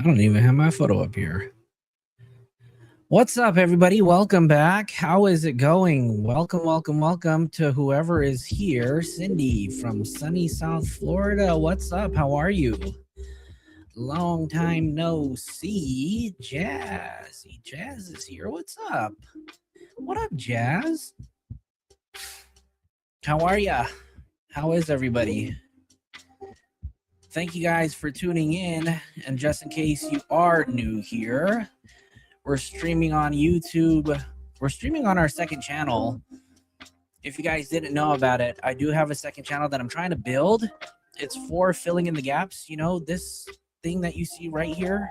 don't even have my photo up here. What's up, everybody? Welcome back. How is it going? Welcome to whoever is here. Cindy from sunny South Florida. What's up? How are you? Long time no see. Jazzy. Jazz is here. What's up? What up, Jazz? How are ya? How is everybody? Thank you guys for tuning in. And just in case you are new here, we're streaming on YouTube. We're streaming on our second channel. If you guys didn't know about it, I do have a second channel that I'm trying to build. It's for filling in the gaps. You know, this thing that you see right here.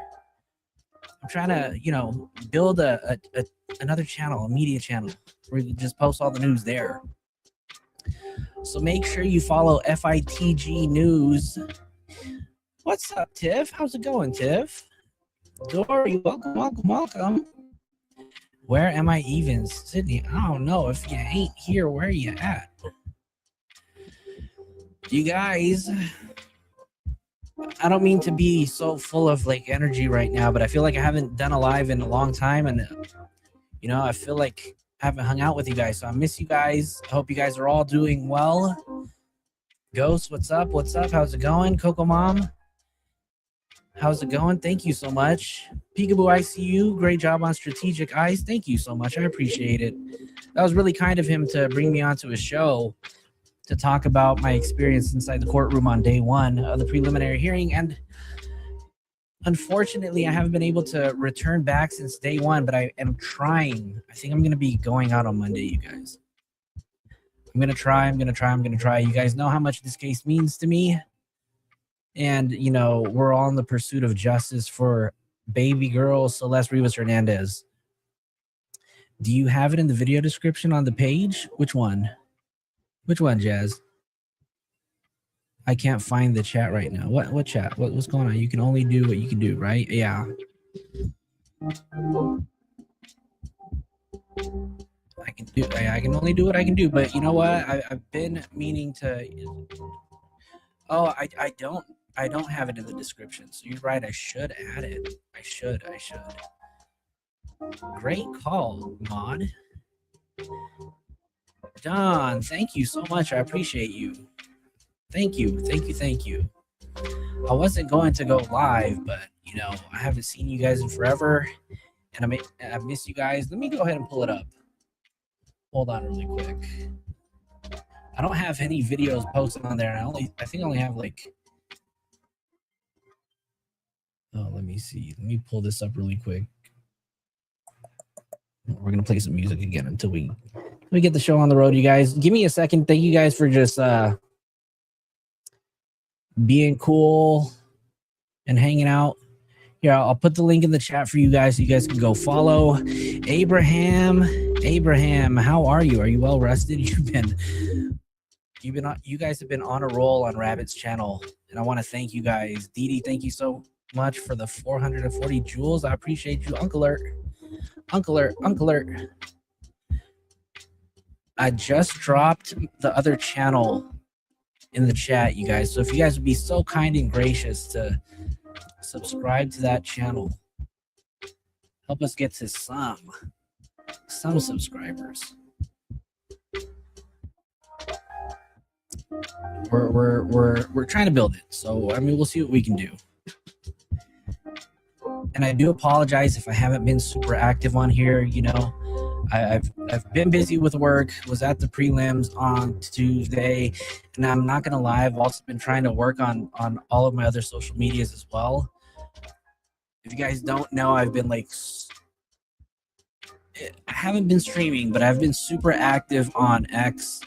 I'm trying to, build another channel, a media channel, where you just post all the news there. So make sure you follow FITG News. What's up, Tiff? How's it going, Tiff? Dory, welcome. Where am I even? Sydney, I don't know. If you ain't here, where you at? You guys, I don't mean to be so full of energy right now, but I feel like I haven't done a live in a long time, and I feel like I haven't hung out with you guys, so I miss you guys. I hope you guys are all doing well. Ghost, what's up? How's it going? Coco Mom, how's it going? Thank you so much. Peekaboo ICU, great job on Strategic Eyes. Thank you so much. I appreciate it. That was really kind of him to bring me onto his show to talk about my experience inside the courtroom on day one of the preliminary hearing. And unfortunately, I haven't been able to return back since day one, but I am trying. I think I'm going to be going out on Monday, you guys. I'm going to try. You guys know how much this case means to me. And, we're all in the pursuit of justice for baby girl Celeste Rivas Hernandez. Do you have it in the video description on the page? Which one? Jazz? I can't find the chat right now. What chat? What's going on? You can only do what you can do, right? Yeah. I can only do what I can do, but you know what? I've been meaning to. Oh, I don't have it in the description. So you're right. I should add it. I should. Great call, Mod. Don, thank you so much. I appreciate you. Thank you. I wasn't going to go live, but I haven't seen you guys in forever, and I miss you guys. Let me go ahead and pull it up. Hold on really quick. I don't have any videos posted on there, and I think I only have oh, let me see. Let me pull this up really quick. We're gonna play some music again until we get the show on the road, you guys. Give me a second. Thank you guys for just being cool and hanging out. Here, I'll put the link in the chat for you guys so you guys can go follow. Abraham, how are you? Are you well rested? You guys have been on a roll on Rabbit's channel, and I want to thank you guys. Dee, thank you so much for the 440 jewels. I appreciate you. Uncle Alert. I just dropped the other channel in the chat, you guys. So if you guys would be so kind and gracious to subscribe to that channel, help us get to some subscribers. We're trying to build it. So we'll see what we can do. And I do apologize if I haven't been super active on here. I've been busy with work, was at the prelims on Tuesday, and I'm not gonna lie, I've also been trying to work on all of my other social medias as well. If you guys don't know, I've been I haven't been streaming, but I've been super active on X,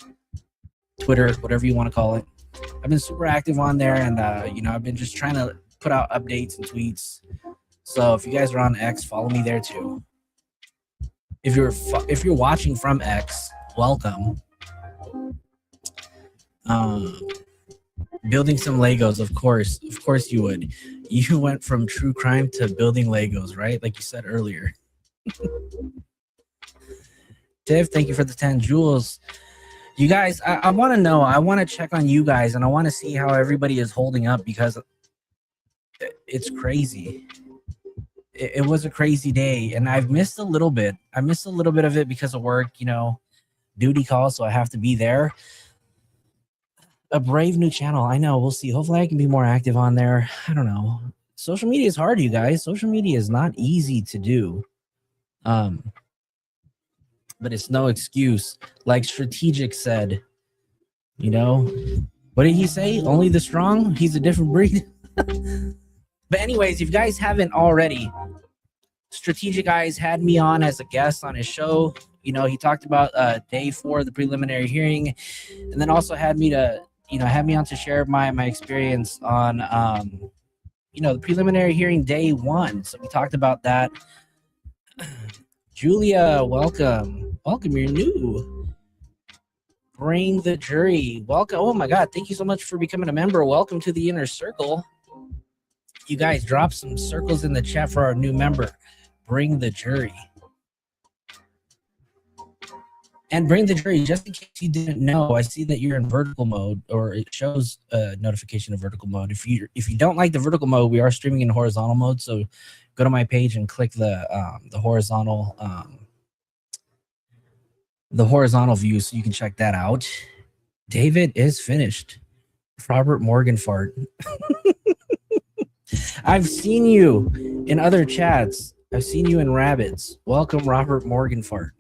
Twitter, whatever you want to call it. I've been super active on there, and I've been just trying to put out updates and tweets. So if you guys are on X, follow me there too. If you're watching from X, welcome. Building some Legos, of course you would. You went from true crime to building Legos, right? Like you said earlier. Tiff, thank you for the 10 jewels. You guys, I want to know. I want to check on you guys, and I want to see how everybody is holding up, because it's crazy. it was a crazy day, and I've missed a little bit. I missed a little bit of it because of work, you know, duty call, so I have to be there. A brave new channel. I know. We'll see. Hopefully I can be more active on there. I don't know. Social media is hard, you guys. Social media is not easy to do. But it's no excuse. Like Strategic said, you know, what did he say? Only the strong? He's a different breed. But anyways, if you guys haven't already, Strategic Eyes had me on as a guest on his show. You know, he talked about day 4 of the preliminary hearing, and then also had me on to share my experience on the preliminary hearing day 1. So we talked about that. Julia, welcome. You're new. Bring the jury. Welcome. Oh my God. Thank you so much for becoming a member. Welcome to the inner circle. You guys drop some circles in the chat for our new member. Bring the jury. And bring the jury, just in case you didn't know, I see that you're in vertical mode, or it shows a notification of vertical mode. If you don't like the vertical mode, we are streaming in horizontal mode. So go to my page and click the horizontal view so you can check that out. David is finished. Robert Morgan fart. I've seen you in other chats. I've seen you in Rabbits. Welcome, Robert Morgan fart.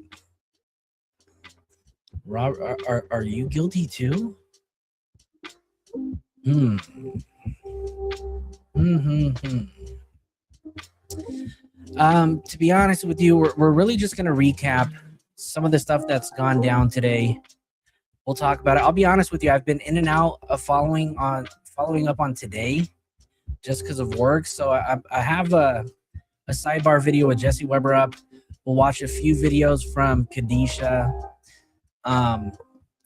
Rob, are you guilty too? To be honest with you, we're really just gonna recap some of the stuff that's gone down today. We'll talk about it. I'll be honest with you, I've been in and out of following up on today just because of work. So I have a sidebar video with Jesse Weber up. We'll watch a few videos from Kadisha. And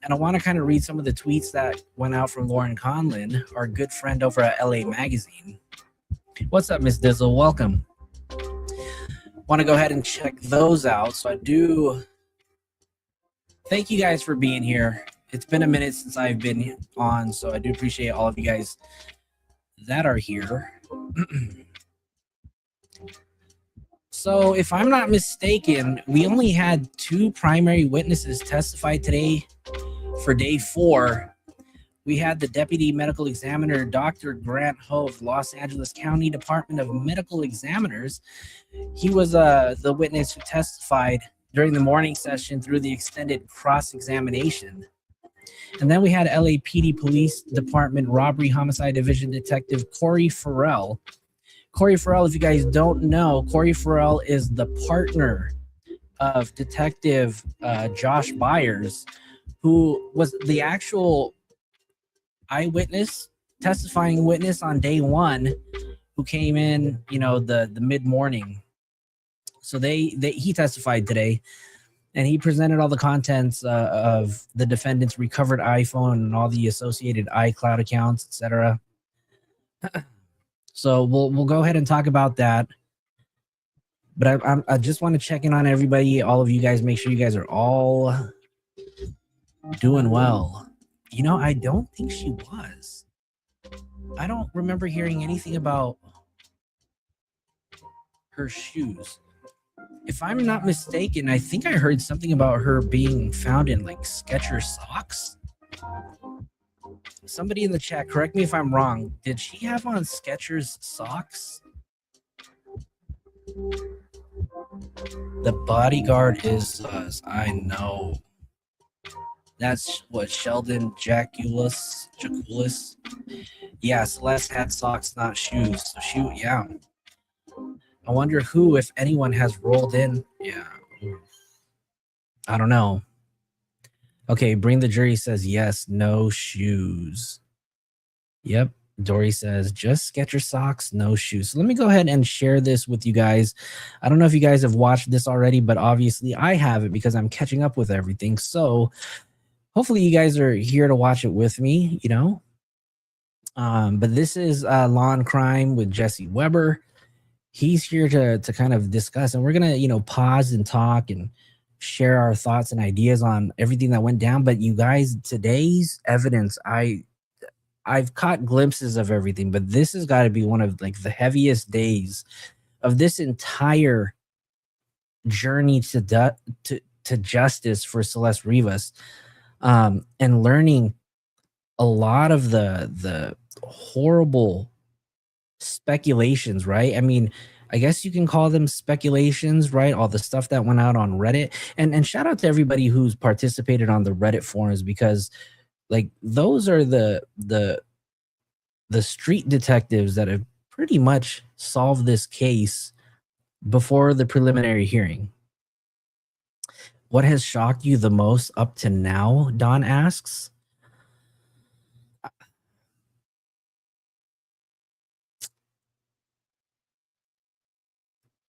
I want to kind of read some of the tweets that went out from Lauren Conlin, our good friend over at LA Magazine. What's up, Miss Dizzle? Welcome. Want to go ahead and check those out. So I do thank you guys for being here. It's been a minute since I've been on, so I do appreciate all of you guys that are here. So if I'm not mistaken, we only had 2 primary witnesses testify today for day 4. We had the Deputy Medical Examiner, Dr. Grant Ho of Los Angeles County Department of Medical Examiners. He was the witness who testified during the morning session through the extended cross-examination. And then we had LAPD Police Department Robbery Homicide Division Detective Corey Farrell. Corey Farrell, if you guys don't know, Corey Farrell is the partner of Detective Josh Byers, who was the actual eyewitness, testifying witness on day 1, who came in, the mid-morning. So he testified today, and he presented all the contents of the defendant's recovered iPhone and all the associated iCloud accounts, etc. So we'll go ahead and talk about that. But I just want to check in on everybody, all of you guys, make sure you guys are all doing well. I don't think she was. I don't remember hearing anything about her shoes. If I'm not mistaken, I think I heard something about her being found in like Skechers socks. Somebody in the chat, correct me if I'm wrong. Did she have on Skechers socks? The bodyguard is us. I know. That's what Sheldon Jaculus. Yeah, Celeste had socks, not shoes. So shoot, yeah. I wonder who, if anyone, has rolled in. Yeah. I don't know. Okay, Bring the Jury says yes, no shoes. Yep. Dory says just Skechers socks, no shoes. So let me go ahead and share this with you guys. I don't know if you guys have watched this already, but obviously I haven't because I'm catching up with everything. So hopefully you guys are here to watch it with me, But this is Law and Crime with Jesse Weber. He's here to kind of discuss, and we're gonna, pause and talk and share our thoughts and ideas on everything that went down. But you guys, today's evidence, I've caught glimpses of everything, but this has got to be one of like the heaviest days of this entire journey to justice for Celeste Rivas, and learning a lot of the horrible speculations, right? I mean, I guess you can call them speculations, right? All the stuff that went out on Reddit. And shout out to everybody who's participated on the Reddit forums, because like those are the street detectives that have pretty much solved this case before the preliminary hearing. What has shocked you the most up to now? Don asks.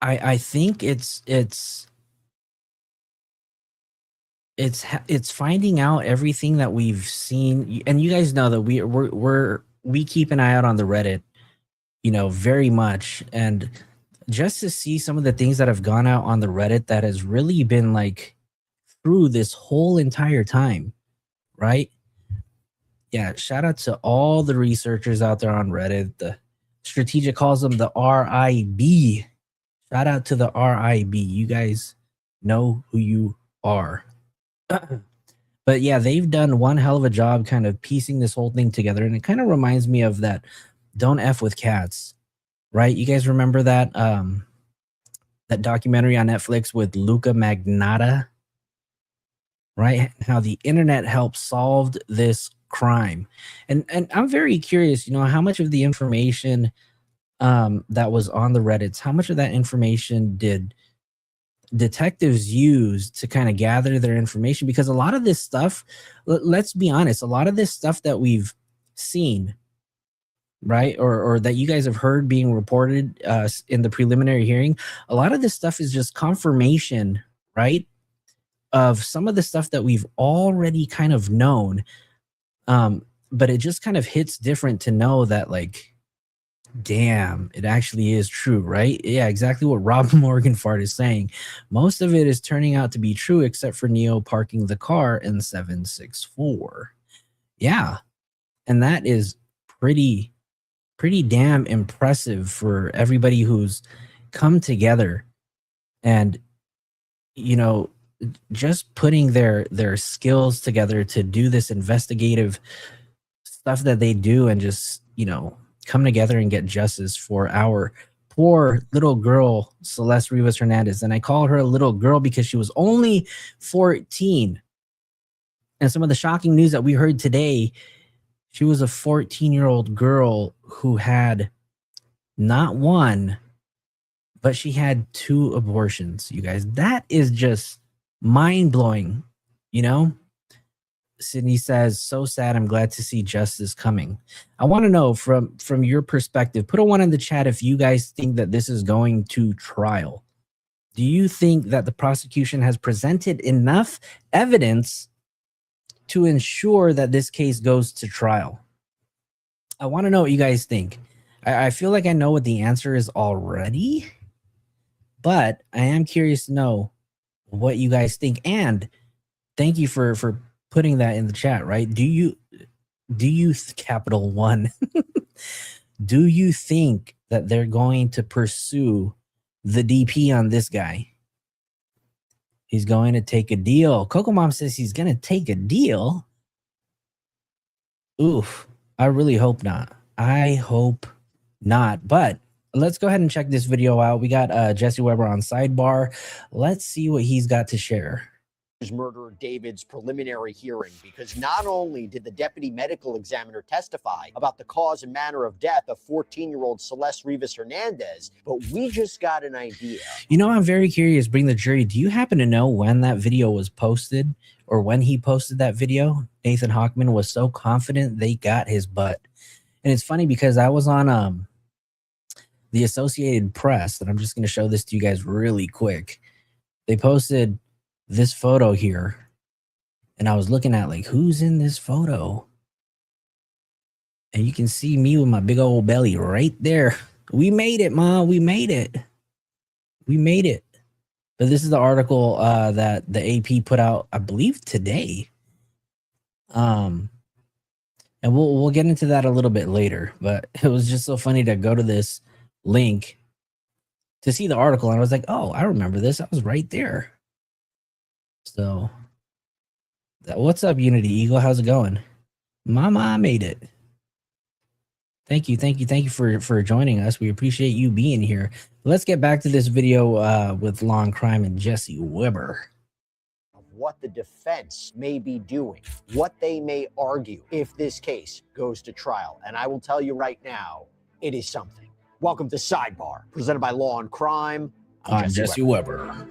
I think it's finding out everything that we've seen, and you guys know that we keep an eye out on the Reddit, you know, very much, and just to see some of the things that have gone out on the Reddit that has really been like through this whole entire time, right? Yeah, shout out to all the researchers out there on Reddit. The Strategic calls them the RIB. Shout out to the RIB. You guys know who you are. But yeah, they've done one hell of a job kind of piecing this whole thing together. And it kind of reminds me of that Don't F with Cats, right? You guys remember that that documentary on Netflix with Luca Magnotta, right? How the internet helped solve this crime. And I'm very curious, you know, how much of the information that was on the Reddits, how much of that information did detectives use to kind of gather their information? Because a lot of this stuff, let's be honest, a lot of this stuff that we've seen, right, or that you guys have heard being reported in the preliminary hearing, a lot of this stuff is just confirmation, right, of some of the stuff that we've already kind of known. But it just kind of hits different to know that, like, damn, it actually is true, right? Yeah, exactly what Rob Morganfart is saying. Most of it is turning out to be true, except for Neo parking the car in 764. Yeah, and that is pretty damn impressive for everybody who's come together and, you know, just putting their skills together to do this investigative stuff that they do, and just, you know, come together and get justice for our poor little girl, Celeste Rivas Hernandez. And I call her a little girl because she was only 14. And some of the shocking news that we heard today, she was a 14-year-old girl who had not one, but she had 2 abortions, you guys. That is just mind-blowing, you know? Sydney says, so sad. I'm glad to see justice coming. I want to know from your perspective, put a 1 in the chat if you guys think that this is going to trial. Do you think that the prosecution has presented enough evidence to ensure that this case goes to trial? I want to know what you guys think. I feel like I know what the answer is already, but I am curious to know what you guys think. And thank you for putting that in the chat, right? Do you capital 1 do you think that they're going to pursue the DP on this guy? He's going to take a deal. Coco Mom says he's going to take a deal. Oof, I really hope not. I hope not. But let's go ahead and check this video out. We got Jesse Weber on sidebar. Let's see what he's got to share. Murderer David's preliminary hearing, because not only did the deputy medical examiner testify about the cause and manner of death of 14-year-old Celeste Rivas Hernandez, but we just got an idea. You know, I'm very curious. Bring the jury. Do you happen to know when that video was posted, or when he posted that video? Nathan Hockman was so confident they got his butt. And it's funny because I was on the Associated Press, and I'm just going to show this to you guys really quick. They posted this photo here, and I was looking at, like, who's in this photo, and you can see me with my big old belly right there. We made it, Mom. We made it. But this is the article that the AP put out, I believe, today. And we'll get into that a little bit later, but it was just so funny to go to this link to see the article, and I was like, oh, I remember this. I was right there. So, what's up, Unity Eagle? How's it going? Mama, I made it. Thank you for joining us. We appreciate you being here. Let's get back to this video with Law and Crime and Jesse Weber. Of what the defense may be doing, what they may argue if this case goes to trial. And I will tell you right now, it is something. Welcome to Sidebar, presented by Law and Crime. I'm Jesse Weber.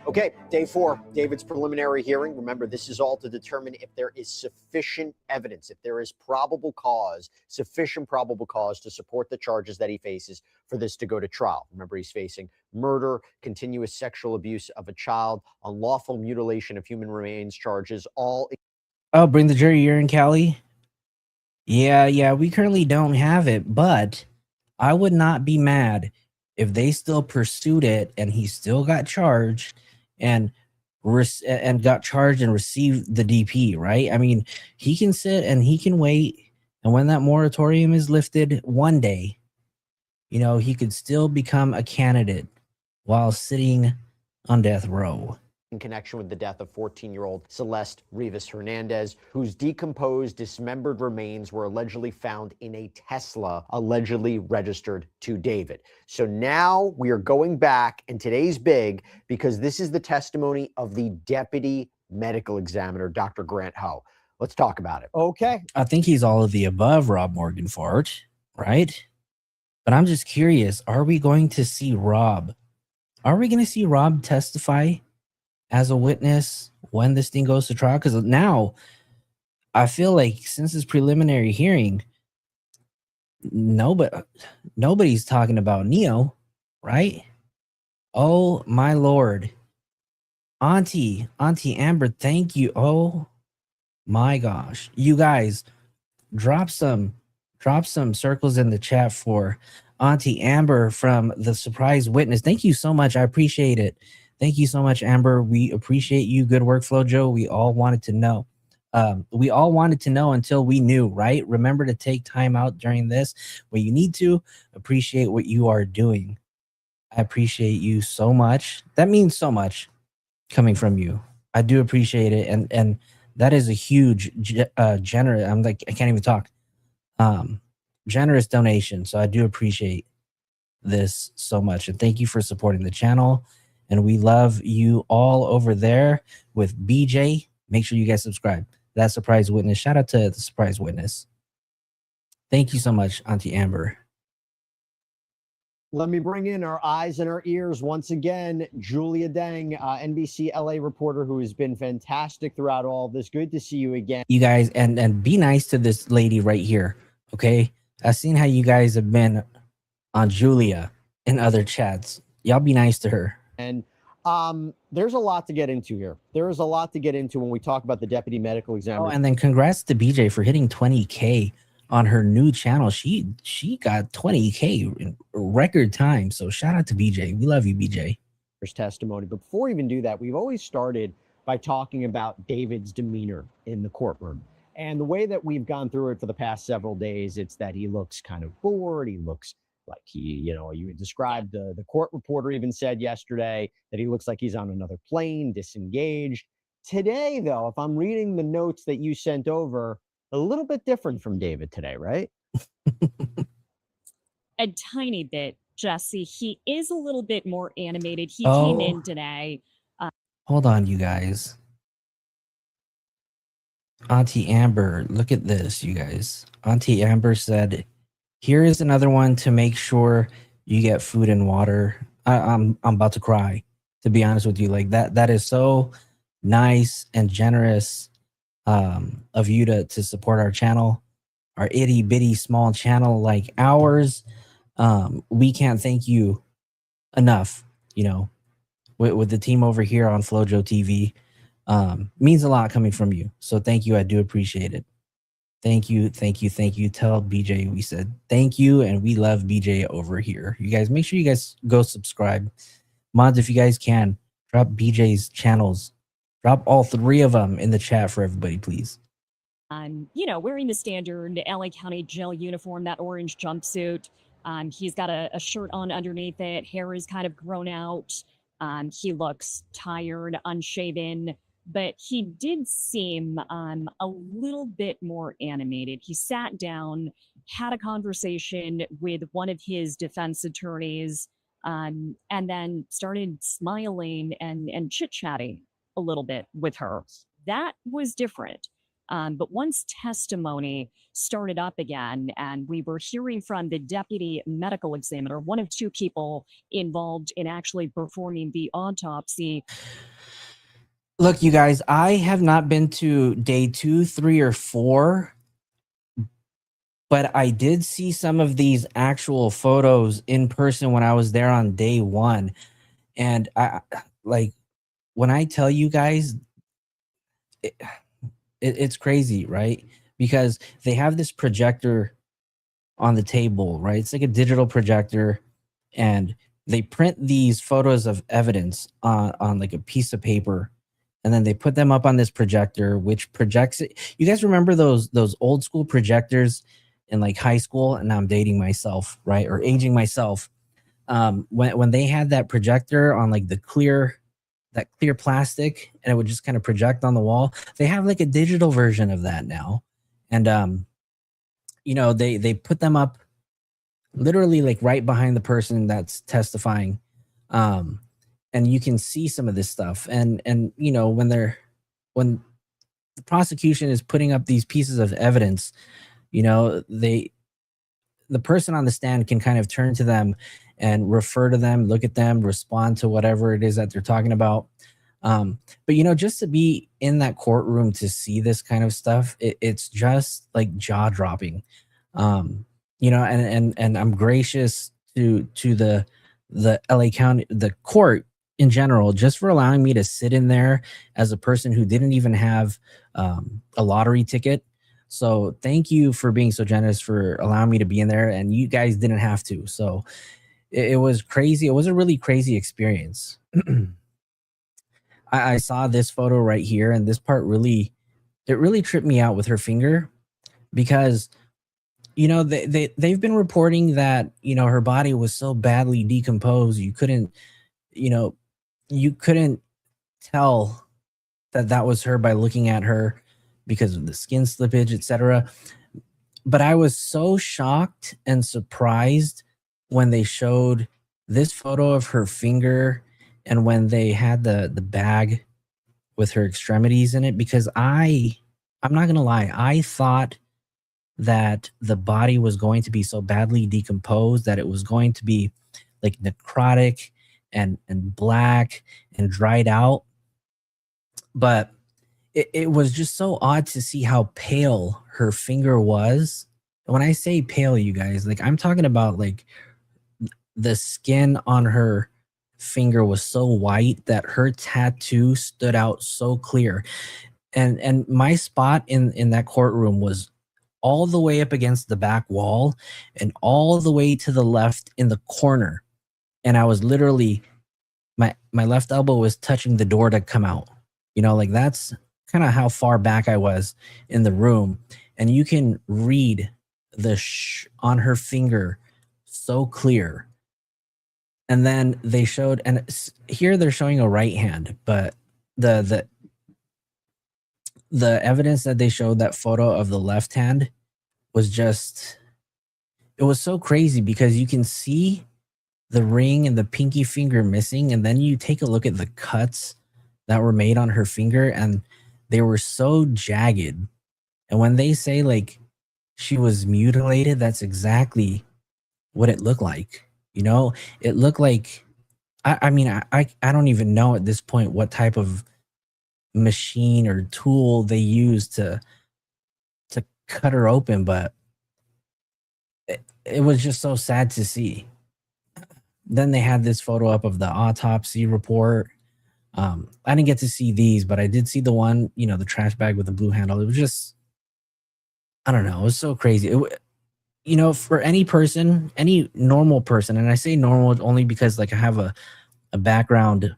Okay, day 4, David's preliminary hearing. Remember, this is all to determine if there is sufficient evidence, if there is probable cause, sufficient probable cause to support the charges that he faces for this to go to trial. Remember, he's facing murder, continuous sexual abuse of a child, unlawful mutilation of human remains charges, all. Oh, bring the jury urine, Callie. Yeah, we currently don't have it, but I would not be mad if they still pursued it and he still got charged and got charged and received the DP, right? I mean, he can sit and he can wait, and when that moratorium is lifted one day, you know, he could still become a candidate while sitting on death row. In connection with the death of 14-year-old Celeste Rivas Hernandez, whose decomposed, dismembered remains were allegedly found in a Tesla, allegedly registered to David. So now we are going back, and today's big because this is the testimony of the deputy medical examiner, Dr. Grant Ho. Let's talk about it. Okay. I think he's all of the above, Rob Morganfort, right? But I'm just curious, are we going to see Rob? Are we going to see Rob testify as a witness when this thing goes to trial? Because now I feel like since this preliminary hearing, nobody's talking about Neo, right? Oh my Lord. Auntie Amber, thank you. Oh my gosh. You guys, drop some circles in the chat for Auntie Amber from the surprise witness. Thank you so much. I appreciate it. Thank you so much, Amber. We appreciate you. Good work, Flojo. We all wanted to know. We all wanted to know until we knew, right? Remember to take time out during this when you need to. Appreciate what you are doing. I appreciate you so much. That means so much coming from you. I do appreciate it. And that is a huge, generous, I'm like, I can't even talk. Generous donation. So I do appreciate this so much. And thank you for supporting the channel. And we love you all over there with BJ. Make sure you guys subscribe. That surprise witness. Shout out to the surprise witness. Thank you so much, Auntie Amber. Let me bring in our eyes and our ears once again. Julia Deng, NBC LA reporter who has been fantastic throughout all this. Good to see you again. You guys, and be nice to this lady right here, okay? I've seen how you guys have been on Julia in other chats. Y'all be nice to her. And there's a lot to get into here. There is a lot to get into when we talk about the deputy medical examiner. Oh, and then congrats to BJ for hitting 20K on her new channel. She got 20K in record time. So shout out to BJ. We love you, BJ. Testimony. But before we even do that, we've always started by talking about David's demeanor in the courtroom. And the way that we've gone through it for the past several days, it's that he looks kind of bored. He looks like you described, the court reporter even said yesterday that he looks like he's on another plane, disengaged. Today, though, if I'm reading the notes that you sent over, a little bit different from David today, right? A tiny bit, Jesse. He is a little bit more animated. He came in today. Hold on, you guys. Auntie Amber, look at this, you guys. Auntie Amber said, here is another one to make sure you get food and water. I'm about to cry, to be honest with you. Like that is so nice and generous of you to support our channel, our itty bitty small channel like ours. We can't thank you enough, you know, with the team over here on flojoetv. Means a lot coming from you. So thank you. I do appreciate it. Thank you. Tell BJ we said thank you, and we love BJ over here. You guys, make sure you guys go subscribe. Mods, if you guys can, drop BJ's channels. Drop all 3 of them in the chat for everybody, please. Wearing the standard LA County jail uniform, that orange jumpsuit. He's got a shirt on underneath it. Hair is kind of grown out. He looks tired, unshaven, but he did seem a little bit more animated. He sat down, had a conversation with one of his defense attorneys, and then started smiling and chit-chatting a little bit with her. That was different. But once testimony started up again, and we were hearing from the deputy medical examiner, one of two people involved in actually performing the autopsy. Look, you guys, I have not been to day 2, 3, or 4, but I did see some of these actual photos in person when I was there on day 1. And I like, when I tell you guys, it's crazy, right? Because they have this projector on the table, right? It's like a digital projector, and they print these photos of evidence on like a piece of paper, and then they put them up on this projector, which projects it. You guys remember those old school projectors in like high school? And now I'm dating myself, right? Or aging myself. When they had that projector on like that clear plastic, and it would just kind of project on the wall. They have like a digital version of that now. And you know, they put them up literally like right behind the person that's testifying. And you can see some of this stuff. And you know, when the prosecution is putting up these pieces of evidence, you know, the person on the stand can kind of turn to them and refer to them, look at them, respond to whatever it is that they're talking about. But you know, just to be in that courtroom to see this kind of stuff, it's just like jaw dropping. You know, and I'm gracious to the LA County, the court in general, just for allowing me to sit in there as a person who didn't even have a lottery ticket. So thank you for being so generous for allowing me to be in there, and you guys didn't have to. So it was crazy. It was a really crazy experience. I saw this photo right here, and this part really tripped me out with her finger, because you know, they've been reporting that, you know, her body was so badly decomposed you couldn't tell that was her by looking at her because of the skin slippage, etc. But I was so shocked and surprised when they showed this photo of her finger, and when they had the bag with her extremities in it, because I'm not gonna lie, I thought that the body was going to be so badly decomposed that it was going to be like necrotic and black and dried out. But it was just so odd to see how pale her finger was. When I say pale, you guys, like I'm talking about like the skin on her finger was so white that her tattoo stood out so clear. And my spot in that courtroom was all the way up against the back wall and all the way to the left in the corner. And I was literally, my left elbow was touching the door to come out. You know, like that's kind of how far back I was in the room. And you can read the on her finger so clear. And then they showed, and here they're showing a right hand, but the evidence that they showed, that photo of the left hand, was just, it was so crazy because you can see the ring and the pinky finger missing, and then you take a look at the cuts that were made on her finger, and they were so jagged. And when they say like she was mutilated, that's exactly what it looked like. You know, it looked like, I mean, I don't even know at this point what type of machine or tool they used to cut her open, but it was just so sad to see. Then they had this photo up of the autopsy report. I didn't get to see these, but I did see the one, you know, the trash bag with the blue handle. It was just, I don't know, it was so crazy. You know, for any person, any normal person, and I say normal only because like I have a background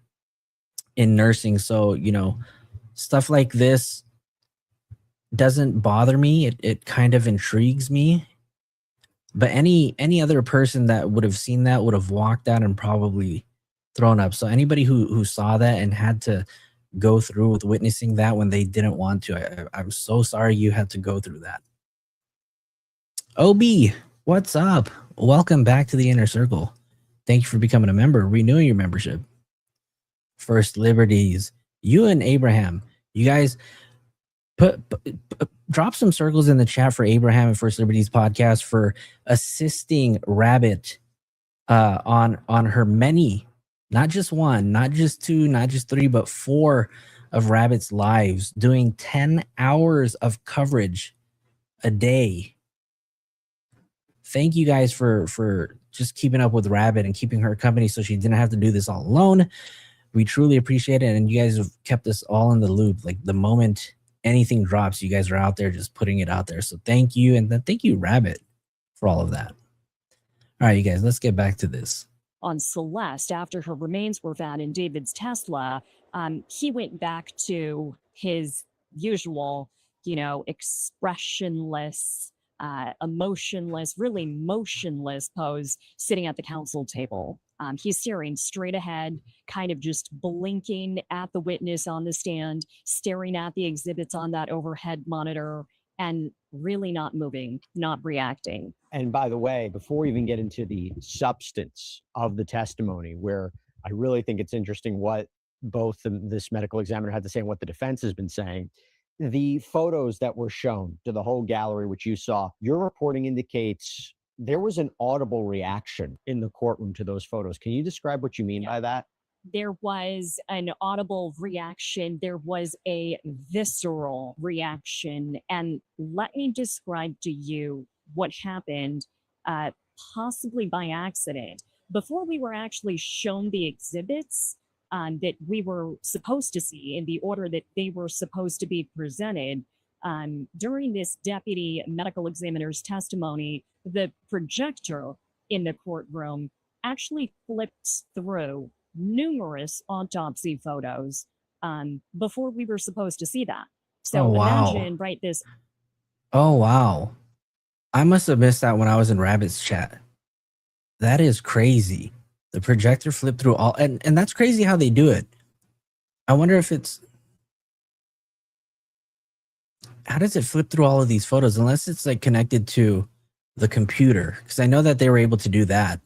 in nursing, so you know, stuff like this doesn't bother me. It kind of intrigues me. But any other person that would have seen that would have walked out and probably thrown up. So anybody who saw that and had to go through with witnessing that when they didn't want to, I'm so sorry you had to go through that. OB, what's up? Welcome back to the Inner Circle. Thank you for becoming a member, renewing your membership. First Liberties, you and Abraham, you guys drop some circles in the chat for Abraham and First Liberties podcast for assisting Rabbit on her many, not just one, not just two, not just three, but 4 of Rabbit's lives, doing 10 hours of coverage a day. Thank you guys for just keeping up with Rabbit and keeping her company so she didn't have to do this all alone. We truly appreciate it, and you guys have kept us all in the loop. Like the moment anything drops, you guys are out there just putting it out there. So thank you, and then thank you, Rabbit, for all of that. All right, you guys, let's get back to this. On Celeste, after her remains were found in David's Tesla, he went back to his usual, expressionless, emotionless, really motionless pose, sitting at the counsel table. He's staring straight ahead, kind of just blinking at the witness on the stand, staring at the exhibits on that overhead monitor, and really not moving, not reacting. And by the way, before we even get into the substance of the testimony, where I really think it's interesting what both this medical examiner had to say and what the defense has been saying, the photos that were shown to the whole gallery, which you saw, your reporting indicates there was an audible reaction in the courtroom to those photos. Can you describe what you mean by that? There was an audible reaction. There was a visceral reaction. And let me describe to you what happened, possibly by accident. Before we were actually shown the exhibits that we were supposed to see in the order that they were supposed to be presented, during this deputy medical examiner's testimony, the projector in the courtroom actually flipped through numerous autopsy photos before we were supposed to see that. So imagine, right, this. Oh, wow. I must have missed that when I was in Rabbit's chat. That is crazy. The projector flipped through all, and that's crazy how they do it. I wonder if it's, how does it flip through all of these photos? Unless it's like connected to the computer, because I know that they were able to do that.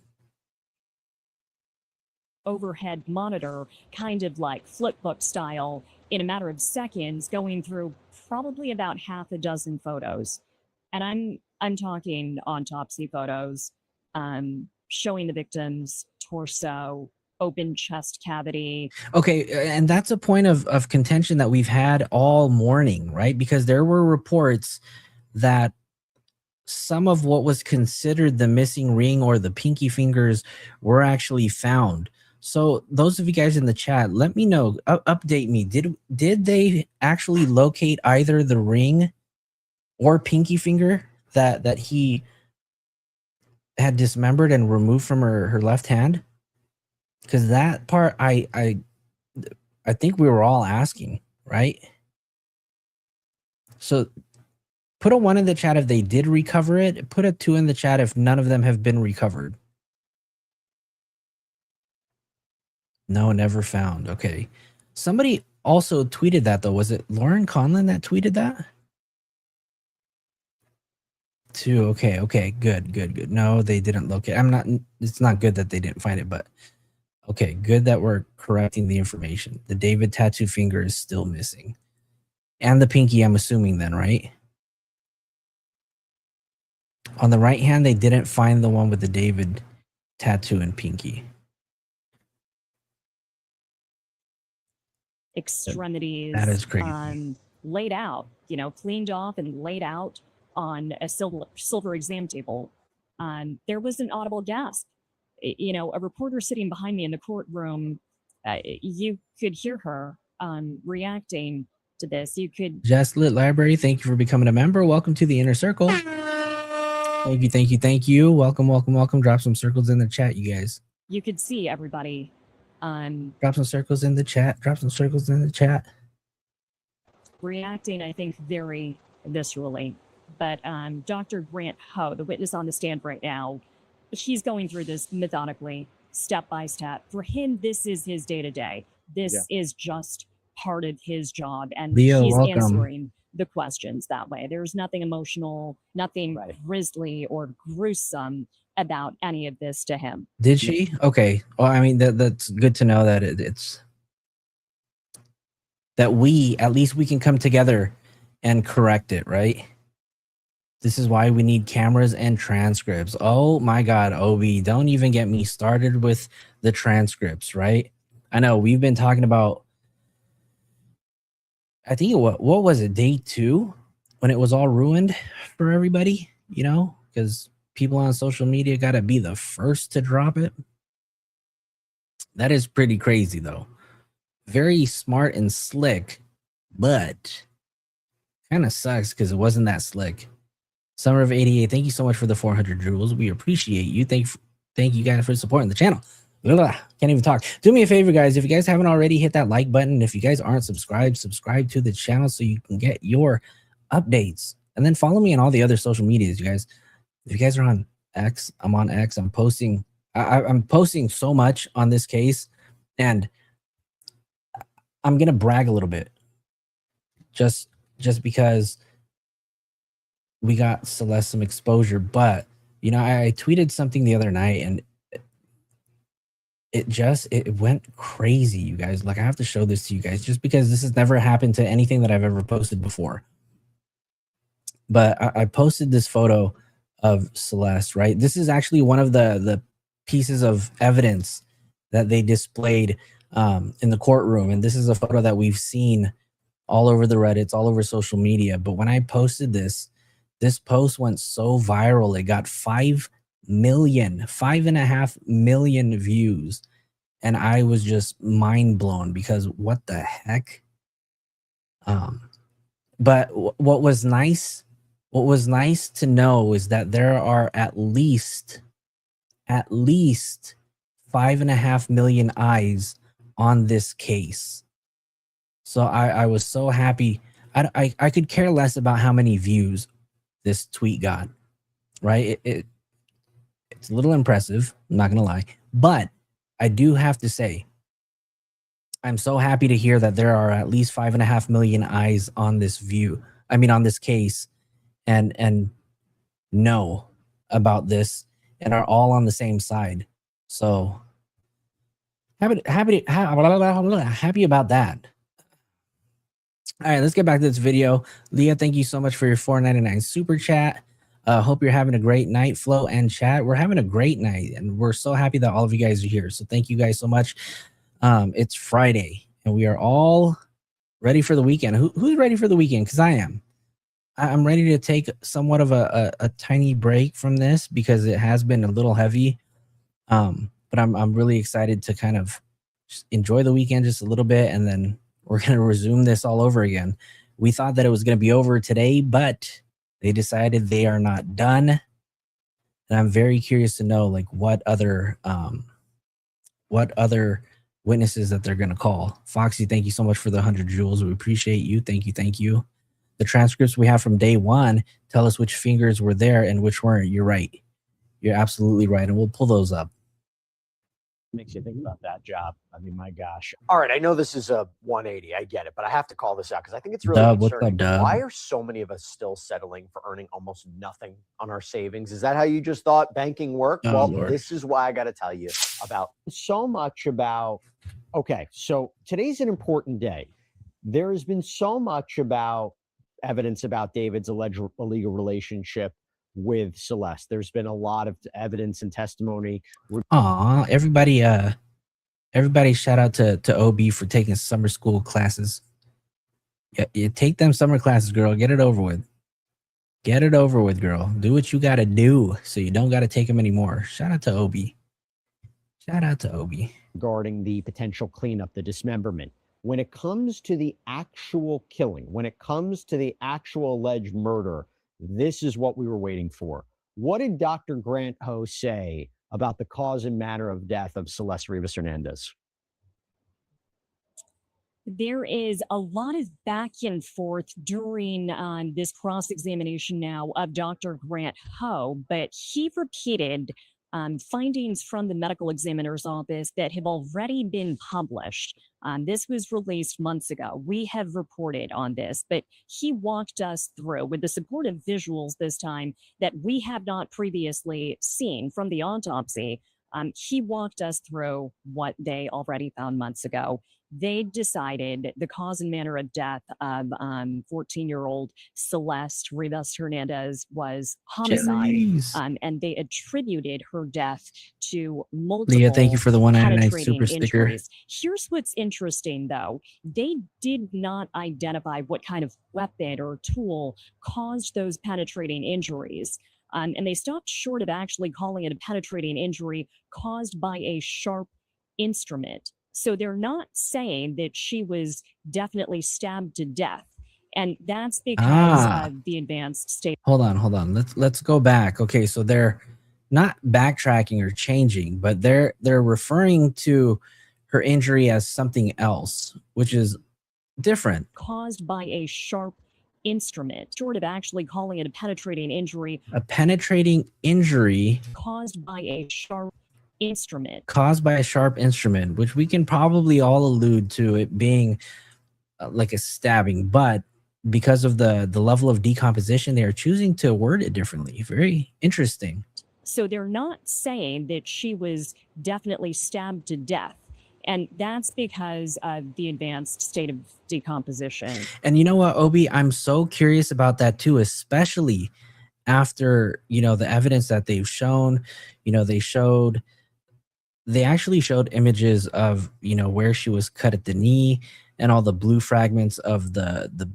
Overhead monitor, kind of like flipbook style, in a matter of seconds, going through probably about half a dozen photos. And I'm talking autopsy photos, showing the victim's torso, open chest cavity. Okay, and that's a point of contention that we've had all morning, right? Because there were reports that some of what was considered the missing ring or the pinky fingers were actually found. So those of you guys in the chat, let me know, update me. Did they actually locate either the ring or pinky finger that he had dismembered and removed from her left hand? Because that part, I think we were all asking, right? So put a 1 in the chat if they did recover it. Put a 2 in the chat if none of them have been recovered. No, never found. Okay. Somebody also tweeted that, though. Was it Lauren Conlon that tweeted that? 2. Okay. Good. No, they didn't locate. It's not good that they didn't find it, but okay, good that we're correcting the information. The David tattoo finger is still missing. And the pinky, I'm assuming then, right? On the right hand, they didn't find the one with the David tattoo and pinky. Extremities. That is crazy. Laid out, cleaned off and laid out on a silver exam table. There was an audible gasp. A reporter sitting behind me in the courtroom, you could hear her reacting to this. You could. Just Lit Library, thank you for becoming a member. Welcome to the Inner Circle. Thank you. Welcome. Drop some circles in the chat, you guys. You could see everybody. Drop some circles in the chat. Reacting, I think, very viscerally. but Dr. Grant Ho, the witness on the stand right now, he's going through this methodically, step by step. For him, this is his day to day. This is just part of his job, and Leo, he's welcome. answering the questions that way. There's nothing emotional, nothing grisly or gruesome about any of this to him. Did she? Okay. Well, I mean, that's good to know that it's that at least we can come together and correct it, right? This is why we need cameras and transcripts. Oh my God, Obi, don't even get me started with the transcripts, right? I know we've been talking about, I think what was it, day 2 when it was all ruined for everybody, you know, because people on social media got to be the first to drop it. That is pretty crazy though. Very smart and slick, but kind of sucks because it wasn't that slick. Summer of 88, thank you so much for the 400 jewels. We appreciate you. Thank you guys for supporting the channel. Can't even talk. Do me a favor, guys. If you guys haven't already, hit that like button. If you guys aren't subscribed, subscribe to the channel so you can get your updates. And then follow me on all the other social medias, you guys. If you guys are on X, I'm on X. I'm posting. I'm posting so much on this case, and I'm gonna brag a little bit. Just because we got Celeste some exposure, but you know, I tweeted something the other night and it went crazy, you guys. Like, I have to show this to you guys just because this has never happened to anything that I've ever posted before. But I posted this photo of Celeste, right? This is actually one of the pieces of evidence that they displayed in the courtroom. And this is a photo that we've seen all over the Reddits, all over social media. But when I posted this post went so viral. It got 5.5 million views. And I was just mind blown because what the heck? But what was nice to know is that there are at least 5.5 million eyes on this case. So I was so happy. I could care less about how many views this tweet got, right? It's a little impressive, I'm not gonna lie, but I do have to say, I'm so happy to hear that there are at least 5.5 million eyes on this on this case, and know about this and are all on the same side. So happy about that. All right, let's get back to this video. Leah, thank you so much for your $4.99 super chat. Hope you're having a great night, Flo and chat. We're having a great night, and we're so happy that all of you guys are here. So thank you guys so much. It's Friday, and we are all ready for the weekend. Who's ready for the weekend? Because I am. I'm ready to take somewhat of a tiny break from this because it has been a little heavy. But I'm really excited to kind of just enjoy the weekend just a little bit, and then we're going to resume this all over again. We thought that it was going to be over today, but they decided they are not done. And I'm very curious to know like what other witnesses that they're going to call. Foxy, thank you so much for the 100 jewels. We appreciate you. Thank you. Thank you. The transcripts we have from day 1 tell us which fingers were there and which weren't. You're right. You're absolutely right. And we'll pull those up. Makes you think about that job. I mean, my gosh. All right, I know this is a 180. I get it, but I have to call this out because I think it's really concerning. Why are so many of us still settling for earning almost nothing on our savings? Is that how you just thought banking worked? Well, Lord. This is why I got to tell you about so much about. Okay, so today's an important day. There has been so much about evidence about David's alleged illegal relationship with Celeste. There's been a lot of evidence and testimony. Everybody shout out to OB for taking summer school classes. You take them summer classes, girl. Get it over with. Get it over with, girl. Do what you got to do so you don't got to take them anymore. Shout out to OB. Shout out to OB. Regarding the potential cleanup, the dismemberment. When it comes to the actual killing, when it comes to the actual alleged murder, this is what we were waiting for. What did Dr. Grant Ho say about the cause and manner of death of Celeste Rivas Hernandez? There is a lot of back and forth during this cross-examination now of Dr. Grant Ho, but he repeated findings from the medical examiner's office that have already been published. This was released months ago. We have reported on this, but he walked us through with the support of visuals this time that we have not previously seen from the autopsy. He walked us through what they already found months ago. They decided the cause and manner of death of 14-year-old Celeste Rivas Hernandez was homicide, Jeez. and they attributed her death to multiple Leah, thank you for the 199 penetrating super sticker. injuries. Here's what's interesting, though. They did not identify what kind of weapon or tool caused those penetrating injuries. And they stopped short of actually calling it a penetrating injury caused by a sharp instrument. So they're not saying that she was definitely stabbed to death. And that's because of the advanced state. Hold on. Let's go back. Okay, so they're not backtracking or changing, but they're referring to her injury as something else, which is different. Caused by a sharp instrument, short of actually calling it a penetrating injury. A penetrating injury caused by a sharp instrument. Caused by a sharp instrument, which we can probably all allude to it being like a stabbing, but because of the level of decomposition, they are choosing to word it differently. Very interesting. So they're not saying that she was definitely stabbed to death. And that's because of the advanced state of decomposition. And you know what, Obi, I'm so curious about that too, especially after, the evidence that they've shown. They actually showed images of, where she was cut at the knee and all the blue fragments of the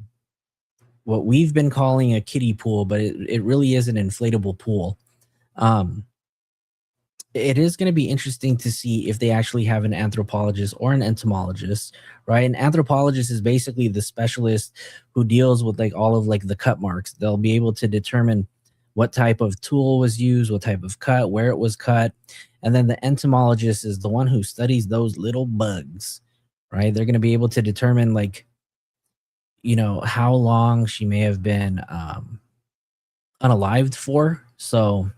what we've been calling a kiddie pool, but it really is an inflatable pool. It is going to be interesting to see if they actually have an anthropologist or an entomologist, right? An anthropologist is basically the specialist who deals with all of the cut marks. They'll be able to determine what type of tool was used, what type of cut, where it was cut. And then the entomologist is the one who studies those little bugs, right? They're going to be able to determine how long she may have been unalived for. So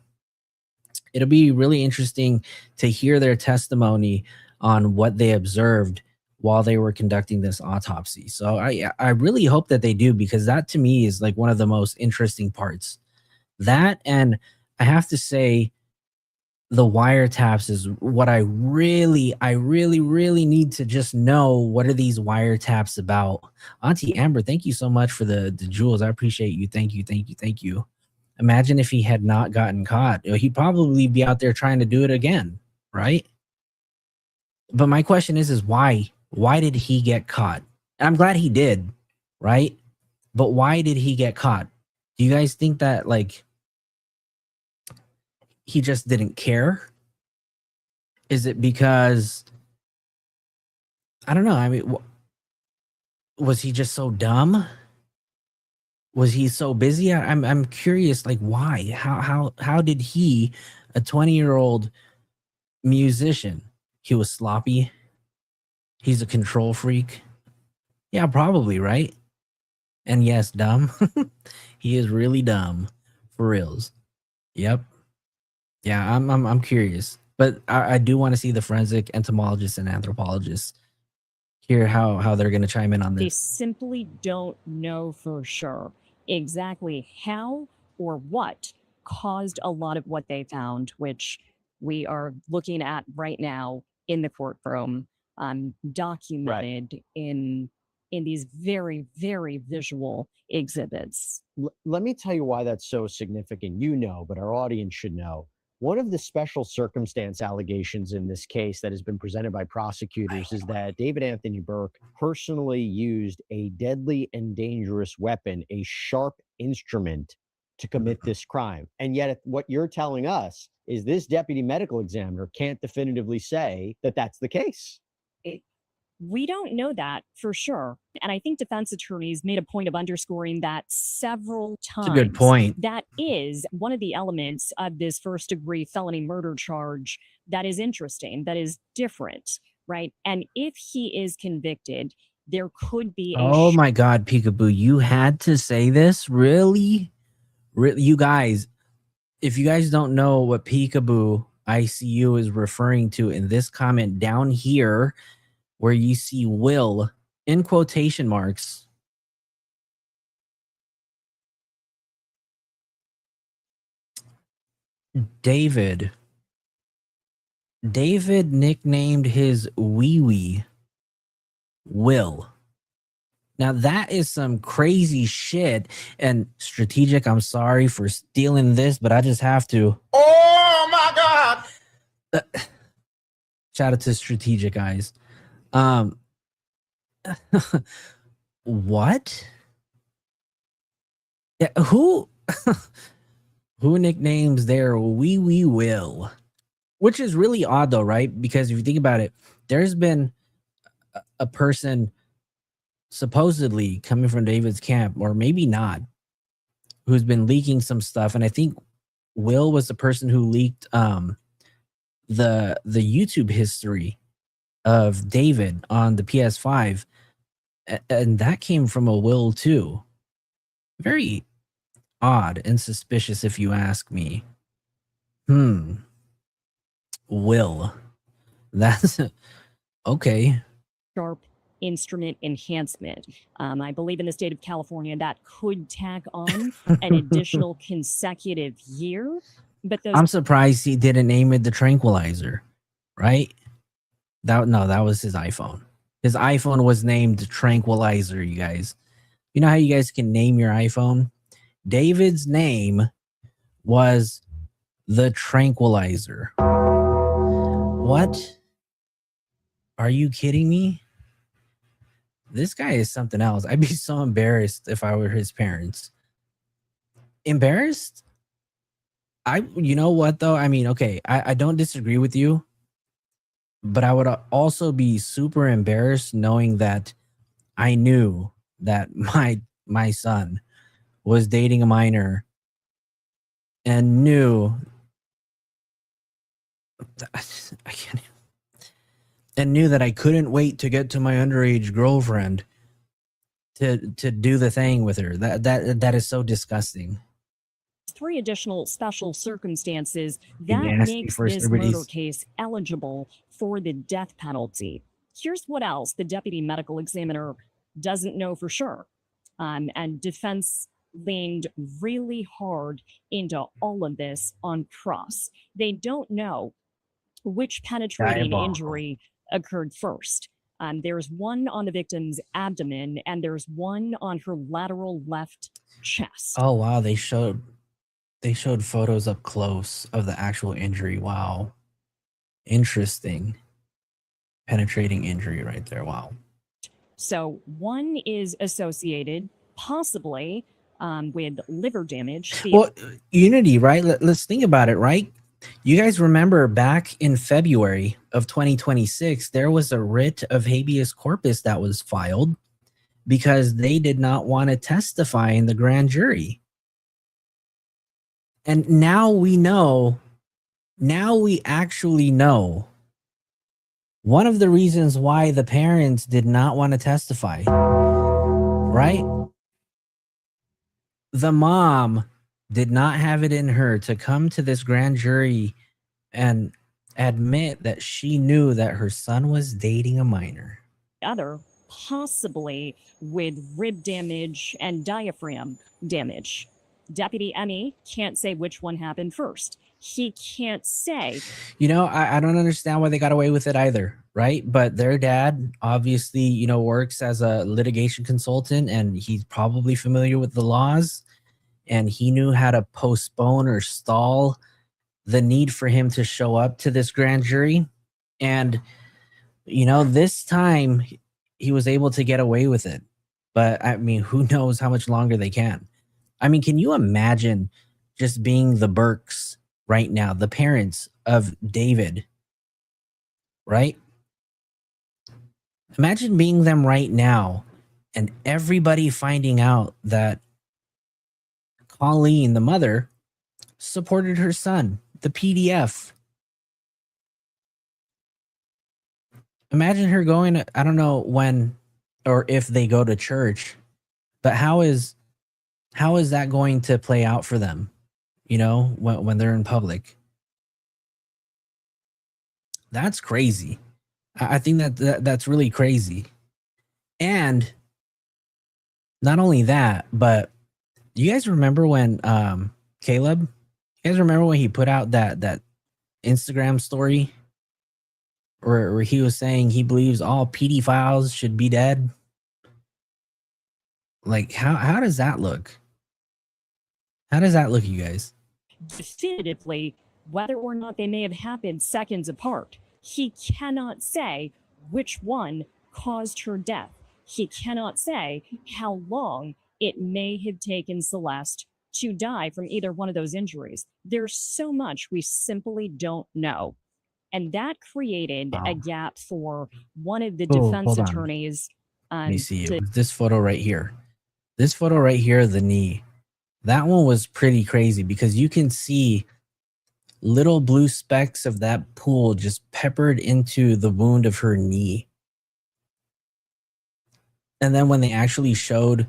it'll be really interesting to hear their testimony on what they observed while they were conducting this autopsy. So I really hope that they do, because that to me is one of the most interesting parts. That, and I have to say, the wiretaps is what I really need to just know. What are these wiretaps about? Auntie Amber, thank you so much for the jewels. I appreciate you. Thank you. Imagine if he had not gotten caught. He'd probably be out there trying to do it again, right? But my question is why? Why did he get caught? And I'm glad he did, right? But why did he get caught? Do you guys think that he just didn't care? Is it because, I don't know. I mean, was he just so dumb? Was he so busy? I'm curious, why? How did he, a 20-year-old musician, he was sloppy? He's a control freak? Yeah, probably, right? And yes, dumb. He is really dumb, for reals. Yep. Yeah, I'm curious, but I do want to see the forensic entomologists and anthropologists hear how they're going to chime in on this. They simply don't know for sure exactly how or what caused a lot of what they found, which we are looking at right now in the courtroom, documented in these very, very visual exhibits. Let me tell you why that's so significant. But our audience should know. One of the special circumstance allegations in this case that has been presented by prosecutors is that David Anthony Burke personally used a deadly and dangerous weapon, a sharp instrument, to commit this crime. And yet what you're telling us is this deputy medical examiner can't definitively say that that's the case. We don't know that for sure. And I think defense attorneys made a point of underscoring that several times. That's a good point. That is one of the elements of this first-degree felony murder charge that is interesting, that is different, right? And if he is convicted, there could be Oh my God, Peekaboo, you had to say this? Really? Really? You guys, if you guys don't know what Peekaboo ICU is referring to in this comment down here, where you see Will in quotation marks, David nicknamed his wee wee Will. Now that is some crazy shit. And Strategic, I'm sorry for stealing this, but I just have to. Oh my God! Shout out to Strategic guys. What? Yeah, who nicknames their wee wee Will? Which is really odd though, right? Because if you think about it, there's been a person supposedly coming from David's camp, or maybe not, who's been leaking some stuff. And I think Will was the person who leaked the YouTube history of David on the PS5. And that came from a Will too. Very odd and suspicious if you ask me. Will. That's okay. sharp instrument enhancement. I believe in the state of California that could tack on an additional consecutive year. But those I'm surprised he didn't name it the Tranquilizer, right? That was his iPhone. His iPhone was named Tranquilizer, you guys. You know how you guys can name your iPhone? David's name was the Tranquilizer. What? Are you kidding me? This guy is something else. I'd be so embarrassed if I were his parents. Embarrassed? You know what though? I mean, okay, I don't disagree with you, but I would also be super embarrassed knowing that I knew that my son was dating a minor and knew that I couldn't wait to get to my underage girlfriend to do the thing with her. That is so disgusting. 3 additional special circumstances that Nasty makes first this everybody's- murder case eligible for the death penalty. Here's what else the deputy medical examiner doesn't know for sure. And defense leaned really hard into all of this on cross. They don't know which penetrating Diabolical. injury occurred first. There's one on the victim's abdomen and there's one on her lateral left chest. Oh wow, they showed photos up close of the actual injury. Wow. Interesting. Penetrating injury right there. Wow. So one is associated possibly with liver damage. Well, Unity, right? Let's think about it, right? You guys remember back in February of 2026, there was a writ of habeas corpus that was filed because they did not want to testify in the grand jury. And now we actually know one of the reasons why the parents did not want to testify, right? The mom did not have it in her to come to this grand jury and admit that she knew that her son was dating a minor. Other possibly with rib damage and diaphragm damage. Deputy Emmy can't say which one happened first. He can't say. You know, I don't understand why they got away with it either, right? But their dad obviously, you know, works as a litigation consultant and he's probably familiar with the laws, and he knew how to postpone or stall the need for him to show up to this grand jury. And, you know, this time he was able to get away with it. But I mean, who knows how much longer they can. I mean, can you imagine just being the Burks right now, the parents of David, right? Imagine being them right now and everybody finding out that Colleen, the mother, supported her son, the PDF. Imagine her going, I don't know when or if they go to church. But how is that going to play out for them, you know, when they're in public? That's crazy. I think that's really crazy. And not only that, but do you guys remember when Caleb, you guys remember when he put out that Instagram story where he was saying he believes all pedophiles should be dead? Like, how does that look? How does that look, you guys? Definitively, whether or not they may have happened seconds apart. He cannot say which one caused her death. He cannot say how long it may have taken Celeste to die from either one of those injuries. There's so much we simply don't know. And that created a gap for one of the defense attorneys. Let me see. It was this photo right here. This photo right here, the knee. That one was pretty crazy because you can see little blue specks of that pool just peppered into the wound of her knee. And then when they actually showed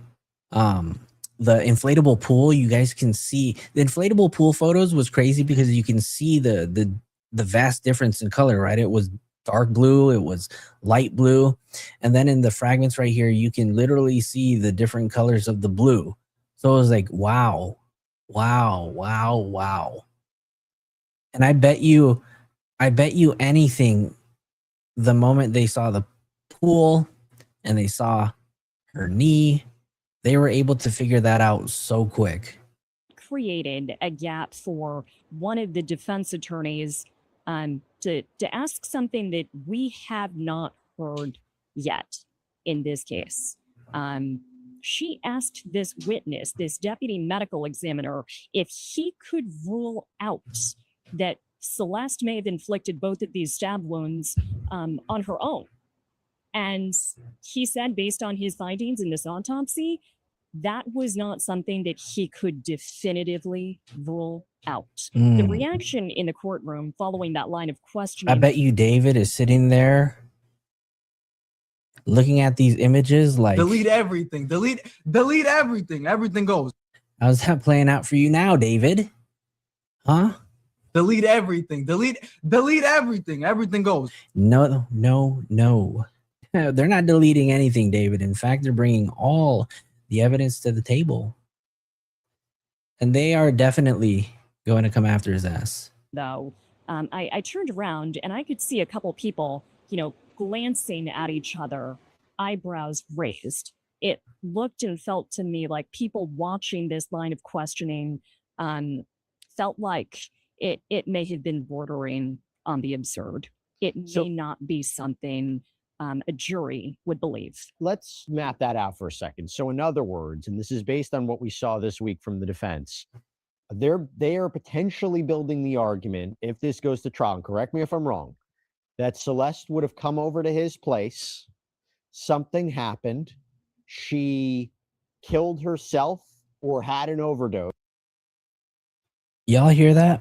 the inflatable pool, you guys can see the inflatable pool photos was crazy because you can see the vast difference in color, right? It was dark blue, it was light blue. And then in the fragments right here, you can literally see the different colors of the blue. So it was like, wow, wow, wow, wow. And I bet you anything, the moment they saw the pool and they saw her knee, they were able to figure that out so quick. Created a gap for one of the defense attorneys to ask something that we have not heard yet in this case. She asked this witness, this deputy medical examiner, if he could rule out that Celeste may have inflicted both of these stab wounds on her own. And he said, based on his findings in this autopsy, that was not something that he could definitively rule out. The reaction in the courtroom following that line of questioning. I bet you David is sitting there looking at these images like, delete everything, delete everything. Everything goes. How's that playing out for you now, David? Huh? Delete everything, delete everything. Everything goes. No. They're not deleting anything, David. In fact, they're bringing all the evidence to the table. And they are definitely going to come after his ass. Though, I turned around and I could see a couple people, you know, glancing at each other, eyebrows raised. It looked and felt to me like people watching this line of questioning felt like it may have been bordering on the absurd. It may not be something a jury would believe. Let's map that out for a second. So in other words, and this is based on what we saw this week from the defense, they are potentially building the argument, if this goes to trial, and correct me if I'm wrong, that Celeste would have come over to his place, something happened, she killed herself or had an overdose. Y'all hear that?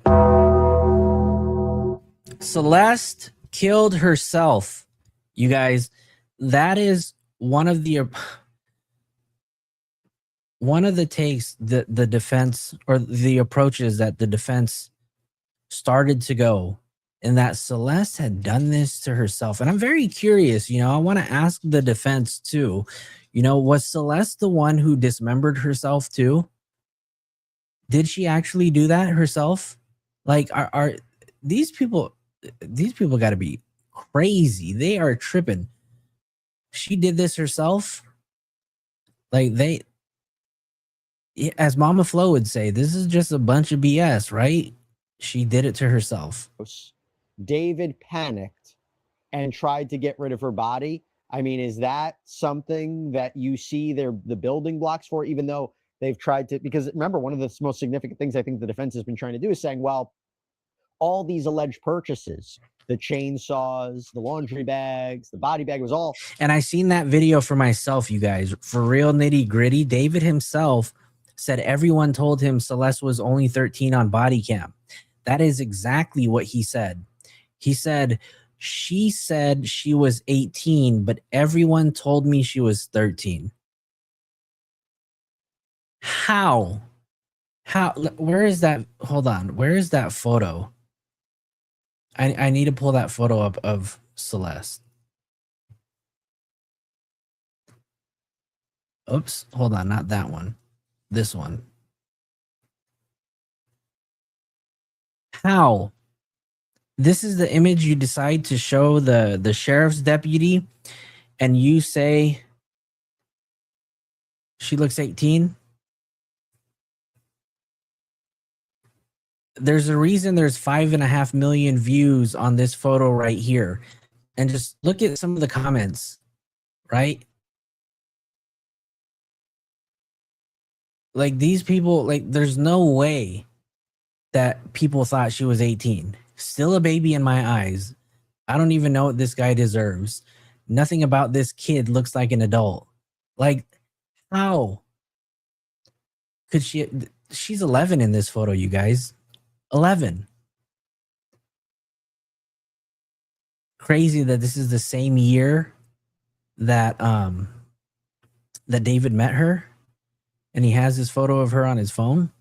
Celeste killed herself. You guys, that is one of the takes the defense, or the approaches that the defense started to go, and that Celeste had done this to herself. And I'm very curious, you know, I want to ask the defense too, you know, was Celeste the one who dismembered herself too? Did she actually do that herself? Like, are these people got to be crazy. They are tripping. She did this herself. Like, as Mama Flo would say, this is just a bunch of BS, right? She did it to herself. David panicked and tried to get rid of her body. I mean, is that something that you see the building blocks for, even though they've tried to, because remember, one of the most significant things I think the defense has been trying to do is saying, well, all these alleged purchases, the chainsaws, the laundry bags, the body bag, was all. And I seen that video for myself, you guys. For real nitty gritty, David himself said everyone told him Celeste was only 13 on body cam. That is exactly what he said. He said She said she was 18, but everyone told me she was 13. How? Where is that? Hold on. Where is that photo? I need to pull that photo up of Celeste. Oops. Hold on. Not that one. This one. How? This is the image you decide to show the sheriff's deputy, and you say she looks 18? There's a reason there's 5.5 million views on this photo right here. And just look at some of the comments, right? Like, these people, like, there's no way that people thought she was 18. Still a baby in my eyes. I don't even know what this guy deserves. Nothing about this kid looks like an adult. Like, how could she's 11 in this photo, you guys. 11. Crazy that this is the same year that that David met her, and he has this photo of her on his phone.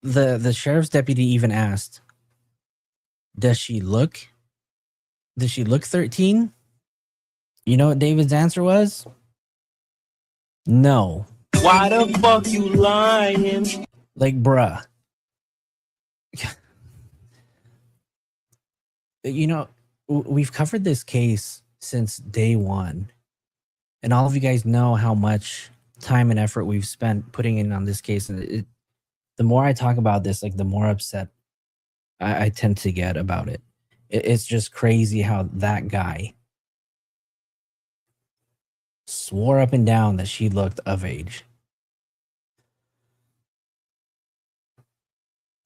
The sheriff's deputy even asked, does she look 13? You know what David's answer was? No. Why the fuck you lying? Like, bruh. You know, we've covered this case since day one. And all of you guys know how much time and effort we've spent putting in on this case. And the more I talk about this, like, the more upset I tend to get about it. It's just crazy how that guy swore up and down that she looked of age.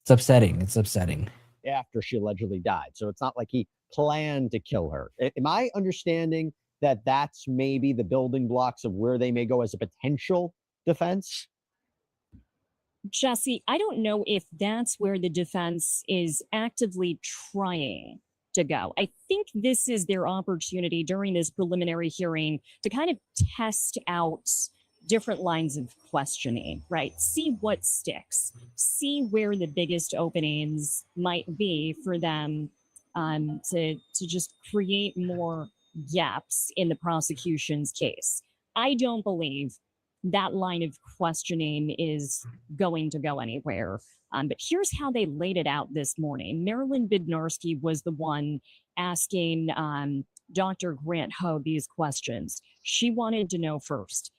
It's upsetting. It's upsetting. After she allegedly died. So it's not like he planned to kill her. Am I understanding that that's maybe the building blocks of where they may go as a potential defense? Jesse, I don't know if that's where the defense is actively trying to go. I think this is their opportunity during this preliminary hearing to kind of test out different lines of questioning, right? See what sticks, see where the biggest openings might be for them to just create more gaps in the prosecution's case. I don't believe that line of questioning is going to go anywhere. But here's how they laid it out this morning. Marilyn Bednarski was the one asking Dr. Grant Ho these questions. She wanted to know first,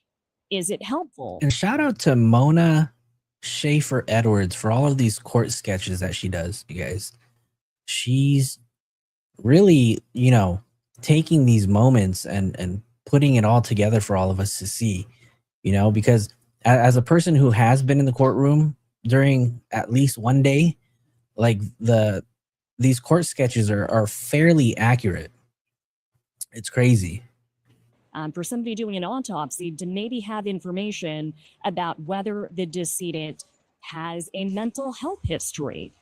is it helpful? And shout out to Mona Schaefer Edwards for all of these court sketches that she does, you guys. She's really, you know, taking these moments and putting it all together for all of us to see, you know, because as a person who has been in the courtroom during at least one day, like, these court sketches are fairly accurate. It's crazy. For somebody doing an autopsy to maybe have information about whether the decedent has a mental health history.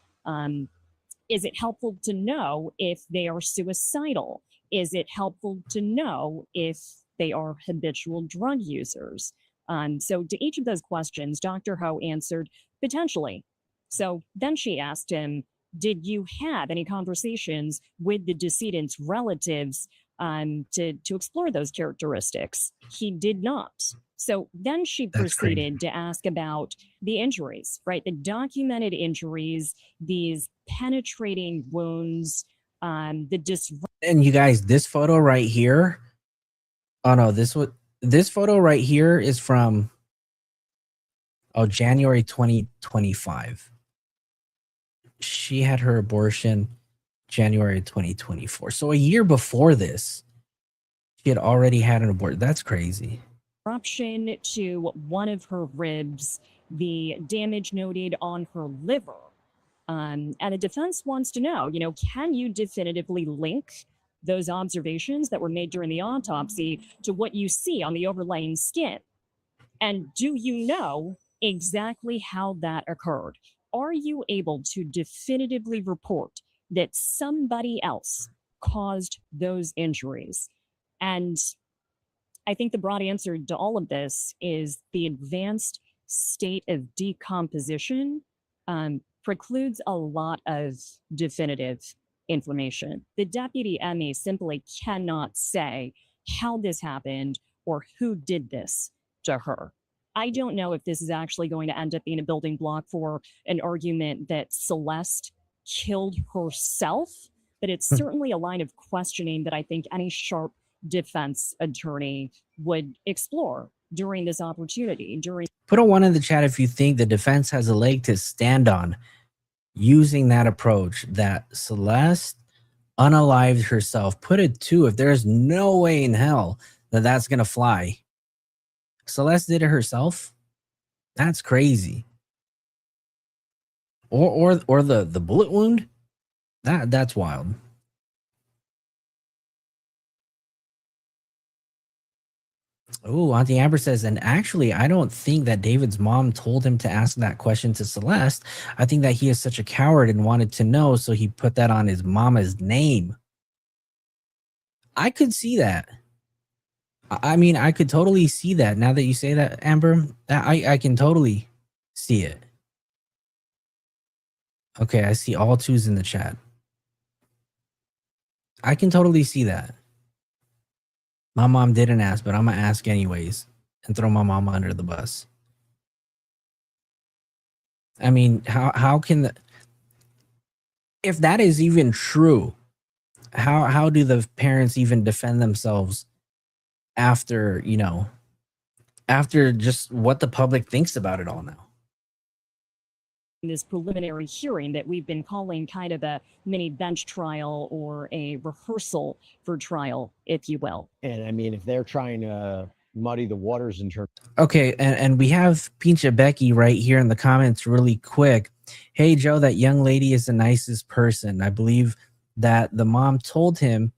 Is it helpful to know if they are suicidal? Is it helpful to know if they are habitual drug users? So to each of those questions, Dr. Ho answered, potentially. So then she asked him, did you have any conversations with the decedent's relatives to explore those characteristics? He did not. So then she proceeded to ask about the injuries, right? The documented injuries, these penetrating wounds, and you guys, this photo right here. Oh no, this photo right here is from January 2025. She had her abortion January 2024. So a year before this, she had already had an abortion. That's crazy. Eruption to one of her ribs, the damage noted on her liver. And the defense wants to know, you know, can you definitively link those observations that were made during the autopsy to what you see on the overlying skin? And do you know exactly how that occurred. Are you able to definitively report that somebody else caused those injuries? And I think the broad answer to all of this is the advanced state of decomposition precludes a lot of definitive information. The deputy ME simply cannot say how this happened or who did this to her. I don't know if this is actually going to end up being a building block for an argument that Celeste killed herself, but it's certainly a line of questioning that I think any sharp defense attorney would explore during this opportunity. Put a 1 in the chat if you think the defense has a leg to stand on using that approach that Celeste unalived herself. Put a 2 if there's no way in hell that that's gonna fly. Celeste did it herself. That's crazy. Or the bullet wound. That's wild. Oh, Auntie Amber says, and actually, I don't think that David's mom told him to ask that question to Celeste. I think that he is such a coward and wanted to know, so he put that on his mama's name. I could see that. I mean, I could totally see that. Now that you say that, Amber, I can totally see it. Okay, I see all 2s in the chat. I can totally see that. My mom didn't ask, but I'm going to ask anyways and throw my mama under the bus. I mean, how can if that is even true, how do the parents even defend themselves after, you know, after just what the public thinks about it all now? This preliminary hearing that we've been calling kind of a mini bench trial or a rehearsal for trial, if you will. And I mean, if they're trying to muddy the waters in terms. Okay, and we have Pincha Becky right here in the comments really quick. Hey, Joe, that young lady is the nicest person. I believe that the mom told him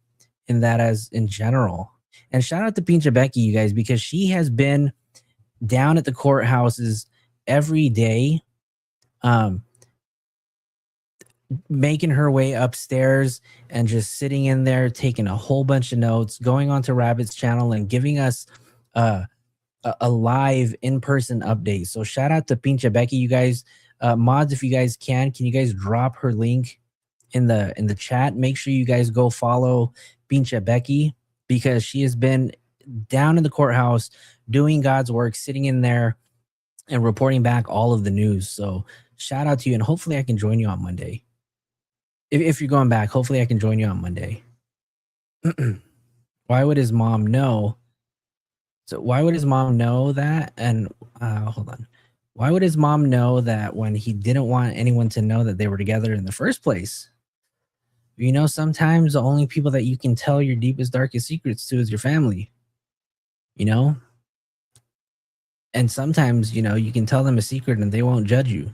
in that as in general. And shout out to Pincha Becky, you guys, because she has been down at the courthouses every day, making her way upstairs and just sitting in there, taking a whole bunch of notes, going onto Rabbit's channel and giving us a live in-person update. So shout out to Pincha Becky, you guys. Mods, if you guys can you guys drop her link in the chat? Make sure you guys go follow Pincha Becky, because she has been down in the courthouse doing God's work, sitting in there and reporting back all of the news. So shout out to you, and hopefully I can join you on Monday. If you're going back, hopefully I can join you on Monday. Why would his mom know? So why would his mom know that? And hold on. Why would his mom know that when he didn't want anyone to know that they were together in the first place? You know, sometimes the only people that you can tell your deepest, darkest secrets to is your family. You know? And sometimes, you know, you can tell them a secret and they won't judge you.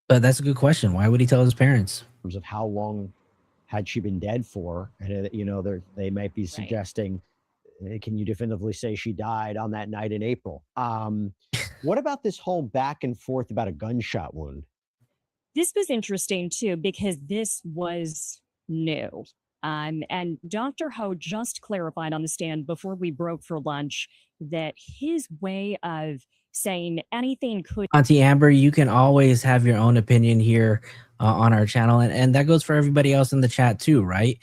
But that's a good question. Why would he tell his parents? In terms of how long had she been dead for? And, you know, they might be suggesting, can you definitively say she died on that night in April? What about this whole back and forth about a gunshot wound? This was interesting too, because this was new. And Dr. Ho just clarified on the stand before we broke for lunch that his way of saying anything could. Auntie Amber, you can always have your own opinion here on our channel. And that goes for everybody else in the chat too, right?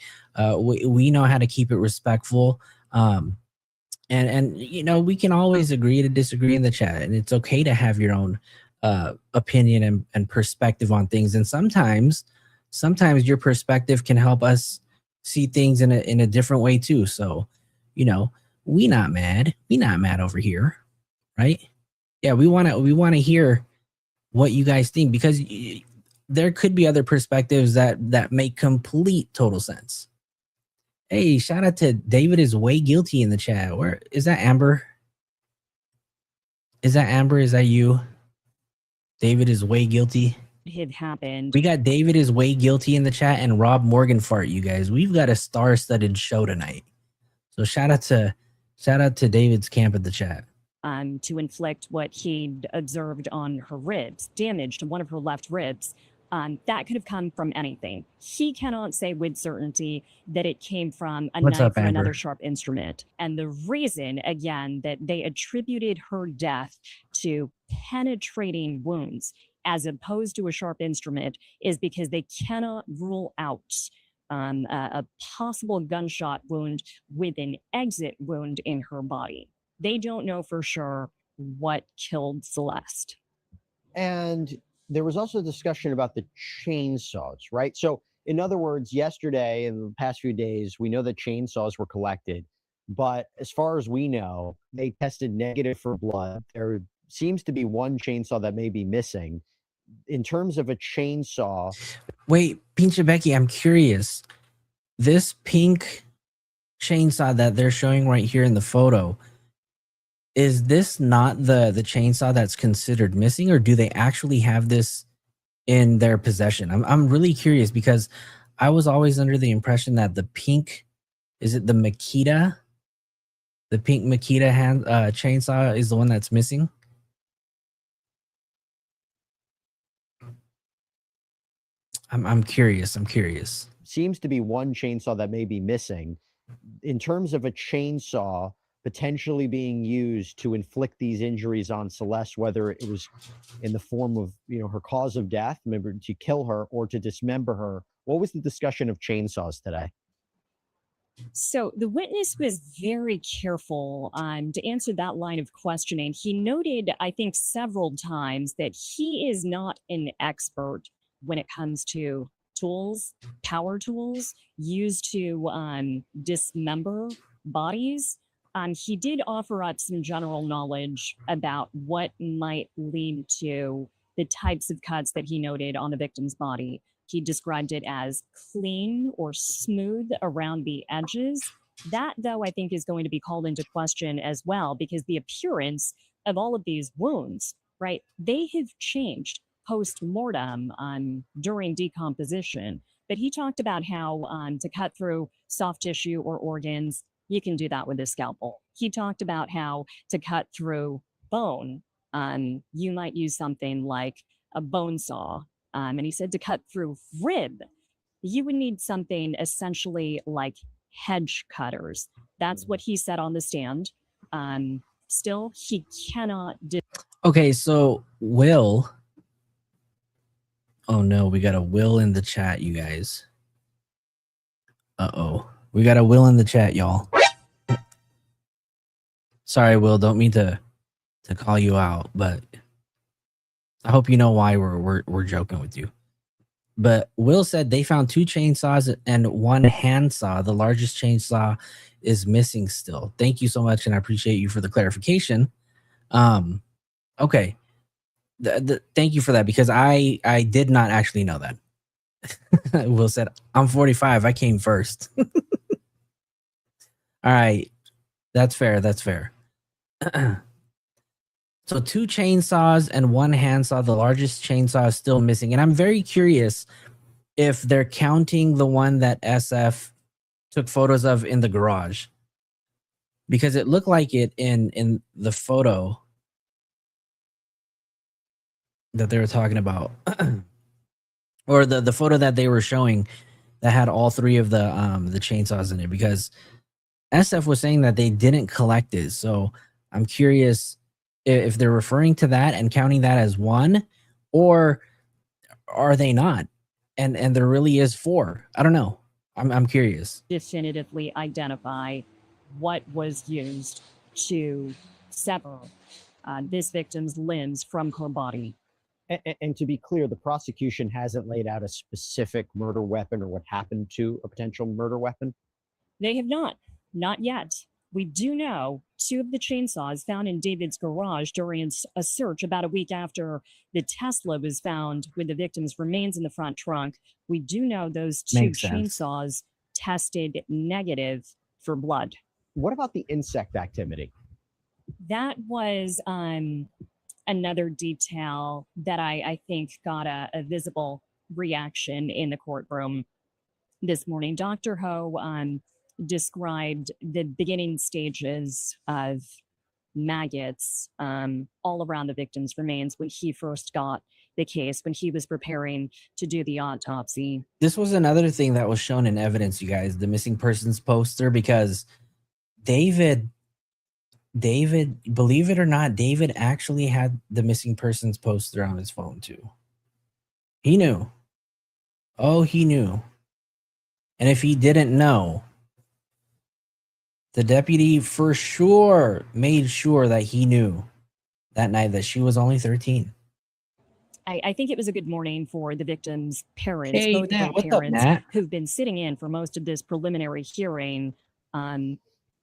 We know how to keep it respectful. And you know, we can always agree to disagree in the chat. And it's okay to have your own opinion and perspective on things. And sometimes your perspective can help us see things in a different way too. So, you know, we not mad over here, right? Yeah, we want to hear what you guys think, because there could be other perspectives that make complete total sense. Hey, shout out to David is way guilty in the chat. Where is that, Amber? Is that Amber? Is that you? David is way guilty. Had happened. We got David is way guilty in the chat and Rob Morgan fart, you guys. We've got a star-studded show tonight. So shout out to David's camp at the chat. to inflict what he'd observed on her ribs, damage to one of her left ribs. That could have come from anything. He cannot say with certainty that it came from a What's knife up, or Amber? another sharp instrument. And the reason, again, that they attributed her death to penetrating wounds as opposed to a sharp instrument is because they cannot rule out a possible gunshot wound with an exit wound in her body. They don't know for sure what killed Celeste. And there was also discussion about the chainsaws, right? So, in other words, yesterday and the past few days, we know that chainsaws were collected, but as far as we know, they tested negative for blood. There seems to be one chainsaw that may be missing. In terms of a chainsaw, Wait, Pinche Becky, I'm curious. This pink chainsaw that they're showing right here in the photo, is this not the chainsaw that's considered missing, or do they actually have this in their possession? I'm really curious because I was always under the impression that the pink, is it the Makita? The pink Makita hand chainsaw is the one that's missing. I'm curious. I'm curious. seems to be one chainsaw that may be missing. In terms of a chainsaw potentially being used to inflict these injuries on Celeste, whether it was in the form of, her cause of death, maybe to kill her or to dismember her, what was the discussion of chainsaws today? So the witness was very careful to answer that line of questioning. He noted, I think, several times that he is not an expert when it comes to tools, power tools used to dismember bodies. He did offer up some general knowledge about what might lead to the types of cuts that he noted on the victim's body. He described it as clean or smooth around the edges. That, though, I think is going to be called into question as well, because the appearance of all of these wounds, right, they have changed post-mortem during decomposition. But he talked about how to cut through soft tissue or organs, you can do that with a scalpel. He talked about how to cut through bone, you might use something like a bone saw. And he said to cut through rib, you would need something essentially like hedge cutters. That's what he said on the stand. Still, he cannot. Okay, so Will. Oh no, we got a Will in the chat, you guys. Uh-oh. We got a Will in the chat, y'all. Sorry, Will, don't mean to call you out, but I hope you know why we're joking with you. But Will said they found 2 chainsaws and 1 handsaw. The largest chainsaw is missing still. Thank you so much, and I appreciate you for the clarification. Okay. Thank you for that, because I did not actually know that. Will said, I'm 45. I came first. All right. That's fair. That's fair. So 2 chainsaws and 1 handsaw. The largest chainsaw is still missing. And I'm very curious if they're counting the one that SF took photos of in the garage, because it looked like it in the photo that they were talking about, or the photo that they were showing that had all 3 of the chainsaws in it, because SF was saying that they didn't collect it. So I'm curious if they're referring to that and counting that as 1, or are they not? And there really is 4. I don't know. I'm curious. Definitively identify what was used to sever this victim's limbs from her body. And to be clear, the prosecution hasn't laid out a specific murder weapon or what happened to a potential murder weapon? They have not yet. We do know 2 of the chainsaws found in David's garage during a search about a week after the Tesla was found with the victim's remains in the front trunk. We do know those 2 chainsaws tested negative for blood. What about the insect activity? That was another detail that I think got a visible reaction in the courtroom this morning. Dr. Ho described the beginning stages of maggots all around the victim's remains when he first got the case, when he was preparing to do the autopsy. This was another thing that was shown in evidence, you guys, the missing persons poster, because David, believe it or not, David actually had the missing persons poster on his phone too. He knew. Oh, he knew. And if he didn't know, the deputy for sure made sure that he knew that night that she was only 13. I think it was a good morning for the victim's parents, Hey, both of Nat, her what's up, parents, Nat? who've been sitting in for most of this preliminary hearing to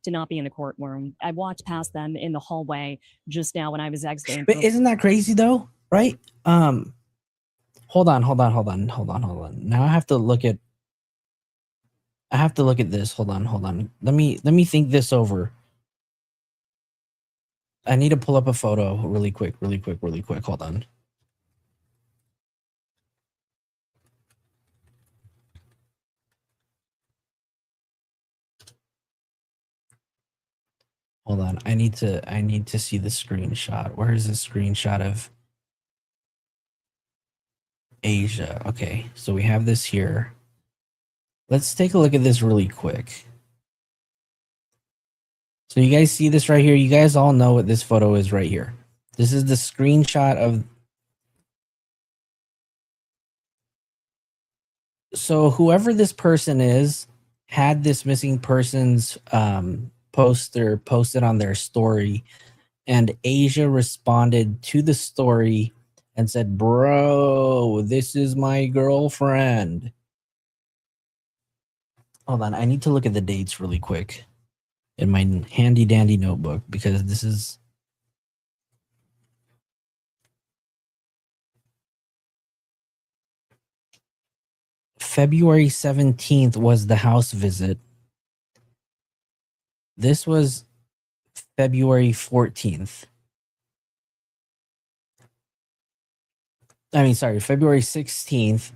not be in the courtroom. I walked past them in the hallway just now when I was exiting. But isn't that crazy though? Right? Hold on. Now I have to look at this. Hold on. Let me think this over. I need to pull up a photo really quick. Hold on. Hold on. I need to see the screenshot. Where is the screenshot of Asia? Okay, so we have this here. Let's take a look at this really quick. So you guys see this right here? You guys all know what this photo is right here. This is the screenshot of. So whoever this person is had this missing persons poster posted on their story, and Asia responded to the story and said, "Bro, this is my girlfriend." Hold on, I need to look at the dates really quick in my handy dandy notebook, because this is February 17th was the house visit. This was February 14th. February 16th.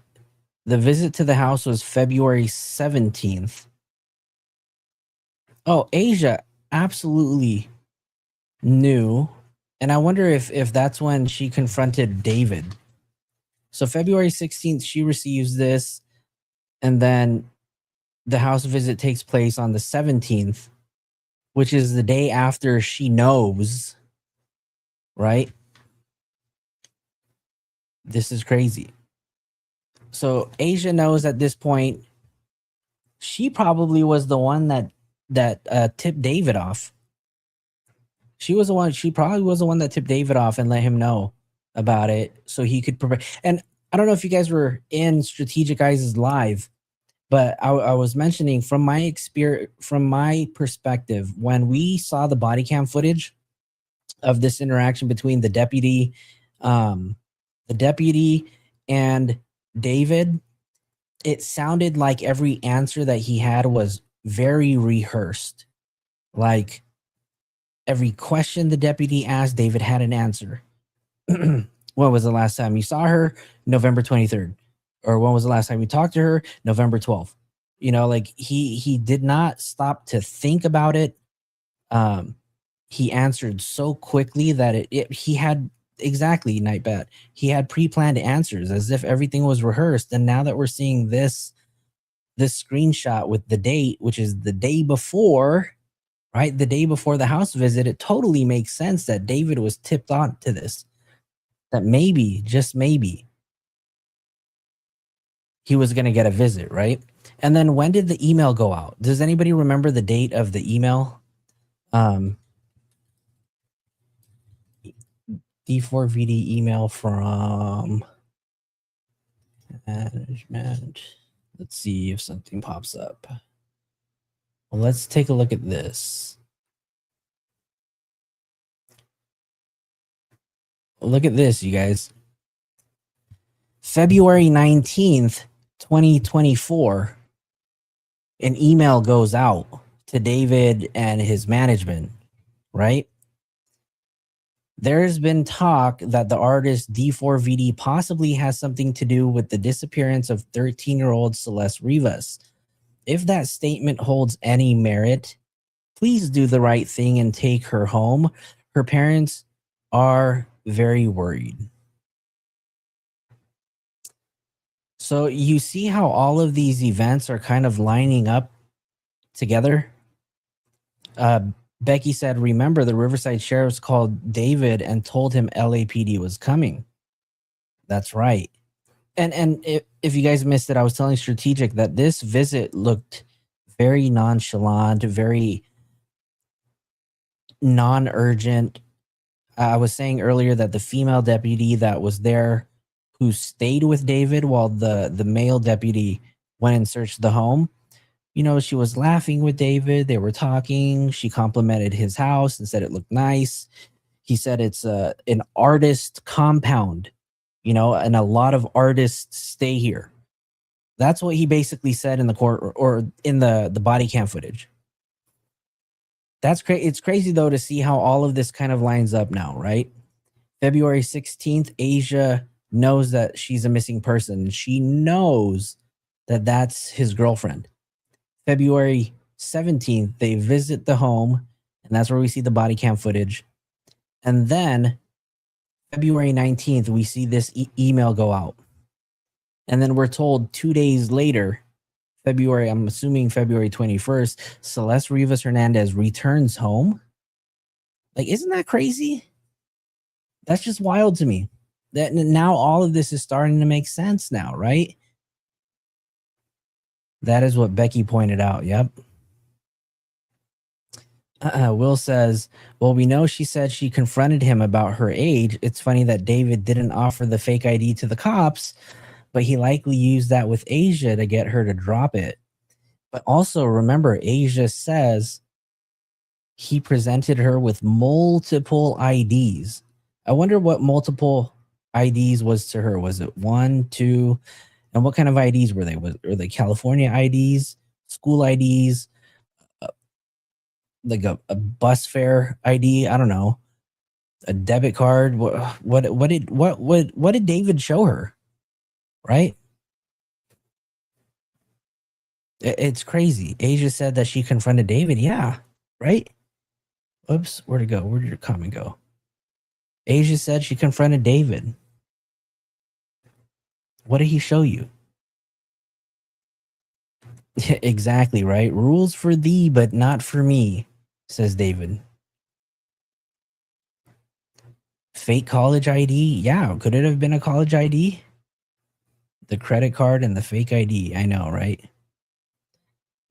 The visit to the house was February 17th. Oh, Asia absolutely knew. And I wonder if that's when she confronted David. So February 16th, she receives this. And then the house visit takes place on the 17th, which is the day after she knows, right? This is crazy. So Asia knows at this point, she probably was the one that tipped David off. She probably was the one that tipped David off and let him know about it so he could prepare. And I don't know if you guys were in Strategic Eyes Live, but I was mentioning from my experience, from my perspective, when we saw the body cam footage of this interaction between the deputy and David, it sounded like every answer that he had was very rehearsed. Like every question the deputy asked, David had an answer. When was the last time you saw her? November 23rd. Or when was the last time you talked to her? November 12th. You know, like he did not stop to think about it. He answered so quickly that he had exactly, Nightbat. He had pre-planned answers as if everything was rehearsed. And now that we're seeing this screenshot with the date, which is the day before, right? The day before the house visit, it totally makes sense that David was tipped on to this. That maybe, just maybe, he was going to get a visit, right? And then when did the email go out? Does anybody remember the date of the email? D4VD email from management. Let's see if something pops up. Well, let's take a look at this. Look at this, you guys. February 19th, 2024, an email goes out to David and his management, right? There's been talk that the artist D4VD possibly has something to do with the disappearance of 13-year-old Celeste Rivas. If that statement holds any merit, please do the right thing and take her home. her parents are very worried. So you see how all of these events are kind of lining up together? Becky said, remember, the Riverside sheriffs called David and told him LAPD was coming. That's right. And if you guys missed it, I was telling Strategic that this visit looked very nonchalant, very non-urgent. I was saying earlier that the female deputy that was there who stayed with David while the male deputy went and searched the home, you know, she was laughing with David. They were talking. She complimented his house and said it looked nice. He said it's an artist compound, you know, and a lot of artists stay here. That's what he basically said in the court or in the body cam footage. That's crazy. It's crazy, though, to see how all of this kind of lines up now, right? February 16th, Asia knows that she's a missing person. She knows that that's his girlfriend. February 17th, they visit the home, and that's where we see the body cam footage. And then February 19th, we see this email go out. And then we're told 2 days later, I'm assuming February 21st, Celeste Rivas Hernandez returns home. Like, isn't that crazy? That's just wild to me. That now all of this is starting to make sense now, right? That is what Becky pointed out. Yep. Will says, well, we know she said she confronted him about her age. It's funny that David didn't offer the fake ID to the cops, but he likely used that with Asia to get her to drop it. But also remember, Asia says he presented her with multiple IDs. I wonder what multiple IDs was to her. Was it 1, 2? And what kind of IDs were they? Were they California IDs, school IDs, like a bus fare ID? I don't know. A debit card. What did David show her? Right? It's crazy. Asia said that she confronted David. Yeah, right? Oops, where'd it go? Where did your comment go? Asia said she confronted David. What did he show you? Exactly, right? Rules for thee, but not for me, says David. Fake college ID? Yeah, could it have been a college ID? The credit card and the fake ID. I know, right?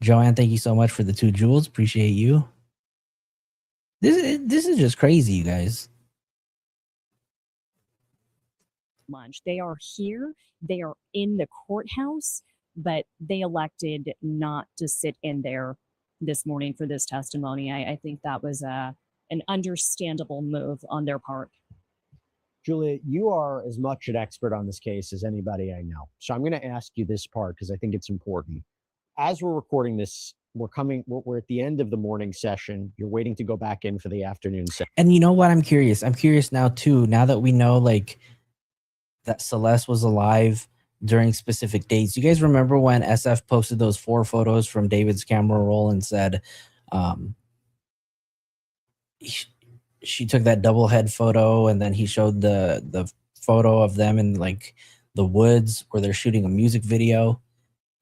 Joanne, thank you so much for the 2 jewels. Appreciate you. This is just crazy, you guys. Lunch. They are here. They are in the courthouse, but they elected not to sit in there this morning for this testimony. I think that was an understandable move on their part. Julia, you are as much an expert on this case as anybody I know. So I'm going to ask you this part because I think it's important. As we're recording this, we're at the end of the morning session. You're waiting to go back in for the afternoon session. And you know what? I'm curious now too, now that we know like that Celeste was alive during specific dates. You guys remember when SF posted those 4 photos from David's camera roll and said she took that double head photo, and then he showed the photo of them in like the woods where they're shooting a music video.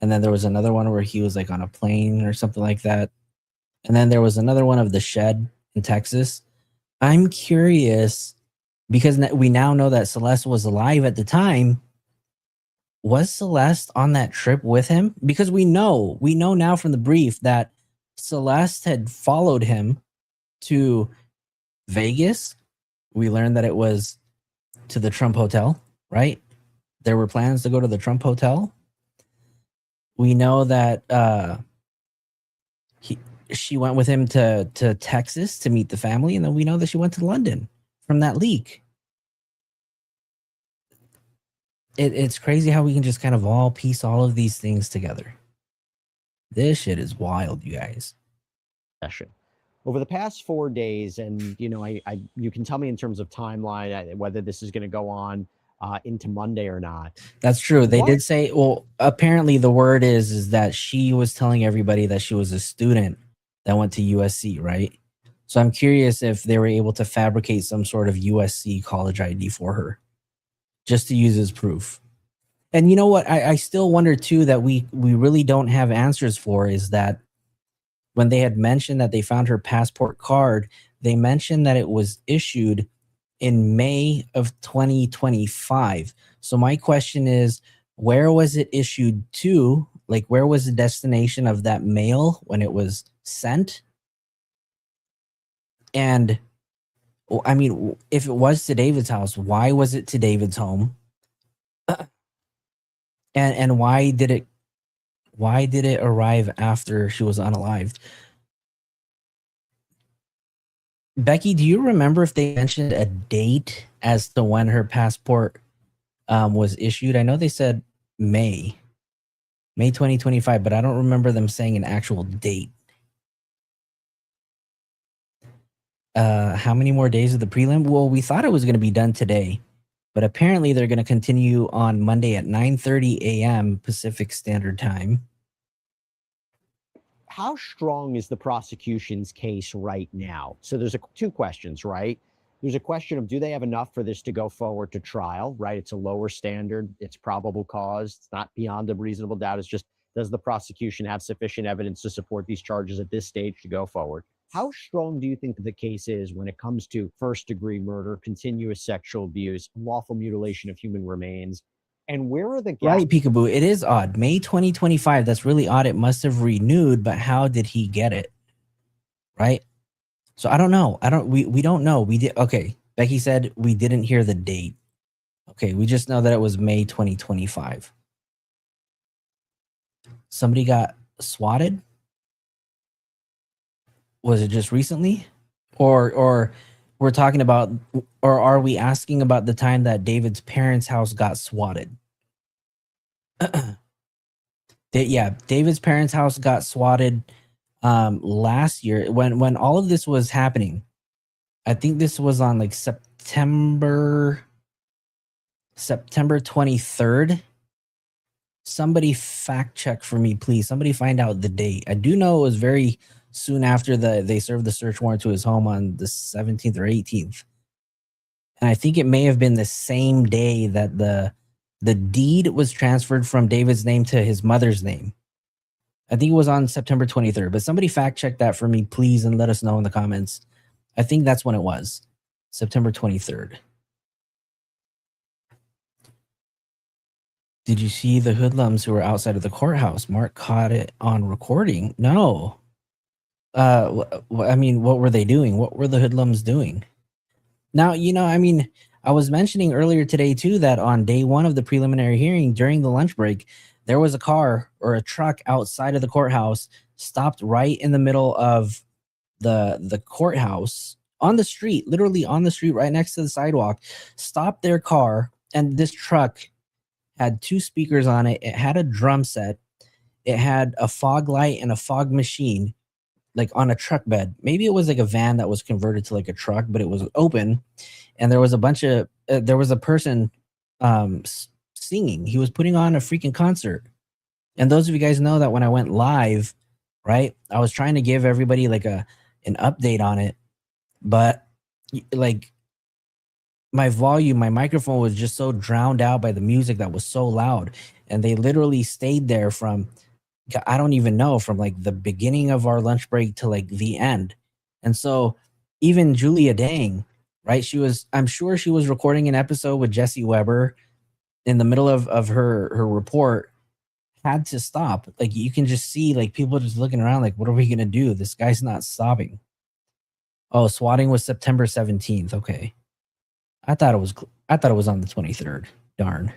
And then there was another one where he was like on a plane or something like that. And then there was another one of the shed in Texas. I'm curious because we now know that Celeste was alive at the time. Was Celeste on that trip with him? Because we know now from the brief that Celeste had followed him to Vegas. We learned that it was to the Trump Hotel, right? There were plans to go to the Trump Hotel. We know that she went with him to Texas to meet the family, and then we know that she went to London from that leak. It's crazy how we can just kind of all piece all of these things together. This shit is wild, you guys. Over the past 4 days, and you know, you can tell me in terms of timeline whether this is going to go on into Monday or not. That's true. They did say, well, apparently the word is that she was telling everybody that she was a student that went to USC, right? So I'm curious if they were able to fabricate some sort of USC college ID for her just to use as proof. And you know what? I still wonder too that we really don't have answers for is that when they had mentioned that they found her passport card, they mentioned that it was issued in May of 2025. So my question is, where was it issued to? Like, where was the destination of that mail when it was sent? And I mean, if it was to David's house, why was it to David's home? And why did it arrive after she was unalived? Becky, do you remember if they mentioned a date as to when her passport was issued? I know they said May 2025, but I don't remember them saying an actual date. How many more days of the prelim? Well, we thought it was going to be done today, but apparently they're going to continue on Monday at 9:30 a.m. Pacific Standard Time. How strong is the prosecution's case right now? So there's two questions, right? There's a question of, do they have enough for this to go forward to trial, right? It's a lower standard. It's probable cause. It's not beyond a reasonable doubt. It's just, does the prosecution have sufficient evidence to support these charges at this stage to go forward? How strong do you think the case is when it comes to first-degree murder, continuous sexual abuse, unlawful mutilation of human remains? And where are the gaps? Right, Peekaboo. It is odd. May 2025. That's really odd. It must have renewed, but how did he get it? Right? So I don't know. We don't know. We did. Okay. Becky said we didn't hear the date. Okay. We just know that it was May 2025. Somebody got swatted. Was it just recently? Or we're talking about, or are we asking about the time that David's parents' house got swatted? Yeah, David's parents' house got swatted last year when all of this was happening. I think this was on like September 23rd. Somebody fact check for me, please. Somebody find out the date. I do know it was very soon after they served the search warrant to his home on the 17th or 18th. And I think it may have been the same day that the deed was transferred from David's name to his mother's name. I think it was on September 23rd, but somebody fact check that for me, please, and let us know in the comments. I think that's when it was, September 23rd. Did you see the hoodlums who were outside of the courthouse? Mark caught it on recording. No. I mean, what were they doing? What were the hoodlums doing? Now, you know, I mean, I was mentioning earlier today, too, that on day one of the preliminary hearing during the lunch break, there was a car or a truck outside of the courthouse, stopped right in the middle of the courthouse on the street, literally on the street right next to the sidewalk, stopped their car. And this truck had two speakers on it. It had a drum set. It had a fog light and a fog machine, like on a truck bed. Maybe it was like a van that was converted to like a truck, but it was open. And there was a bunch of, there was a person singing. He was putting on a freaking concert. And those of you guys know that when I went live, right, I was trying to give everybody like an update on it. But like my volume, my microphone was just so drowned out by the music that was so loud. And they literally stayed there from, I don't even know, from like the beginning of our lunch break to like the end. And so even Julia Dang, right? I'm sure she was recording an episode with Jesse Weber in the middle of her report, had to stop. Like you can just see like people just looking around like, what are we going to do? This guy's not stopping. Oh, swatting was September 17th. Okay. I thought it was on the 23rd. Darn.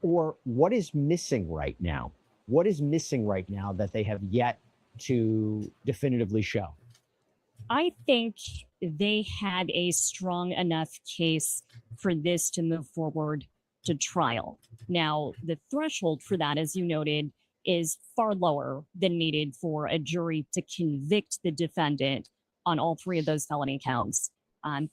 Or what is missing right now? What is missing right now that they have yet to definitively show? I think they had a strong enough case for this to move forward to trial. Now, the threshold for that, as you noted, is far lower than needed for a jury to convict the defendant on all three of those felony counts.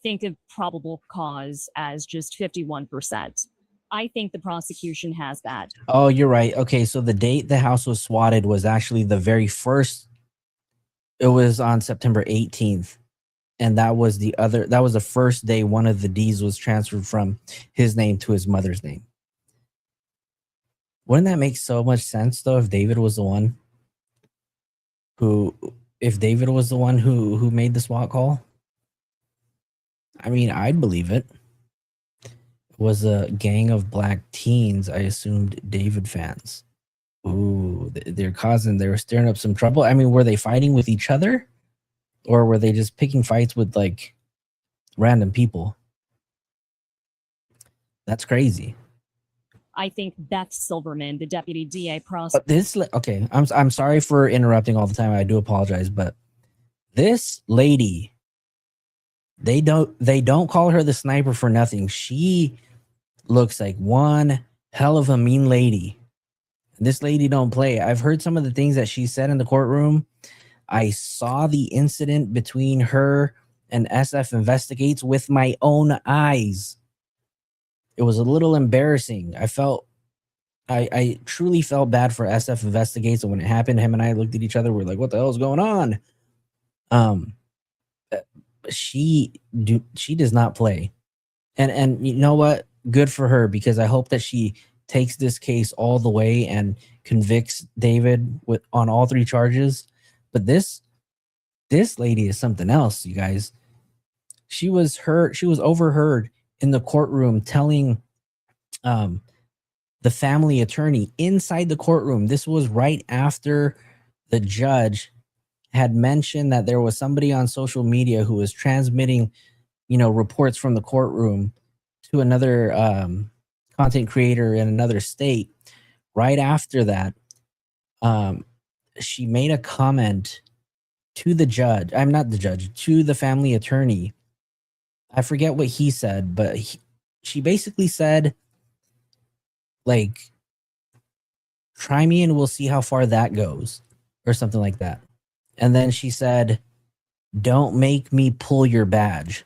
Think of probable cause as just 51%. I think the prosecution has that. Oh, you're right. Okay, so the date the house was swatted was actually the very first. It was on September 18th. and that was the first day one of the D's was transferred from his name to his mother's name. Wouldn't that make so much sense though if David was the one who made the SWAT call? I mean, I'd believe it. It was a gang of black teens, I assumed David fans. Ooh, they were stirring up some trouble. I mean, were they fighting with each other? Or were they just picking fights with like random people? That's crazy. I think Beth Silverman, the deputy DA But this, okay, I'm sorry for interrupting all the time. I do apologize, but this lady, they don't call her the sniper for nothing. She looks like one hell of a mean lady. This lady don't play. I've heard some of the things that she said in the courtroom. I saw the incident between her and SF Investigates with my own eyes. It was a little embarrassing. I truly felt bad for SF Investigates, and when it happened, him and I looked at each other. We're like, "What the hell is going on?" She does not play, and you know what? Good for her, because I hope that she takes this case all the way and convicts David on all 3 charges. But this lady is something else, you guys. She was overheard in the courtroom telling the family attorney inside the courtroom. This was right after the judge had mentioned that there was somebody on social media who was transmitting, reports from the courtroom to another content creator in another state. Right after that, she made a comment to the judge. I'm not the judge, to the family attorney. I forget what he said, but she basically said, like, try me and we'll see how far that goes, or something like that. And then she said, don't make me pull your badge.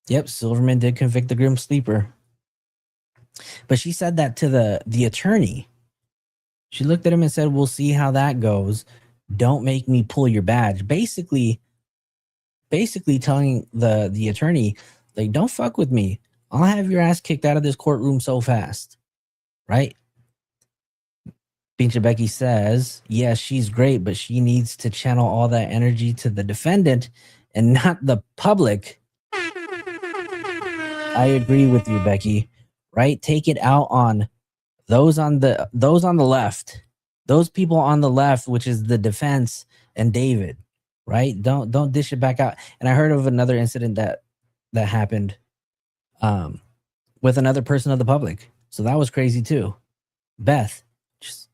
Yep, Silverman did convict the Grim Sleeper. But she said that to the attorney. She looked at him and said, we'll see how that goes. Don't make me pull your badge. Basically telling the attorney, like, don't fuck with me. I'll have your ass kicked out of this courtroom so fast. Right? Pinche Becky says, yes, she's great, but she needs to channel all that energy to the defendant and not the public. I agree with you, Becky. Right? Take it out on those on the left. Those people on the left, which is the defense and David. Right? Don't dish it back out. And I heard of another incident that happened with another person of the public. So that was crazy too. Beth, just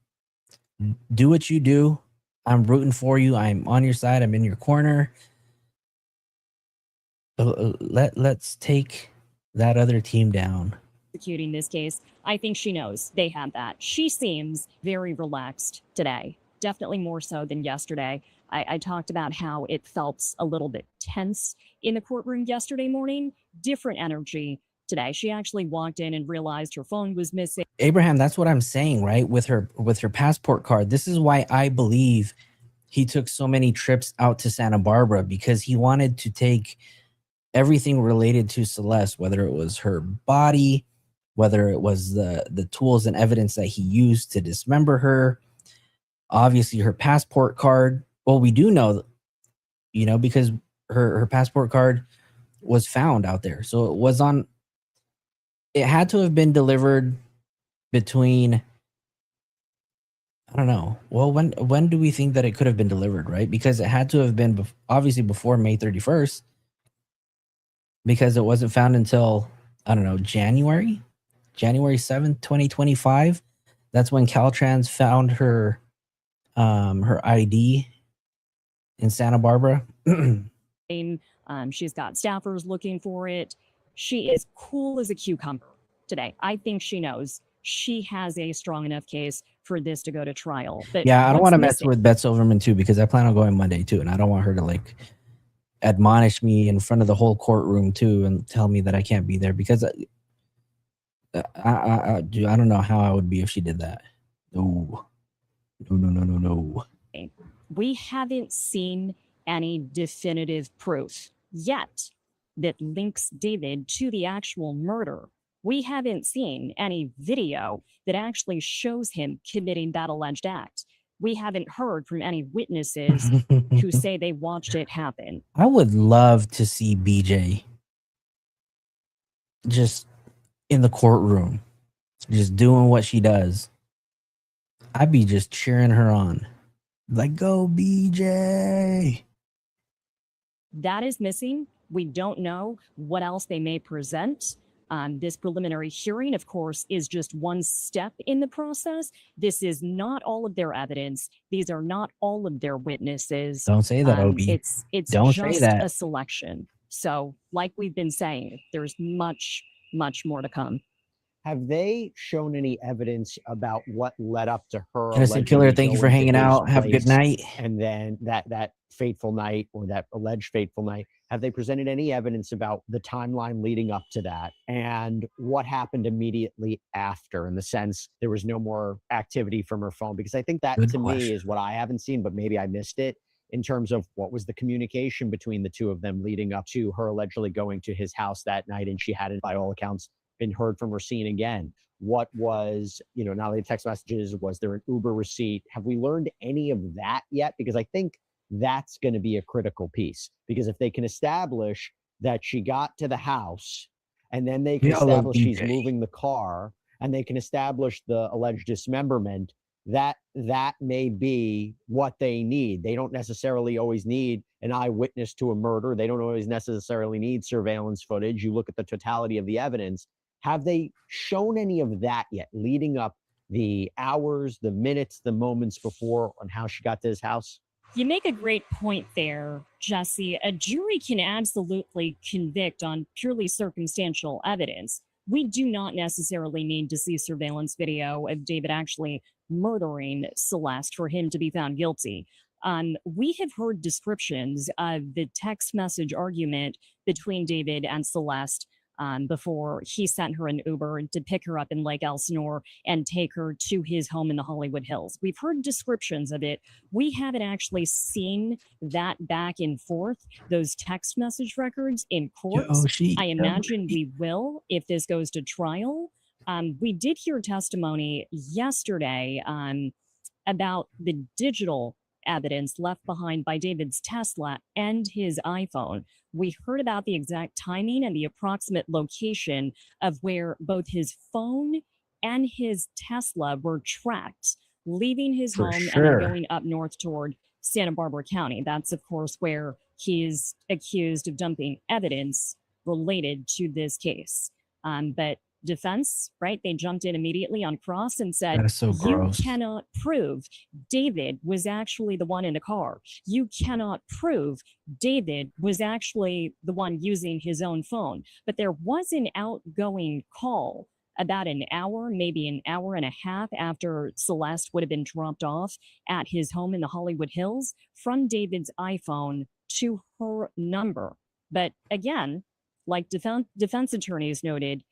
do what you do. I'm rooting for you. I'm on your side. I'm in your corner. Let's take that other team down. Executing this case, I think she knows they have that. She seems very relaxed today, definitely more so than yesterday. I talked about how it felt a little bit tense in the courtroom yesterday morning. Different energy today. She actually walked in and realized her phone was missing. Abraham, that's what I'm saying, right? With her passport card. This is why I believe he took so many trips out to Santa Barbara, because he wanted to take everything related to Celeste, whether it was her body, whether it was the tools and evidence that he used to dismember her, obviously her passport card. Well, we do know, because her passport card was found out there. So it had to have been delivered between, I don't know. Well, when do we think that it could have been delivered, right? Because it had to have been obviously before May 31st, because it wasn't found until, I don't know, January 7th, 2025. That's when Caltrans found her ID in Santa Barbara. She's got staffers looking for it. She is cool as a cucumber today. I think she knows she has a strong enough case for this to go to trial. But yeah, I don't want to mess with Beth Silverman too, because I plan on going Monday too, and I don't want her to like admonish me in front of the whole courtroom too and tell me that I can't be there, because I don't know how I would be if she did that. No. We haven't seen any definitive proof yet that links David to the actual murder. We haven't seen any video that actually shows him committing that alleged act. We haven't heard from any witnesses who say they watched it happen. I would love to see BJ just in the courtroom, just doing what she does. I'd be just cheering her on. Like, go BJ. That is missing. We don't know what else they may present. This preliminary hearing, of course, is just one step in the process. This is not all of their evidence. These are not all of their witnesses. Don't say that, Obi. It's Don't just say that. a selection. So, like we've been saying, there's much more to come. Have they shown any evidence about what led up to her? Innocent Killer, thank you for hanging out. Have a good night. And then that fateful night, or that alleged fateful night, have they presented any evidence about the timeline leading up to that and what happened immediately after, in the sense there was no more activity from her phone? Because I think that Good to question. me is what I haven't seen, but maybe I missed it, in terms of what was the communication between the two of them leading up to her allegedly going to his house that night, and she hadn't, by all accounts, been heard from or seen again. What was, not only text messages, was there an Uber receipt? Have we learned any of that yet? Because I think that's going to be a critical piece. Because if they can establish that she got to the house, and then they can establish she's moving the car, and they can establish the alleged dismemberment, that may be what they need. They don't necessarily always need an eyewitness to a murder. They don't always necessarily need surveillance footage. You look at the totality of the evidence. Have they shown any of that yet, leading up the hours, the minutes, the moments before, on how she got to his house? You make a great point there, Jesse. A jury can absolutely convict on purely circumstantial evidence. We do not necessarily need to see surveillance video of David actually murdering Celeste for him to be found guilty. We have heard descriptions of the text message argument between David and Celeste before he sent her an Uber to pick her up in Lake Elsinore and take her to his home in the Hollywood Hills. We've heard descriptions of it. We haven't actually seen that back and forth, those text message records in court. I imagine we will if this goes to trial. We did hear testimony yesterday about the digital evidence left behind by David's Tesla and his iPhone. We heard about the exact timing and the approximate location of where both his phone and his Tesla were tracked, leaving his home and then going up north toward Santa Barbara County. That's, of course, where he is accused of dumping evidence related to this case. But defense, right? They jumped in immediately on cross and said, you cannot prove David was actually the one in the car. You cannot prove David was actually the one using his own phone. But there was an outgoing call about an hour, maybe an hour and a half after Celeste would have been dropped off at his home in the Hollywood Hills from David's iPhone to her number. But again, like defense attorneys noted,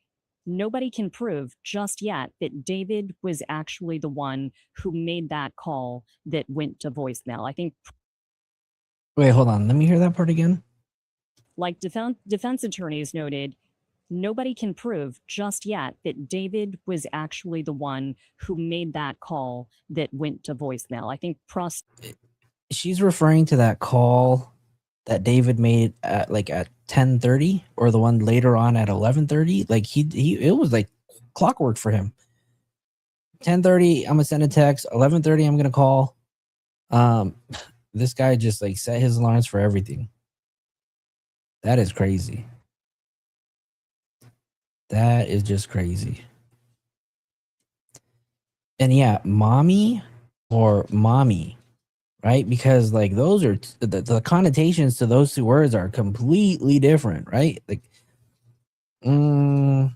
nobody can prove just yet that David was actually the one who made that call that went to voicemail. I think. Wait, hold on. Let me hear that part again. Like defense attorneys noted, nobody can prove just yet that David was actually the one who made that call that went to voicemail. I think she's referring to that call that David made at 10:30, or the one later on at 11:30. Like he it was like clockwork for him. 10:30, I'm gonna send a text. 11:30, I'm gonna call. This guy just set his alarms for everything. That is crazy. That is just crazy. And yeah, mommy or mommy, right? Because those are the connotations to those two words are completely different, right? The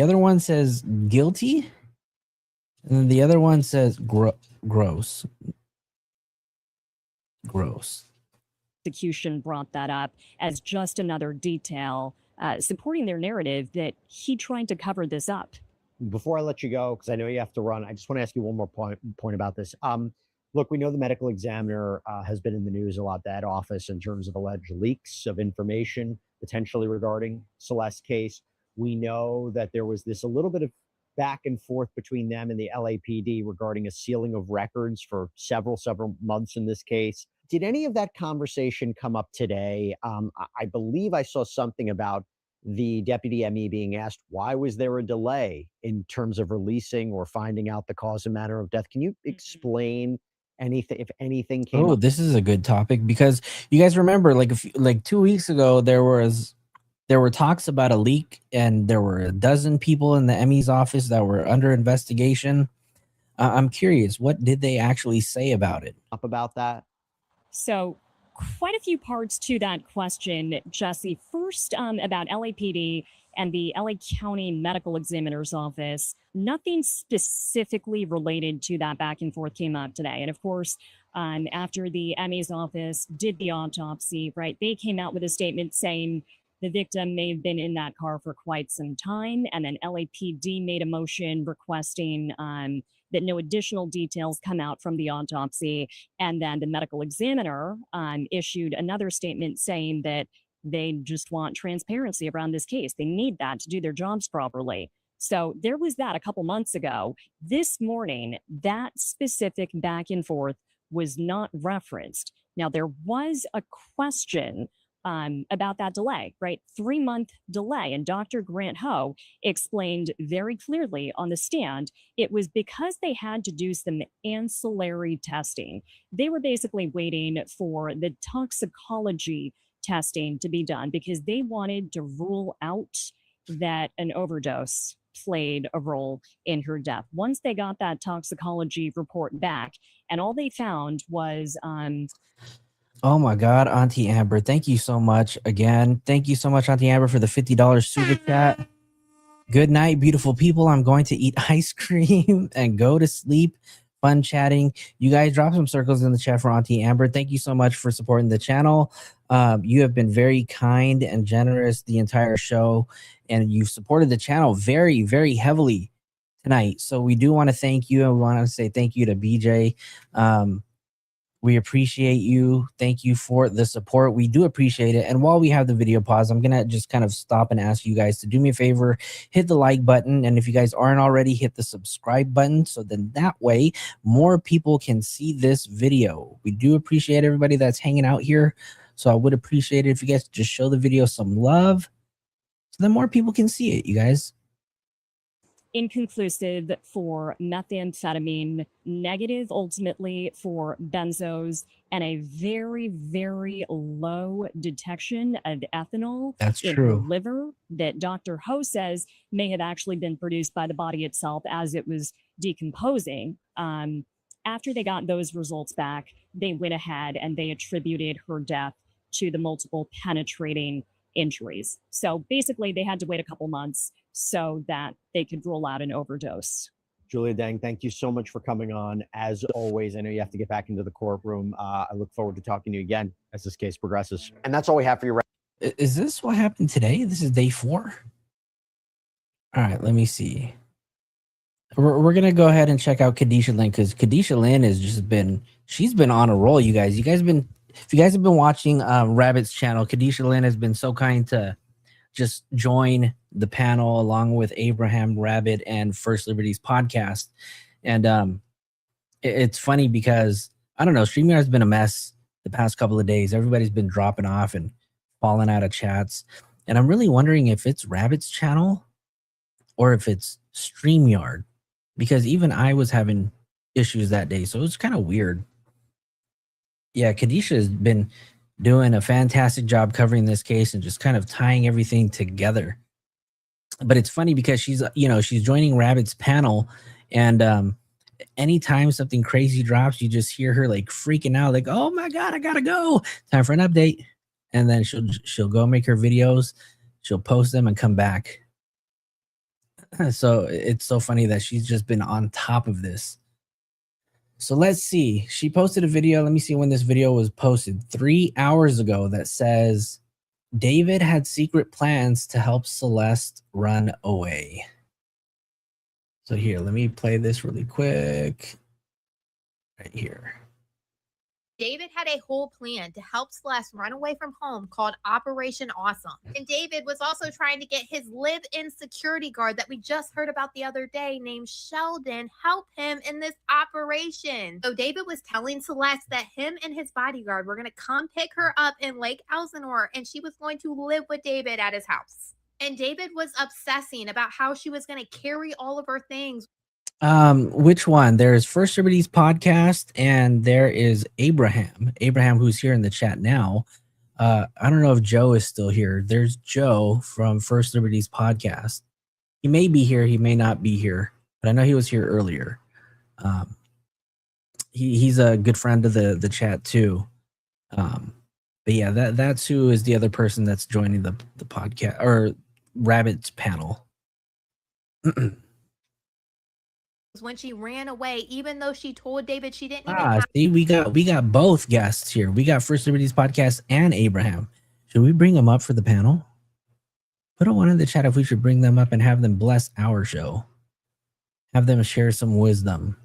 other one says guilty, and then the other one says gross. Prosecution brought that up as just another detail supporting their narrative that he tried to cover this up. Before I let you go, because I know you have to run, I just want to ask you one more point about this. Look, we know the medical examiner has been in the news a lot, that office, in terms of alleged leaks of information potentially regarding Celeste's case. We know that there was this a little bit of back and forth between them and the LAPD regarding a sealing of records for several months in this case. Did any of that conversation come up today? I believe I saw something about the deputy ME being asked, why was there a delay in terms of releasing or finding out the cause and manner of death? Can you explain anything, if anything came Oh, up? this is a good topic because you guys remember, like 2 weeks ago, there were talks about a leak, and there were a dozen people in the ME's office that were under investigation. I'm curious, what did they actually say about it? Up about that? So, quite a few parts to that question, Jesse. First, about LAPD and the LA County Medical Examiner's Office. Nothing specifically related to that back and forth came up today. And of course, after the ME's office did the autopsy, right, they came out with a statement saying the victim may have been in that car for quite some time. And then LAPD made a motion requesting that no additional details come out from the autopsy. And then the medical examiner issued another statement saying that they just want transparency around this case. They need that to do their jobs properly. So there was that a couple months ago. This morning, that specific back and forth was not referenced. Now, there was a question about that delay, right? 3-month delay. And Dr. Grant Ho explained very clearly on the stand, it was because they had to do some ancillary testing. They were basically waiting for the toxicology testing to be done because they wanted to rule out that an overdose played a role in her death. Once they got that toxicology report back, and all they found was Oh my God, Auntie Amber, thank you so much again. Thank you so much, Auntie Amber, for the $50 super chat. Good night, beautiful people. I'm going to eat ice cream and go to sleep. Fun chatting. You guys drop some circles in the chat for Auntie Amber. Thank you so much for supporting the channel. You have been very kind and generous the entire show, and you've supported the channel very, very heavily tonight. So we do want to thank you, and we want to say thank you to BJ. We appreciate you. Thank you for the support. We do appreciate it. And while we have the video pause, I'm going to just kind of stop and ask you guys to do me a favor, hit the like button. And if you guys aren't already, hit the subscribe button. So then that way more people can see this video. We do appreciate everybody that's hanging out here. So I would appreciate it if you guys just show the video some love so then more people can see it, you guys. inconclusive for methamphetamine, negative ultimately for benzos, and a very, very low detection of ethanol That's in her true. liver that Dr. Ho says may have actually been produced by the body itself as it was decomposing. After they got those results back, they went ahead and they attributed her death to the multiple penetrating injuries. So basically, they had to wait a couple months so that they could rule out an overdose. Julia Deng, thank you so much for coming on. As always, I know you have to get back into the courtroom. I look forward to talking to you again as this case progresses. And that's all we have for you. Is this what happened today? This is day 4. All right, let me see. We're going to go ahead and check out Khadisha Lynn, because Khadisha Lynn has just been, she's been on a roll, you guys. If you guys have been watching Rabbit's channel, Khadisha Lynn has been so kind to just join the panel along with Abraham, Rabbit, and First Liberty's podcast. And it's funny because, I don't know, StreamYard has been a mess the past couple of days. Everybody's been dropping off and falling out of chats. And I'm really wondering if it's Rabbit's channel or if it's StreamYard, because even I was having issues that day. So it's kind of weird. Yeah, Khadisha has been doing a fantastic job covering this case and just kind of tying everything together. But it's funny because she's joining Rabbit's panel, and anytime something crazy drops, you just hear her like freaking out, like, "Oh my God, I gotta go! Time for an update." And then she'll go make her videos, she'll post them and come back. So it's so funny that she's just been on top of this. So let's see. She posted a video. Let me see when this video was posted. 3 hours ago that says, David had secret plans to help Celeste run away. So here, let me play this really quick. right here. David had a whole plan to help Celeste run away from home called Operation Awesome. And David was also trying to get his live-in security guard that we just heard about the other day named Sheldon help him in this operation. So David was telling Celeste that him and his bodyguard were going to come pick her up in Lake Elsinore and she was going to live with David at his house. And David was obsessing about how she was going to carry all of her things. Which one? There's First Liberties podcast, and there is Abraham, who's here in the chat now. I don't know if Joe is still here. There's Joe from First Liberties podcast. He may be here, he may not be here, but I know he was here earlier. He's a good friend of the chat too. But yeah, that's who is the other person that's joining the podcast or Rabbit's panel. When she ran away, even though she told David she didn't even have See, we got both guests here. We got First Liberties podcast and Abraham. Should we bring them up for the panel? Put a one in the chat if we should bring them up and have them bless our show. Have them share some wisdom.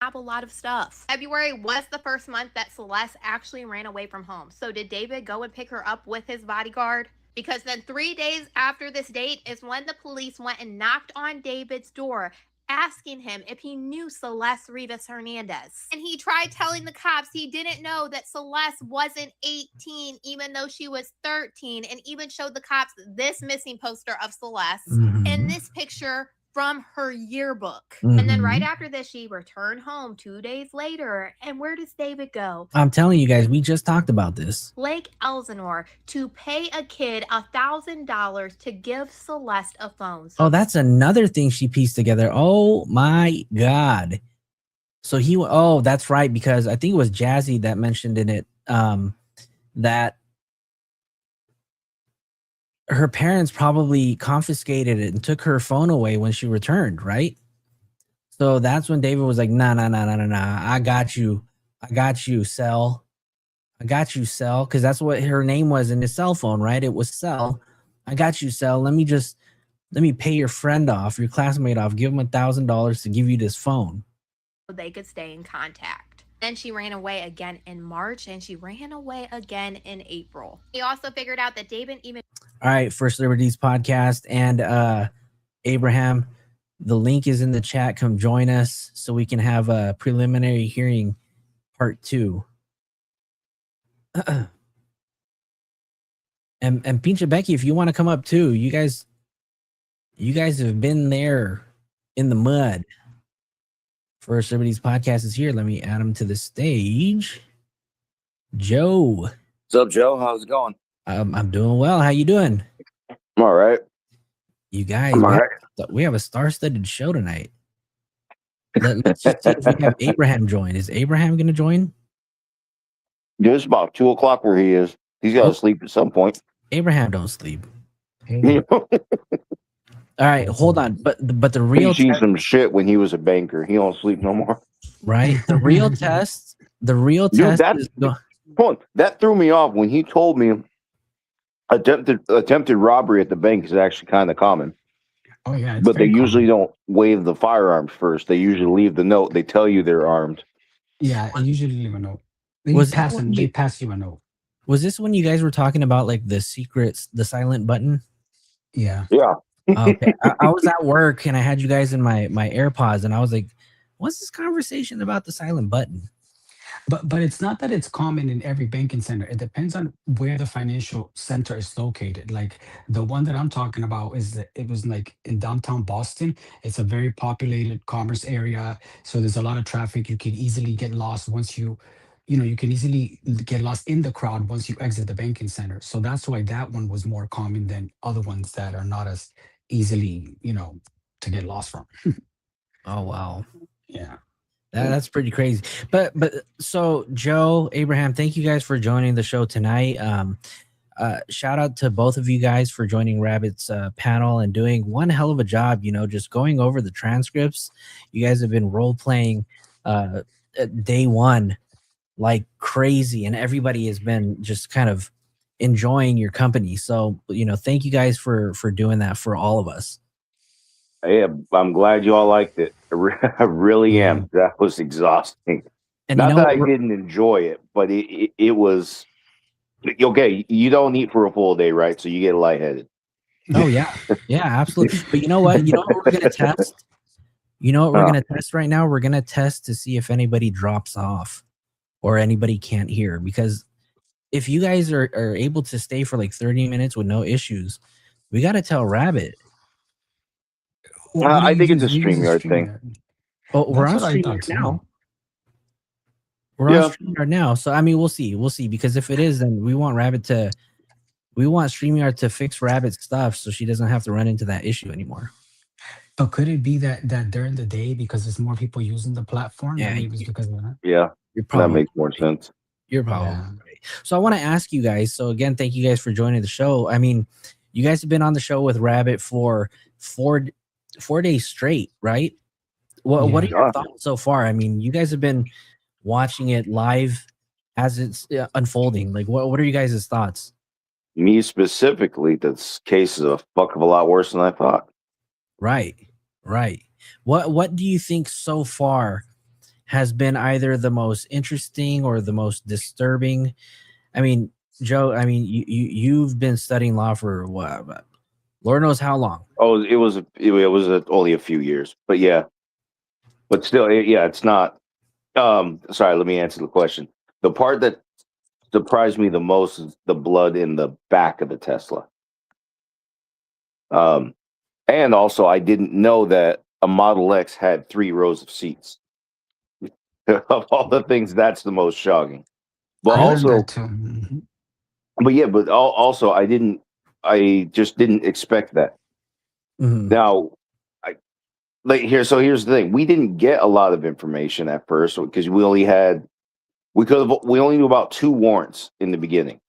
have a lot of stuff. February was the first month that Celeste actually ran away from home. So did David go and pick her up with his bodyguard? Because then 3 days after this date is when the police went and knocked on David's door, asking him if he knew Celeste Rivas Hernandez. And he tried telling the cops he didn't know that Celeste wasn't 18, even though she was 13, and even showed the cops this missing poster of Celeste and this picture from her yearbook. And then right after this, she returned home 2 days later. And where does David go? I'm telling you guys, we just talked about this. Lake Elsinore to pay a kid $1,000 to give Celeste a phone. So Oh, that's another thing she pieced together. Oh my God. So oh, that's right. Because I think it was Jazzy that mentioned in it that her parents probably confiscated it and took her phone away when she returned, right? So that's when David was like, nah. I got you, Cell. I got you, Cell. Because that's what her name was in his cell phone, right? It was Cell. I got you, Cell. Let me pay your friend off, your classmate off, give him $1,000 to give you this phone. they could stay in contact. Then she ran away again in March, and she ran away again in April. He also figured out that David even... All right, First Liberties podcast and Abraham, the link is in the chat. Come join us so we can have a preliminary hearing part 2. And Pincha Becky, if you want to come up too, you guys have been there in the mud. First Liberties podcast is here. Let me add him to the stage. Joe. What's up, Joe? How's it going? I'm doing well. How you doing? I'm all right. You guys, I'm all right. we have a star-studded show tonight. Let's just see if we have Abraham join. Is Abraham going to join? Yeah, it's about 2 o'clock where he is. He's got to sleep at some point. Abraham don't sleep. All right, hold on. But the real He's seen some shit when he was a banker. He don't sleep no more. Right? The real test. The real Dude, test is hold on. That threw me off when he told me attempted robbery at the bank is actually kind of common. Oh yeah, But they usually don't wave the firearms first. They usually leave the note. They tell you they're armed. Yeah, I usually leave a note. They pass you a note. Was this when you guys were talking about like the secrets, the silent button? Yeah. Yeah. Okay. I was at work and I had you guys in my AirPods and I was like, what's this conversation about the silent button? But it's not that it's common in every banking center. It depends on where the financial center is located. Like the one that I'm talking about it was like in downtown Boston. It's a very populated commerce area. So there's a lot of traffic. You can easily get lost once you can easily get lost in the crowd once you exit the banking center. So that's why that one was more common than other ones that are not as easily, to get lost from. Oh, wow. Yeah. That's pretty crazy. But so Joe, Abraham, thank you guys for joining the show tonight. Shout out to both of you guys for joining Rabbit's panel and doing one hell of a job, just going over the transcripts. You guys have been role playing day one like crazy, and everybody has been just kind of enjoying your company. So, thank you guys for doing that for all of us. I'm glad you all liked it. I really Yeah. am. That was exhausting. And Not you know that I what? didn't enjoy it, but it was okay. You don't eat for a full day, right? So you get lightheaded. Oh yeah, yeah, absolutely. But you know what? You know what we're gonna test? You know what we're Huh. gonna test right now? We're gonna test to see if anybody drops off or anybody can't hear. Because if you guys are able to stay for like 30 minutes with no issues, we gotta tell Rabbit. What do I you think it's use? a You use a StreamYard thing. StreamYard. Oh, we're That's on what I thought StreamYard too. now. We're on Yeah. StreamYard now. So I mean, we'll see. We'll see. Because if it is, then we want StreamYard to fix Rabbit's stuff so she doesn't have to run into that issue anymore. But could it be that during the day, because there's more people using the platform, Yeah, that maybe it's because of that? Yeah, You're that probably makes more sense. You're probably Yeah. right. So I want to ask you guys. So again, thank you guys for joining the show. I mean, you guys have been on the show with Rabbit for four days straight, right? What are Yeah. your Yeah. thoughts so far? I mean, you guys have been watching it live as it's unfolding. Like, what are you guys' thoughts? Me specifically, this case is a fuck of a lot worse than I thought. Right, right. What do you think so far has been either the most interesting or the most disturbing? I mean, Joe, I mean, you've been studying law for what? Lord knows how long. Oh, it was only a few years, but yeah, but still, yeah, it's not. Sorry, let me answer the question. The part that surprised me the most is the blood in the back of the Tesla. And also, I didn't know that a Model X had 3 rows of seats. Of all the things, that's the most shocking. But I heard also, that too. Mhm. but yeah, but also, I just didn't expect that. Mhm. Now, here's the thing: we didn't get a lot of information at first because we only knew about 2 warrants in the beginning.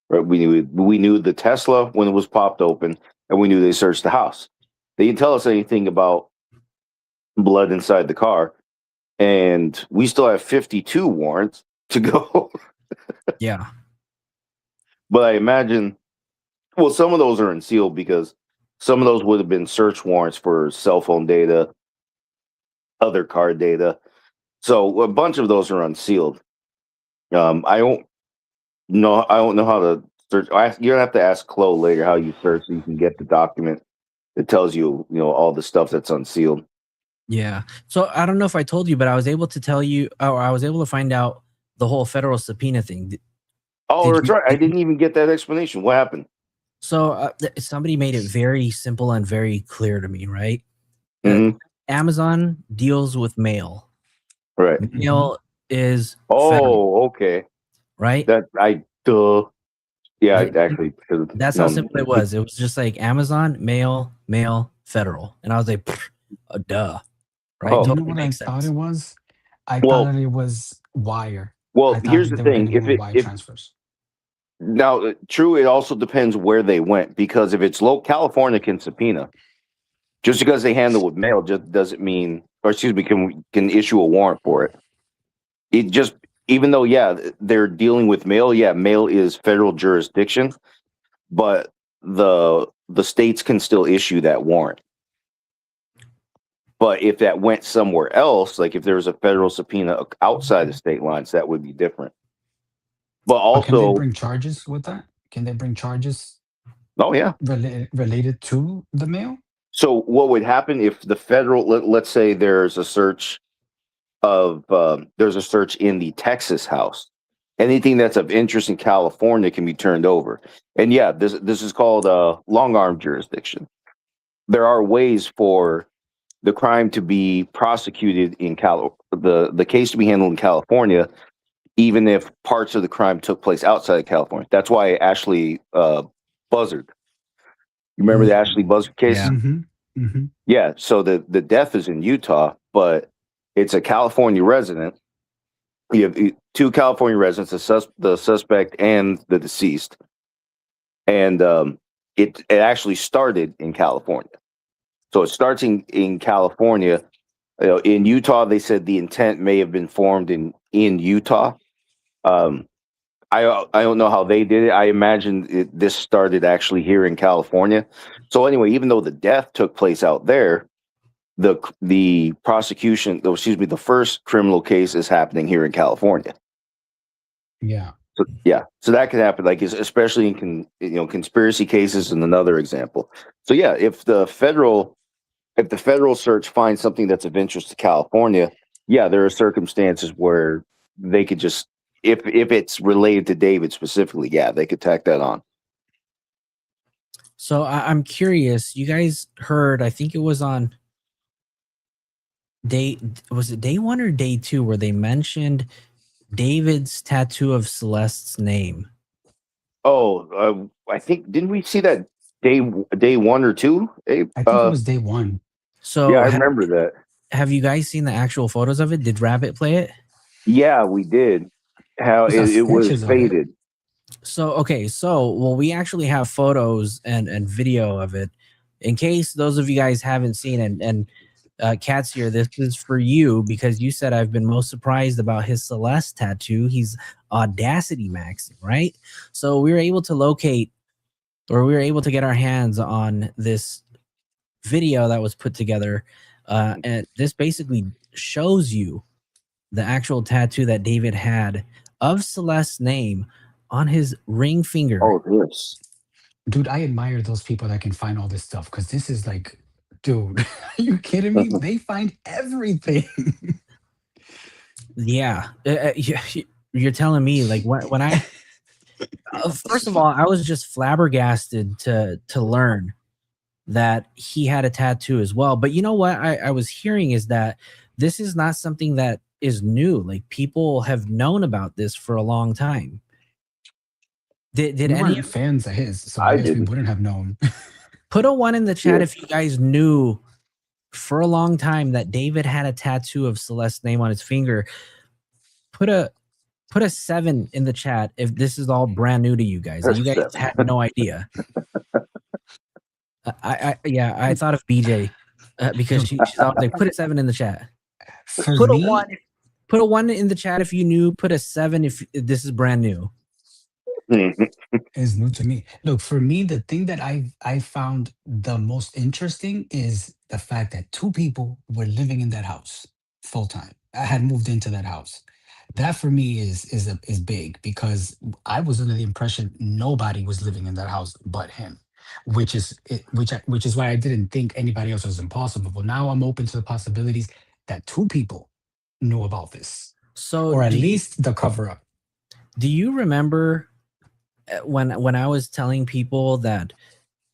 Right? We knew the Tesla when it was popped open, and we knew they searched the house. They didn't tell us anything about blood inside the car, and we still have 52 warrants to go. Yeah. But I imagine, well, some of those are unsealed because some of those would have been search warrants for cell phone data, other car data. So a bunch of those are unsealed. I don't know. I don't know how to search. You're gonna have to ask Chloe later how you search so you can get the document that tells you, all the stuff that's unsealed. Yeah. So I don't know if I told you, but I was able to tell you, or I was able to find out the whole federal subpoena thing. Oh, Did that's you? right. I didn't even get that explanation. What happened? So somebody made it very simple and very clear to me, right? Mhm. Amazon deals with mail. Right. Mail is Oh, federal, okay. right? Yeah, I Th- actually should have That's how known. simple it was. It was just like Amazon, mail, federal. And I was like, duh. Right? Oh, You know Totally what I makes thought sense. it was? I well, thought that it was wire. well. I thought Here's that the they were thing. going to do wire transfers. Now, true, it also depends where they went because if it's low, California can subpoena. Just because they handle with mail just doesn't mean, or excuse me, can issue a warrant for it. It just, even though, yeah, they're dealing with mail. Yeah, mail is federal jurisdiction, but the states can still issue that warrant. But if that went somewhere else, like if there was a federal subpoena outside the state lines, that would be different. But But can they also, bring charges with that? Can they bring charges oh yeah. related to the mail? So what would happen if the federal, let's say there's a search in the Texas house. Anything that's of interest in California can be turned over. And yeah, this is called long arm jurisdiction. There are ways for the crime to be prosecuted in the case to be handled in California, even if parts of the crime took place outside of California. That's why Ashley Buzzard. You remember the Ashley Buzzard case? Yeah. Yeah. So the death is in Utah, but it's a California resident. You have 2 California residents, the suspect and the deceased, and it actually started in California. So it starts in California. In Utah, they said the intent may have been formed in Utah. I I don't know how they did it. I imagine this started actually here in California. So anyway, even though the death took place out there, the prosecution, excuse me, the first criminal case is happening here in California. Yeah. So, yeah, so that could happen, like especially in conspiracy cases, and another example. So yeah, if the federal search finds something that's of interest to California, yeah, there are circumstances where they could just, if it's related to David specifically, yeah, they could tack that on. So I'm curious. You guys heard? I think it was on was it day 1 or day 2 where they mentioned David's tattoo of Celeste's name? Oh, I think, didn't we see that day 1 or 2? Abe? I think it was day 1. So yeah, I remember that. Have you guys seen the actual photos of it? Did Rabbit play it? Yeah, we did. How it was faded. So okay, well, we actually have photos and video of it. In case those of you guys haven't seen it, and Cat's here, this is for you because you said I've been most surprised about his Celeste tattoo. He's audacity maxing, right? So we were able to locate, or we were able to get our hands on this video that was put together, and this basically shows you the actual tattoo that David had of Celeste's name on his ring finger. Oh, this. Dude, I admire those people that can find all this stuff, because this is like, dude, are you kidding me? They find everything. Yeah. You're telling me, like, when I first of all, I was just flabbergasted to learn that he had a tattoo as well. But you know what I was hearing is that this is not something that is new. Like, people have known about this for a long time. Did We any weren't fans of his, so I guess we wouldn't have known. Put a 1 in the chat if you guys knew for a long time that David had a tattoo of Celeste's name on his finger. Put a 7 in the chat if this is all brand new to you guys. You guys had no idea. I thought of BJ because she's always like, put a 7 in the chat. Put a 1. Put a 1 in the chat if you knew. Put a 7 if this is brand new. Is new to me. Look, for me, the thing that I found the most interesting is the fact that 2 people were living in that house full time. I had moved into that house. That for me is big, because I was under the impression nobody was living in that house but him, which is why I didn't think anybody else was impossible. But now I'm open to the possibilities that 2 people knew about this, or at least the cover up. Do you remember when I was telling people that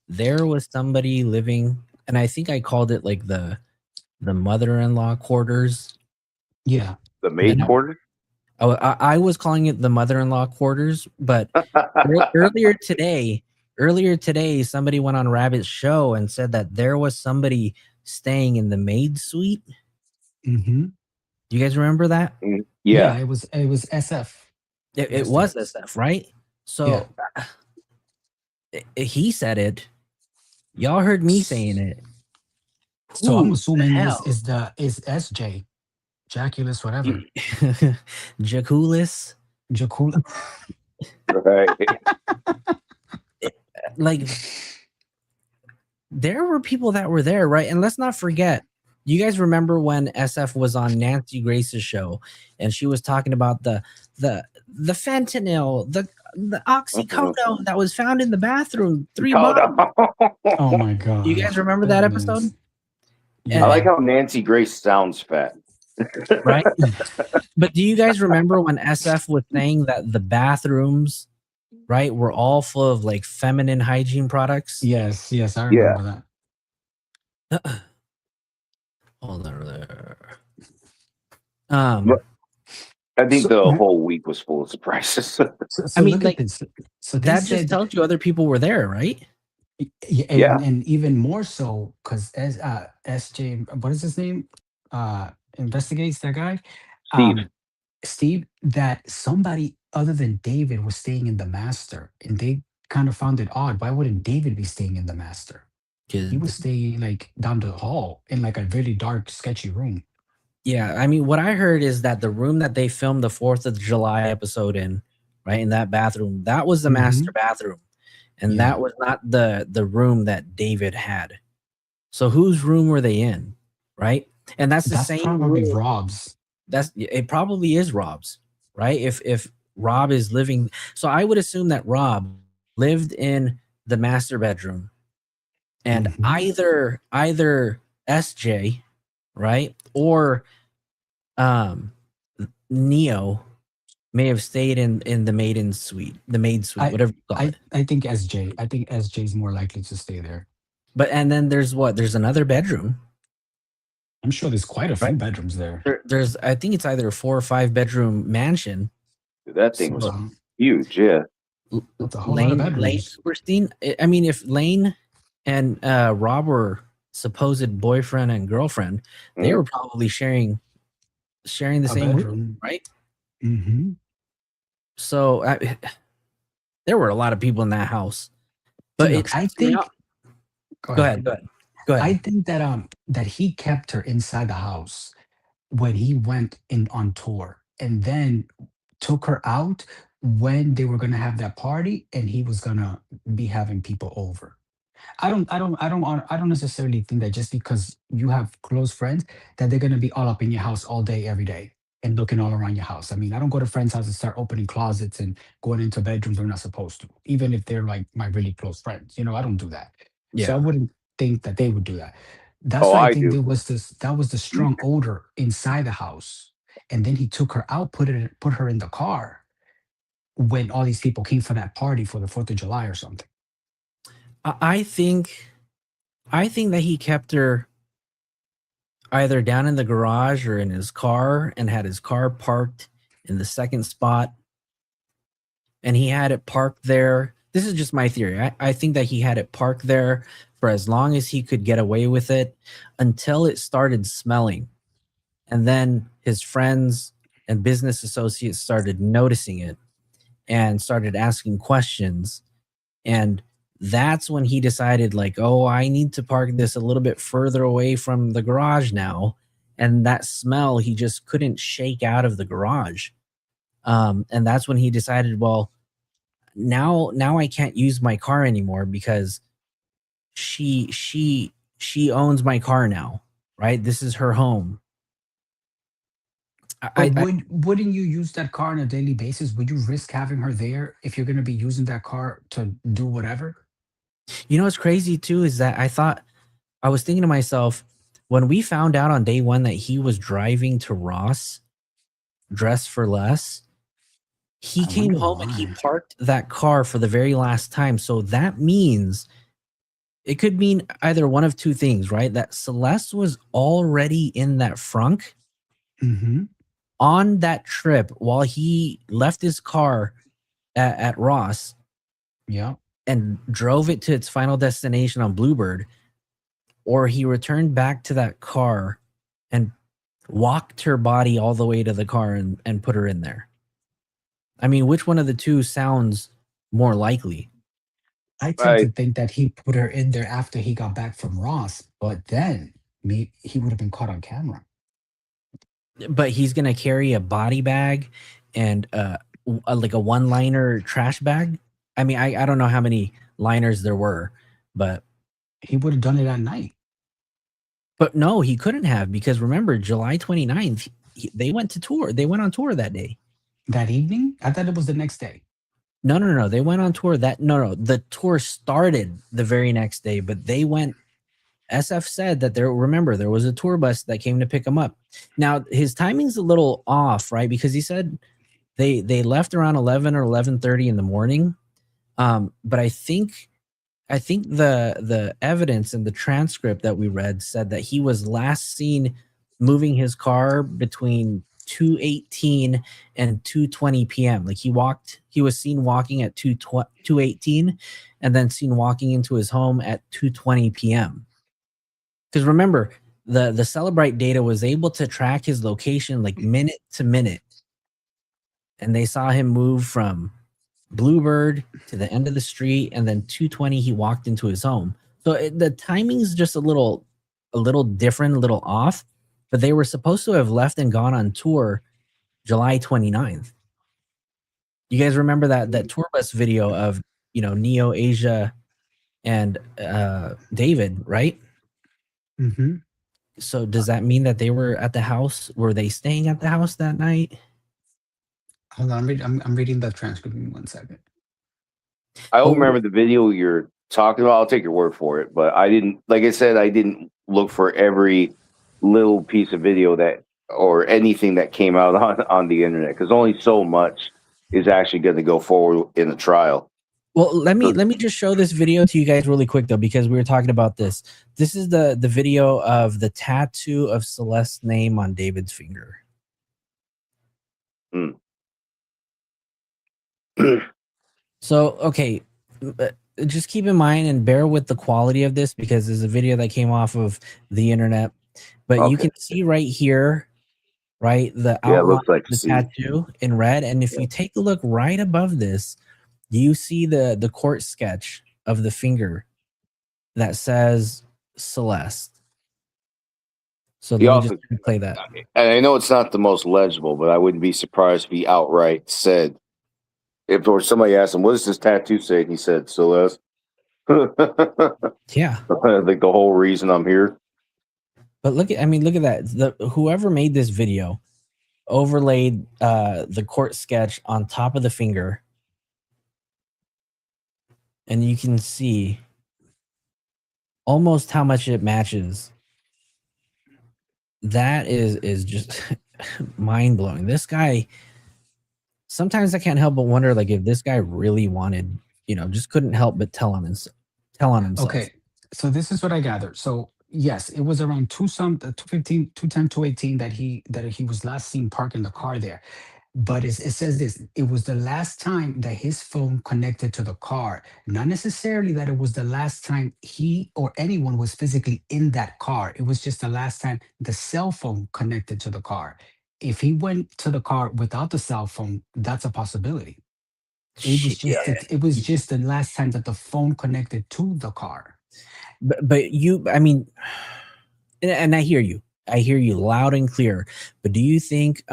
there was somebody living, and I think I called it like the mother-in-law quarters? Yeah, the maid quarters. Oh, I was calling it the mother-in-law quarters, but earlier today, somebody went on Rabbit's show and said that there was somebody staying in the maid suite. Mm-hmm. Do you guys remember that? Yeah, it was SF. It was SF, right? So he said it. Y'all heard me saying it. So I'm assuming this is SJ, Jaculus, whatever. Jaculus. Right. Like, there were people that were there, right? And let's not forget, you guys remember when SF was on Nancy Grace's show and she was talking about the fentanyl, the oxycodone that was found in the bathroom 3 months. Oh my god! You guys remember that episode? I like how Nancy Grace sounds fat. Right? But do you guys remember when SF was saying that the bathrooms, right, were all full of like feminine hygiene products? Yes, I remember that. Hold on there. I think the whole week was full of surprises. I mean, like, so that just tells you other people were there, right? Yeah, and even more so because as SJ, what is his name? Investigates that guy, Steve. That somebody other than David was staying in the master, and they kind of found it odd. Why wouldn't David be staying in the master? He was staying like down the hall in like a really dark, sketchy room. Yeah, I mean, what I heard is that the room that they filmed the 4th of July episode in right? In that bathroom, that was the Mhm. master bathroom, and Yeah. that was not the room that David had. So whose room were they in, right? And that's the That's same probably room. Rob's. It probably is Rob's, right? If Rob is living, so I would assume that Rob lived in the master bedroom, and Mhm. either SJ, right, or um Neo may have stayed in the maiden suite, the maid suite, I whatever you call it. I think SJ. I think SJ is more likely to stay there. But and then there's what? There's another bedroom, I'm sure there's quite a right? few bedrooms there. There's I think it's either a 4 or 5 bedroom mansion. That thing was So huge. Yeah. that's a whole lot of Lane bedrooms. Superstein. I mean, if Lane and Rob were supposed boyfriend and girlfriend, they Mhm. were probably sharing the A same room, bedroom. right? Mm-hmm. So there were a lot of people in that house. See, But it look, I trips me out. think. Go Go ahead. ahead. Go ahead. Go I ahead. think that he kept her inside the house when he went in on tour, and then took her out when they were gonna have that party, and he was gonna be having people over. I don't necessarily think that just because you have close friends that they're gonna be all up in your house all day, every day, and looking all around your house. I mean, I don't go to friends' houses and start opening closets and going into bedrooms they're not supposed to, even if they're like my really close friends. I don't do that. So I Yeah. wouldn't think that they would do that. That's Oh, why I I think do. that was the strong odor inside the house. And then he took her out, put her in the car when all these people came for that party for the 4th of July or something. I think that he kept her either down in the garage or in his car and had his car parked in the second spot, and he had it parked there. This is just my theory. I think that he had it parked there for as long as he could get away with it until it started smelling. And then his friends and business associates started noticing it and started asking questions. And that's when he decided, like, oh, I need to park this a little bit further away from the garage now. And that smell he just couldn't shake out of the garage. And that's when he decided, well, now I can't use my car anymore because she owns my car now, right? This is her home. But wouldn't you use that car on a daily basis? Would you risk having her there if you're going to be using that car to do whatever? You know what's crazy too is that I was thinking to myself, when we found out on day one that he was driving to Ross dressed for less, he I came wonder home and he why. parked that car for the very last time. So that means it could mean either one of two things, right? That Celeste was already in that frunk Mm-hmm. on that trip while he left his car at Ross Yeah. and drove it to its final destination on Bluebird, or he returned back to that car and walked her body all the way to the car and put her in there. I mean, which one of the two sounds more likely? I tend Right. to think that he put her in there after he got back from Ross, but then he would have been caught on camera. But he's gonna carry a body bag and like a one-liner trash bag. I mean, I don't know how many liners there were, but He would have done it at night. no, he couldn't have, because remember, July 29th, they went to tour. They went on tour that day. That evening? I thought it was the next day. No. They went on tour no. The tour started the very next day, but they went. SF said that there was a tour bus that came to pick him up. Now his timing's a little off, right? Because he said they left around 11 or 11:30 in the morning. But I think the evidence and the transcript that we read said that he was last seen moving his car between 2:18 and 2:20 p.m. Like he was seen walking at 2:18 and then seen walking into his home at 2:20 p.m. Because remember, the Celebrite data was able to track his location like minute to minute, and they saw him move from Bluebird to the end of the street, and then 2:20 he walked into his home. So the timing's just a little different, a little off, but they were supposed to have left and gone on tour July 29th. You guys remember that tour bus video of Neo, Asia, and David, right? Mm-hmm. So does that mean that they were at the house? Were they staying at the house that night? Hold on, I'm reading the transcript. Give me 1 second. I don't Well, remember the video you're talking about. I'll take your word for it, but I didn't. Like I said, I didn't look for every little piece of video that or anything that came out on the internet because only so much is actually going to go forward in the trial. Well, let me just show this video to you guys really quick though, because we were talking about this. This is the video of the tattoo of Celeste's name on David's finger. Mm. So, okay, just keep in mind and bear with the quality of this because there's a video that came off of the internet. But you can see right here, right, the outline it looks like of the tattoo in red. And if you take a look right above this, you see the court sketch of the finger that says Celeste. So let me just play that. And I know it's not the most legible, but I wouldn't be surprised if he outright said, if there was somebody asked him, what does this tattoo say? And he said, Celeste. Yeah. Like the whole reason I'm here. But look at that. Whoever made this video overlaid the court sketch on top of the finger. And you can see almost how much it matches. That is just mind-blowing. This guy, sometimes I can't help but wonder, like, if this guy really wanted, just couldn't help but tell on himself. Okay, so this is what I gathered. So yes, it was around 2:15, 2:10, 2:18 that he was last seen parking the car there. But it says this, it was the last time that his phone connected to the car. Not necessarily that it was the last time he or anyone was physically in that car. It was just the last time the cell phone connected to the car. If he went to the car without the cell phone, that's a possibility. It was just the last time that the phone connected to the car. But and I hear you. I hear you loud and clear. But do you think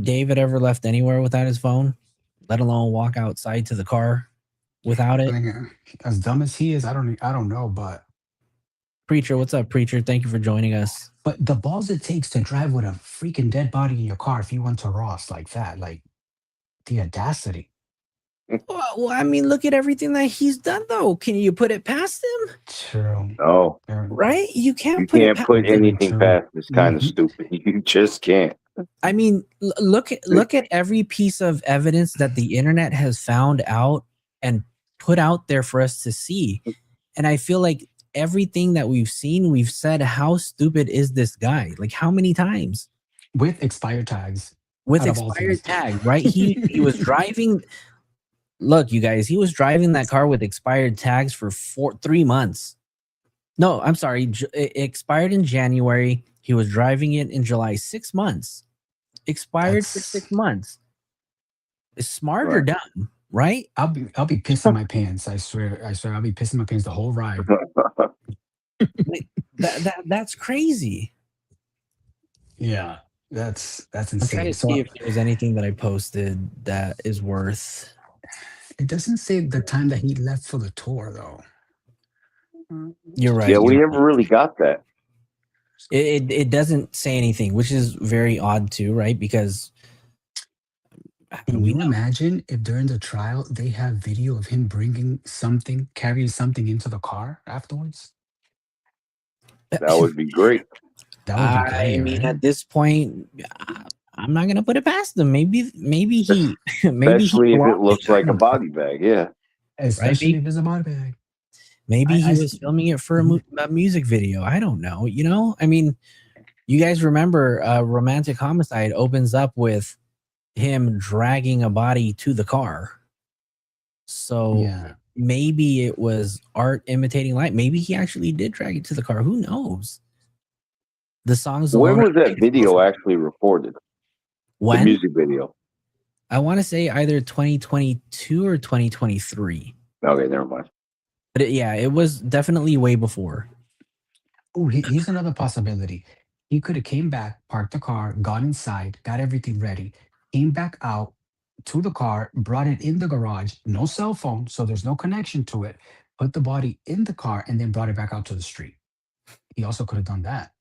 David ever left anywhere without his phone, let alone walk outside to the car without it? As dumb as he is, I don't know, but Preacher, what's up, Preacher? Thank you for joining us. But the balls it takes to drive with a freaking dead body in your car if you went to Ross like that, like the audacity. Well, I mean, look at everything that he's done, though. Can you put it past him? True. No. Right? You can't put anything past this kind of stupid. You just can't. I mean, look at every piece of evidence that the internet has found out and put out there for us to see. And I feel like everything that we've seen, we've said, how stupid is this guy? Like, how many times? With expired tags. With expired tags, right? He was driving. Look, you guys, he was driving that car with expired tags for 3 months. No, I'm sorry. It expired in January. He was driving it in July. 6 months. Expired for 6 months. Is smart or dumb, right? I'll be pissing my pants. I swear, I'll be pissing my pants the whole ride. That's crazy. Yeah, that's insane. I'm trying to see if there's anything that I posted that is worth. It doesn't say the time that he left for the tour, though. You're right. Yeah, we never really got that. It doesn't say anything, which is very odd too, right? Because can you imagine if during the trial they have video of him carrying something into the car afterwards? That would be great. That would be great. I mean, at this point, I'm not gonna put it past him. Maybe he, especially if it looks like a body bag, yeah. Especially if it's a body bag. Maybe he was filming it for a music video. I don't know. I mean, you guys remember Romantic Homicide opens up with him dragging a body to the car. So maybe it was art imitating life. Maybe he actually did drag it to the car. Who knows? The songs. When was that video actually recorded? When? The music video. I want to say either 2022 or 2023. Okay, never mind. But it was definitely way before. Oh, here's another possibility. He could have came back, parked the car, gone inside, got everything ready, came back out, to the car, brought it in the garage, no cell phone, so there's no connection to it, put the body in the car, and then brought it back out to the street. He also could have done that.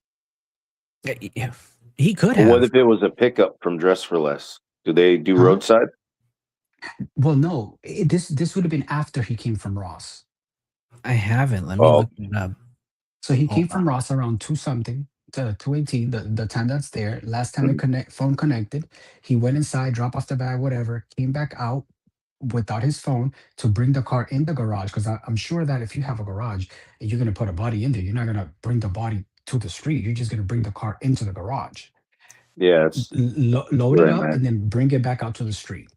Yeah, he could What have. if it was a pickup from Dress for Less? Do they do Huh? roadside? Well, no, this would have been after he came from Ross. I haven't. Let me Oh. look it up. So he came Hold from Ross around 2 something to 2:18. The time that's there. Last time phone connected, he went inside, dropped off the bag, whatever. Came back out without his phone to bring the car in the garage. Because I'm sure that if you have a garage and you're gonna put a body in there, you're not gonna bring the body to the street. You're just gonna bring the car into the garage, Yes. load it Right, up, man. and then bring it back out to the street.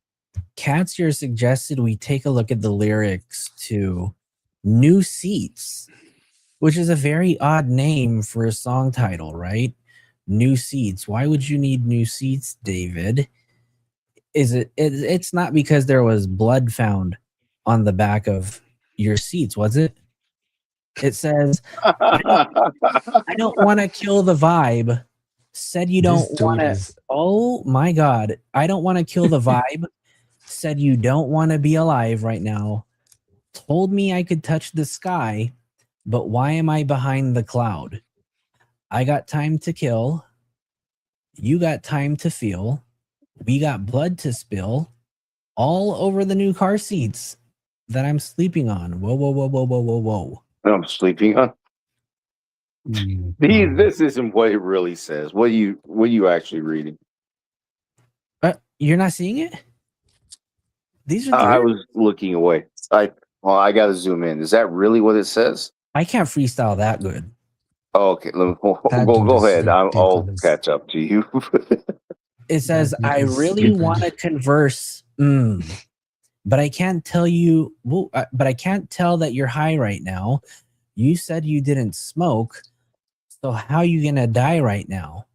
Catsier suggested we take a look at the lyrics to New Seats, which is a very odd name for a song title, right? New Seats. Why would you need new seats, David? It's not because there was blood found on the back of your seats, was it? It says, I don't want to kill the vibe. Said you don't This dude want to. is Oh my God. I don't want to kill the vibe. Said you don't want to be alive right now. Told me I could touch the sky, but why am I behind the cloud? I got time to kill. You got time to feel. We got blood to spill all over the new car seats that I'm sleeping on. Whoa, whoa, whoa, whoa, whoa, whoa, whoa. I'm sleeping on. This isn't what it really says. What are you actually reading? You're not seeing it? These are the I lyrics. was looking away. I got to zoom in. Is that really what it says? I can't freestyle that good. Oh, okay, That go dude is ahead. I'll ridiculous. catch up to you. It says, That dude I is really stupid. want to converse, but I can't tell you, but I can't tell that you're high right now. You said you didn't smoke, so how you gonna die right now?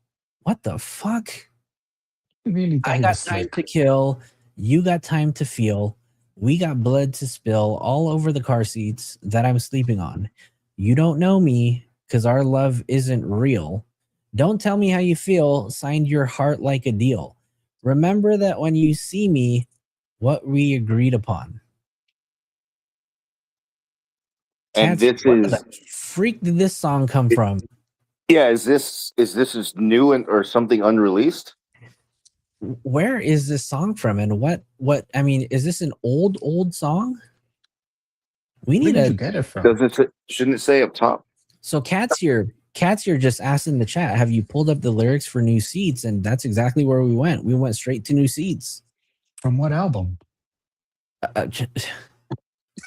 What the fuck? Really thought I he got was time slick. to kill. You got time to feel. We got blood to spill all over the car seats that I'm sleeping on. You don't know me because our love isn't real. Don't tell me how you feel. Signed your heart like a deal. Remember that when you see me, what we agreed upon. And Cats, this where is the freak did this song come from? yeah. Is this new or something unreleased? Where is this song from? And what I mean, is this an old song? We Where need did a you get it from? Shouldn't it say up top? So Cats here just asked in the chat, have you pulled up the lyrics for New Seats? And that's exactly where we went. We went straight to New Seats. From what album?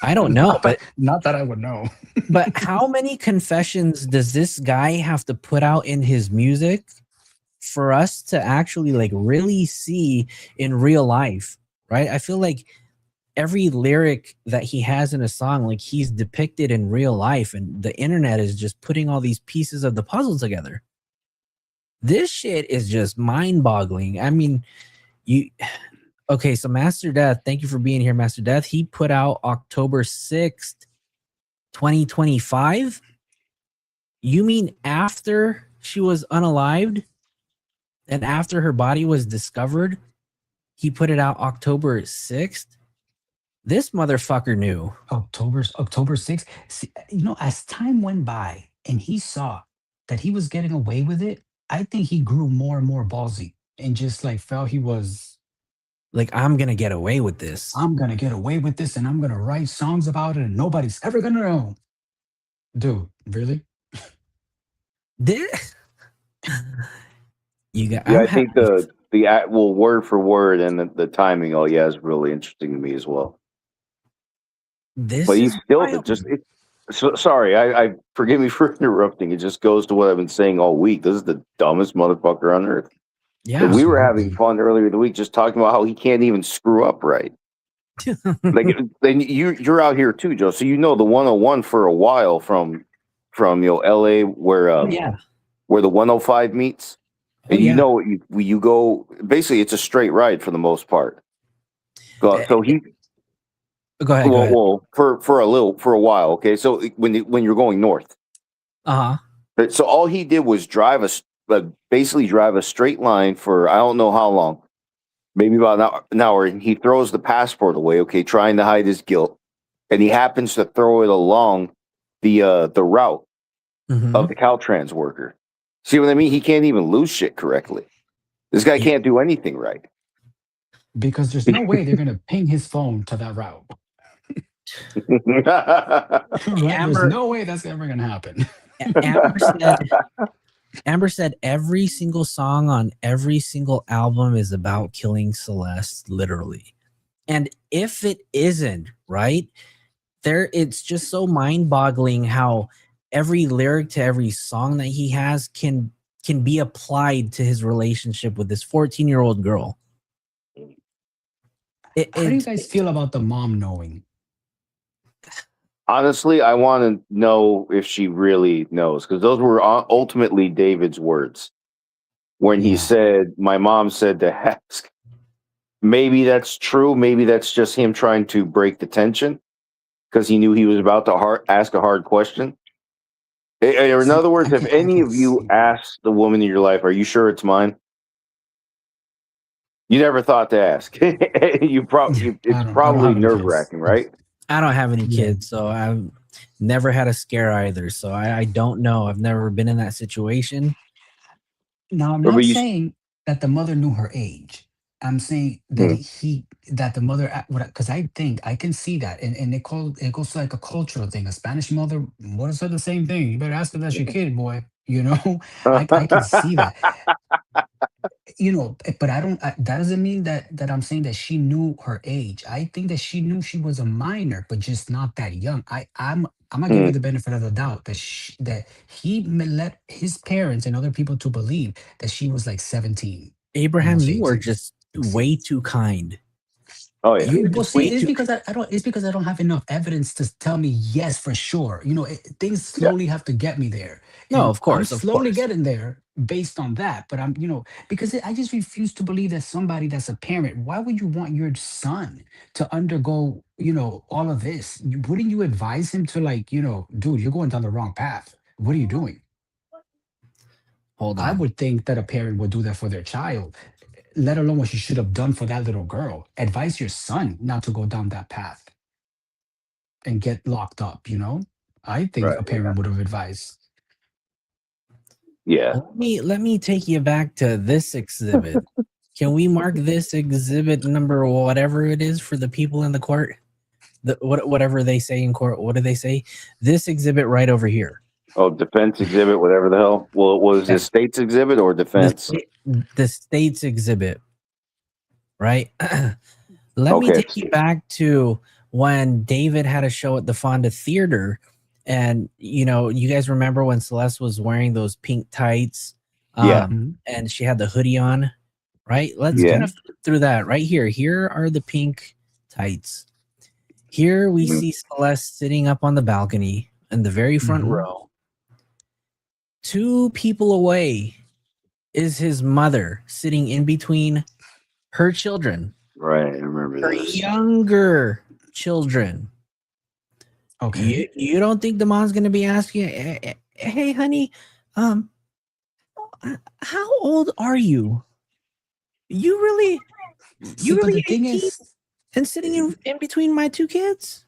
I don't know, but Not that I would know. but how many confessions does this guy have to put out in his music for us to actually like really see in real life, right? I feel like every lyric that he has in a song, like he's depicted in real life, and the internet is just putting all these pieces of the puzzle together. This shit is just mind-boggling. I mean, okay, so Master Death, thank you for being here, Master Death. He put out October 6th, 2025. You mean after she was unalived and after her body was discovered, he put it out October 6th? This motherfucker knew. October 6th. See, as time went by and he saw that he was getting away with it, I think he grew more and more ballsy and just like felt he was like, I'm gonna get away with this. I'm gonna get away with this and I'm gonna write songs about it and nobody's ever gonna know. Dude, really? This you got Yeah, I think the word for word and the timing. Oh yeah, is really interesting to me as well. This but he's is still wild. sorry. I forgive me for interrupting. It just goes to what I've been saying all week. This is the dumbest motherfucker on earth. Yeah, we were having Absolutely. fun earlier in the week just talking about how he can't even screw up right. Like then you're out here too, Joe. So you know the 101 for a while from LA where yeah. where the 105 meets. Oh, And yeah. you go basically it's a straight ride for the most part. So he Go ahead. Go ahead. well for a while, okay. So when you're going north, so all he did was basically drive a straight line for I don't know how long, maybe about an hour, and he throws the passport away, okay, trying to hide his guilt, and he happens to throw it along the route Mhm. of the Caltrans worker. See what I mean? He can't even lose shit correctly. This guy Yeah. can't do anything right. Because there's no way they're gonna ping his phone to that route. Right? There's Amber, no way that's ever gonna happen. Amber said every single song on every single album is about killing Celeste, literally. And if it isn't, right, it's just so mind-boggling how every lyric to every song that he has can be applied to his relationship with this 14-year-old girl. How do you guys feel about the mom knowing? Honestly, I want to know if she really knows, because those were ultimately David's words when he Yeah. said, "My mom said to ask." Maybe that's true. Maybe that's just him trying to break the tension because he knew he was about to ask a hard question. Or in See, other words, if I any can of you see that. ask the woman in your life, "Are you sure it's mine?" You never thought to ask. It's I don't probably have any nerve kids. wracking, right? I don't have any Yeah. kids, so I've never had a scare either. So I don't know. I've never been in that situation. Now, I'm But not you, saying that the mother knew her age. I'm saying that that the mother, because I think I can see that, and it goes to like a cultural thing. A Spanish mother would have said the same thing. You better ask if that's your kid, boy. You know, I can see that. You know, but I don't. That doesn't mean that I'm saying that she knew her age. I think that she knew she was a minor, but just not that young. I'm gonna give her the benefit of the doubt that he let his parents and other people to believe that she was like 17, Abraham, almost you are 18. just way too kind. Oh yeah. You're Well, just see, way it's too. because I don't. It's because I don't have enough evidence to tell me yes for sure. You know, things Yeah. slowly have to get me there, No, and of I'm course, of slowly course. getting there based on that. But I'm, because I just refuse to believe that somebody that's a parent. Why would you want your son to undergo, all of this? Wouldn't you advise him to like, dude, you're going down the wrong path. What are you doing? Hold I on. would think that a parent would do that for their child, let alone what you should have done for that little girl. Advise your son not to go down that path and get locked up, I think Right. a parent would have advised. Yeah. Let me take you back to this exhibit. Can we mark this exhibit number whatever it is for the people in the court? Whatever they say in court. What do they say? This exhibit right over here. Oh, defense exhibit, whatever the hell. Well, was this state's exhibit or defense? The state's exhibit, right? Let me Okay. take you back to when David had a show at the Fonda Theater. And, you guys remember when Celeste was wearing those pink tights? Yeah. And she had the hoodie on, right? Let's Yeah. kind of flip through that right here. Here are the pink tights. Here we see Celeste sitting up on the balcony in the very front row. 2 people away is his mother sitting in between her children. Right. I remember Her this. younger children. Okay. You don't think the mom's gonna be asking, hey honey, how old are you? You really See, but the thing 18 is, and sitting in between my 2 kids?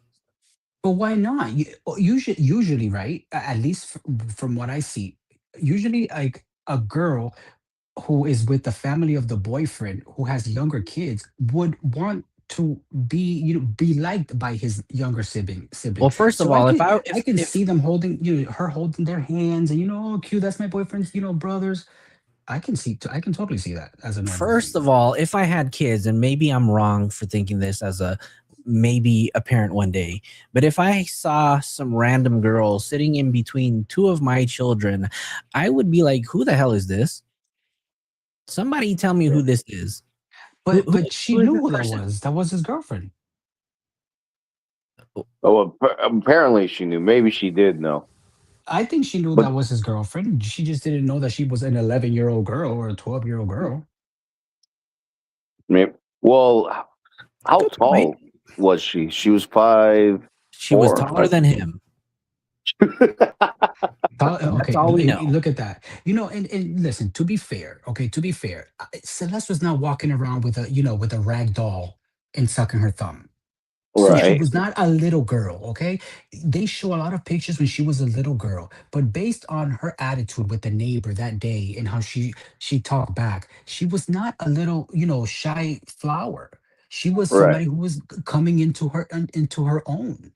but why not? Usually, right? At least from what I see, usually like a girl who is with the family of the boyfriend who has younger kids would want to be liked by his younger sibling. Well, first of So I all, can I if can if see them holding, her holding their hands, and oh, cute, that's my boyfriend's, brothers. I can totally see that as a normal First thing. of all, if I had kids, and maybe I'm wrong for thinking this as maybe a parent one day, but if I saw some random girl sitting in between 2 of my children, I would be like, who the hell is this? Somebody tell me who this is. But she Who is knew this who that person? was. That was his girlfriend. Oh, apparently she knew. Maybe she did know. I think she knew But that was his girlfriend. She just didn't know that she was an 11-year-old girl or a 12-year-old girl. well, how Good point. tall was she? She was 5'4". She was taller than him. Okay, all we know. look at that. And listen, to be fair, okay, to be fair, Celeste was not walking around with with a rag doll and sucking her thumb. So she Right. was not a little girl, okay? They show a lot of pictures when she was a little girl, but based on her attitude with the neighbor that day and how she talked back, she was not a little, shy flower. She was Right. somebody who was coming into her own.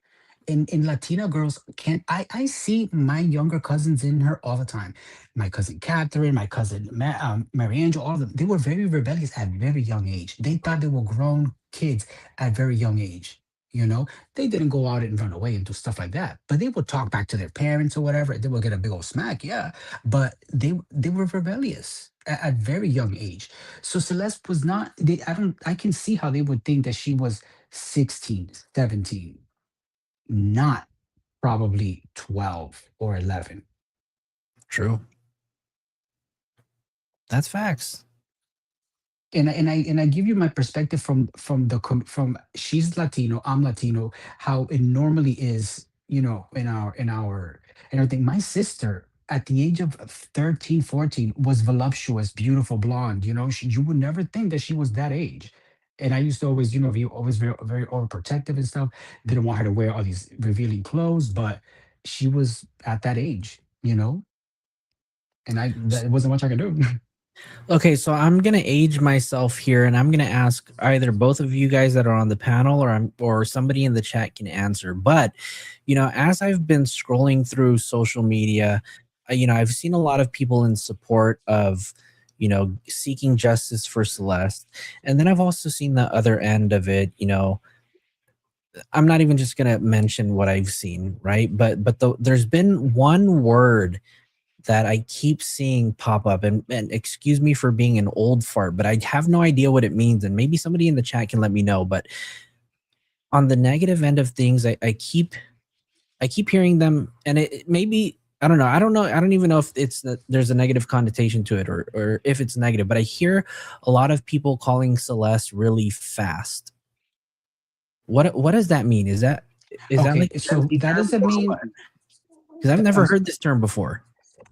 And Latina girls can't. I see my younger cousins in her all the time. My cousin Catherine, my cousin Mary Angel, all of them. They were very rebellious at very young age. They thought they were grown kids at very young age. They didn't go out and run away and do stuff like that, but they would talk back to their parents or whatever. They would get a big old smack, yeah, but they were rebellious at very young age. So Celeste was not. I can see how they would think that she was 16, 17, not probably 12 or 11. True. That's facts. And I give you my perspective from she's Latino, I'm Latino, how it normally is, in our and everything. My sister at the age of 13, 14 was voluptuous, beautiful blonde. You would never think that she was that age. And I used to always, be always very, very overprotective and stuff. Didn't want her to wear all these revealing clothes, but she was at that age. And that wasn't much I could do. Okay, so I'm gonna age myself here, and I'm gonna ask either both of you guys that are on the panel, or somebody in the chat can answer. But as I've been scrolling through social media, I've seen a lot of people in support of seeking justice for Celeste, and then I've also seen the other end of it. I'm not even just gonna mention what I've seen, right? But there's been one word that I keep seeing pop up, and excuse me for being an old fart, but I have no idea what it means, and maybe somebody in the chat can let me know. But on the negative end of things, I keep hearing them, and it maybe I don't know. I don't even know if there's a negative connotation to it, or if it's negative. But I hear a lot of people calling Celeste really fast. What does that mean? Is that Okay, like so that doesn't mean. because I've never heard this term before.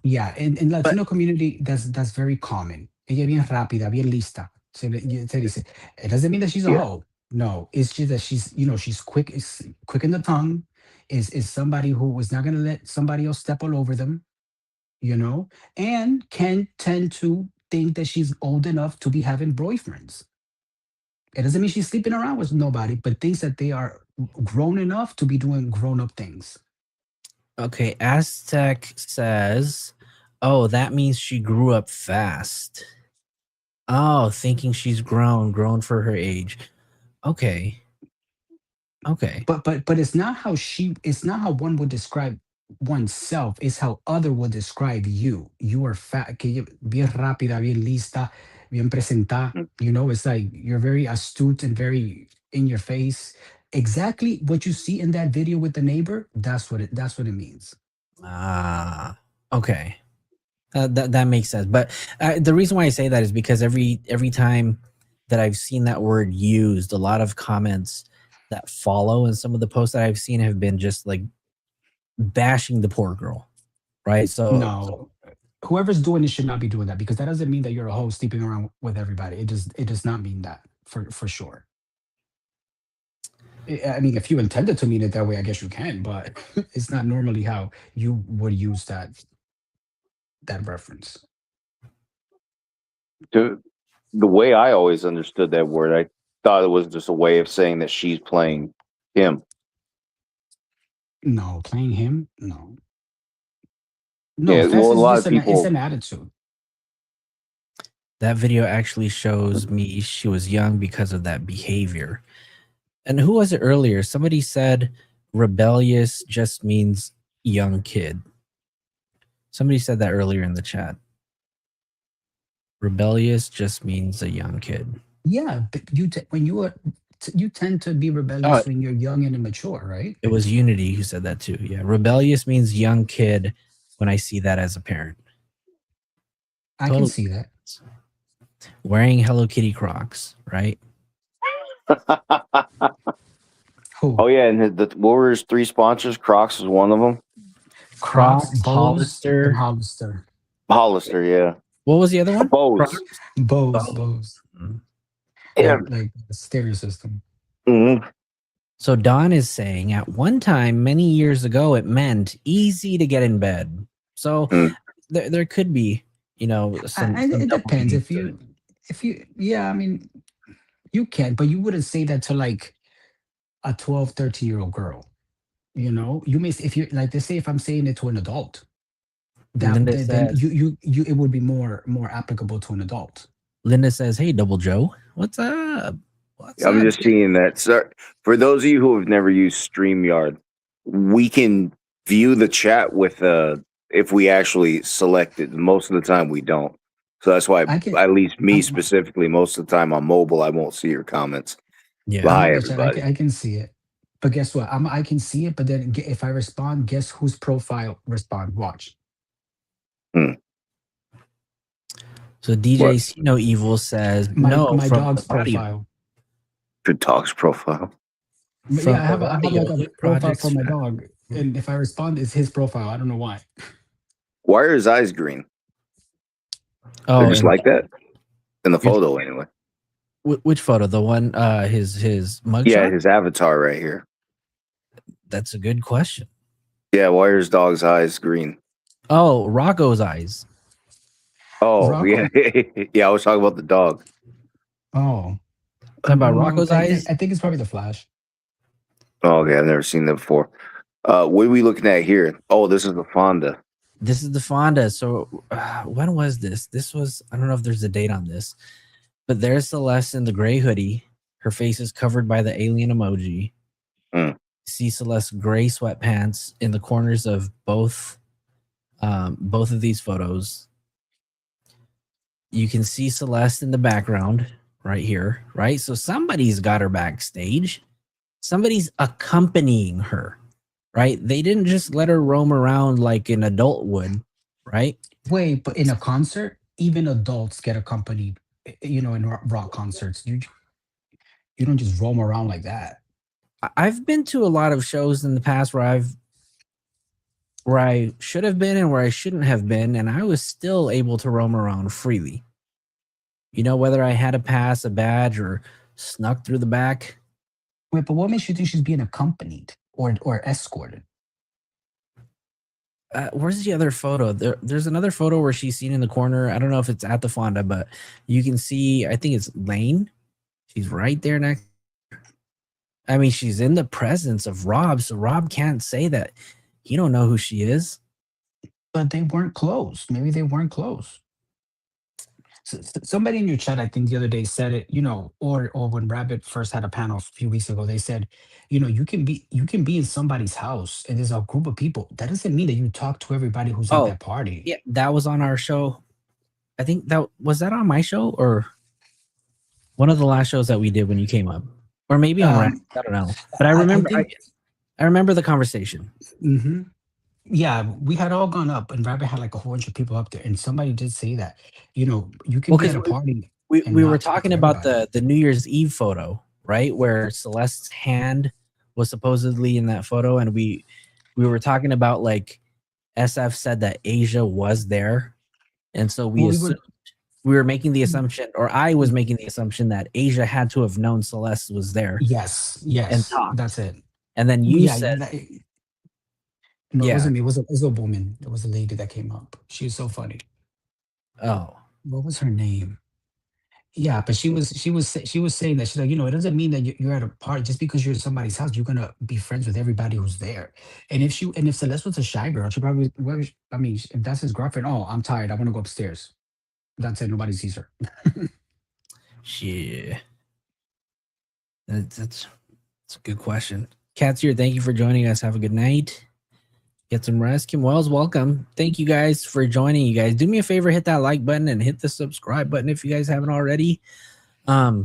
Yeah, in Latino community, that's very common. Ella bien rápida, bien lista. Se dice. It doesn't mean that she's a hoe. No, it's just that she's quick. Is quick in the tongue. Is somebody who was not gonna let somebody else step all over them. And can tend to think that she's old enough to be having boyfriends. It doesn't mean she's sleeping around with nobody, but thinks that they are grown enough to be doing grown up things. Okay, Aztec says, "Oh, that means she grew up fast." Oh, thinking she's grown for her age. Okay. But it's not how one would describe oneself. It's how other would describe you. You are fat, que bien rápida, bien lista, bien presentada. It's like you're very astute and very in your face. Exactly what you see in that video with the neighbor. That's what it means. Okay. That makes sense. But the reason why I say that is because every time that I've seen that word used, a lot of comments that follow, and some of the posts that I've seen have been just like bashing the poor girl, right? No, whoever's doing this should not be doing that, because that doesn't mean that you're a hoe sleeping around with everybody. It does not mean that for sure. I mean, if you intended to mean it that way, I guess you can, but it's not normally how you would use that reference. The way I always understood that word, I thought it was just a way of saying that she's playing him. No, playing him? No. Yeah, Fest well, a is lot just of people. it's an attitude. That video actually shows me she was young because of that behavior. And who was it earlier? Somebody said rebellious just means young kid. Somebody said that earlier in the chat. Rebellious just means a young kid. Yeah, but you tend to be rebellious when you're young and immature, right? It was Unity who said that too. Yeah, rebellious means young kid when I see that as a parent. I can see that. Wearing Hello Kitty Crocs, right? Oh yeah, and what were his 3 sponsors? Crocs was one of them. Crocs, Crocs, Bose, and Hollister. Hollister. Hollister, yeah. What was the other one? Bose. Bose, Oh. Bose. Yeah. Like the stereo system. Mhm. So Don is saying at one time, many years ago, it meant easy to get in bed. So Mm. there could be, some It double depends. meanings to it. Yeah, I mean, you can, but you wouldn't say that to like a 12, 13-year-old girl. You may, if you like, they say, if I'm saying it to an adult, that Linda then says, it would be more applicable to an adult. "Hey, Double Joe, what's up? What's I'm up?" just seeing that. So, for those of you who have never used StreamYard, we can view the chat with if we actually select it. Most of the time, we don't. So that's why, I can, at least me I'm, specifically, most of the time on mobile, I won't see your comments. Yeah. I'm Hi, on the chat. everybody. I can see it, but guess what? I can see it, but then if I respond, guess whose profile respond? Watch. So DJ What? See No Evil says My no from dog's the body profile. Good dog's profile. But from yeah, the I have audio like a loop profile projects. for my dog, and if I respond, it's his profile. I don't know why. Why are his eyes green? Oh, They're just and like that in the You're- photo, anyway. which photo? The one, his mugshot? Yeah, his avatar right here. That's a good question. Yeah, why are his dog's eyes green? Oh, Rocco's eyes. Oh, Rocco? yeah. Yeah, I was talking about the dog. Oh, Talking about no, Rocco's eyes. I think it's probably the Flash. Oh, okay, I've never seen that before. What are we looking at here? Oh, this is the Fonda. This is the Fonda. So when was this? This was, I don't know if there's a date on this, but there's Celeste in the gray hoodie. Her face is covered by the alien emoji. See Celeste's gray sweatpants in the corners of both of these photos. You can see Celeste in the background right here, right? So somebody's got her backstage. Somebody's accompanying her, right? They didn't just let her roam around like an adult would, right? Wait, but in a concert, even adults get accompanied. In rock concerts, you don't just roam around like that. I've been to a lot of shows in the past where I should have been and where I shouldn't have been, and I was still able to roam around freely. Whether I had a pass, a badge, or snuck through the back. Wait, but what makes you think she's being accompanied or escorted? Where's the other photo? There's another photo where she's seen in the corner. I don't know if it's at the Fonda, but you can see, I think it's Lane. She's right there next. I mean, she's in the presence of Rob, so Rob can't say that he don't know who she is. But they weren't close. Maybe they weren't close. Somebody in your chat, I think the other day said it, or when Rabbit first had a panel a few weeks ago, they said, you can be in somebody's house and there's a group of people. That doesn't mean that you talk to everybody who's at that party. Yeah, that was on our show. I think that was on my show or one of the last shows that we did when you came up, or maybe on Rabbit. I don't know, but I remember. I remember the conversation. Mm-hmm. Yeah, we had all gone up, and Rabbit had like a whole bunch of people up there, and somebody did say that, you can be at a party. We were talking about the New Year's Eve photo, right, where Celeste's hand was supposedly in that photo, and we talking about like SF said that Asia was there, and so we were making the assumption, or I was making the assumption that Asia had to have known Celeste was there. Yes, and talked. that's it. And then you said. No, it wasn't me. It was a woman. It was a lady that came up. She was so funny. Oh, what was her name? Yeah, but she was saying that she's like, it doesn't mean that you're at a party just because you're at somebody's house. You're gonna be friends with everybody who's there. And if Celeste was a shy girl, she probably. I mean, if that's his girlfriend, oh, I'm tired. I want to go upstairs. That's it. Nobody sees her. Yeah, that's a good question. Cat's here. Thank you for joining us. Have a good night. Get some rest. Kim Wells, welcome. Thank you guys for joining. You guys, do me a favor, hit that like button and hit the subscribe button if you guys haven't already. Yeah,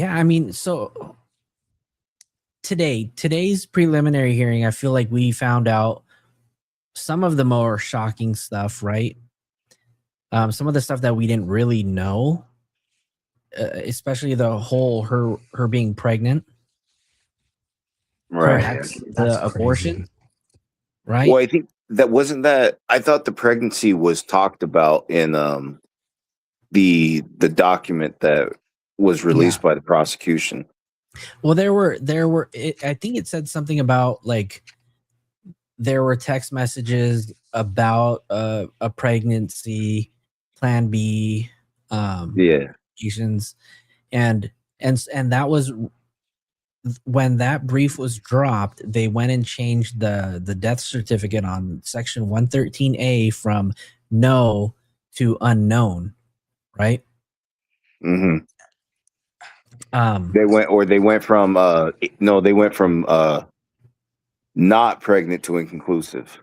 I mean, so today's preliminary hearing, I feel like we found out some of the more shocking stuff, right? Some of the stuff that we didn't really know, especially the whole her being pregnant, right? the abortion. right? Well, I think that wasn't that. I thought the pregnancy was talked about in the document that was released by the prosecution. Well, I think it said something about like there were text messages about a pregnancy, Plan B, patients, and that was when that brief was dropped. They went and changed the death certificate on section 113A from no to unknown, right? Mm-hmm. Um, They went from not pregnant to inconclusive.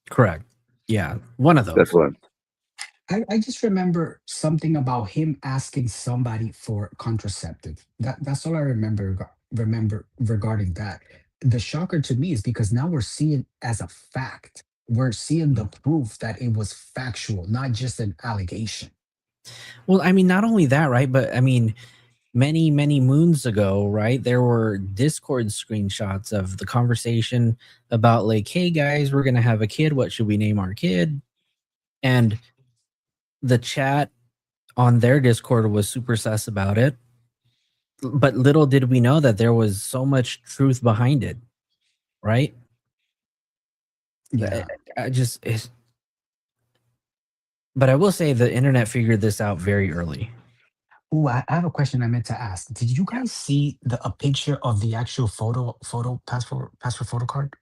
correct. Yeah, one of those. That's what. I just remember something about him asking somebody for contraceptive. That's all I remember regarding that. The shocker to me is because now we're seeing as a fact. We're seeing the proof that it was factual, not just an allegation. Well, I mean, not only that, right? But I mean, many moons ago, right, there were Discord screenshots of the conversation about like, hey guys, we're gonna have a kid, what should we name our kid? And the chat on their Discord was super sus about it, but little did we know that there was so much truth behind it, right? Yeah. But I will say the internet figured this out very early. Oh, I have a question I meant to ask. Did you guys see a picture of the actual photo passport photo card?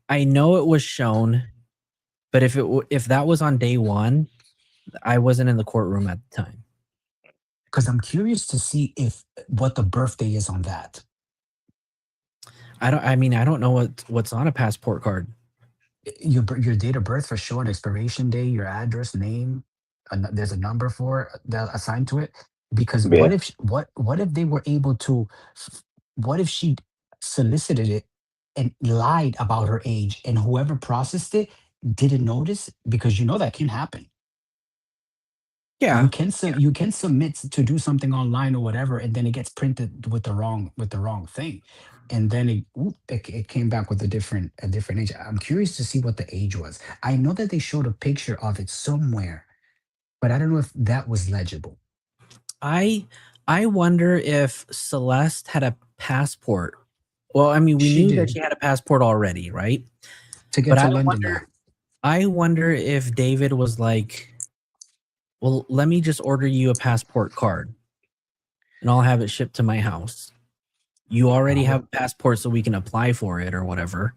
I know it was shown, but if that was on day one, I wasn't in the courtroom at the time. Because I'm curious to see what the birthday is on that. I don't know what's on a passport card. Your date of birth for sure, an expiration date, your address, name. There's a number for it that assigned to it. Because what if they were able to? What if she solicited it and lied about her age, and whoever processed it didn't notice? Because that can happen. Yeah, you can submit to do something online or whatever, and then it gets printed with the wrong thing, and then it came back with a different age. I'm curious to see what the age was. I know that they showed a picture of it somewhere, but I don't know if that was legible. I wonder if Celeste had a passport. Well, I mean, we knew that she had a passport already, right? To get to London. I wonder if David was like, well, let me just order you a passport card and I'll have it shipped to my house. You already have a passport, so we can apply for it or whatever.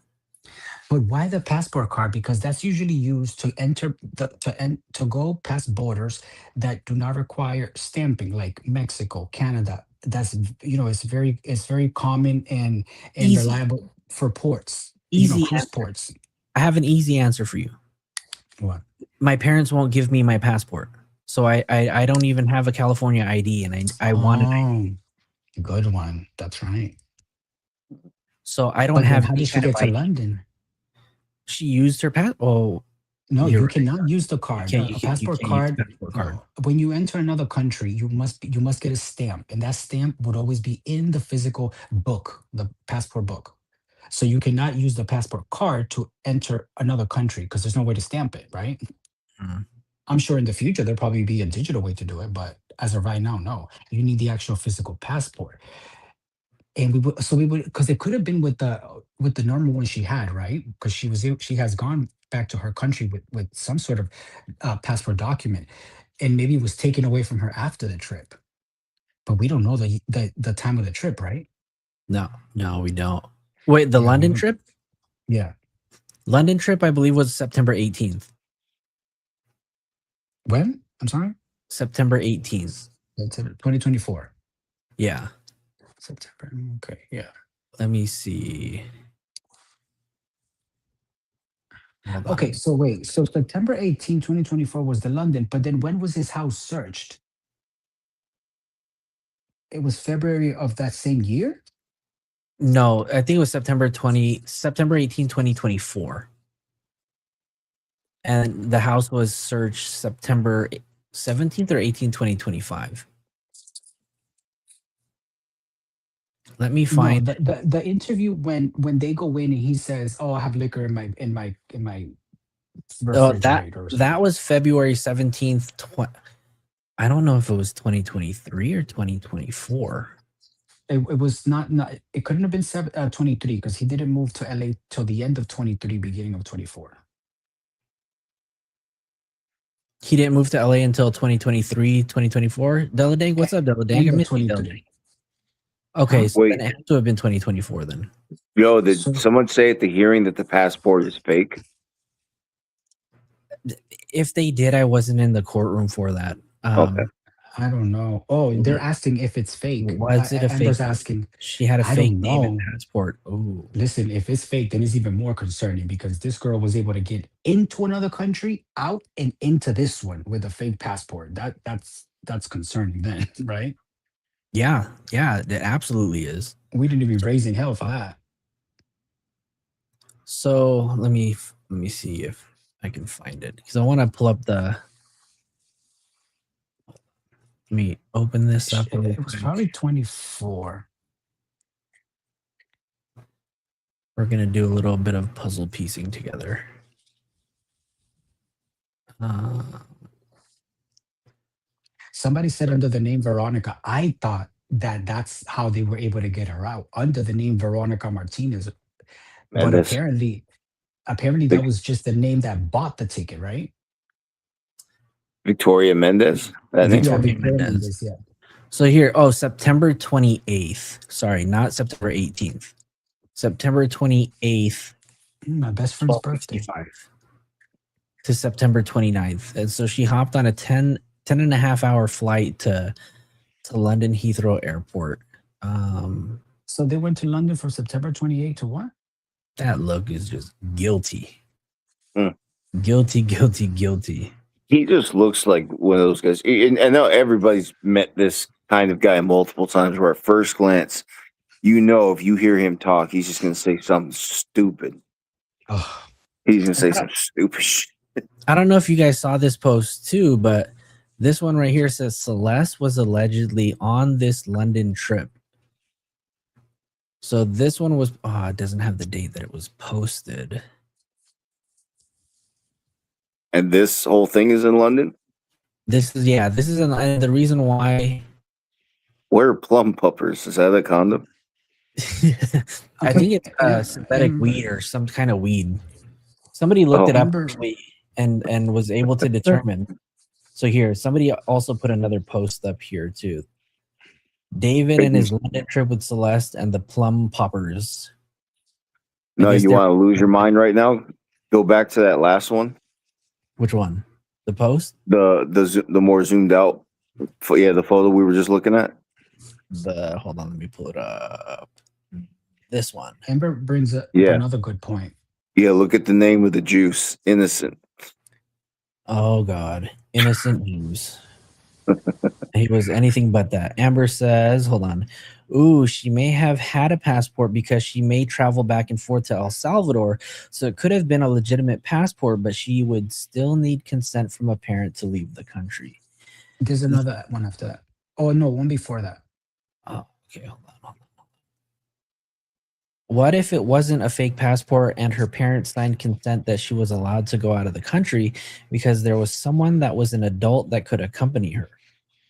But why the passport card? Because that's usually used to enter to go past borders that do not require stamping, like Mexico, Canada. That's it's very common and reliable for ports. Cruise ports. I have an easy answer for you. What? My parents won't give me my passport, so I don't even have a California ID, and I want an ID. Good one. That's right. So I don't have. How did she get to London? She used her passport. Oh, no, you cannot use the card. A passport card. No. When you enter another country, you must get a stamp, and that stamp would always be in the physical book, the passport book. So you cannot use the passport card to enter another country because there's no way to stamp it, right? Mm-hmm. I'm sure in the future there'll probably be a digital way to do it, but as of right now, no. You need the actual physical passport. And we would because it could have been with the normal one she had, right? Because she has gone back to her country with some sort of passport document, and maybe it was taken away from her after the trip. But we don't know the time of the trip, right? No, we don't. Wait, the London trip? Yeah, London trip, I believe, was September 18th. When? I'm sorry. September 18th. 2024. Yeah. September. Okay, yeah. Let me see. Okay, so wait. So September 18, 2024 was the London, but then when was his house searched? It was February of that same year? No, I think it was September 18, 2024. And the house was searched September 17th or 18th, 2025. Let me No, find. the interview when they go in and he says, "Oh, I have liquor in my Oh, that refrigerator." Or that was February 17th. I don't know if it was 2023 or 2024. It was not. It couldn't have been 23 because he didn't move to LA till the end of 23, beginning of 24. He didn't move to LA until 2023, 2024. Deladang, what's up, Deladang? End I of missed you, 23. Deladang. Okay, Huh? so Wait, then it had to have been 2024 then. yo, did So someone say at the hearing that the passport is fake? If they did, I wasn't in the courtroom for that. Okay. I don't know. Oh, they're asking if it's fake. Was it a fake? Amber's asking. She had a I fake don't name and know. passport. Oh, Listen, if it's fake, then it's even more concerning because this girl was able to get into another country, out and into this one with a fake passport. That's concerning then, right? yeah, it absolutely is. We didn't even raising hell for that. So let me see if I can find it because I want to pull up the. Let me open this up. It was probably 24. We're gonna do a little bit of puzzle piecing together. Somebody said under the name Veronica. I thought that that's how they were able to get her out under the name Veronica Martinez. And But that's apparently that was just the name that bought the ticket, right? Victoria Mendez. That name? Yeah, Victoria Victoria Mendez. Mendez, yeah. So here, September 28th. Sorry, not September 18th. September 28th, My best friend's birthday. 12:55 to September 29th. And so she hopped on a 10 and a half hour flight to London Heathrow Airport. So they went to London from September 28 to what? That look is just guilty. Hmm. Guilty. He just looks like one of those guys. And I know everybody's met this kind of guy multiple times where at first glance, you know, if you hear him talk, he's just going to say something stupid. Oh, He's going to say some stupid shit. I don't know if you guys saw this post too, but this one right here says Celeste was allegedly on this London trip. So this one was, it doesn't have the date that it was posted. And this whole thing is in London? This is and the reason why. What are plum puppers? Is that a condom? I think it's synthetic weed or some kind of weed. Somebody looked it up actually and was able to determine. So here, somebody also put another post up here too. David and his London trip with Celeste and the plum poppers. No, you want to lose your mind right now? Go back to that last one. Which one? The post? The more zoomed out. Yeah, the photo we were just looking at. Hold on, let me pull it up. This one. Amber brings up another good point. Yeah, look at the name of the juice. Innocent. Oh God, innocent juice. He was anything but that. Amber says, hold on. Ooh, she may have had a passport because she may travel back and forth to El Salvador. So it could have been a legitimate passport, but she would still need consent from a parent to leave the country. There's another one after that. Oh, no, one before that. Oh, okay. Hold on. What if it wasn't a fake passport and her parents signed consent that she was allowed to go out of the country because there was someone that was an adult that could accompany her?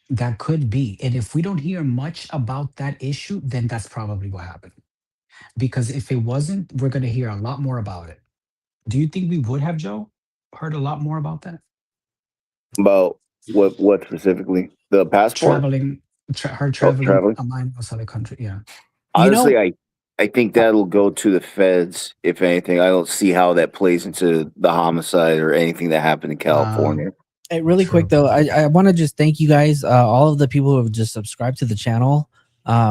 That could be. And if we don't hear much about that issue, then that's probably what happened. Because if it wasn't, we're going to hear a lot more about it. Do you think we would have, Joe, heard a lot more about that? About what specifically? The passport? Traveling, her traveling a minor outside the country. Yeah. Honestly, I think that'll go to the feds, if anything. I don't see how that plays into the homicide or anything that happened in California. Hey, really quick though, I want to just thank you guys, all of the people who have just subscribed to the channel.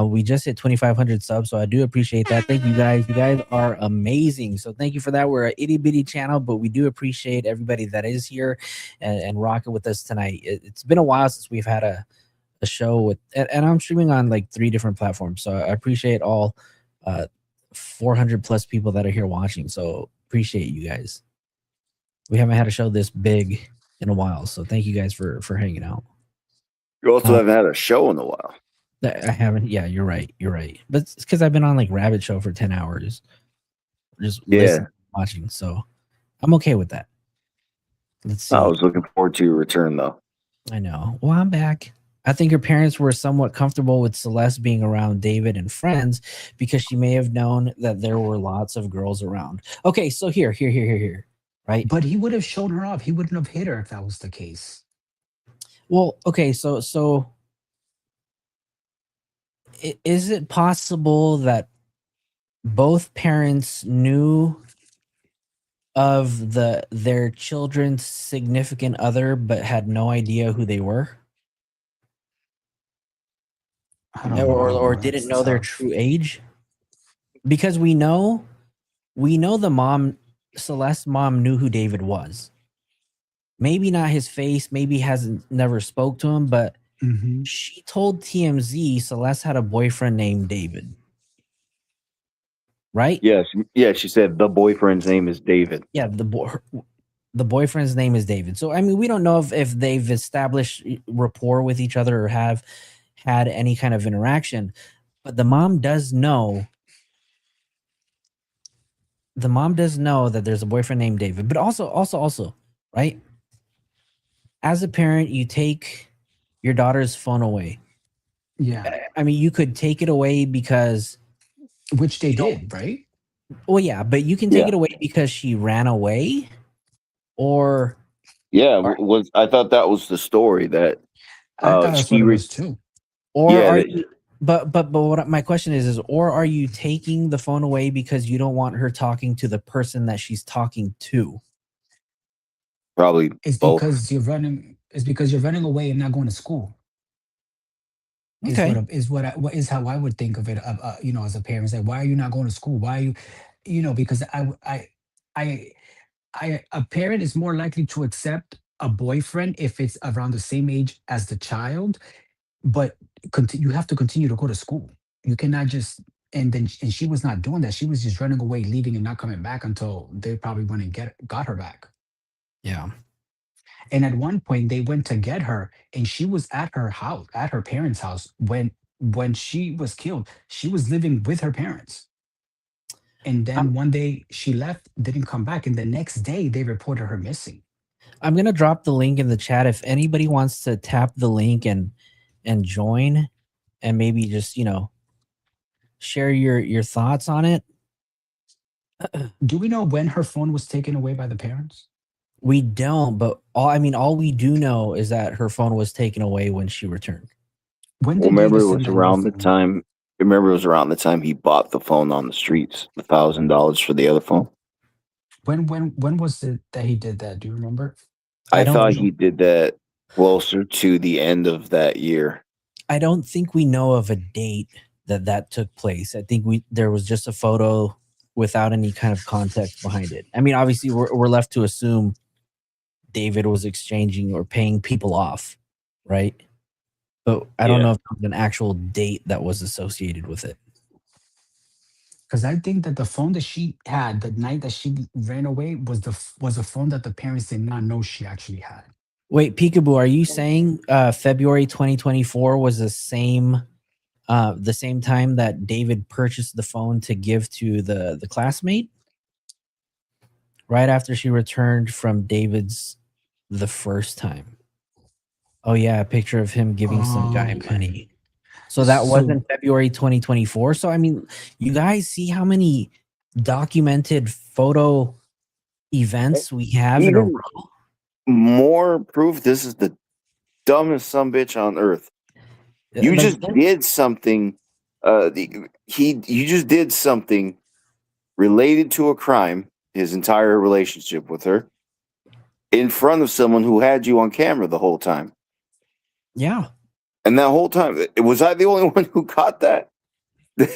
We just hit 2,500 subs, so I do appreciate that. Thank you guys. You guys are amazing. So thank you for that. We're an itty bitty channel, but we do appreciate everybody that is here and rocking with us tonight. It's been a while since we've had a show with, and I'm streaming on like 3 different platforms. So I appreciate all 400 plus people that are here watching. So appreciate you guys. We haven't had a show this big in a while, so thank you guys for hanging out. You also haven't had a show in a while. I haven't. Yeah, you're right. You're right. But it's because I've been on like Rabbit Show for 10 hours, just Yeah. listening, watching. So I'm okay with that. Let's see. I was looking forward to your return, though. I know. Well, I'm back. I think her parents were somewhat comfortable with Celeste being around David and friends because she may have known that there were lots of girls around. Okay, so here, right? But he would have shown her off. He wouldn't have hit her if that was the case. Well, okay, so is it possible that both parents knew of their children's significant other but had no idea who they were? I don't know. Or That's didn't know their tough. true age? Because we know the mom, Celeste's mom, knew who David was. Maybe not his face, maybe never spoke to him, but Mhm. she told TMZ Celeste had a boyfriend named David. Right? Yes. Yeah, she said the boyfriend's name is David. Yeah, the boyfriend's name is David. So I mean, we don't know if they've established rapport with each other or have had any kind of interaction, but the mom does know. The mom does know that there's a boyfriend named David, but also, right? As a parent, you take your daughter's phone away. Yeah. I mean, you could take it away because, Which they did, right? well, yeah, but you can take Yeah. it away because she ran away, or Yeah, Or- I thought that was the story that I thought that's what it was too. or Yeah, are that- you? But what my question is, or are you taking the phone away because you don't want her talking to the person that she's talking to? probably It's both. because you're running. It's because you're running away and not going to school. Okay. What is how I would think of it. You know, as a parent, like, why are you not going to school? Why are you, you know, because a parent is more likely to accept a boyfriend if it's around the same age as the child, but you have to continue to go to school. You cannot just and she was not doing that. She was just running away, leaving and not coming back until they probably went and got her back. Yeah. And at one point they went to get her and she was at her house, at her parents' house when she was killed. She was living with her parents. And then one day she left, didn't come back, and the next day they reported her missing. I'm gonna drop the link in the chat if anybody wants to tap the link and join, and maybe just share your thoughts on it. Do we know when her phone was taken away by the parents? We don't, but all we do know is that her phone was taken away when she returned. When Well, did remember David it send was that new around the phone? time. Remember it was around the time he bought the phone on the streets, $1,000 for the other phone. When was it that he did that? Do you remember? I I don't thought know. he did that closer to the end of that year. I don't think we know of a date that took place. I think there was just a photo without any kind of context behind it. I mean, obviously, we're left to assume David was exchanging or paying people off, right? But I don't Yeah. know if there was an actual date that was associated with it. Because I think that the phone that she had the night that she ran away was a phone that the parents did not know she actually had. Wait, Peekaboo, are you saying February 2024 was the same time that David purchased the phone to give to the classmate? Right after she returned from David's the first time. Oh yeah, a picture of him giving some guy Okay. money. So that So- wasn't February 2024. So I mean, you guys see how many documented photo events we have in a Even- row? More proof this is the dumbest sumbitch on earth. You Like, just did something. You just did something related to a crime. His entire relationship with her, in front of someone who had you on camera the whole time. yeah. And that whole time, was I the only one who caught that?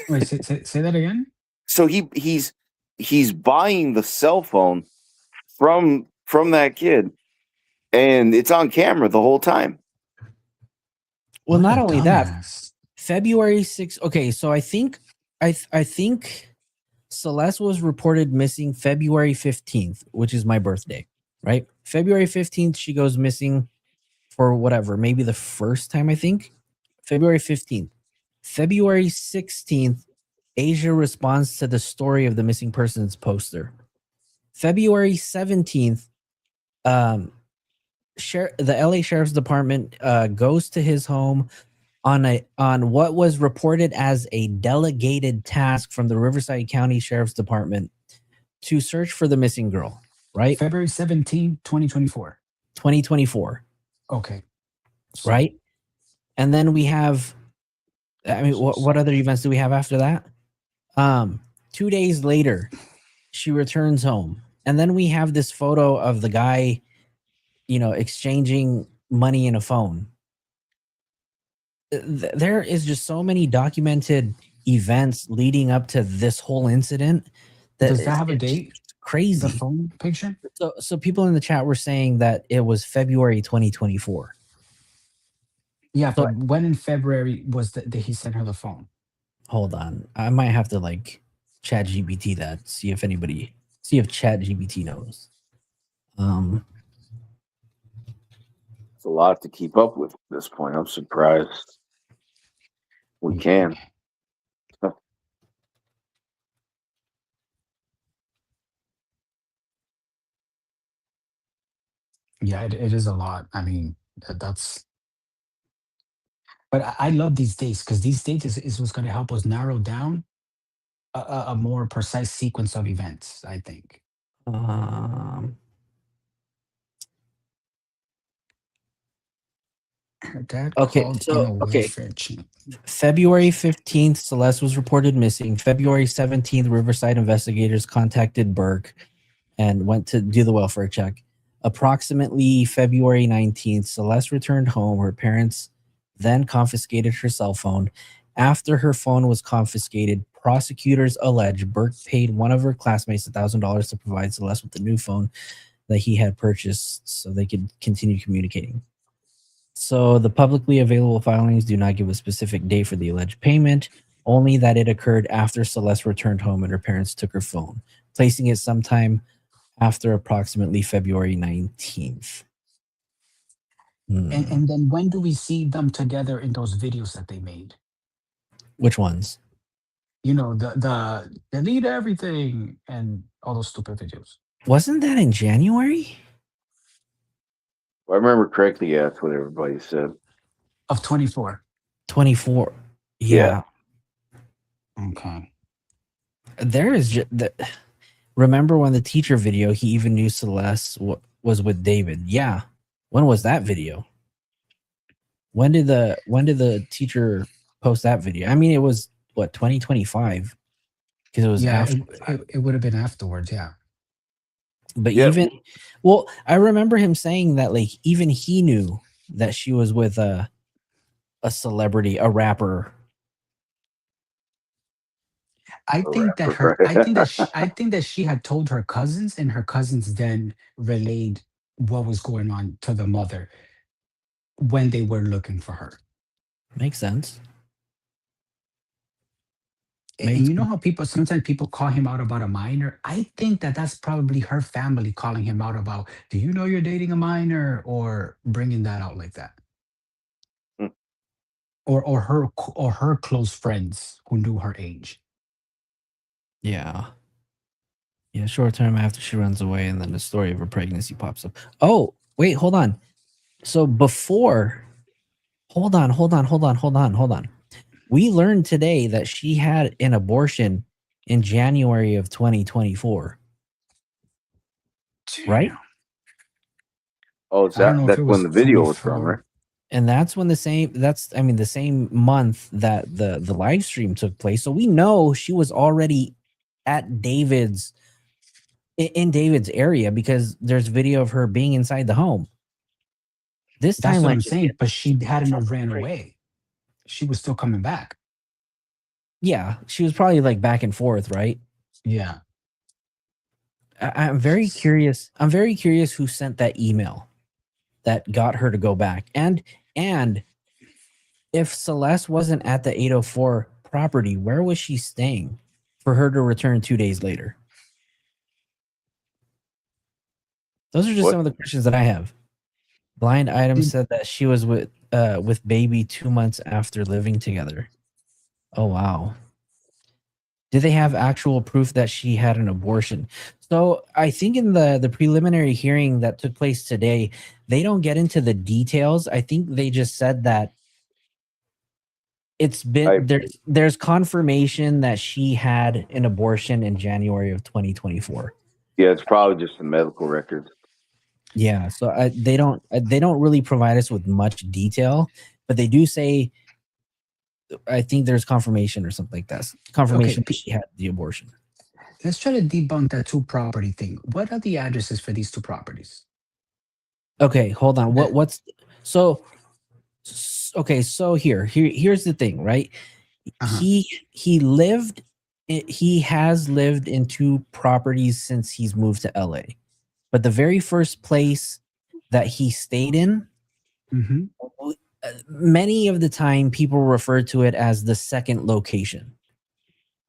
Wait, say that again. So he's buying the cell phone from that kid, and it's on camera the whole time. Well, What not a only that, dumbass. February 6th. Okay, so I think Celeste was reported missing February 15th, which is my birthday, right? February 15th, she goes missing for whatever, maybe the first time, I think. February 15th. February 16th, Asia responds to the story of the missing persons poster. February 17th, the LA Sheriff's Department goes to his home on what was reported as a delegated task from the Riverside County Sheriff's Department to search for the missing girl, right? February 17, 2024. 2024. Okay. Right? And then we have, I mean, what other events do we have after that? 2 days later, she returns home. And then we have this photo of the guy, exchanging money in a phone. There is just so many documented events leading up to this whole incident. Does that have a date? Crazy. The phone picture? So people in the chat were saying that it was February 2024. Yeah, but when in February was that he sent her the phone? Hold on. I might have to chat GPT that, see if chat GPT knows. It's a lot to keep up with at this point. I'm surprised we can. Yeah, it is a lot. I mean, that's. But I love these dates because these dates is what's going to help us narrow down a more precise sequence of events, I think. Her dad called on a welfare check. February 15th, Celeste was reported missing. February 17th, Riverside investigators contacted Burke and went to do the welfare check. Approximately February 19th, Celeste returned home. Her parents then confiscated her cell phone. After her phone was confiscated, prosecutors allege Burke paid one of her classmates $1,000 to provide Celeste with the new phone that he had purchased so they could continue communicating. So the publicly available filings do not give a specific date for the alleged payment, only that it occurred after Celeste returned home and her parents took her phone, placing it sometime after approximately February 19th. And then when do we see them together in those videos that they made? Which ones? The delete everything and all those stupid videos. Wasn't that in January? If I remember correctly, yeah, that's what everybody said. Of 24. 24. Yeah. Okay. There is just remember when the teacher video, he even knew Celeste was with David. Yeah. When was that video? When did the teacher post that video? I mean, it was 2025, because it was after. It would have been afterwards, yeah. But I remember him saying that even he knew that she was with a celebrity, a rapper. I think that she had told her cousins, and her cousins then relayed what was going on to the mother when they were looking for her. Makes sense. And you know how sometimes people call him out about a minor? I think that that's probably her family calling him out about, do you know you're dating a minor? Or bringing that out like that. Or her close friends who knew her age. Yeah. Yeah, short term after she runs away, and then the story of her pregnancy pops up. Oh, wait, hold on. So hold on. We learned today that she had an abortion in January of 2024. Right? Oh, that's when the video was from, right? And that's when the same month that the live stream took place. So we know she was already at David's area, because there's video of her being inside the home. This That's time, what I'm saying, but she hadn't ran away. She was still coming back. Yeah, she was probably back and forth, right? Yeah. I'm very curious. I'm very curious who sent that email that got her to go back. And if Celeste wasn't at the 804 property, where was she staying for her to return 2 days later? Those are just some of the questions that I have. Blind Item said that she was with baby 2 months after living together. Oh wow. Did they have actual proof that she had an abortion? So I think in the preliminary hearing that took place today, they don't get into the details. I think they just said that it's been I there's confirmation that she had an abortion in January of 2024. Yeah, it's probably just the medical records. Yeah, so they don't really provide us with much detail, but they do say I think there's confirmation or something like that. Confirmation Okay, she had the abortion. let's try to debunk that two property thing. What are the addresses for these two properties? Okay, hold on. The- What's so okay, so here's the thing, right? Uh-huh. He has lived in two properties since he's moved to LA. But the very first place that he stayed in, Mhm. many of the time people refer to it as the second location.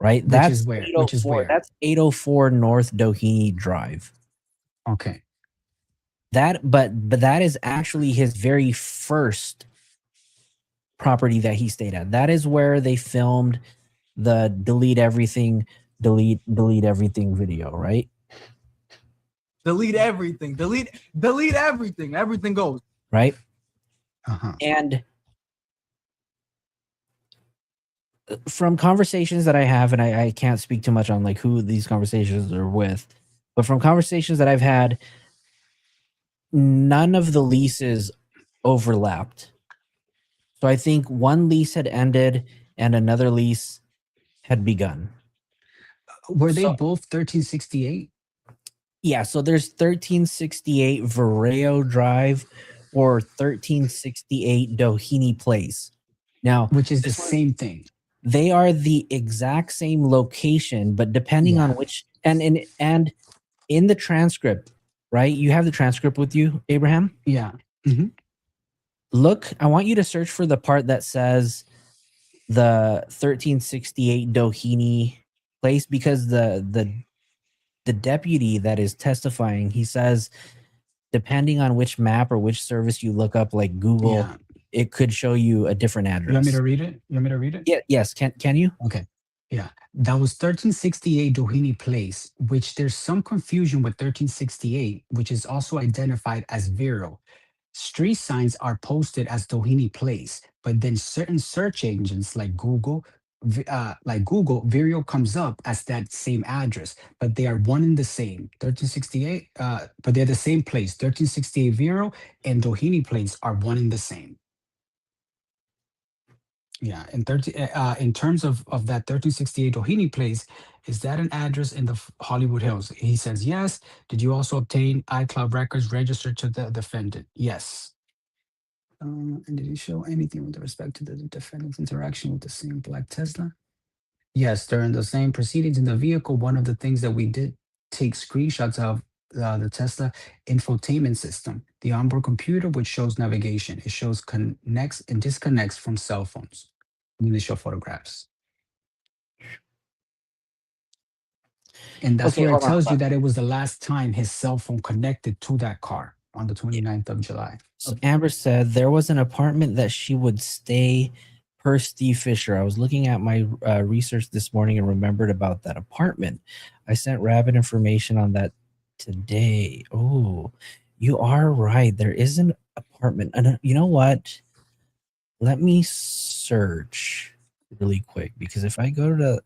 Right? Which is where? Which is where? That's 804 North Doheny Drive. Okay. But that is actually his very first property that he stayed at. That is where they filmed the delete everything video, right? Delete everything. Delete everything. Everything goes. Right? Uh-huh. And from conversations that I have, and I can't speak too much on like who these conversations are with, but from conversations that I've had, none of the leases overlapped. So I think one lease had ended and another lease had begun. Were they So- both 1368? Yeah, so there's 1368 Vareo Drive or 1368 Doheny Place. Now, Which is the this was- same thing. they are the exact same location, but depending on Yeah. which and in the transcript, right? You have the transcript with you, Abraham? Yeah. Look, I want you to search for the part that says the 1368 Doheny Place because the deputy that is testifying, he says depending on which map or which service you look up, like Google, Yeah. it could show you a different You want address. me to read it? You want me to read it? Yeah, yes. Can you? Okay. Yeah. That was 1368 Doheny Place, which there's some confusion with 1368, which is also identified as Vero. Street signs are posted as Doheny Place, but then certain search engines like Google, Vero comes up as that same address, but they are one and the same. 1368, but they're the same place. 1368 Vero and Doheny Place are one and the same. Yeah, in terms of that 1368 Doheny Place, is that an address in the Hollywood Hills? He says yes. Did you also obtain iCloud records registered to the defendant? Yes. And did he show anything with respect to the defendant's interaction with the same black Tesla? Yes, during the same proceedings in the vehicle, one of the things that we did take screenshots of the Tesla infotainment system, the onboard computer, which shows navigation. It shows connects and disconnects from cell phones. And then they show photographs. And that's Okay, where it hold on, tells hold you on. that it was the last time his cell phone connected to that car on the 29th of July. So Amber said there was an apartment that she would stay per Steve Fisher. I was looking at my research this morning and remembered about that apartment. I sent Rabbit information on that today. Oh, you are right. There is an apartment. And you know what? Let me search really quick because if I go to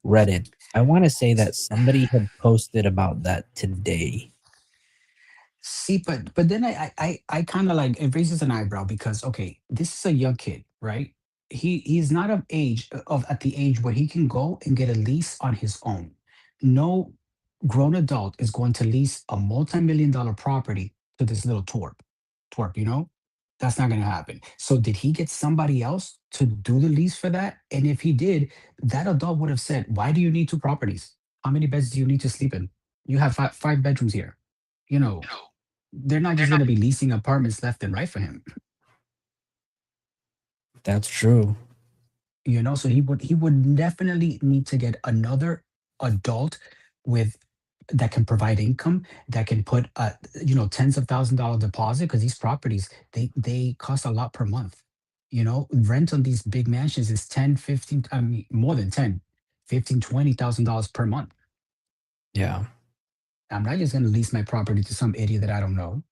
Reddit, I want to say that somebody had posted about that today. See, but then I kind of like it raises an eyebrow because okay, this is a young kid, right? He's not of age of at the age where he can go and get a lease on his own. No grown adult is going to lease a multi-million-dollar property to this little twerp, you know? That's not going to happen. So did he get somebody else to do the lease for that? And if he did, that adult would have said, "Why do you need two properties? How many beds do you need to sleep in? You have five bedrooms here." You know, they're not just going to be leasing apartments left and right for him. That's true. You know, so he would definitely need to get another adult with that can provide income, that can put tens of $1,000 deposit because these properties they cost a lot per month. You know, rent on these big mansions is 10, 15, I mean, more than 10, 15, $20,000 per month. Yeah. I'm not just going to lease my property to some idiot that I don't know.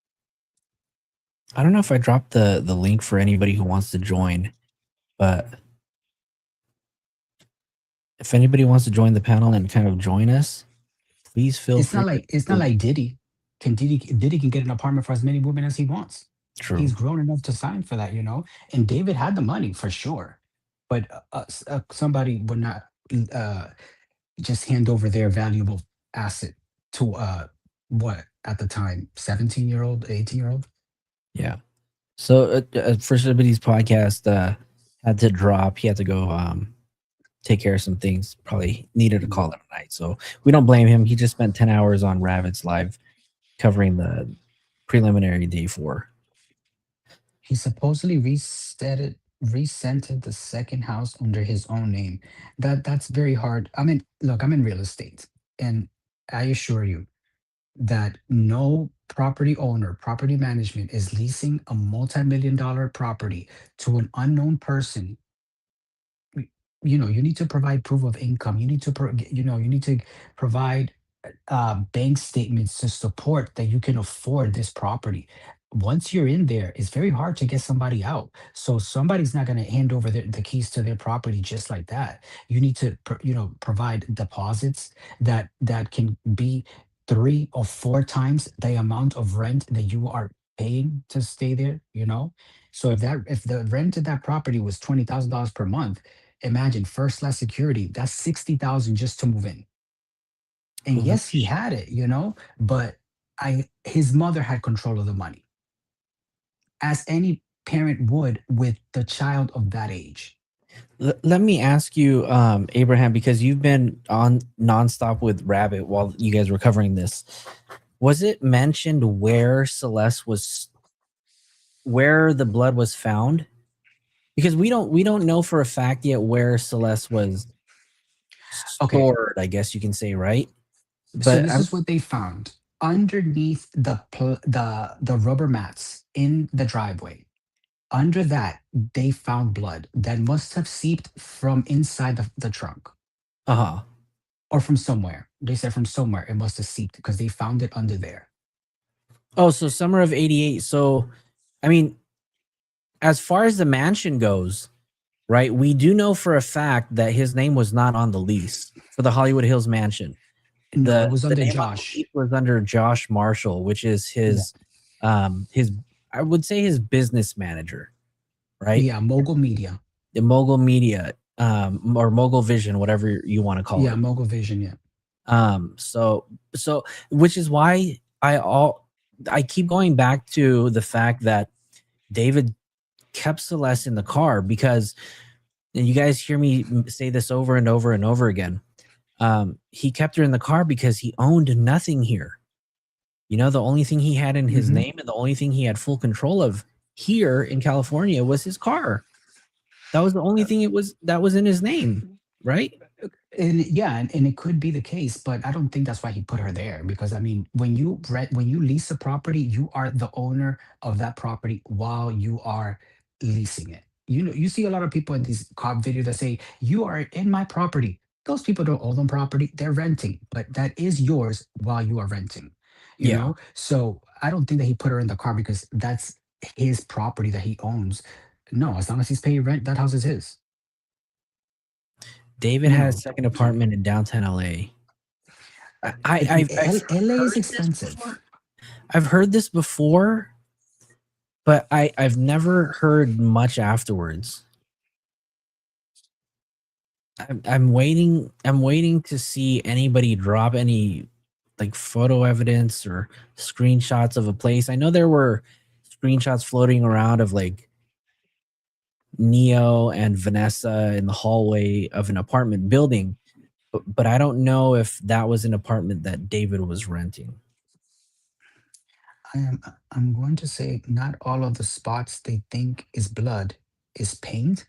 I don't know if I dropped the link for anybody who wants to join, but if anybody wants to join the panel and kind of join us, please feel It's free. not like Diddy. Diddy can get an apartment for as many women as he wants. True. He's grown enough to sign for that, you know. And David had the money for sure, but somebody would not just hand over their valuable asset to what at the time 17-year-old, 18-year-old. Yeah. So for somebody's podcast had to drop. He had to go take care of some things. Probably needed to call it a night. So we don't blame him. He just spent 10 hours on Rabbit's Live covering the preliminary day 4. He supposedly resented the second house under his own name. That's very hard. I mean, look, I'm in real estate, and I assure you that no property owner, property management is leasing a multi-million-dollar property to an unknown person. You know, you need to provide proof of income. You need to, you need to provide bank statements to support that you can afford this property. Once you're in there, it's very hard to get somebody out. So somebody's not going to hand over the keys to their property just like that. You need to, provide deposits that can be 3 or 4 times the amount of rent that you are paying to stay there. You know, so if the rent of that property was $20,000 per month, imagine first class security. That's 60,000 just to move in. And yes, he had it, you know, but his mother had control of the money, as any parent would with the child of that age. Let me ask you, Abraham, because you've been on nonstop with Rabbit while you guys were covering this. Was it mentioned where where the blood was found? Because we don't know for a fact yet where Celeste was stored. I guess you can say, right? So this is what they found underneath the rubber mats in the driveway. Under that, they found blood that must have seeped from inside the trunk. Or from somewhere. They said from somewhere it must have seeped because they found it under there. Oh, so summer of '88. So, I mean, as far as the mansion goes, right? We do know for a fact that his name was not on the lease for the Hollywood Hills mansion. No, it was under name Josh. It was under Josh Marshall, which is his I would say his business manager, right? Yeah, Mogul Media. The Mogul Media, or Mogul Vision, whatever you want to call it. Yeah, Mogul Vision, yeah. So which is why I keep going back to the fact that David kept Celeste in the car, because, and you guys hear me say this over and over and over again, he kept her in the car because he owned nothing here. You know, the only thing he had in his name and the only thing he had full control of here in California was his car. That was the only thing that was in his name, right? And yeah, and it could be the case, but I don't think that's why he put her there. Because I mean, when you lease a property, you are the owner of that property while you are leasing it. You know, you see a lot of people in these cop videos that say, "You are in my property." Those people don't own them property; they're renting, but that is yours while you are renting. You know, so I don't think that he put her in the car because that's his property that he owns. No, as long as he's paying rent, that house is his. David has a second apartment in downtown LA. LA is expensive. I've heard this before, but I've never heard much afterwards. I'm waiting to see anybody drop any like photo evidence or screenshots of a place. I know there were screenshots floating around of like Neo and Vanessa in the hallway of an apartment building, but I don't know if that was an apartment that David was renting. I'm going to say not all of the spots they think is blood is paint.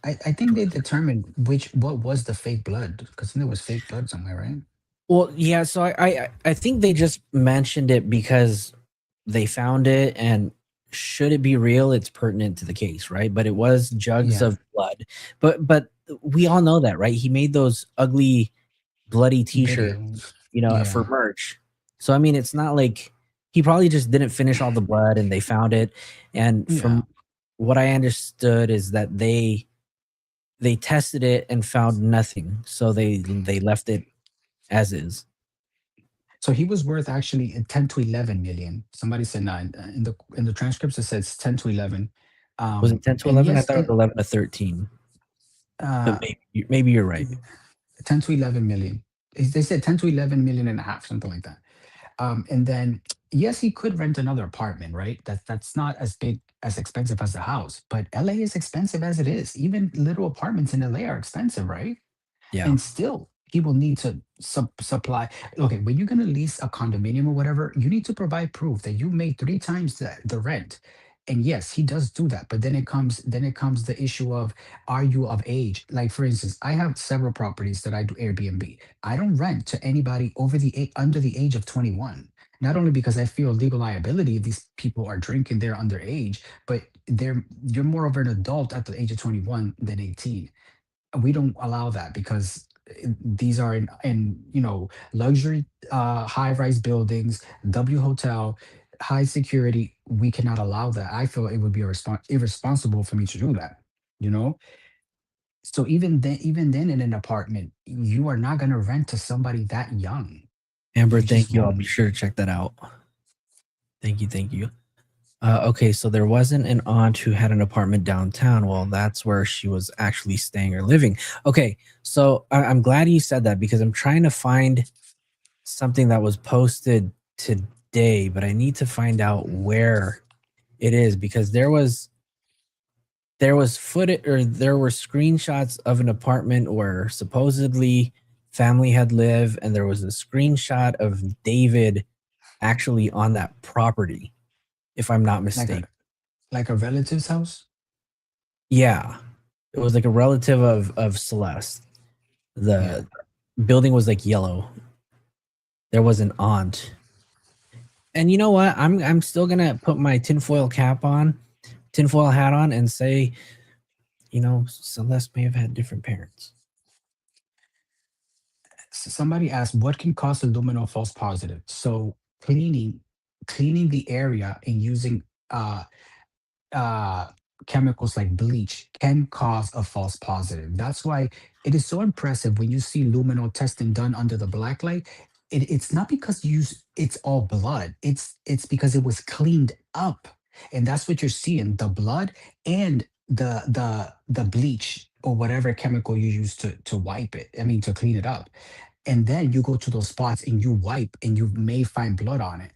I think they determined what was the fake blood, because there was fake blood somewhere, right? Well, yeah. So I think they just mentioned it because they found it, and should it be real, it's pertinent to the case, right? But it was jugs Yeah. of blood. But we all know that, right? He made those ugly, bloody T-shirts, Videos. for Yeah. merch. So I mean, it's not like he probably just didn't finish all the blood and they found it. And Yeah. from what I understood is that they tested it and found nothing, so they left it as is. So he was worth actually 10 to 11 million. Somebody said nine in the transcripts. It says 10 to 11. Was it 10 to And 11? I yes, thought it was 11 to 13. But maybe you're right. 10 to 11 million. They said 10 to 11 million and a half, something like that. And then yes, he could rent another apartment, right? That's not as big as expensive as the house, but LA is expensive as it is. Even little apartments in LA are expensive, right? Yeah. And still he will need to supply. Okay, when you're going to lease a condominium or whatever, you need to provide proof that you made 3 times the rent. And yes, he does do that, but then it comes the issue of, are you of age? Like for instance, I have several properties that I do Airbnb. I don't rent to anybody under the age of 21. Not only because I feel legal liability if these people are drinking, they're underage, but you're more of an adult at the age of 21 than 18. We don't allow that because these are in luxury high-rise buildings, W hotel, high security. We cannot allow that. I feel it would be irresponsible for me to do that, you know. So even then in an apartment, you are not going to rent to somebody that young. Amber, You just thank you. I'll won't. be sure to check that out. Thank you. Okay, so there wasn't an aunt who had an apartment downtown. Well, that's where she was actually staying or living. Okay, so I'm glad you said that because I'm trying to find something that was posted today, but I need to find out where it is because there was footage or there were screenshots of an apartment where supposedly family had lived, and there was a screenshot of David actually on that property, if I'm not mistaken. Like a relative's house. Yeah, it was like a relative of Celeste. The building was like yellow. There was an aunt, and you know what? I'm still gonna put my tinfoil hat on, and say, Celeste may have had different parents. Somebody asked, what can cause aluminum false positive? So cleaning the area and using uh, chemicals like bleach can cause a false positive. That's why it is so impressive when you see luminol testing done under the black light. It's not because it's all blood. It's because it was cleaned up, and that's what you're seeing: the blood and the bleach or whatever chemical you use to wipe it. I mean, to clean it up. And then you go to those spots and you wipe, and you may find blood on it.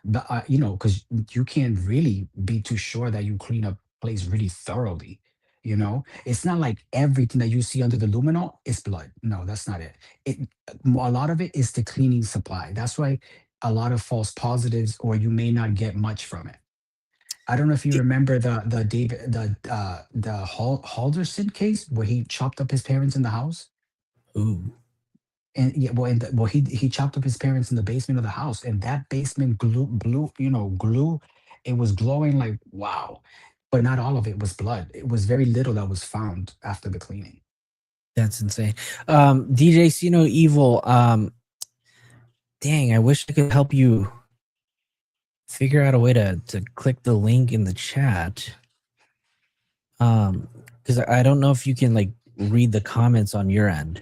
But because you can't really be too sure that you clean a place really thoroughly. It's not like everything that you see under the luminol is blood. No, that's not it. A lot of it is the cleaning supply. That's why a lot of false positives, or you may not get much from it. I don't know if you remember the David the Halderson case where he chopped up his parents in the house. Ooh. And yeah, he chopped up his parents in the basement of the house, and that basement glue, it was glowing like wow, but not all of it was blood. It was very little that was found after the cleaning. That's insane. DJ Sino Evil. Dang, I wish I could help you figure out a way to click the link in the chat. Because I don't know if you can like read the comments on your end.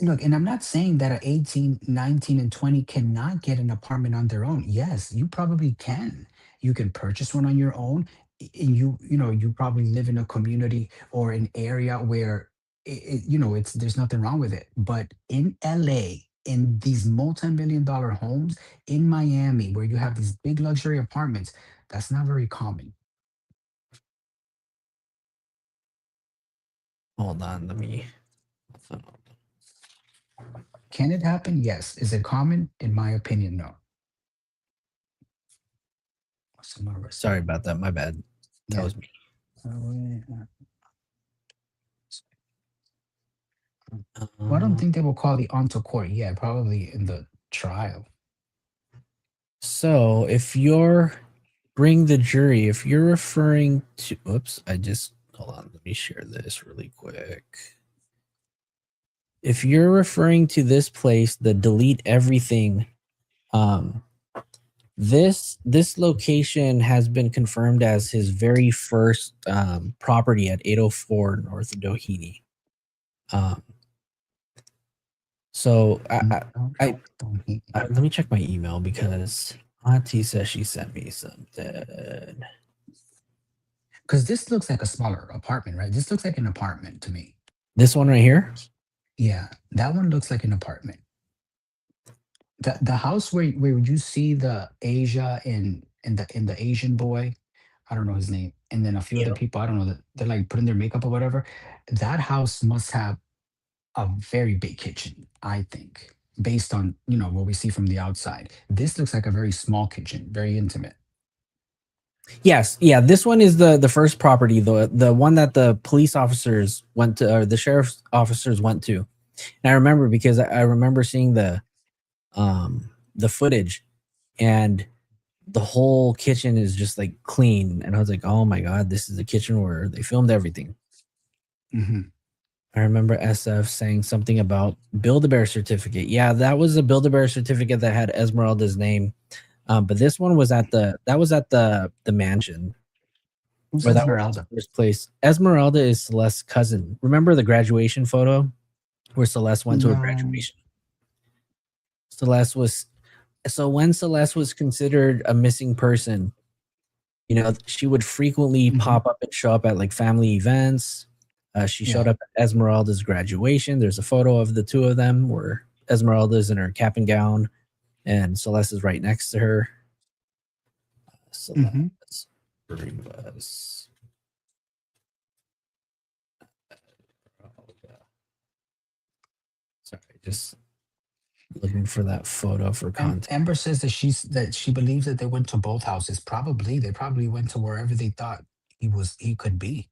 Look, and I'm not saying that 18, 19, and 20 cannot get an apartment on their own. Yes, you probably can. You can purchase one on your own. And you probably live in a community or an area where there's nothing wrong with it. But in LA, in these multi-million-dollar homes, in Miami, where you have these big luxury apartments, that's not very common. Hold on, let me. Can it happen? Yes. Is it common? In my opinion, no. Sorry about that. My bad. That was me. Well, I don't think they will call the aunt to court. Yeah, probably in the trial. So if you're bring the jury. If you're referring to, oops, hold on. Let me share this really quick. If you're referring to this place, the delete everything, this location has been confirmed as his very first property at 804 North Doheny. So let me check my email because Auntie says she sent me something. Because this looks like a smaller apartment, right? This looks like an apartment to me. This one right here? Yeah, that one looks like an apartment. The house where you see the Asia and the Asian boy, I don't know his name, and then a few other people, I don't know, that they're like putting their makeup or whatever. That house must have a very big kitchen, I think, based on what we see from the outside. This looks like a very small kitchen, very intimate. Yes, yeah. This one is the first property, the one that the police officers went to, or the sheriff's officers went to. And I remember because I remember seeing the footage, and the whole kitchen is just like clean, and I was like, oh my god, this is the kitchen where they filmed everything. Mm-hmm. I remember SF saying something about Build-A-Bear certificate. Yeah, that was a Build-A-Bear certificate that had Esmeralda's name. But this one was at the mansion. Who's Where Esmeralda? that was the first place. Esmeralda is Celeste's cousin. Remember the graduation photo where Celeste went to a graduation? When Celeste was considered a missing person, she would frequently pop up and show up at like family events. She showed up at Esmeralda's graduation. There's a photo of the two of them where Esmeralda's in her cap and gown and Celeste is right next to her. Celeste Rivas. Sorry, just looking for that photo for content. Amber says that she believes that they went to both houses. They probably went to wherever they thought he could be.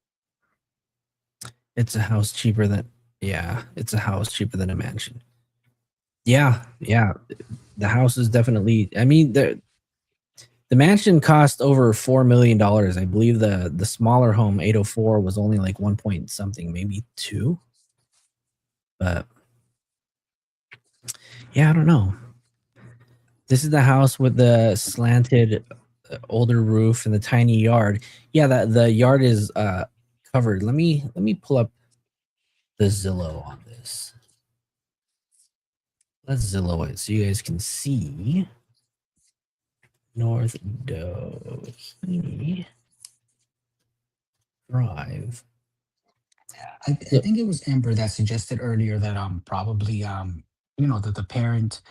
It's a house cheaper than a mansion. Yeah. The house is definitely, I mean, the mansion cost over $4 million. I believe the smaller home, 804, was only like 1 point something, maybe 2. But yeah, I don't know. This is the house with the slanted older roof and the tiny yard. Yeah, the yard is covered. Let me pull up the Zillow on this. Let's Zillow it so you guys can see. North Doheny Drive. I think it was Amber that suggested earlier that probably that the parent,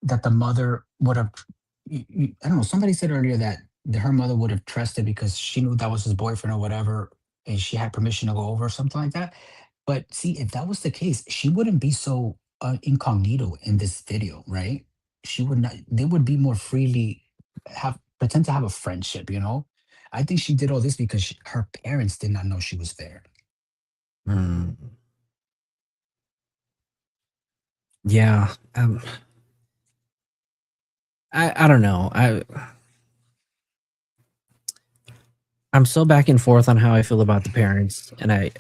that the mother would have, I don't know, somebody said earlier that her mother would have trusted because she knew that was his boyfriend or whatever, and she had permission to go over or something like that. But see, if that was the case, she wouldn't be so incognito in this video, right? She would not. They would be more freely pretend to have a friendship. I think she did all this because her parents did not know she was there. Yeah. I don't know. I'm so back and forth on how I feel about the parents, and I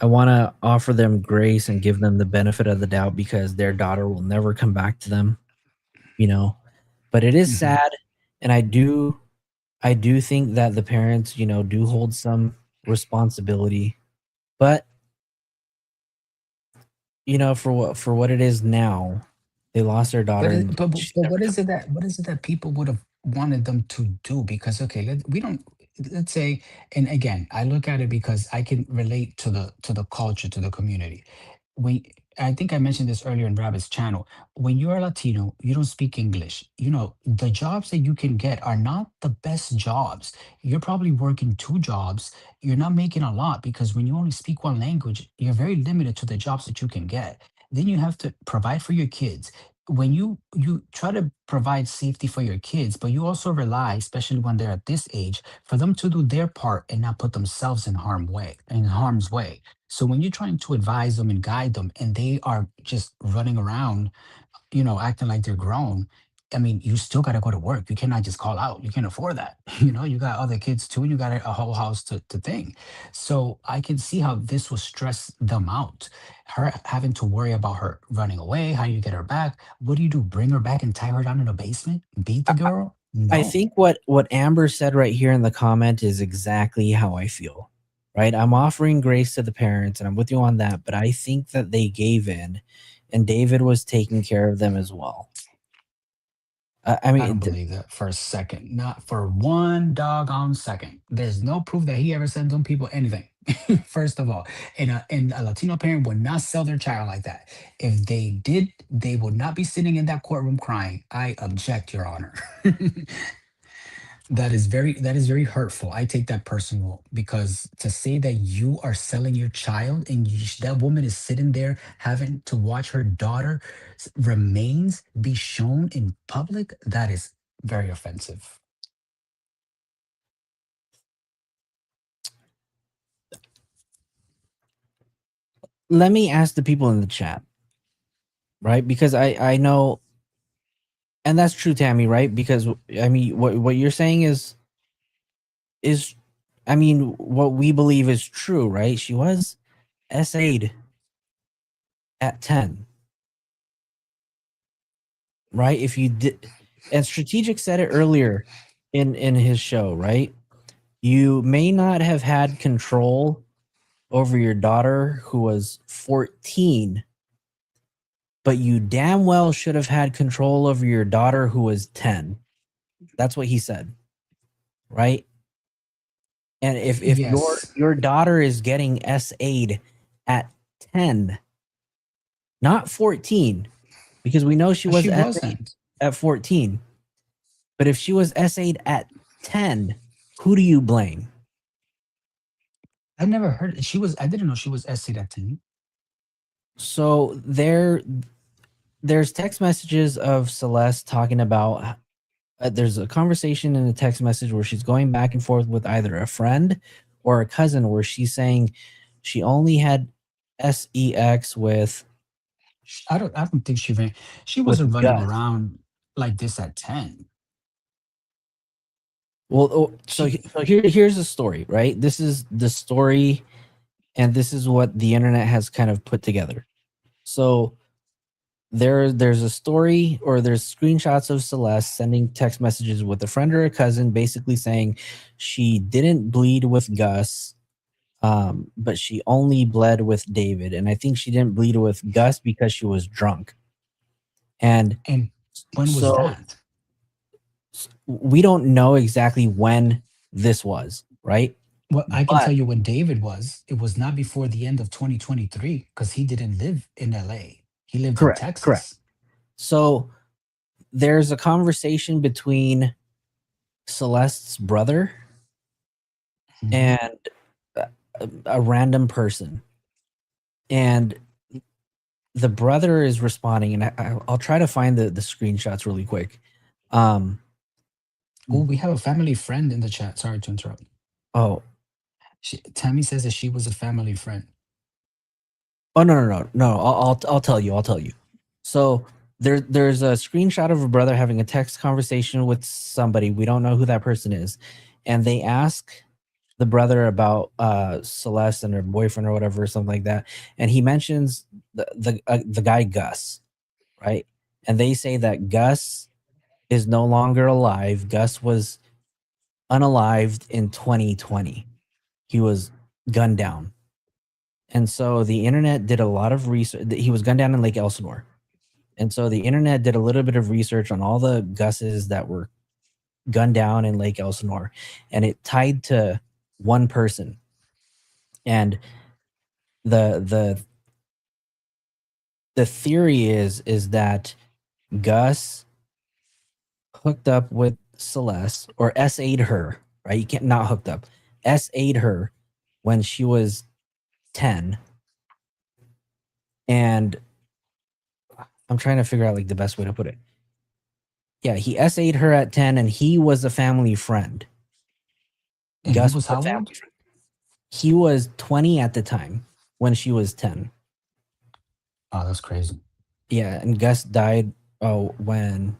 want to offer them grace and give them the benefit of the doubt because their daughter will never come back to them, But it is sad, and I do think that the parents, do hold some responsibility, but for what it is now, they lost their daughter. But what is it that people would have wanted them to do? Because let's say, and again, I look at it because I can relate to the culture, to the community. I think I mentioned this earlier in Rabbit's channel. When you are Latino, you don't speak English. The jobs that you can get are not the best jobs. You're probably working 2 jobs. You're not making a lot because when you only speak one language, you're very limited to the jobs that you can get. Then you have to provide for your kids. When you try to provide safety for your kids, but you also rely, especially when they're at this age, for them to do their part and not put themselves in harm's way. So when you're trying to advise them and guide them, and they are just running around, acting like they're grown, I mean, you still got to go to work. You cannot just call out. You can't afford that. You know, you got other kids too, and you got a whole house to think. So I can see how this will stress them out. Her having to worry about her running away, how you get her back. What do you do? Bring her back and tie her down in a basement? Beat the girl? I No. think what Amber said right here in the comment is exactly how I feel. Right? I'm offering grace to the parents, and I'm with you on that. But I think that they gave in, and David was taking care of them as well. I I mean, don't believe that for a second. Not for one doggone second. There's no proof that he ever sent them people anything. First of all, and a Latino parent would not sell their child like that. If they did, they would not be sitting in that courtroom crying. I object, Your Honor. That is very hurtful. I take that personal because to say that you are selling your child and that woman is sitting there having to watch her daughter remains be shown in public, that is very offensive. let me ask the people in the chat, right? Because I know, and that's true, Tammy, right? Because I mean, what you're saying is I mean, what we believe is true, right? She was SA'd at 10, right? If you did, and Strategic said it earlier in his show, right? You may not have had control over your daughter who was 14, but you damn well should have had control over your daughter who was 10. That's what he said, right? And if Yes. your daughter is getting SA'd at 10, not 14, because we know she was She SA'd wasn't. at 14, but if she was SA'd at 10, who do you blame? I never heard she was. I didn't know she was SC that 10. So there's text messages of Celeste talking about there's a conversation in a text message where she's going back and forth with either a friend or a cousin where she's saying she only had sex with I don't think she with wasn't running Gus. around like this at 10. Well, so She here's the story, right? This is the story, and this is what the internet has kind of put together. So there's a story, or there's screenshots of Celeste sending text messages with a friend or a cousin, basically saying she didn't bleed with Gus, but she only bled with David, and I think she didn't bleed with Gus because she was drunk. And and when was so that? we don't know exactly when this was, right? Well, I can But tell you when David was. It was not before the end of 2023 because he didn't live in LA. He lived in correct. Texas. So there's a conversation between Celeste's brother Mhm. and a random person, and the brother is responding, and I'll try to find the screenshots really quick. Oh, we have a family friend in the chat. Sorry to interrupt. Oh, Tammy says that she was a family friend. oh no. I'll tell you. I'll tell you. So there's a screenshot of a brother having a text conversation with somebody. We don't know who that person is, and they ask the brother about Celeste and her boyfriend or whatever, or something like that, and he mentions the guy Gus, right? And they say that Gus is no longer alive. Gus was unalived in 2020. He was gunned down. And so the internet did a lot of research. He was gunned down in Lake Elsinore. And so the internet did a little bit of research on all the Gus's that were gunned down in Lake Elsinore, and it tied to one person. And the theory is that Gus hooked up with Celeste, or SA'd her, right? You can't not hooked up. SA'd her when she was 10. And I'm trying to figure out like the best way to put it. Yeah, he SA'd her at 10, and he was a family friend. And Gus he was was a how family old? friend. He was 20 at the time when she was 10. Oh, that's crazy. Yeah, and Gus died when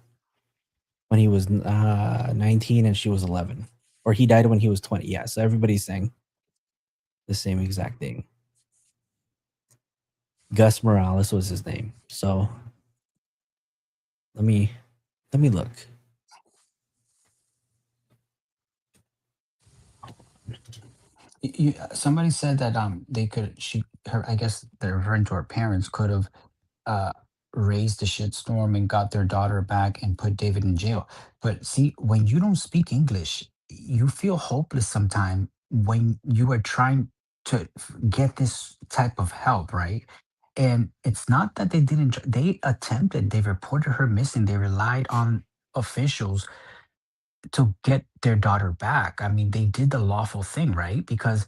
when he was 19 and she was 11, or he died when he was 20. Yeah, so everybody's saying the same exact thing. Gus Morales was his name. So let me look. Somebody said that they could her, I guess they're referring to her parents, could have uh raised the shitstorm and got their daughter back and put David in jail. But see, when you don't speak English, you feel hopeless sometimes when you are trying to get this type of help, right? And it's not that they didn't they attempted, they reported her missing, they relied on officials to get their daughter back. I mean, they did the lawful thing, right? Because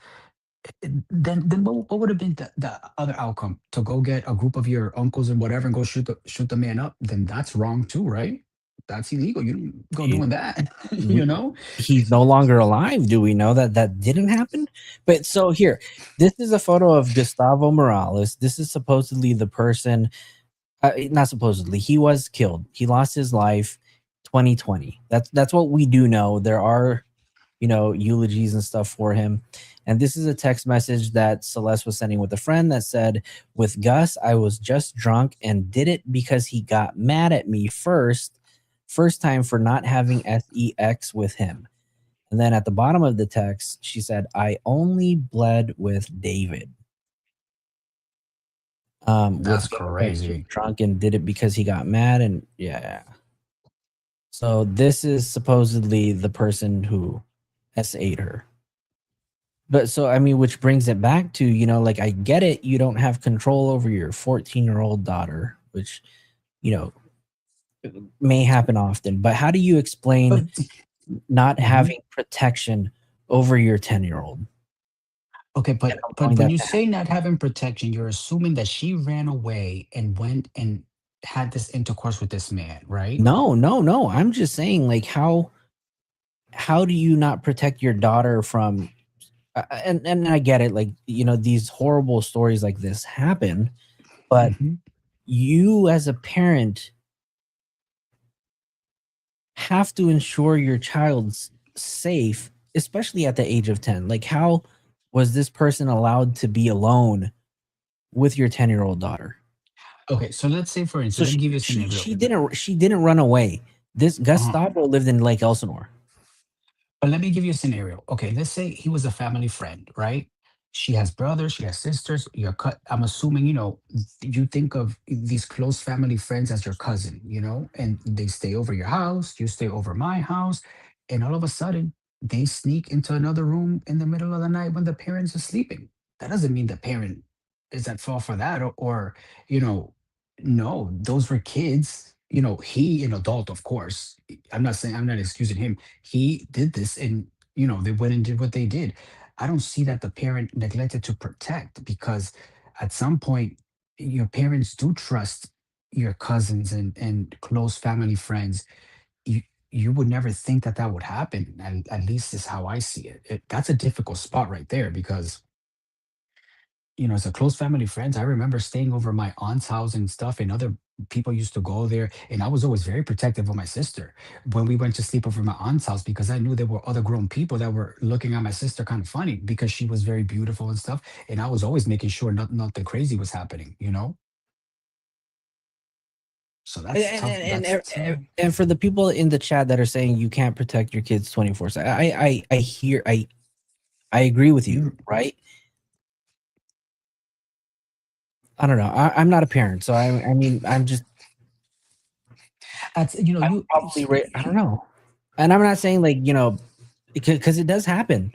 then what would have been the other outcome? To go get a group of your uncles and whatever and go shoot the man up? Then that's wrong too, right? That's illegal. You don't go doing that, you know? He's no longer alive. Do we know that that didn't happen? But so here, this is a photo of Gustavo Morales. This is supposedly the person, not supposedly, he was killed. He lost his life 2020. That's what we do know. There are, eulogies and stuff for him. And this is a text message that Celeste was sending with a friend that said, with Gus, I was just drunk and did it because he got mad at me first time for not having sex with him. And then at the bottom of the text, she said, I only bled with David. That's crazy. Drunk and did it because he got mad. And yeah. So this is supposedly the person who SA'd her. But so, I mean, which brings it back to, like, I get it. You don't have control over your 14-year-old daughter, which, may happen often. But how do you explain not having protection over your 10-year-old? Okay, but when you say not having protection, you're assuming that she ran away and went and had this intercourse with this man, right? No. I'm just saying, like, how do you not protect your daughter from and I get it, like, these horrible stories like this happen, but you as a parent have to ensure your child's safe, especially at the age of 10. Like, how was this person allowed to be alone with your 10-year-old daughter? Okay, so let's say, for instance, let me give you a scenario. She didn't run away. This Gustavo lived in Lake Elsinore. But let me give you a scenario. Okay, let's say he was a family friend, right? She has brothers, she has sisters. I'm assuming, you think of these close family friends as your cousin, and they stay over your house, you stay over my house, and all of a sudden they sneak into another room in the middle of the night when the parents are sleeping. That doesn't mean the parent is at fault for that, or no, those were kids. He, an adult, of course. I'm not excusing him. He did this, and they went and did what they did. I don't see that the parent neglected to protect, because at some point your parents do trust your cousins and close family friends. You would never think that that would happen. And at least is how I see it. That's a difficult spot right there, because as a close family friends, I remember staying over my aunt's house and stuff, and other people used to go there, and I was always very protective of my sister when we went to sleep over my aunt's house, because I knew there were other grown people that were looking at my sister kind of funny because she was very beautiful and stuff, and I was always making sure nothing crazy was happening. So that's tough. And for the people in the chat that are saying you can't protect your kids 24/7, I agree with you, right? I don't know. I'm not a parent, so I mean, I'm just. That's I don't know, and I'm not saying, like, because it does happen,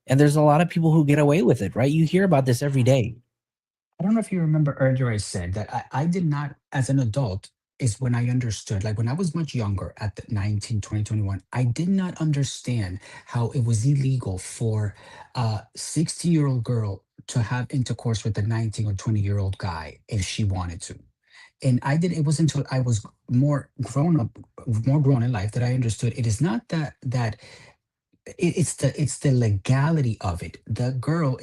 and there's a lot of people who get away with it, right? You hear about this every day. I don't know if you remember earlier I said that I did not, as an adult, is when I understood, like when I was much younger at the 19, 20, 21, I did not understand how it was illegal for a 16-year-old girl to have intercourse with a 19 or 20-year-old guy if she wanted to. And it wasn't until I was more grown in life that I understood it is not that it's the legality of it. The girl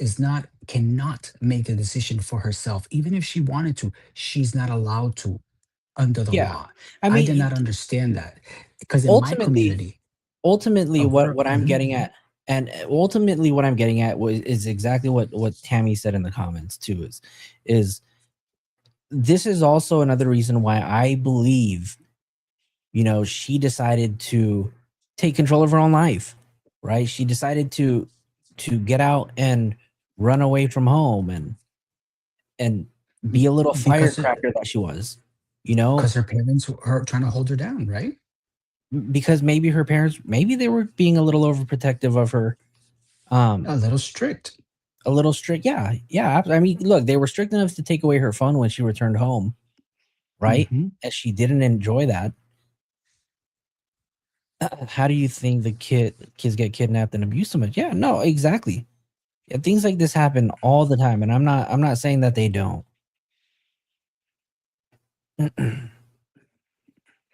cannot make a decision for herself. Even if she wanted to, she's not allowed to under the law. I did not understand that. because in my community, ultimately of her, what I'm getting at, and ultimately what I'm getting at is exactly what Tammy said in the comments too, is this is also another reason why I believe, she decided to take control of her own life, right? She decided to get out and run away from home and be a little firecracker that she was, because her parents were trying to hold her down, right? because maybe her parents, maybe they were being a little overprotective of her, A little strict. a little strict. Yeah. I mean, look, they were strict enough to take away her phone when she returned home, right? Mhm. And she didn't enjoy that. How do you think the kids get kidnapped and abused so much? Yeah, no, exactly. Yeah, things like this happen all the time, and I'm not saying that they don't.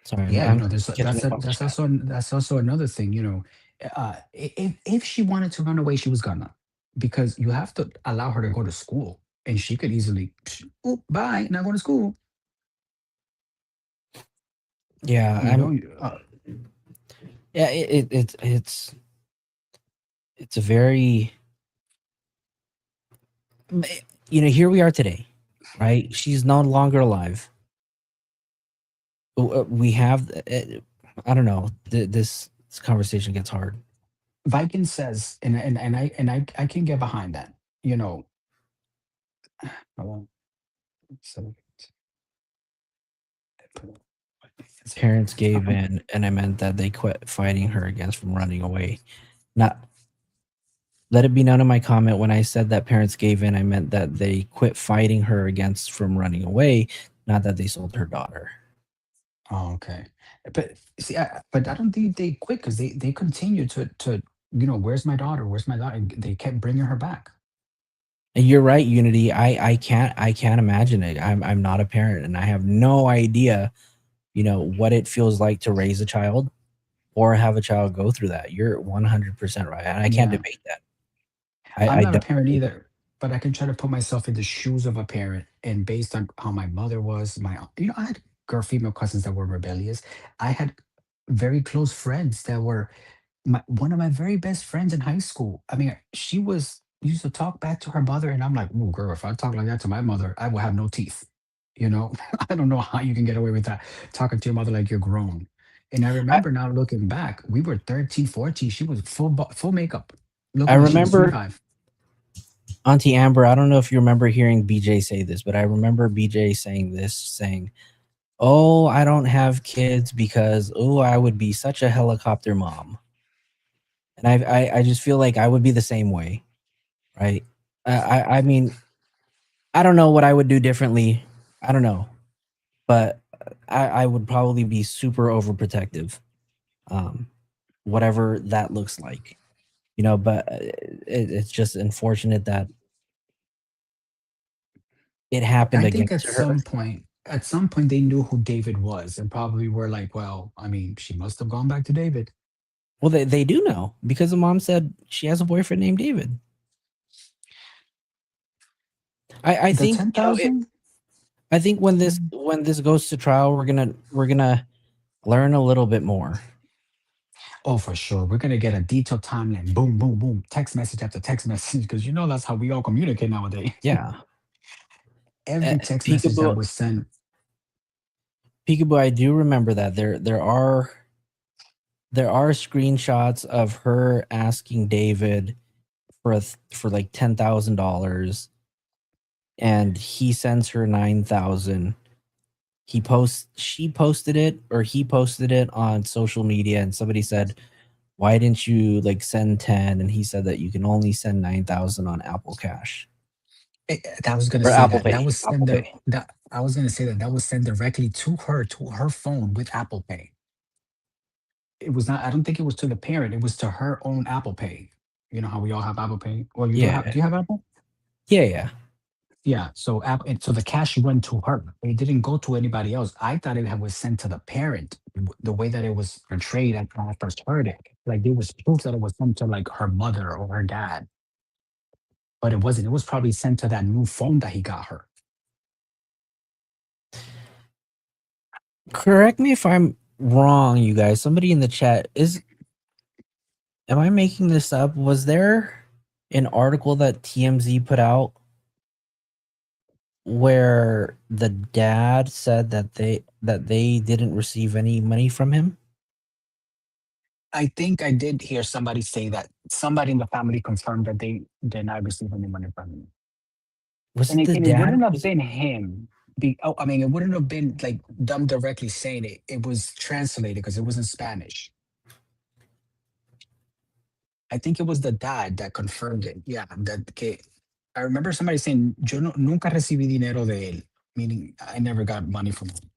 Sorry, Yeah, I'm catching up on the chat. that's also another thing. If she wanted to run away, she was gonna, because you have to allow her to go to school, and she could easily, oh, bye, not going to school. Yeah, You know, yeah, it's a very, here we are today, right? She's no longer alive. We have, I don't know, this conversation gets hard. Viking says, and I can get behind that. Hold on. So, His parents gave in, and I meant that they quit fighting her against from running away. Not Let it be known in my comment, when I said that parents gave in, I meant that they quit fighting her against from running away, not that they sold her daughter. Oh, okay. But see, but I don't think they quit, because they continue to where's my daughter? Where's my daughter? And they kept bringing her back. And you're right, Unity. I can't imagine it. I'm not a parent, and I have no idea, what it feels like to raise a child or have a child go through that. You're 100% right, and I can't Yeah. debate that. I'm I not a don't parent debate either, but I can try to put myself in the shoes of a parent. And based on how my mother was, I had female cousins that were rebellious. I had very close friends that were one of my very best friends in high school. I mean, she used to talk back to her mother, and I'm like, oh, girl, if I talk like that to my mother, I will have no teeth. I don't know how you can get away with that, talking to your mother like you're grown. And I I, remember now looking back, we were 13, 14. She was full makeup, I looking like she was remember 25. Auntie Amber, I don't know if you remember hearing BJ say this, but I remember BJ saying, "Oh, I don't have kids because I would be such a helicopter mom." And I just feel like I would be the same way, right? I mean, I don't know what I would do differently. I don't know, but I would probably be super overprotective, whatever that looks like, But it's just unfortunate that it happened I think against her. at some point they knew who David was, and probably were like, well, I mean, she must have gone back to David. Well, they do know, because the mom said she has a boyfriend named David. I The think 10,000? I think when this goes to trial, we're gonna learn a little bit more. Oh, for sure. We're gonna get a detailed timeline. Boom, boom, boom. Text message after text message, because that's how we all communicate nowadays. Yeah, Every text message that Peekaboo. was sent. Peekaboo. I do remember that there are screenshots of her asking David for like $10,000, and he sends her 9,000. She posted it, or he posted it on social media, and somebody said, why didn't you like send 10? And he said that you can only send 9,000 on Apple Cash That was gonna or say Apple that. That Pay. was Apple sent Pay. that I was gonna say that was sent directly to her phone with Apple Pay. It was not. I don't think it was to the parent. It was to her own Apple Pay. You know how we all have Apple Pay. Well, you don't have. Yeah. Do you have Apple? Yeah. Yeah. So so the cash went to her. It didn't go to anybody else. I thought was sent to the parent. The way that it was portrayed, when I first heard it, like there was proof that it was sent to like her mother or her dad, but it wasn't. It was probably sent to that new phone that he got her. Correct me if I'm wrong, you guys. Somebody in the chat is. Am I making this up? Was there an article that TMZ put out where the dad said that they didn't receive any money from him? I think I did hear somebody say that somebody in the family confirmed that they did not receive any money from him. Was And it the it wouldn't dad? have been him. I mean, it wouldn't have been like them directly saying it. It was translated because it was in Spanish. I think it was the dad that confirmed it. Yeah, I remember somebody saying, "Yo nunca recibí dinero de él," meaning I never got money from him.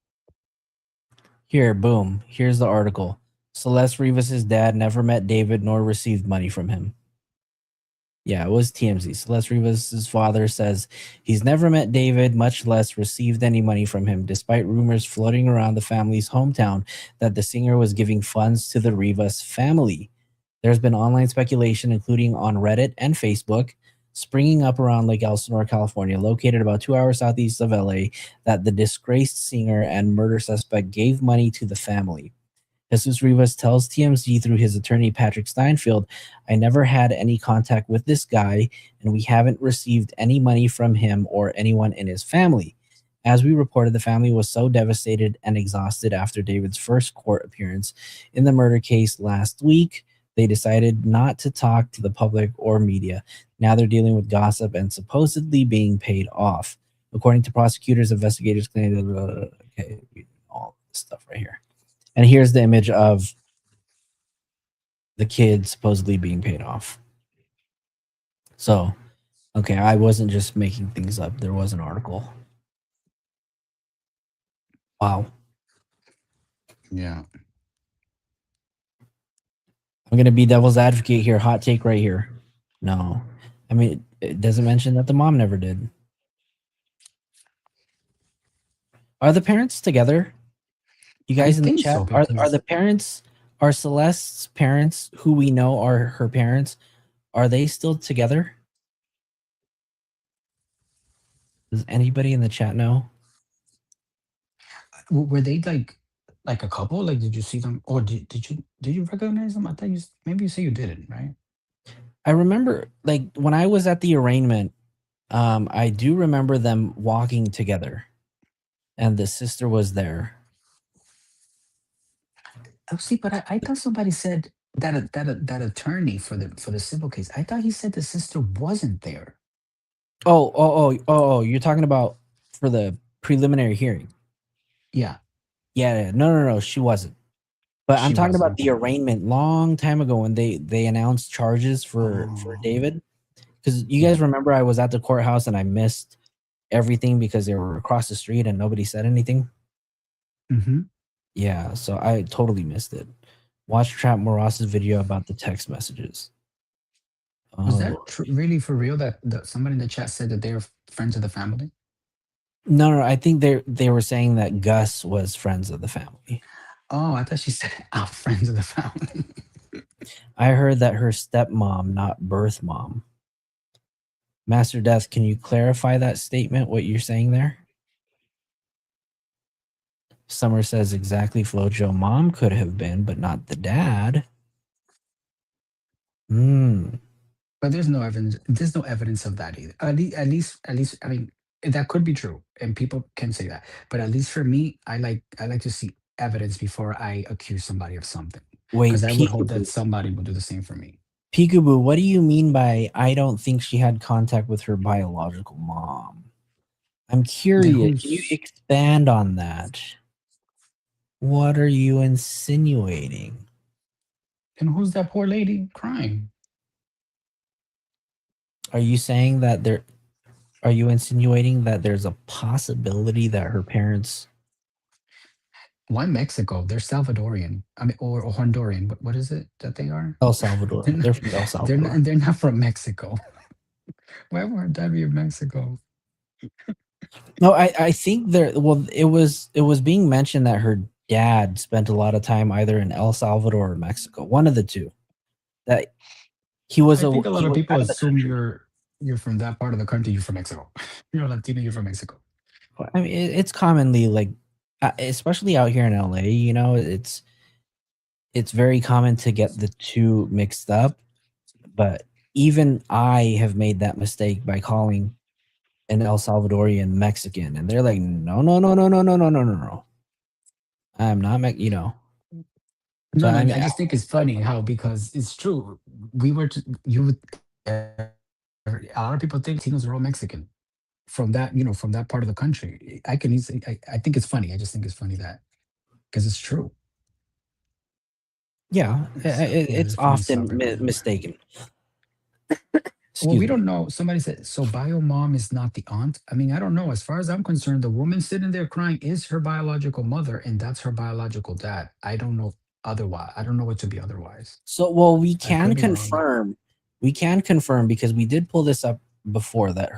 Here, boom. Here's the article. Celeste Rivas's dad never met David nor received money from him. Yeah, it was TMZ. Celeste Rivas's father says he's never met David, much less received any money from him, despite rumors floating around the family's hometown that the singer was giving funds to the Rivas family. There's been online speculation, including on Reddit and Facebook, springing up around Lake Elsinore, California, located about 2 hours southeast of LA, that the disgraced singer and murder suspect gave money to the family. Jesus Rivas tells TMZ through his attorney, Patrick Steinfeld, I never had any contact with this guy, and we haven't received any money from him or anyone in his family. As we reported, the family was so devastated and exhausted after David's first court appearance in the murder case last week, they decided not to talk to the public or media. Now they're dealing with gossip and supposedly being paid off. According to prosecutors, investigators claim okay, all this stuff right here. And here's the image of the kid supposedly being paid off. So, okay, I wasn't just making things up. There was an article. Wow. Yeah. I'm going to be devil's advocate here. Hot take right here. No. I mean, it doesn't mention that the mom never did. Are the parents together? You guys in the think chat, so, are because the parents, are Celeste's parents, who we know are her parents, are they still together? Does anybody in the chat know? were they like a couple? Like, did you see them, or did you recognize them? I thought maybe you say you didn't, right? I remember, like, when I was at the arraignment, I do remember them walking together, and the sister was there. Oh, see, but I thought somebody said that attorney for the civil case. I thought he said the sister wasn't there. Oh, you're talking about for the preliminary hearing. Yeah, Yeah, no, she wasn't. But I'm she talking was. about the Okay. arraignment long time ago when they announced charges for Oh, David. Because you yeah. guys remember I was at the courthouse and I missed everything because they were across the street and nobody said anything. Mm-hmm. Yeah, so I totally missed it. Watch Trap Moros's video about the text messages. Was Oh, that really for real that somebody in the chat said that they're friends of the family? no, I think they were saying that Gus was friends of the family. Oh, I thought she said our friends of the family. I heard that her stepmom, not birth mom. Master Death, can you clarify that statement, what you're saying there? Summer says exactly Flojo mom could have been, but not the dad. But there's no evidence. There's no evidence of that either. At least. I mean, that could be true, and people can say that. But at least for me, I like to see evidence before I accuse somebody of something, because Wait, I would hope that somebody would do the same for me. Peekaboo, what do you mean by I don't think she had contact with her biological mom? I'm curious. Can you expand on that? What are you insinuating? And who's that poor lady crying? Are you saying that are you insinuating that there's a possibility that her parents? Why Mexico? They're Salvadorian. I mean, or Honduran. What is it that they are? El Salvador. They're from El Salvador. They're not from Mexico. Why would that be in Mexico? No, I think it was being mentioned that her dad spent a lot of time either in El Salvador or Mexico, one of the two. That he was I think a lot of people out of the assume country. you're from that part of the country. You're from Mexico. You're Latino. You're from Mexico. I mean, it's commonly like especially out here in LA, it's very common to get the two mixed up. But even I have made that mistake by calling an El Salvadorian Mexican, and they're like, no, no, no, no, no, no, no, no, no, no. I'm not, So No, no, I mean, I just think it's funny how, because it's true. We were you would a lot of people think Latinos are all Mexican from that, from that part of the country. I can easily, I think it's funny. I just think it's funny that, because it's true. yeah, Yeah, it's they're from East often Suburb. mistaken. Well, Excuse we me. don't know. Somebody said, so bio mom is not the aunt. I mean, I don't know. As far as I'm concerned, the woman sitting there crying is her biological mother, and that's her biological dad. I don't know otherwise. I don't know what to be otherwise. So, well, I could be wrong. we can confirm because we did pull this up before that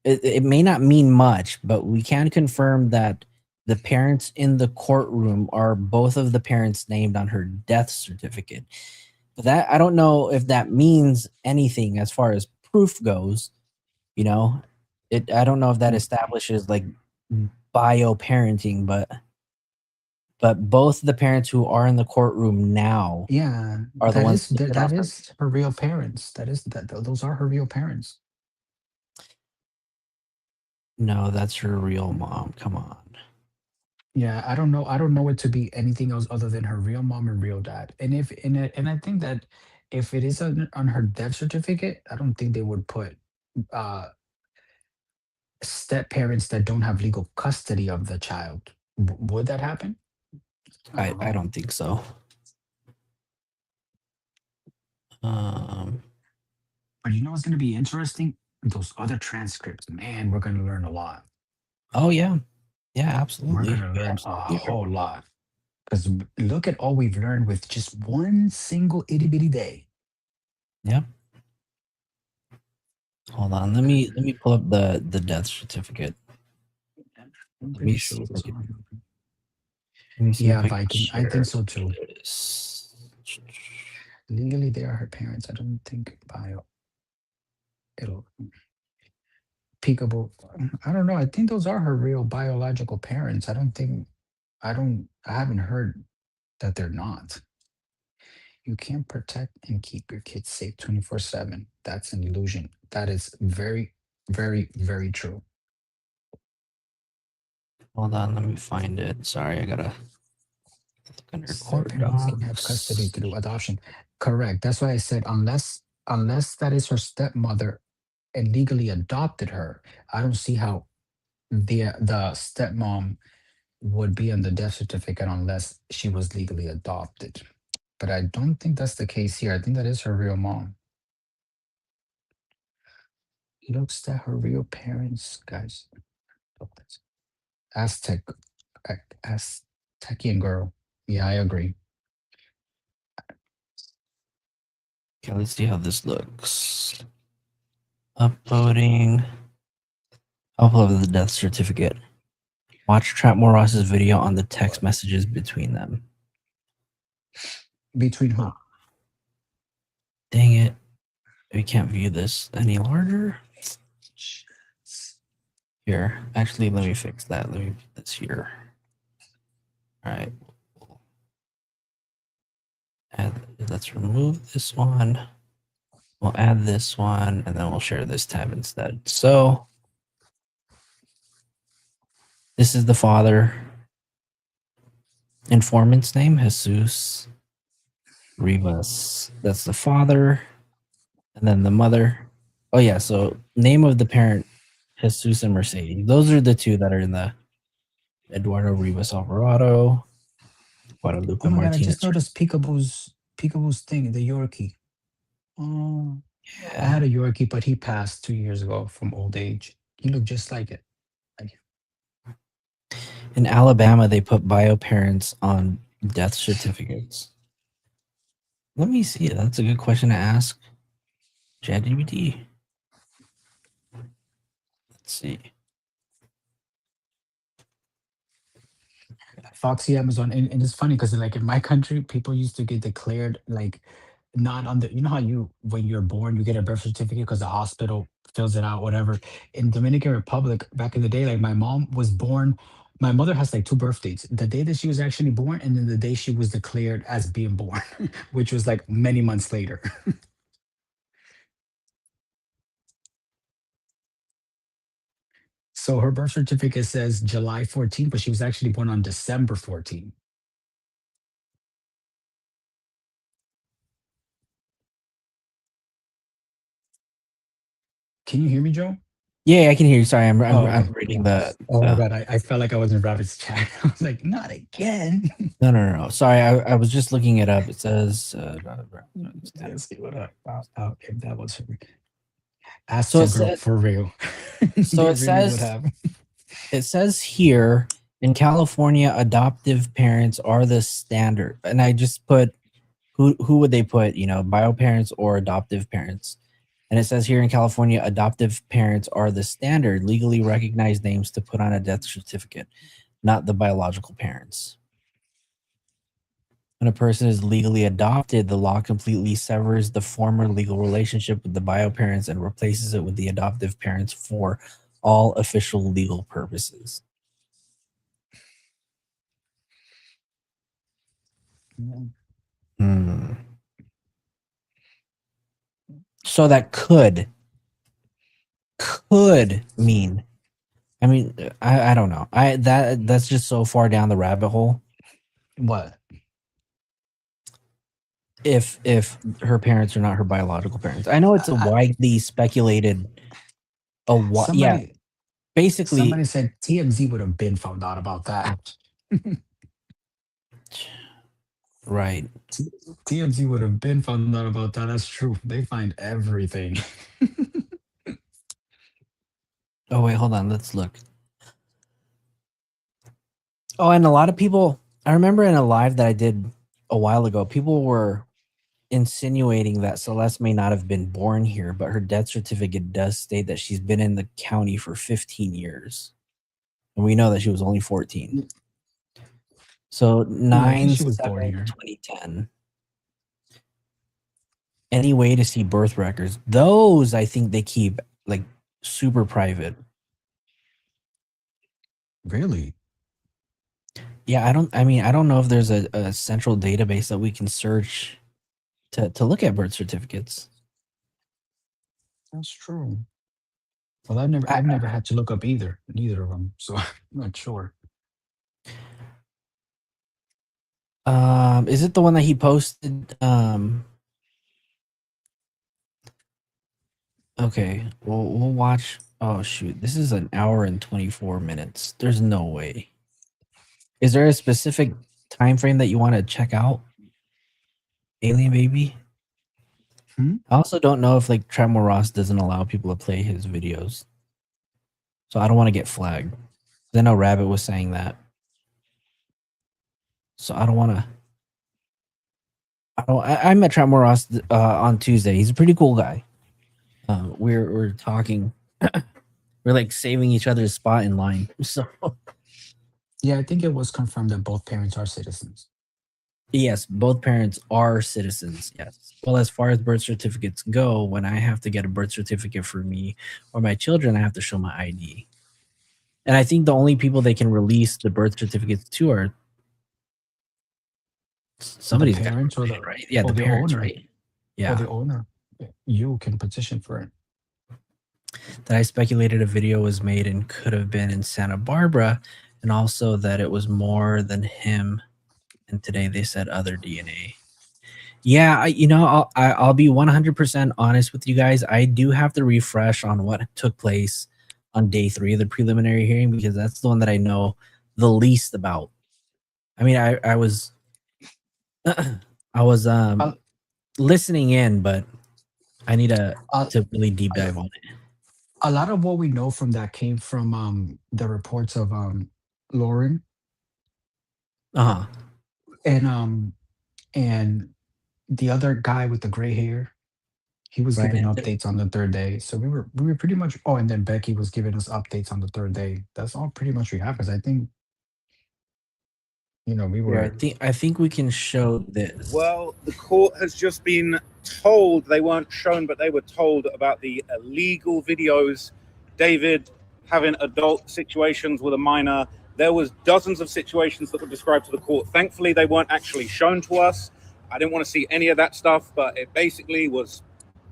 it may not mean much, but we can confirm that the parents in the courtroom are both of the parents named on her death certificate. But that, I don't know if that means anything as far as proof goes. I don't know if that Mm. establishes like bio parenting, but both the parents who are in the courtroom now Yeah, are the ones listed that on her. is her real parents. That is that those are her real parents. No, that's her real mom. Come on. Yeah, I don't know. I don't know it to be anything else other than her real mom and real dad. And if and I think that if it is on her death certificate, I don't think they would put uh step parents that don't have legal custody of the child. Would that happen? I don't I know. don't think so. Um, But you know what's going to be interesting? Those other transcripts. Man, we're going to learn a lot. oh yeah. Yeah, We're absolutely. going to learn a Absolutely. whole lot. Because look at all we've learned with just one single itty bitty day. Yeah. Hold on. Let me pull up the death certificate. I'm Let pretty me sure see it if I was can. on. Let me see Yeah, if I can Viking. I think share so too. this. Legally, they are her parents. I don't think bio. It'll peekable. I don't know. I think those are her real biological parents. I don't think. I don't. I haven't heard that they're not. You can't protect and keep your kids safe 24/7. That's an illusion. That is very, very, very true. Hold on. Let me find it. Sorry, I gotta look under Step court parents can have custody docs. through adoption. Correct. That's why I said unless that is her stepmother and legally adopted her, I don't see how the stepmom would be on the death certificate unless she was legally adopted. But I don't think that's the case here. I think that is her real mom. Looks that her real parents, guys. Aztec, Aztecian girl. Yeah, I agree. Okay, let's see how this looks. Uploading. Upload the death certificate. Watch Trap Moros's video on the text messages between them. Between who? Dang it. We can't view this any larger. Here. Actually, let me fix that. Let me put this here. All right. Let's remove this one. We'll add this one, and then we'll share this tab instead. So this is the father. Informant's name, Jesus Rivas. That's the father. And then the mother. Oh, yeah. So name of the parent, Jesus and Mercedes. Those are the two that are in the Eduardo Rivas Alvarado, Guadalupe Oh my god, I Martinez. just noticed Peekaboo's thing, the Yorkie. Oh, I had a Yorkie, but he passed 2 years ago from old age. He looked just like it. In Alabama, they put bio parents on death certificates. Let me see. That's a good question to ask ChatGPT. Let's see. Foxy Amazon, and it's funny because like in my country, people used to get declared like not on the. You know how you when you're born, you get a birth certificate because the hospital fills it out, whatever. In Dominican Republic, back in the day, like my mom was born My mother has like two birthdays: the day that she was actually born, and then the day she was declared as being born, which was like many months later. So her birth certificate says July 14, but she was actually born on December 14. Can you hear me, Joe? Yeah, I can hear you. Sorry, Oh, I'm okay. reading the. Oh my God, I felt like I was in Rabbit's chat. I was like, not again. No. Sorry, I was just looking it up. It says. Let's see what if that was her. Ask So the it girl says. for real. So They it really would says. have. It says here in California, adoptive parents are the standard, and I just put who would they put? You know, bio parents or adoptive parents. And it says here in California, adoptive parents are the standard legally recognized names to put on a death certificate, not the biological parents. When a person is legally adopted, the law completely severs the former legal relationship with the bio parents and replaces it with the adoptive parents for all official legal purposes. Hmm. So that could mean, I mean, I don't know. That's just so far down the rabbit hole. What? If her parents are not her biological parents. I know it's a widely speculated yeah, Somebody basically said TMZ would have been found out about that. right. TMZ would have been found out about that. That's true. They find everything. Oh wait, hold on, let's look. Oh, and a lot of people, I remember in a live that I did a while ago, people were insinuating that Celeste may not have been born here, but her death certificate does state that she's been in the county for 15 years. And we know that she was only 14. So Yeah, I think she was born 9/7/2010. Any way to see birth records? Those I think they keep like super private. Really? Yeah, I don't know if there's a central database that we can search to look at birth certificates. That's true. Well, I've never had to look up neither of them, so I'm not sure. Is it the one that he posted? Okay, we'll watch. Oh shoot, this is an hour and 24 minutes. There's no way. Is there a specific time frame that you want to check out? Alien Baby? I also don't know if like Tremor Ross doesn't allow people to play his videos. So I don't want to get flagged. I know Rabbit was saying that. So I don't want to. I met Tremor Ross on Tuesday. He's a pretty cool guy. We're talking. We're like saving each other's spot in line. So Yeah, I think it was confirmed that both parents are citizens. yes, both parents are citizens. Yes. Well, as far as birth certificates go, when I have to get a birth certificate for me or my children, I have to show my ID. And I think the only people they can release the birth certificates to are somebody's the parents or the right? Yeah, or the the parents, owner, right? Yeah. or the owner. You can petition for it. That I speculated a video was made and could have been in Santa Barbara, and also that it was more than him. And today they said other DNA. Yeah, I'll be 100% honest with you guys. I do have to refresh on what took place on day 3 of the preliminary hearing because that's the one that I know the least about. I mean, I was listening in, but I need to really deep dive on it. A lot of what we know from that came from the reports of Lauren. And the other guy with the gray hair, he was giving updates on the 3rd day. So we were pretty much. Oh, and then Becky was giving us updates on the 3rd day. That's all pretty much we have. Because I think, we were. Yeah, I think we can show this. Well, the court has just been told, they weren't shown, but they were told about the illegal videos. David having adult situations with a minor, There was dozens of situations that were described to the court. Thankfully, they weren't actually shown to us. I didn't want to see any of that stuff, but it basically was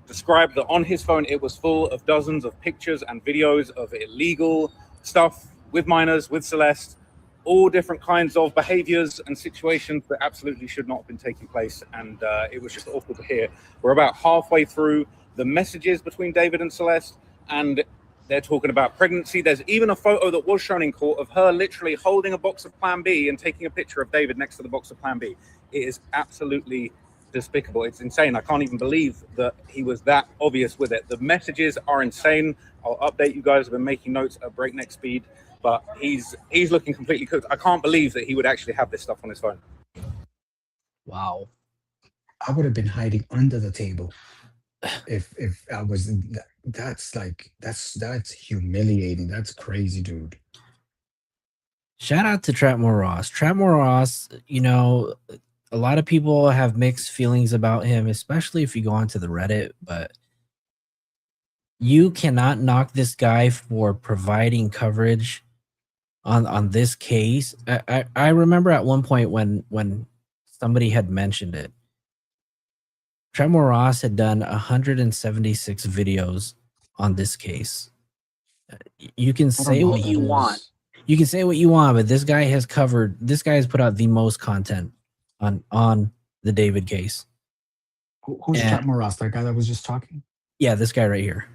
described that on his phone, it was full of dozens of pictures and videos of illegal stuff with minors, with Celeste, all different kinds of behaviors and situations that absolutely should not have been taking place. And it was just awful to hear. We're about halfway through the messages between David and Celeste, and they're talking about pregnancy. There's even a photo that was shown in court of her literally holding a box of Plan B and taking a picture of David next to the box of Plan B. It is absolutely despicable. It's insane. I can't even believe that he was that obvious with it. The messages are insane. I'll update you guys. I've been making notes at breakneck speed, but he's looking completely cooked. I can't believe that he would actually have this stuff on his phone. Wow. I would have been hiding under the table if I was that's humiliating. That's crazy, dude. Shout out to Trapmore Ross. Trapmore Ross, you know, a lot of people have mixed feelings about him, especially if you go onto the Reddit, but you cannot knock this guy for providing coverage on this case. I remember at one point when somebody had mentioned it. Tremor Ross had done 176 videos on this case. You can say what you want. You can say what you want, but this guy has put out the most content on the David case. Who's Trapmore Ross? That guy that was just talking? Yeah, this guy right here.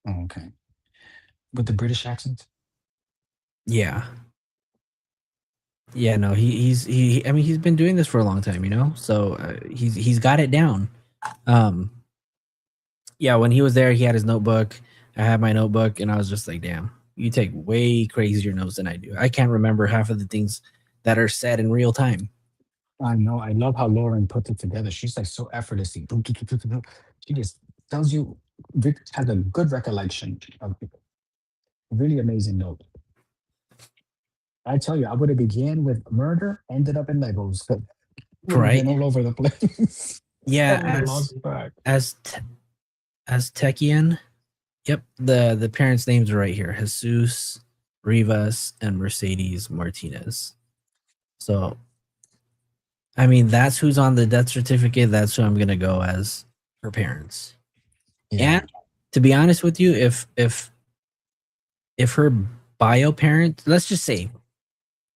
Oh, okay. With the British accent? Yeah. Yeah, no, he's been doing this for a long time, you know? So he's got it down. Yeah, when he was there, he had his notebook. I had my notebook, and I was just like, damn, you take way crazier notes than I do. I can't remember half of the things that are said in real time. I know. I love how Lauren put it together. She's like so effortlessly. She just tells you, has a good recollection of people. Really amazing note. I tell you, I would have began with murder, ended up in Legos. But right, been all over the place. Yeah, as Techian. Yep, the parents' names are right here: Jesus, Rivas, and Mercedes Martinez. So, I mean, that's who's on the death certificate. That's who I'm gonna go as her parents. Yeah. And to be honest with you, if her bio parent, let's just say,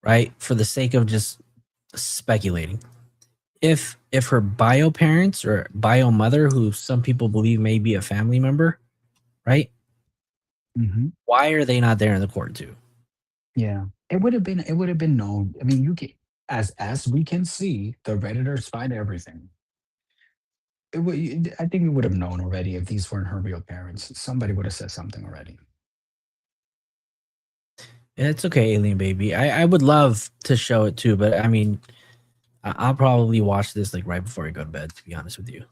right, for the sake of just speculating, if her bio parents or bio mother, who some people believe may be a family member, right? Mm-hmm. Why are they not there in the court too? Yeah, it would have been known. I mean, you can, as we can see, the Redditors find everything. I think we would have known already if these weren't her real parents. Somebody would have said something already. It's okay, Alien Baby. I would love to show it too, but I mean, I'll probably watch this like right before I go to bed, to be honest with you.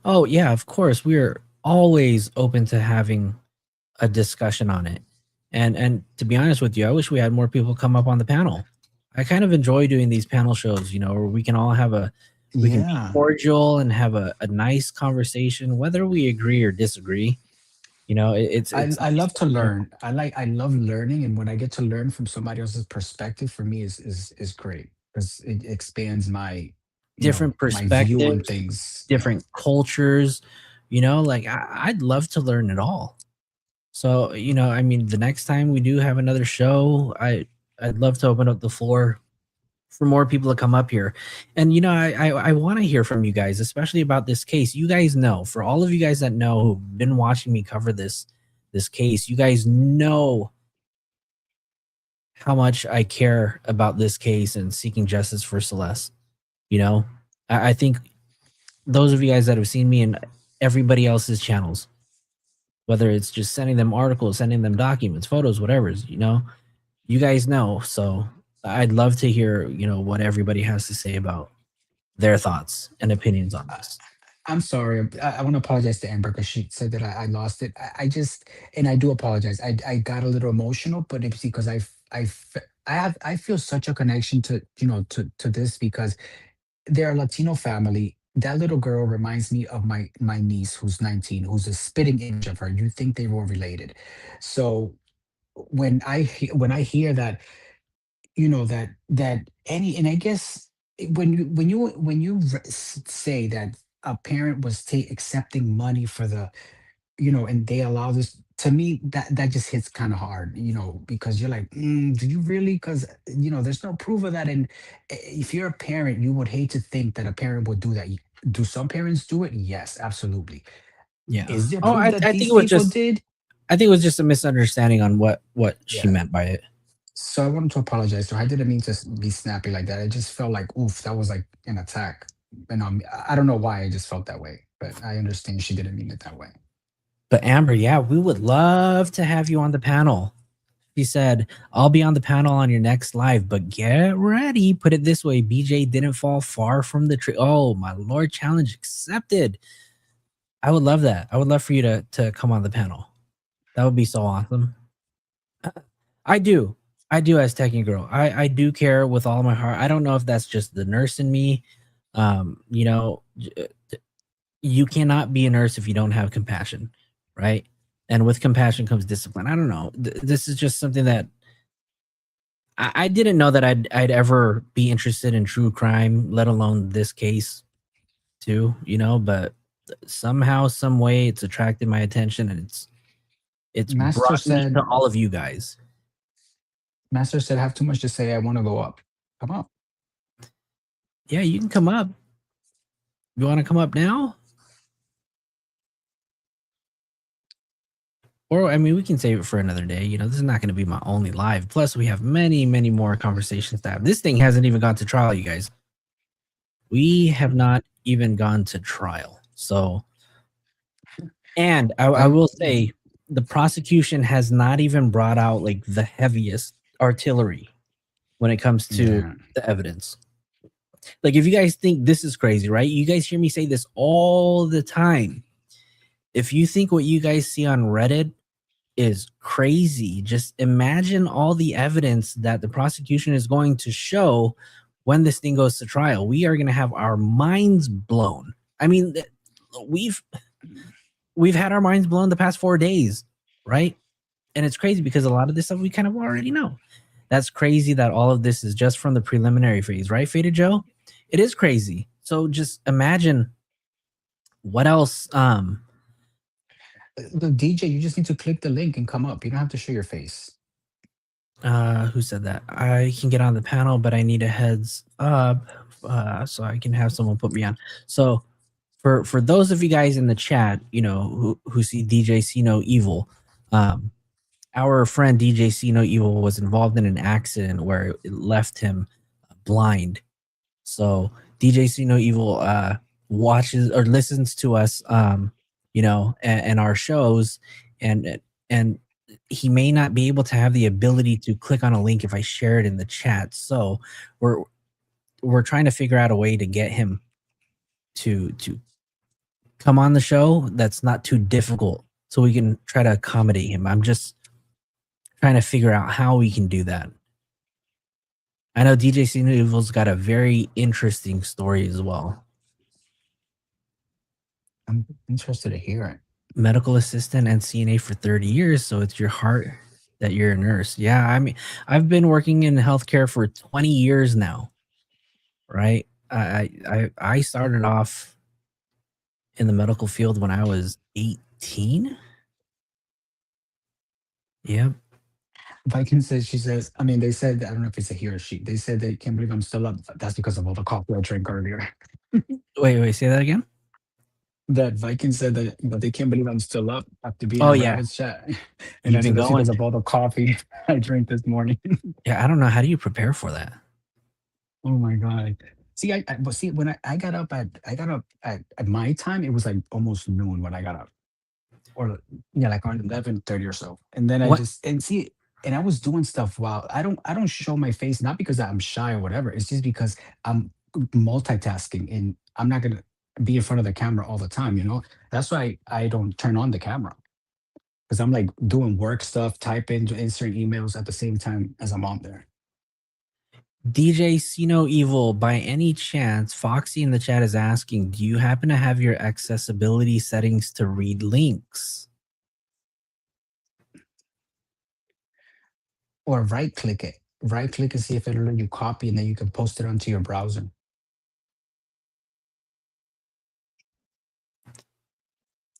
Oh yeah, of course. We're always open to having a discussion on it. And to be honest with you, I wish we had more people come up on the panel. I kind of enjoy doing these panel shows, you know, where we can all have we can be cordial and have a nice conversation, whether we agree or disagree. You know, I love to learn. I love learning, and when I get to learn from somebody else's perspective, for me is great because it expands my different perspectives, my view on things, different cultures. You know, like I'd love to learn it all. So, you know, I mean, the next time we do have another show, I'd love to open up the floor for more people to come up here. And, you know, I want to hear from you guys, especially about this case. You guys know, for all of you guys that know who've been watching me cover this case, you guys know how much I care about this case and seeking justice for Celeste. You know, I think those of you guys that have seen me in everybody else's channels, whether it's just sending them articles, sending them documents, photos, whatever, you know, you guys know. So I'd love to hear, you know, what everybody has to say about their thoughts and opinions on this. I'm sorry. I want to apologize to Amber because she said that I lost it. I just, and I do apologize. I got a little emotional, but it's because I feel such a connection to, you know, to this because they're a Latino family. That little girl reminds me of my niece who's 19, who's a spitting image of her. You think they were related. So when I hear that, that any, and I guess when you say that a parent was accepting money for the, and they allow this, to me that just hits kind of hard, because you're like, do you really? Because there's no proof of that. And if you're a parent, you would hate to think that a parent would do that. Do some parents do it? Yes, absolutely. Yeah. Is there Oh, proof that I think these it was people just. did? I think it was just a misunderstanding on what she Yeah. meant by it. So I wanted to apologize. So I didn't mean to be snappy like that. I just felt like, oof, that was like an attack. And I don't know why I just felt that way, but I understand she didn't mean it that way. But Amber, yeah, we would love to have you on the panel. She said, I'll be on the panel on your next live, but get ready. Put it this way, BJ didn't fall far from the tree. Oh, my Lord, challenge accepted. I would love that. I would love for you to come on the panel. That would be so awesome. I do, as Techie Girl. I do care with all my heart. I don't know if that's just the nurse in me. You cannot be a nurse if you don't have compassion, right? And with compassion comes discipline. I don't know. This is just something that I didn't know that I'd ever be interested in true crime, let alone this case too, but somehow, some way it's attracted my attention, and it's Master brought me said, to all of you guys. Master said, I have too much to say. I want to go up. Come up. Yeah, you can come up. You want to come up now? Or, I mean, we can save it for another day. This is not going to be my only live. Plus, we have many, many more conversations to have. This thing hasn't even gone to trial, you guys. We have not even gone to trial. So, and I will say, the prosecution has not even brought out like the heaviest artillery when it comes to the evidence. Like, if you guys think this is crazy, right? You guys hear me say this all the time. If you think what you guys see on Reddit is crazy, just imagine all the evidence that the prosecution is going to show when this thing goes to trial. We are going to have our minds blown. I mean, we've had our minds blown the past 4 days, right? And it's crazy because a lot of this stuff we kind of already know. That's crazy that all of this is just from the preliminary phase, right, Faded Joe? It is crazy. So just imagine what else. The DJ, you just need to click the link and come up. You don't have to show your face. Who said that? I can get on the panel, but I need a heads up so I can have someone put me on. So for those of you guys in the chat, who see DJ See No Evil, our friend DJ See No Evil was involved in an accident where it left him blind. So DJ See No Evil watches or listens to us, and our shows, and he may not be able to have the ability to click on a link if I share it in the chat. So we're trying to figure out a way to get him to come on the show that's not too difficult, so we can try to accommodate him. I'm just trying to figure out how we can do that. I know DJ See No Evil's got a very interesting story as well. I'm interested to hear it. Medical assistant and CNA for 30 years, so it's your heart that you're a nurse. Yeah, I mean, I've been working in healthcare for 20 years now, right? I started off in the medical field when I was 18. Yep. Viking says, they said, I don't know if it's a he or she. They said they can't believe I'm still up. That's because of all the coffee I drank earlier. Wait, say that again? That Viking said that they can't believe I'm still up after being in Rabbit's chat. And You've been that's going because of all the coffee I drank this morning. Yeah, I don't know. How do you prepare for that? Oh my God. See, when I got up at my time, it was like almost noon when I got up. Or like around 11:30 or so. And then I was doing stuff while I don't show my face, not because I'm shy or whatever. It's just because I'm multitasking and I'm not gonna be in front of the camera all the time, That's why I don't turn on the camera. Because I'm like doing work stuff, typing, answering emails at the same time as I'm on there. DJ See No Evil, by any chance, Foxy in the chat is asking, do you happen to have your accessibility settings to read links? Or right click it. Right click and see if it'll let you copy, and then you can post it onto your browser.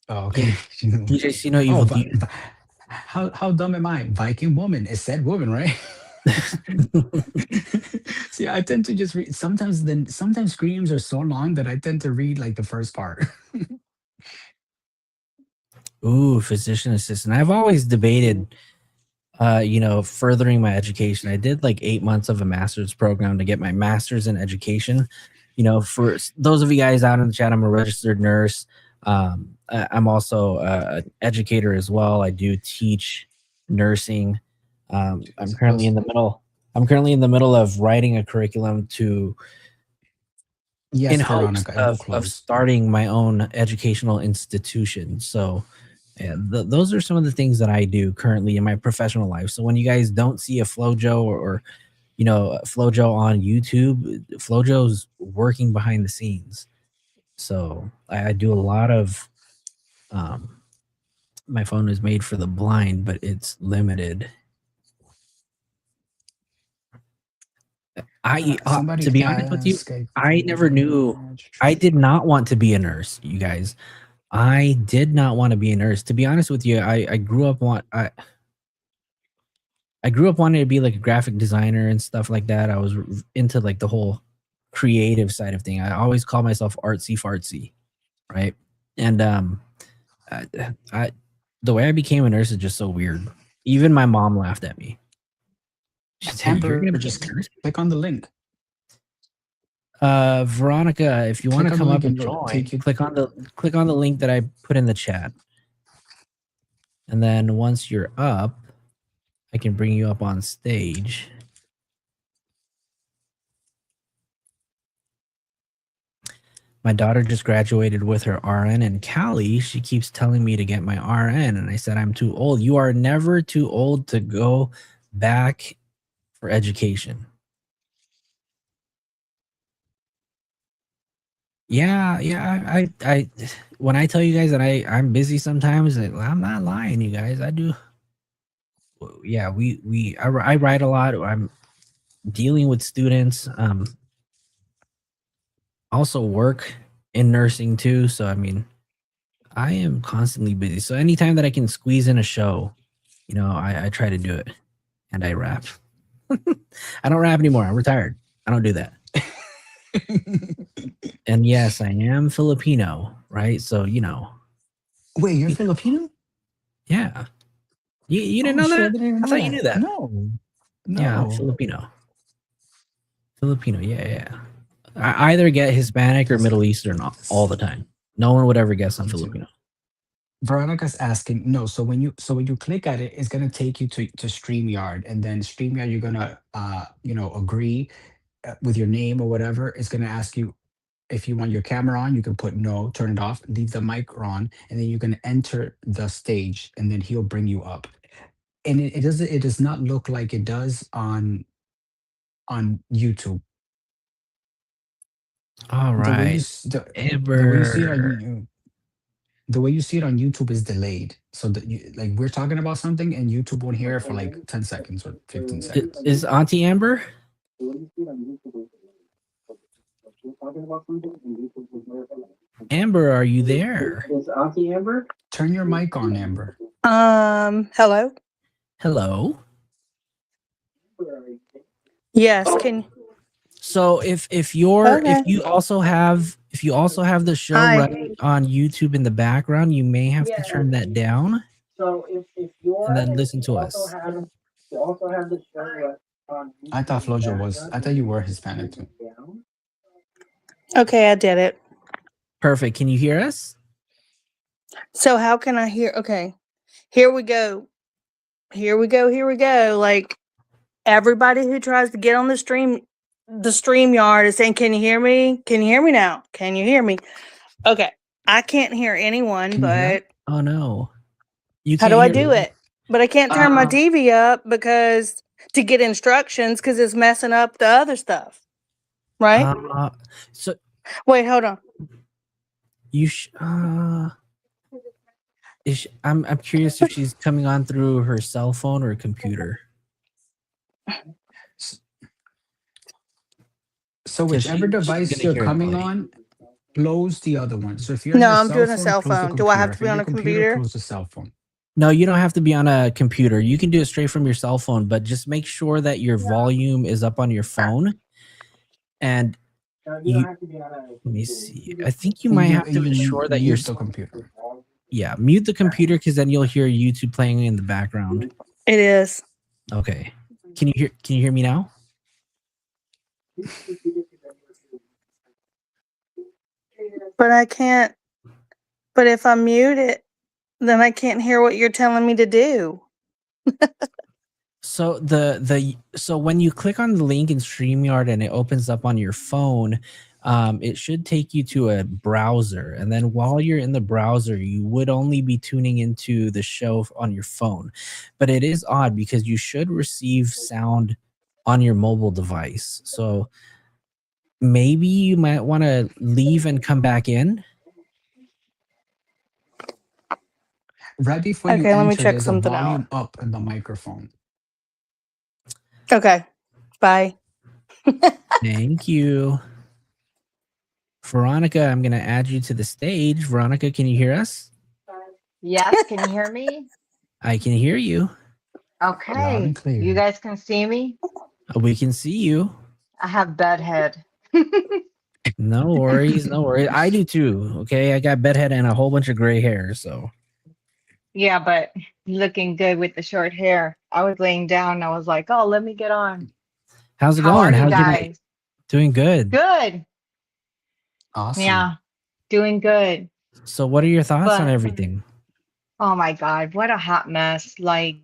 Oh, okay. DJC, no Oh, evil. but how dumb am I? Viking woman. It said woman, right? See, I tend to just read. Sometimes screams are so long that I tend to read like the first part. Ooh, physician assistant. I've always debated, furthering my education. I did like 8 months of a master's program to get my master's in education. For those of you guys out in the chat, I'm a registered nurse. I'm also an educator as well. I do teach nursing. I'm currently in the middle. I'm currently in the middle of writing a curriculum in Yes, hopes Veronica, it will of close. starting my own educational institution. So, yeah, those are some of the things that I do currently in my professional life. So when you guys don't see a Flojo or Flojo on YouTube, Flojo's working behind the scenes. So I do a lot of. My phone is made for the blind, but it's limited. To be honest with you, I never knew. I did not want to be a nurse, you guys. I did not want to be a nurse. To be honest with you, I grew up I grew up wanting to be like a graphic designer and stuff like that. I was into like the whole creative side of thing. I always call myself artsy fartsy, right? And the way I became a nurse is just so weird. Even my mom laughed at me. She said, "You're gonna be just a nurse?" click on the link. Veronica, if you want to Click on come the up link and and it'll join, take you. click on the link that I put in the chat. And then once you're up, I can bring you up on stage. My daughter just graduated with her RN in Cali. She keeps telling me to get my RN, and I said, I'm too old. You are never too old to go back for education. Yeah, I when I tell you guys that I'm busy sometimes, I'm not lying, you guys. I do. Yeah, I write a lot. I'm dealing with students. Also work in nursing too. So I mean, I am constantly busy. So anytime that I can squeeze in a show, I try to do it, and I rap. I don't rap anymore. I'm retired. I don't do that. And yes, I am Filipino, right? So Wait, you're Filipino? Yeah. You didn't Oh, know shit, I that? didn't even I know thought you that. knew that. No, Yeah, I'm no. Filipino. Filipino, yeah. I either get Hispanic or Middle Eastern all the time. No one would ever guess I'm Filipino. Veronica's asking, no, so when you click at it, it's gonna take you to StreamYard, and then StreamYard, you're gonna agree with your name or whatever. It's gonna ask you if you want your camera on, you can put no, turn it off, leave the mic on, and then you can enter the stage, and then he'll bring you up. And it does not look like it does on YouTube. All The way right. the way you see it on the way you see it on YouTube is delayed. So that like we're talking about something and YouTube won't hear it for like 10 seconds or 15 seconds. Is Auntie Amber? Amber, are you there? Is Auntie Amber? Turn your mic on, Amber. Hello? Hello. Yes, can So if you also have the show Hi. running on YouTube in the background, you may have to turn that down So if you're and then listen to you us. also have the show on I thought I thought you were Hispanic too. Okay, I did it. Perfect. Can you hear us? So how can I hear? Okay, here we go. Here we go. Like everybody who tries to get on the stream yard is saying, "Can you hear me? Can you hear me now? Can you hear me?" Okay, I can't hear anyone, Can you hear? but Oh no. You how can't do I hear do it? But I can't turn my TV up because to get instructions because it's messing up the other stuff. Right? So Wait, hold on. you I'm curious if she's coming on through her cell phone or computer. So 'Cause whichever she's device gonna you're hear coming everybody. on, close the other one. So if you're on No, your I'm cell doing a phone, cell close the phone. Do I computer. have If to be you're on on your a computer, computer? close the cell phone. No, you don't have to be on a computer. You can do it straight from your cell phone, but just make sure that your volume is up on your phone. And you, let me see. I think you might have to ensure that you're mute the computer. Yeah, mute the computer because then you'll hear YouTube playing in the background. It is. Okay. Can you hear me now? But I can't. But if I mute it, then I can't hear what you're telling me to do. So so when you click on the link in StreamYard and it opens up on your phone, it should take you to a browser. And then while you're in the browser, you would only be tuning into the show on your phone. But it is odd because you should receive sound on your mobile device. So maybe you might want to leave and come back in. Right before you Okay, let me enter, check there's a something out. volume up in the microphone. Okay. Bye. Thank you. Veronica, I'm going to add you to the stage. Veronica, can you hear us? Yes, can you hear me? I can hear you. Okay. You guys can see me? We can see you. I have bed head. No worries, no worries. I do too. Okay, I got bedhead and a whole bunch of gray hair. So Yeah, but looking good with the short hair. I was laying down and I was like, oh, let me get on. how's it How going? are you How's your night? guys? Doing good. Good. Awesome. Yeah, doing good. So what are your thoughts on But everything? oh my God, what a hot mess. Like,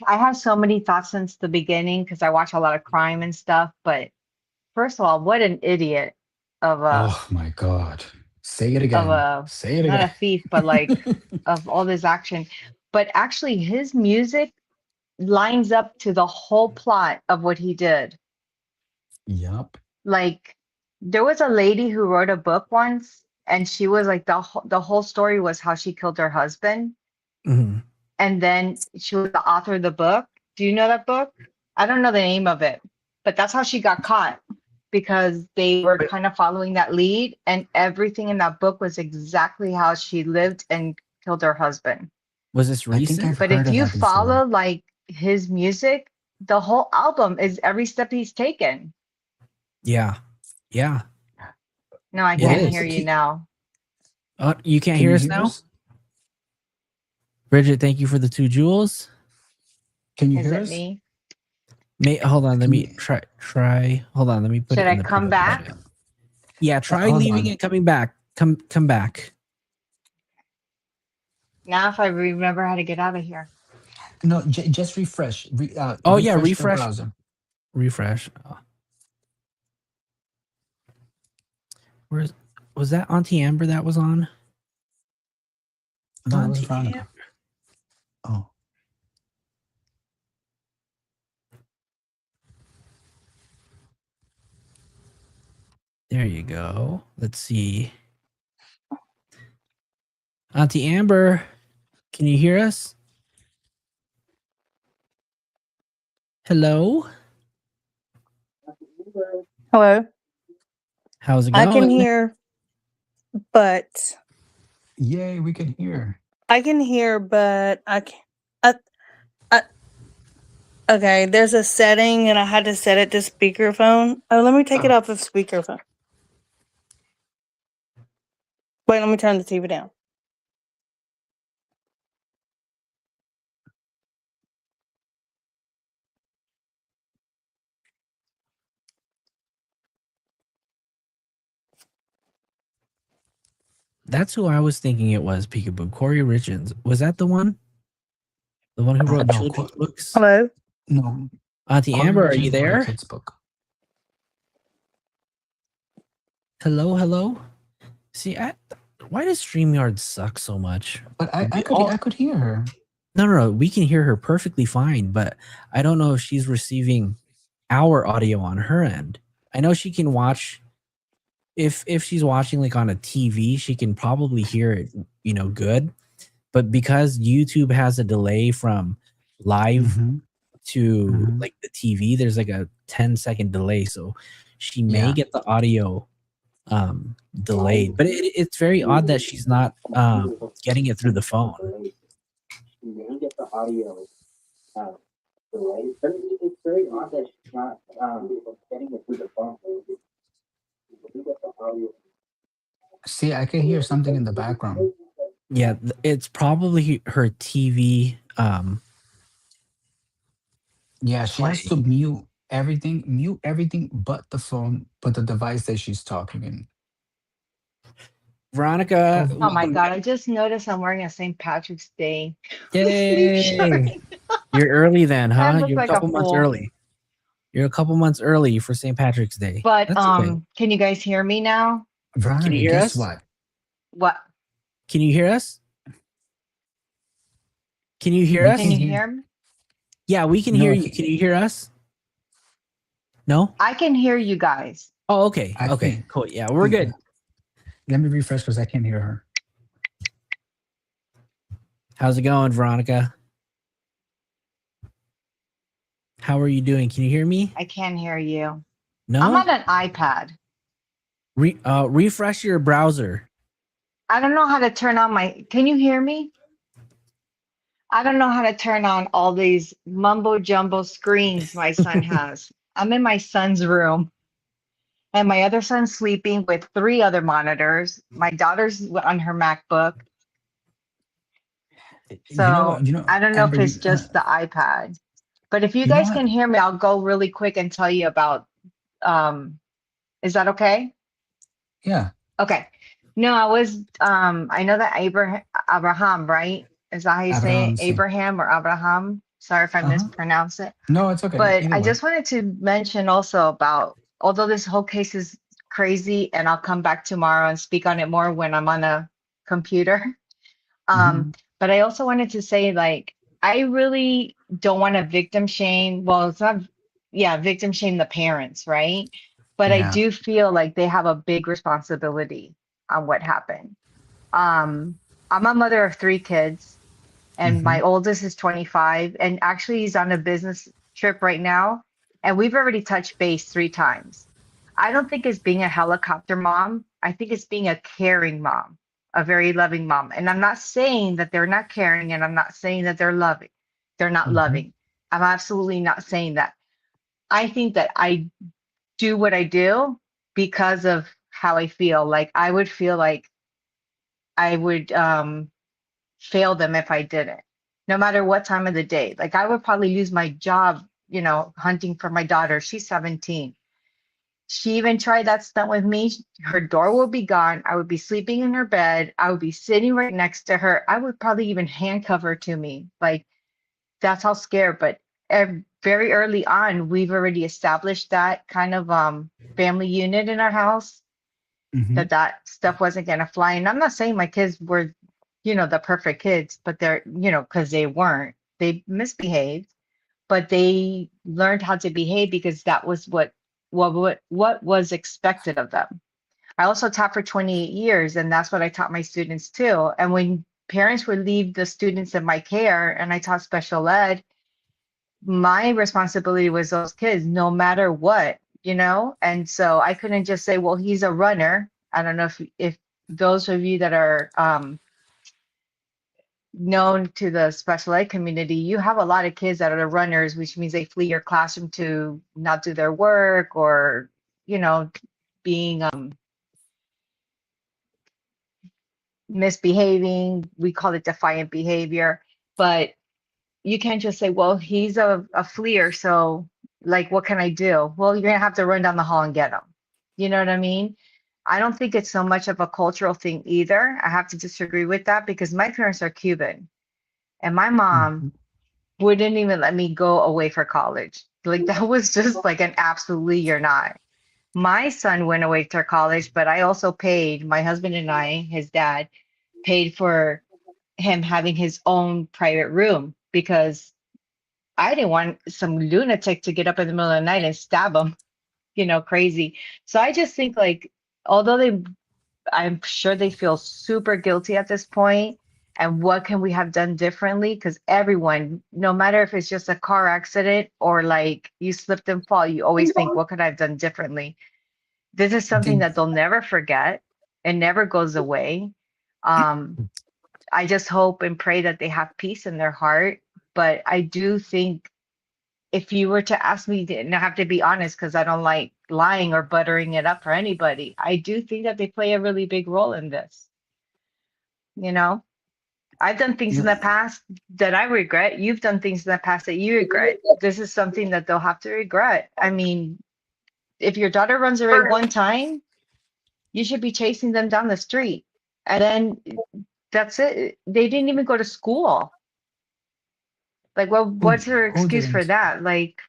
I have so many thoughts since the beginning because I watch a lot of crime and stuff. But first of all, what an idiot of a Oh my God. Say it of again. a Say it not a again. thief, but like of all this action. But actually his music lines up to the whole plot of what he did. Yup. Like there was a lady who wrote a book once and she was like the whole story was how she killed her husband. Mhm. And then she was the author of the book. Do you know that book? I don't know the name of it, but that's how she got caught because they were kind of following that lead and everything in that book was exactly how she lived and killed her husband. Was this I think recent? I've But heard if of you that before. follow like his music, the whole album is every step he's taken. Yeah. Yeah. No, I It can't is. hear you now. You can't Can hear you us hear now? us? Bridget, thank you for the 2 jewels. Can you Is hear it us? me? Hold on, let Can me you- try. Hold on, let me put Should it in I the come pivot back? button. Yeah, try hold leaving on. and coming back. Come back. Now if I remember how to get out of here. No, just refresh. Oh yeah, Refresh the refresh. browser. Refresh. Was that Auntie Amber that was on? No, it was Auntie Veronica. Amber. Oh. There you go. Let's see. Auntie Amber, can you hear us? Hello? Hello. How's it I going? can hear, but Yay, we can hear. I can hear, but I can't. Okay, there's a setting and I had to set it to speakerphone. Oh, let me take it off of speakerphone. Wait, let me turn the TV down. That's who I was thinking it was, Peekaboo. Corey Richards. Was that the one? The one who wrote No, children's books? Hello? No. Auntie Corey Amber, are Richards you wrote a there? kid's book. Hello, hello? See, why does StreamYard suck so much? But I could hear her. No. We can hear her perfectly fine, but I don't know if she's receiving our audio on her end. I know she can watch. If she's watching like on a TV, she can probably hear it, good. But because YouTube has a delay from live to like the TV, there's like a 10-second delay, so she may Yeah. get the audio delayed. But it's very odd that she's not getting it through the phone. You may get the audio delayed, but it's very odd that she's not getting it through the phone. You get the audio. See, I can hear something in the background. Yeah, it's probably her TV. Yeah, she has to mute everything but the phone, but the device that she's talking in. Veronica. Oh my God, I just noticed I'm wearing a St. Patrick's Day. Yay! You're early then, I huh? look You're like a a couple months fool. early. You're a couple months early for St. Patrick's Day. But That's okay. can you guys hear me now? Veronica, Can you hear guess us? what? What? Can you hear us? Can you hear us? Can you hear me? Yeah, we can No, hear I you. can- Can you hear us? No? I can hear you guys. Oh, okay. I Okay, can- cool. Yeah, we're good. Let me refresh because I can't hear her. How's it going, Veronica? How are you doing? Can you hear me? I can't hear you. No? I'm on an iPad. Refresh your browser. I don't know how to turn on my. Can you hear me? I don't know how to turn on all these mumbo jumbo screens my son has. I'm in my son's room, and my other son's sleeping with 3 other monitors. My daughter's on her MacBook. So You know what? I don't know Amber, if it's just the iPad. But if you know guys what? can hear me, I'll go really quick and tell you about. Is that okay? Yeah. Okay. No, I know that Abraham, right? Is that how you say Abraham, it? sí. Abraham or Abraham? Sorry if I mispronounce it. No, it's okay. But Either I way. just wanted to mention also about, although this whole case is crazy, and I'll come back tomorrow and speak on it more when I'm on a computer. But I also wanted to say, like, I really don't want to victim shame. Well, it's not, yeah, victim shame the parents, right? But I Yeah. do feel like they have a big responsibility on what happened. I'm a mother of 3 kids, and my oldest is 25, and actually he's on a business trip right now, and we've already touched base 3 times. I don't think it's being a helicopter mom. I think it's being a caring mom, a very loving mom. And I'm not saying that they're not caring, and I'm not saying that they're loving. They're not loving. I'm absolutely not saying that. I think that I do what I do because of how I feel. Like I would feel like I would fail them if I didn't, no matter what time of the day. Like I would probably lose my job, hunting for my daughter. She's 17. She even tried that stunt with me. Her door will be gone. I would be sleeping in her bed. I would be sitting right next to her. I would probably even handcuff her to me. Like that's how scared. But very early on, we've already established that kind of family unit in our house, that stuff wasn't going to fly. And I'm not saying my kids were, the perfect kids, but they're, because they weren't. They misbehaved, but they learned how to behave because that was what was expected of them. I also taught for 28 years, and that's what I taught my students too. And when parents would leave the students in my care and I taught special ed, my responsibility was those kids no matter what, and so I couldn't just say, well, he's a runner. I don't know if those of you that are known to the special ed community, you have a lot of kids that are runners, which means they flee your classroom to not do their work, or being misbehaving. We call it defiant behavior. But you can't just say, well, he's a fleer, so like what can I do? Well, you're gonna have to run down the hall and get him. You know what I mean? I don't think it's so much of a cultural thing either. I have to disagree with that because my parents are Cuban, and my mom wouldn't even let me go away for college. Like that was just like an absolutely you're not. My son went away to college, but I also paid, my husband and I, his dad, paid for him having his own private room because I didn't want some lunatic to get up in the middle of the night and stab him, crazy. So I just think like, although I'm sure they feel super guilty at this point, and what can we have done differently? Because everyone, no matter if it's just a car accident or like you slipped and fall, you always think, what could I have done differently? This is something Did that they'll never forget. It never goes away. I just hope and pray that they have peace in their heart. But I do think if you were to ask me, and I have to be honest because I don't like lying or buttering it up for anybody, I do think that they play a really big role in this. You know, I've done things in the past that I regret. You've done things in the past that you regret. This is something that they'll have to regret. I mean, if your daughter runs away one time, you should be chasing them down the street. And then that's it. They didn't even go to school. Like, well, what's her who excuse for didn't? that? Like,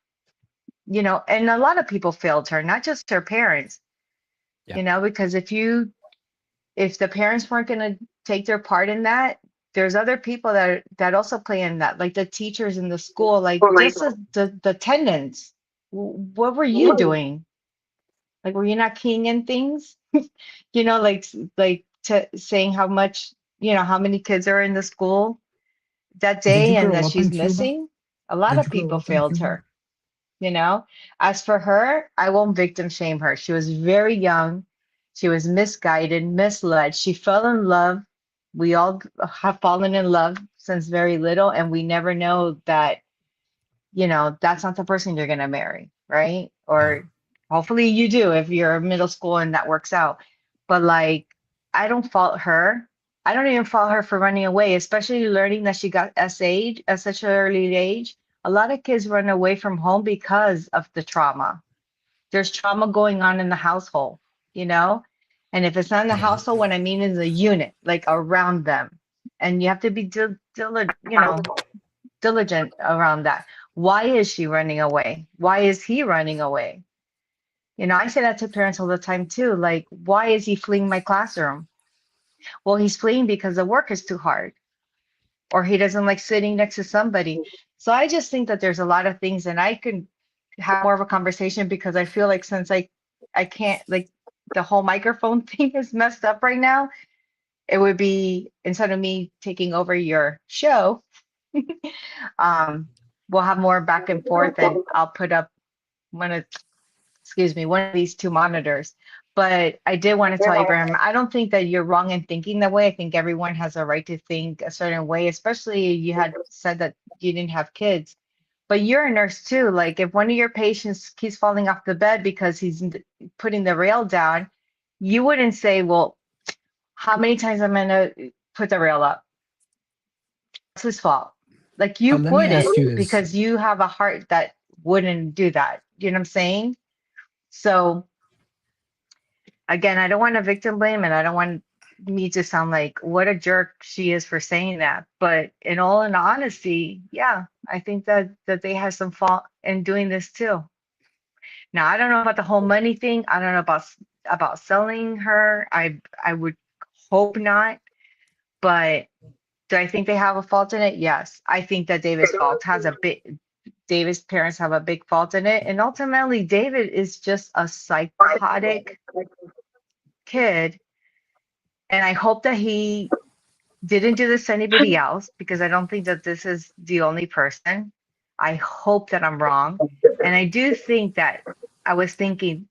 you know, and a lot of people failed her, not just her parents, you know, because if the parents weren't going to take their part in that, there's other people that also play in that, like the teachers in the school, like just the attendants. What were you doing? Like, were you not keying in things? You know, like saying how much, you know, how many kids are in the school that Did you day and grow that up in she's Cuba? missing. A lot Did of you grow people up in failed Cuba? her, you know. As for her, I won't victim shame her. She was very young. She was misguided, misled. She fell in love. We all have fallen in love since very little, and we never know that, you know, that's not the person you're going to marry, right? Or hopefully you do if you're middle school and that works out. But like, I don't fault her. I don't even fault her for running away, especially learning that she got SA'd at such an early age. A lot of kids run away from home because of the trauma. There's trauma going on in the household, you know? And if it's not in the household, what I mean is a unit, like around them. And you have to be diligent around that. Why is she running away? Why is he running away? You know, I say that to parents all the time too. Like, why is he fleeing my classroom? Well, he's fleeing because the work is too hard, or he doesn't like sitting next to somebody. So I just think that there's a lot of things, and I could have more of a conversation because I feel like since I can't, like, the whole microphone thing is messed up right now. It would be, instead of me taking over your show, we'll have more back and forth, and I'll put up one of one of these two monitors. But I did want to tell Abraham, I don't think that you're wrong in thinking that way. I think everyone has a right to think a certain way, especially you had said that you didn't have kids. But you're a nurse too. Like, if one of your patients keeps falling off the bed because he's putting the rail down, you wouldn't say, well, how many times I'm going to put the rail up? It's his fault. Like, you But let me ask you wouldn't, this. because you have a heart that wouldn't do that. You know what I'm saying? So again, I don't want to victim blame, and I don't want me to sound like what a jerk she is for saying that. But in all in honesty, yeah, I think that they have some fault in doing this too. Now, I don't know about the whole money thing. I don't know about selling her. I would hope not. But do I think they have a fault in it? Yes. I think that David's parents have a big fault in it. And ultimately, David is just a psychotic kid. And I hope that he didn't do this to anybody else, because I don't think that this is the only person. I hope that I'm wrong. And I do think that I was thinking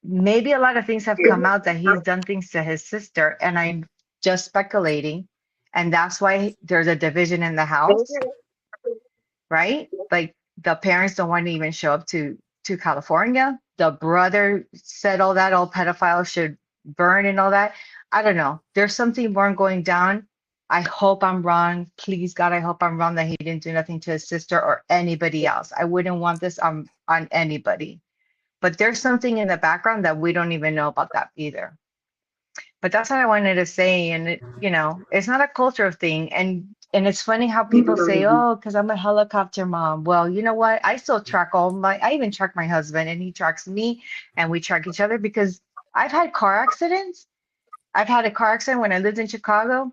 maybe a lot of things have come out that he's done things to his sister, and I'm just speculating. And that's why there's a division in the house, right? Like, the parents don't want to even show up to California. The brother said all that, all pedophiles should burn and all that. I don't know. There's something more going down. I hope I'm wrong. Please, God, I hope I'm wrong that he didn't do nothing to his sister or anybody else. I wouldn't want this on anybody. But there's something in the background that we don't even know about that either. But that's what I wanted to say. And it's not a cultural thing. And it's funny how people say, oh, because I'm a helicopter mom. Well, you know what? I still track I even track my husband, and he tracks me, and we track each other, because I've had car accidents. I've had a car accident when I lived in Chicago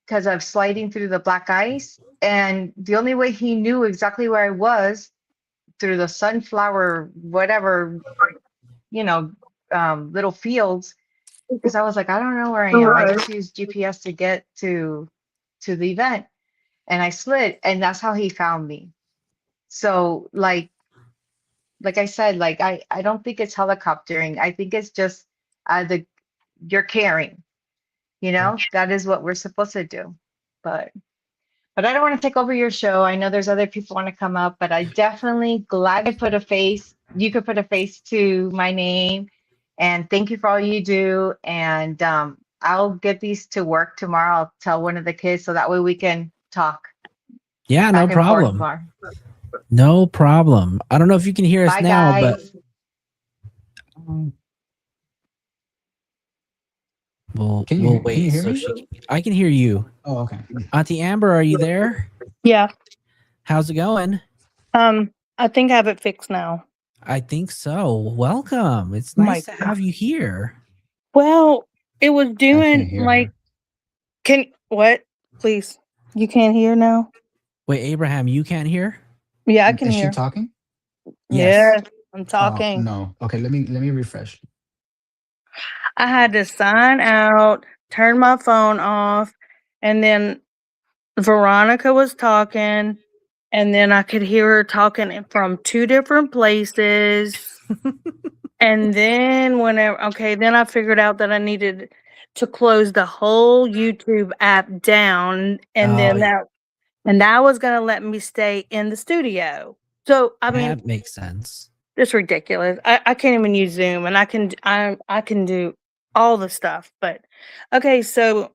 because of sliding through the black ice. And the only way he knew exactly where I was, through the sunflower, whatever, little fields, because I was like, I don't know where I am. I just use GPS to get to to the event, and I slid, and that's how he found me. So like I said, like I don't think it's helicoptering. I think it's just you're caring. You know, that is what we're supposed to do. But I don't want to take over your show. I know there's other people want to come up, but I definitely glad to put a face. You could put a face to my name, and thank you for all you do. And I'll get these to work tomorrow. I'll tell one of the kids so that way we can talk. Yeah, no Back and forth problem. tomorrow. No problem. I don't know if you can hear us Bye, now, guys. but we'll Can you wait. hear So me? I can hear you. Oh, okay. Auntie Amber, are you there? Yeah. How's it going? I think I have it fixed now. I think so. Welcome. It's My nice to have you here. Well, it was doing hear like, her. what? Please. You can't hear now? Wait, Abraham, you can't hear? Yeah, I can Is hear. she talking? Yes, I'm Oh, talking. no. Okay, let me refresh. I had to sign out, turn my phone off, and then Veronica was talking, and then I could hear her talking from two different places. And then then I figured out that I needed to close the whole YouTube app down, and then that was gonna let me stay in the studio. So I mean, That makes sense. it's ridiculous. I can't even use Zoom, and I can do all the stuff. But okay, so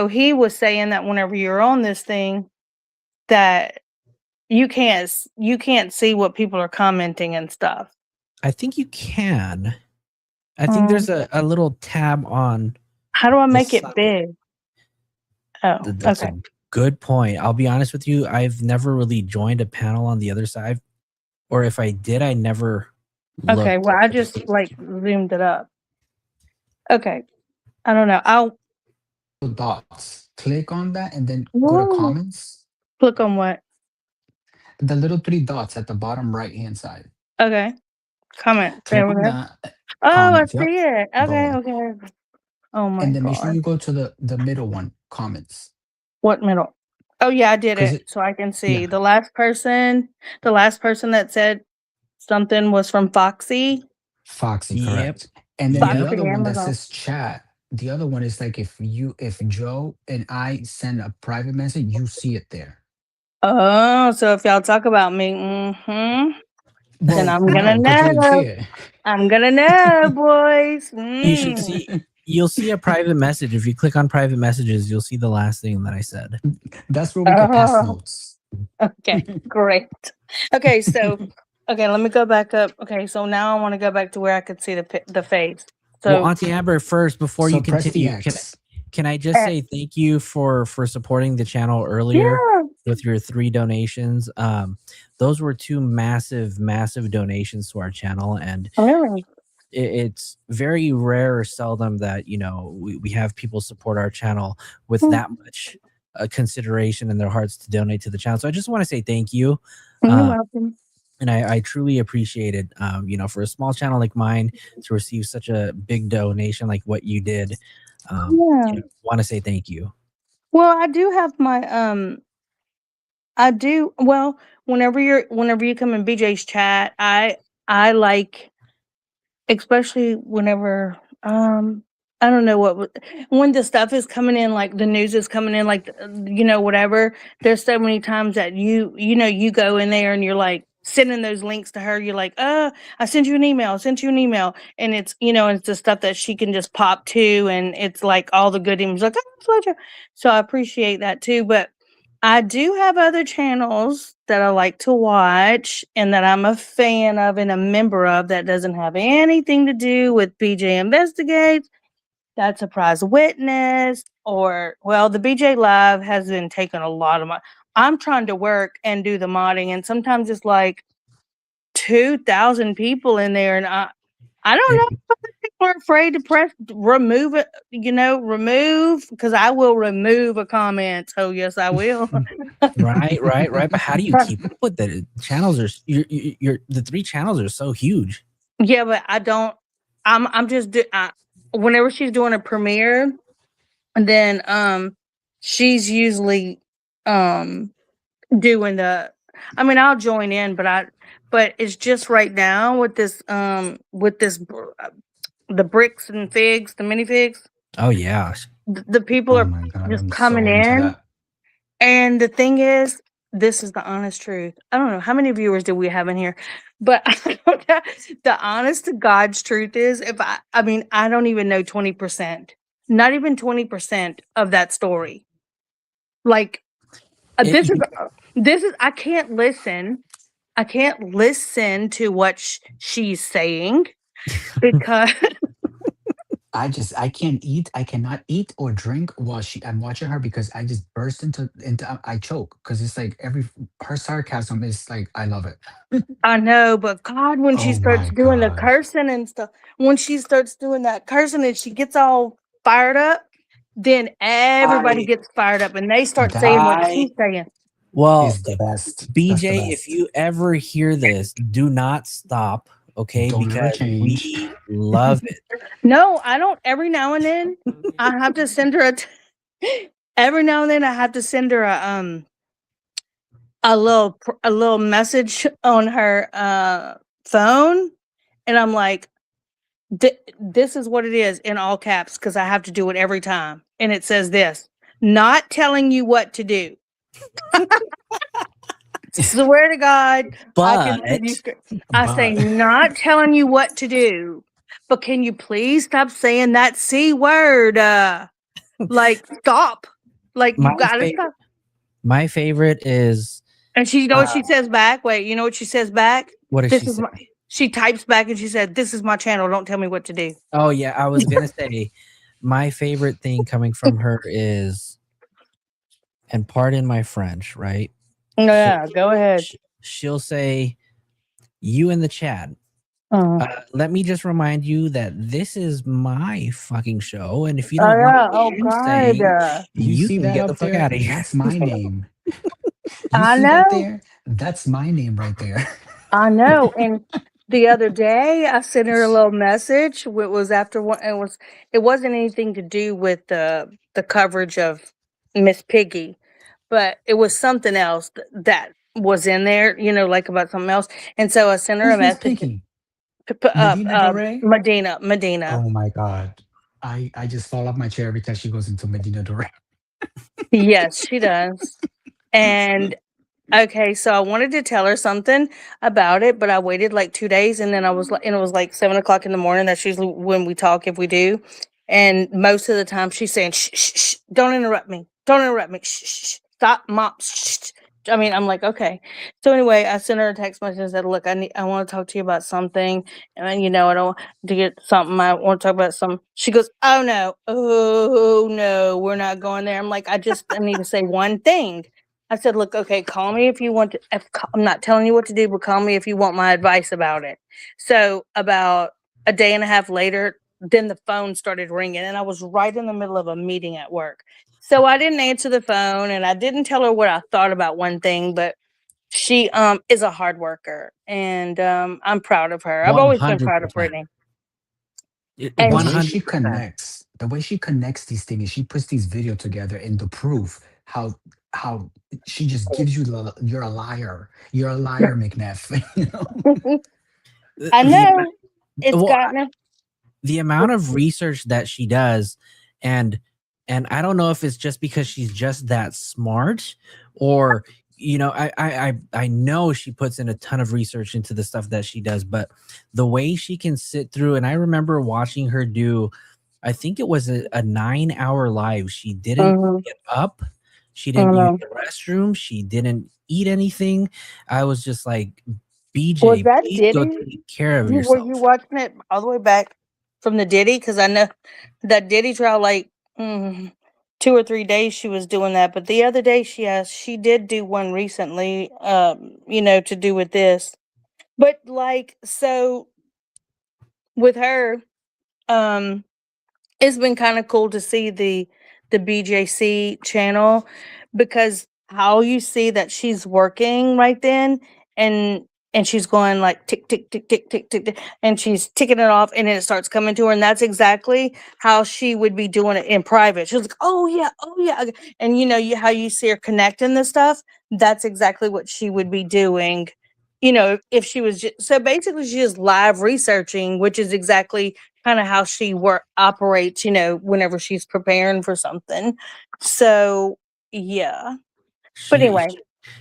he was saying that whenever you're on this thing, that you can't see what people are commenting and stuff. I think you can. I think there's a little tab on. How do I the make it side. big? Oh, That's okay. a good point. I'll be honest with you. I've never really joined a panel on the other side, or if I did, I never looked. Okay, well, I just zoomed it up. Okay, I don't know. I'll Dots. Click on that and then go to comments. Click on what? The little three dots at the bottom right hand side. Okay, comment. Click There we on go. that. Oh, Comments. I see it. Okay, Boom. okay. Oh my And then make sure god. you go to the middle one, comments. What middle? Oh yeah, I did 'Cause it, so I can see yeah. the last person that said something was from Foxy. Foxy, Yep. correct. And then Foxy the other one that Amazon. says chat. The other one is like if Joe and I send a private message, you see it there. Oh, so if y'all talk about me, then Well, I'm gonna no, 'cause you didn't see know. it. I'm gonna know, boys. You should see. You'll see a private message. If you click on private messages, you'll see the last thing that I said. That's where we can pass Oh. notes. Okay, great. Okay, so let me go back up. Okay, so now I want to go back to where I could see the face. So Well, Auntie Amber, first before So you press the continue, X. can I just say thank you for supporting the channel earlier with your 3 donations. Those were 2 massive donations to our channel, and really, it's very rare or seldom that we have people support our channel with that much consideration in their hearts to donate to the channel. So I just want to say thank you. you're welcome. And I truly appreciate it. For a small channel like mine to receive such a big donation like what you did, want to say thank you. Well, I do have my whenever you come in BJ's chat, I like, especially whenever I don't know when the stuff is coming in, like the news is coming in, like whatever. There's so many times that you go in there and you're like sending those links to her. You're like, I sent you an email, and it's it's the stuff that she can just pop to, and it's like all the good emails, like, oh, pleasure. So I appreciate that too, but I do have other channels that I like to watch and that I'm a fan of and a member of that doesn't have anything to do with BJ Investigates. That Surprise Witness, or the BJ Live has been taking a lot of my. I'm trying to work and do the modding, and sometimes it's like 2,000 people in there, and I don't know if people are afraid to press remove it. Remove, because I will remove a comment. So yes, I will. Right. But how do you keep up with it? Channels are the 3 channels are so huge. Yeah, but I don't. I'm just whenever she's doing a premiere, and then she's usually doing the. I mean, I'll join in, but it's just right now with this the bricks and figs, the minifigs. Oh yeah. The people Oh are my god, just I'm coming so into in, that. and the thing is, this is the honest truth. I don't know how many viewers do we have in here, but the honest to God's truth is, I mean, I don't even know 20%, not even 20% of that story. Like this is I can't listen. I can't listen to what she's saying because I can't eat. I cannot eat or drink while I'm watching her because I just burst into I choke because it's like her sarcasm is like I love it. I know, but God, when she Oh starts my doing the god. cursing and stuff, when she starts doing that cursing and she gets all fired up, then everybody I gets fired up and they start saying That what I she's saying. well, is the best. That's the BJ, if best. you ever hear this, do not stop, okay? Don't ever Because change. we love it. No, I don't. Every now and then, I have to send her every now and then, I have to send her a little message on her phone, and I'm like, this is what it is in all caps because I have to do it every time, and it says this: not telling you what to do. Swear to God, I can send you. I say But not telling you what to do, but can you please stop saying that C word? Like stop. Like My you gotta favorite stop. my favorite is And she, you know what she says back? Wait, you know what she says back? what does This she is say? my. She types back and she said, "This is my channel. Don't tell me what to do." Oh yeah, I was gonna say my favorite thing coming from her is, and pardon my French, right? Yeah, go ahead. She'll say, "You in the chat. Oh Let me just remind you that this is my fucking show, and if you don't like yeah. what Oh I'm God. saying, you you see can that get the up fuck out there? of here." That's my name. You I see that know. there? That's my name right there. I know. And the other day, I sent her a little message. It was after one. It wasn't anything to do with the coverage of Miss Piggy, but it was something else that was in there. You know, like about something else. And so I sent her a Who's Miss message. Piggy? Medina Dore? Medina. Oh my god. I just fall off my chair every time she goes into Medina Dore. Yes, she does. And okay, so I wanted to tell her something about it, but I waited like 2 days, and then I was like, and it was like 7 o'clock in the morning. That's usually when we talk, if we do. And most of the time, she's saying, "Shh, shh, shh, don't interrupt me, don't interrupt me, shh, shh, shh, stop, mom." Shh, shh. I mean, I'm like, okay. So anyway, I sent her a text message and said, "Look, I want to talk to you about something, and you know, I don't to get something. I want to talk about some." She goes, "Oh no, we're not going there." I'm like, I need to say one thing. I said, "Look, okay, call me if you want to. I'm not telling you what to do, but call me if you want my advice about it." So about a day and a half later, then the phone started ringing, and I was right in the middle of a meeting at work. So I didn't answer the phone, and I didn't tell her what I thought about one thing, but she is a hard worker, and I'm proud of her. I've always been proud of 100%. Brittany. The And way she 100%. connects, the way she connects these things, she puts these video together and the proof how she just gives you you're a liar. You're a liar, McNeff. You know? I The know it's well, gotten the amount of research that she does, and I don't know if it's just because she's just that smart, or I know she puts in a ton of research into the stuff that she does, but the way she can sit through, and I remember watching her do, I think it was a 9-hour live. She didn't get up, she didn't use the restroom, she didn't eat anything. I was just like, Was BJ, that please go Diddy? take care of Were yourself. you watching it all the way back from the Diddy? Because I know that Diddy trial, like 2 or 3 days she was doing that, but the other day she did do one recently, to do with this. But like so with her, um, it's been kind of cool to see the BJC channel because how you see that she's working right then, and and she's going like tick, tick, tick, tick, tick, tick, tick, and she's ticking it off, and then it starts coming to her. And that's exactly how she would be doing it in private. She was like, oh yeah, oh yeah. And how you see her connecting the stuff, that's exactly what she would be doing. If she was so basically she's just live researching, which is exactly kind of how she operates, whenever she's preparing for something. So yeah. But anyway.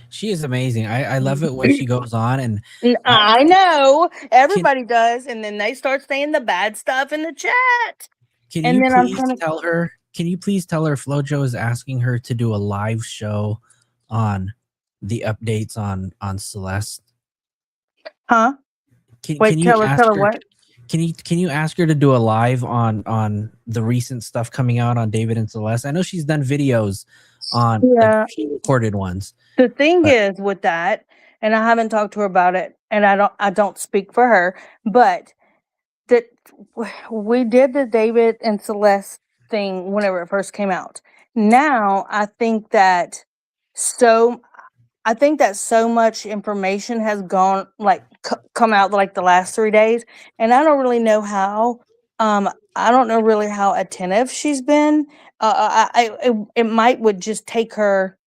She is amazing. I love it when she goes on and I know everybody does, and then they start saying the bad stuff in the chat. Can And you then please tell her? Can you please tell her Flojo is asking her to do a live show on the updates on Celeste? Huh? Can you ask tell her her what? Can you ask her to do a live on the recent stuff coming out on David and Celeste? I know she's done videos on recorded ones. The thing is with that, and I haven't talked to her about it, and I don't speak for her, but that we did the David and Celeste thing whenever it first came out. Now I think that so much information has gone come out like the last 3 days, and I don't really know how. I don't know really how attentive she's been. It might would just take her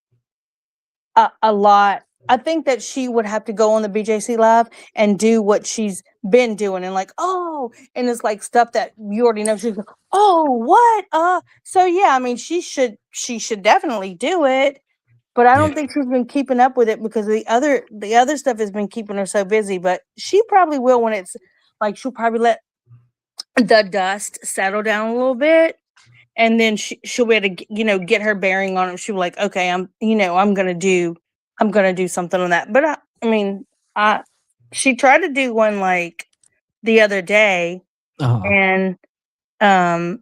a lot. I think that she would have to go on the BJC live and do what she's been doing, and and it's like stuff that you already know. She's like, oh, what? So yeah, I mean, she should definitely do it. But I don't think she's been keeping up with it because the other stuff has been keeping her so busy. But she probably will when it's like she'll probably let the dust settle down a little bit, and then she'll be able to get her bearing on it. She'll be like, okay, I'm gonna do something on that. But she tried to do one like the other day, and I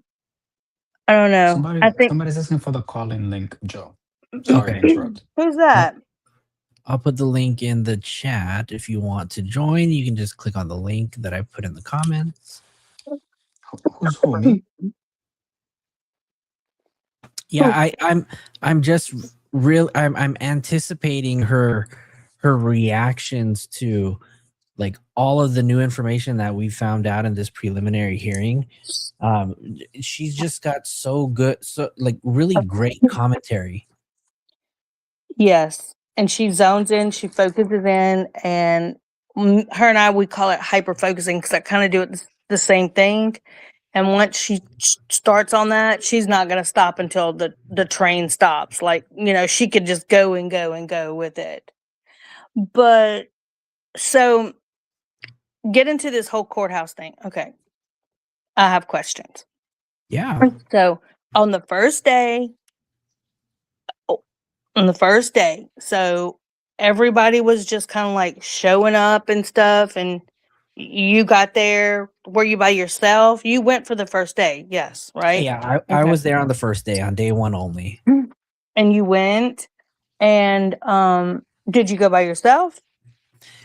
don't know. I think somebody's asking for the call-in link, Joe. Sorry to interrupt. Who's that? I'll put the link in the chat. If you want to join, you can just click on the link that I put in the comments. Who's who, me? Yeah, I'm just I'm anticipating her reactions to like all of the new information that we found out in this preliminary hearing. She's just got so good, so like really great commentary. Yes, and she zones in, she focuses in, and her and I, we call it hyper focusing because I kind of do it the same thing. And once she starts on that, she's not going to stop until the train stops. Like, she could just go and go and go with it. But so get into this whole courthouse thing. Okay. I have questions. Yeah. So on the first day, so everybody was just kind of like showing up and stuff, and you got there. Were you by yourself? You went for the first day, yes, right? Yeah, I was there on the first day, on day one only. And you went, and did you go by yourself?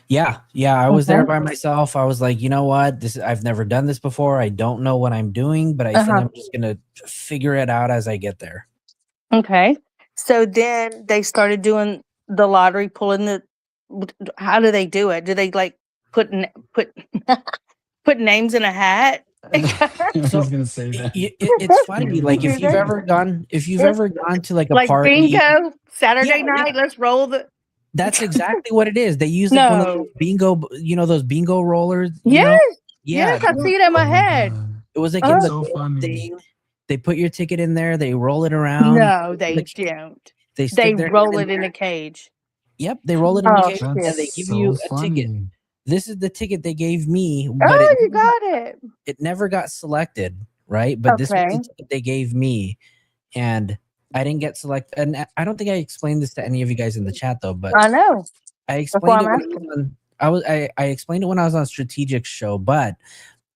Yeah, I was there by myself. I was like, you know what? I've never done this before. I don't know what I'm doing, but I think I'm just gonna figure it out as I get there. Okay. So then they started doing the lottery, pulling the. How do they do it? Do they like put names in a hat? I was gonna say that. It's funny. Like if you've ever gone to like a party, bingo Saturday night. Let's roll the. That's exactly what it is. They use like one of those bingo, those bingo rollers. Yes. Yeah. Yes, I see it in my head. It was like in the thing. They put your ticket in there. They roll it around. No, they don't. They roll it in a cage. Yep, they roll it in a cage and they give you a ticket. This is the ticket they gave me. But you got it. It never got selected, right? But this was the ticket they gave me, and I didn't get selected. And I don't think I explained this to any of you guys in the chat though. But I know. I explained it. I explained it when I was on Strategic Show. But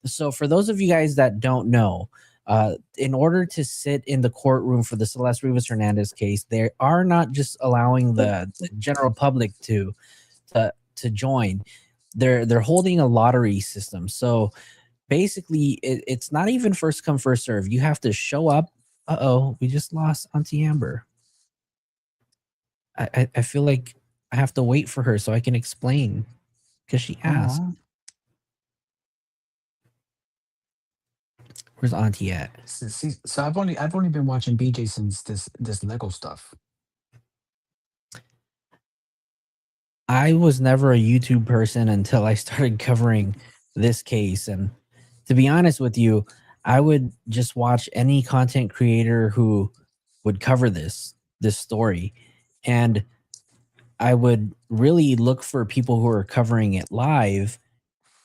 so for those of you guys that don't know, in order to sit in the courtroom for the Celeste Rivas Hernandez case, they are not just allowing the general public to join. They're holding a lottery system. So basically, it's not even first come first serve. You have to show up. We just lost Auntie Amber. I feel like I have to wait for her so I can explain. because she asked. Aw. Where's Auntie at? So I've only been watching BJ since this Lego stuff. I was never a YouTube person until I started covering this case. And to be honest with you, I would just watch any content creator who would cover this story. And I would really look for people who are covering it live.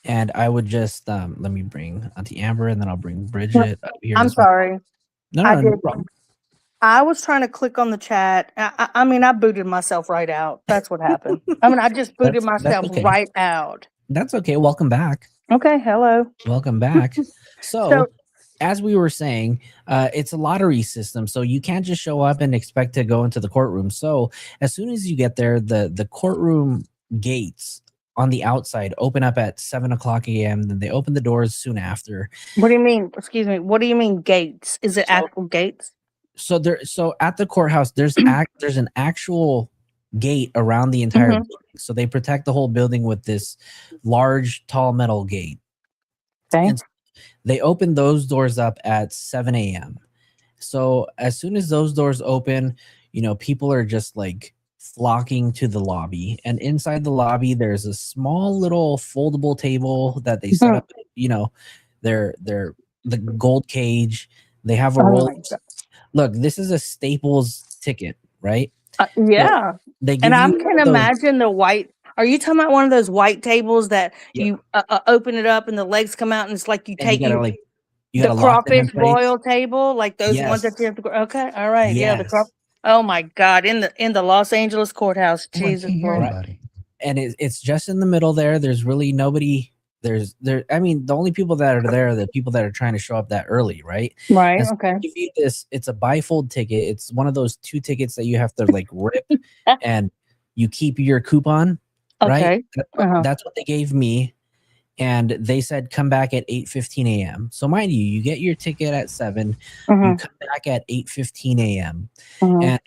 And I would just let me bring Auntie Amber, and then I'll bring Bridget up here. I'm as well. sorry. No, I no, did. no problem. I was trying to click on the chat. I mean, I booted myself right out. That's what happened. I mean, I just booted That's myself okay. right out. That's okay. Welcome back. Okay, hello. Welcome back. So- So, as we were saying, it's a lottery system, so you can't just show up and expect to go into the courtroom. So, as soon as you get there, the courtroom gates on the outside open up at 7:00 a.m. Then they open the doors soon after. What do you mean? Excuse me. What do you mean gates? Is it actual gates? So at the courthouse, there's an actual gate around the entire building. So they protect the whole building with this large, tall metal gate. Okay. And they open those doors up at 7 a.m. So as soon as those doors open, people are just like flocking to the lobby. And inside the lobby, there's a small little foldable table that they set up. They're the gold cage. They have a roll. Look, this is a Staples ticket, right? Yeah. So they give And I you can one of those- imagine the white. Are you talking about one of those white tables that you open it up and the legs come out and it's like you and take you gotta the gotta lock them in crawfish place. boil table, like those ones that Yes. you have to go. Okay, all right, yeah, the Yes. Oh my God, in the Los Angeles courthouse, Oh, I Jesus, can't hear Lord. anybody. And it's just in the middle there. There's really nobody. I mean, the only people that are there are the people that are trying to show up that early, right? Right. And so Okay. they give you this. It's a bifold ticket. It's one of those 2 tickets that you have to like rip, and you keep your coupon. Right. Okay. That's what they gave me. And they said, come back at 8:15 a.m. So mind you get your ticket at 7, you come back at 8:15 a.m. And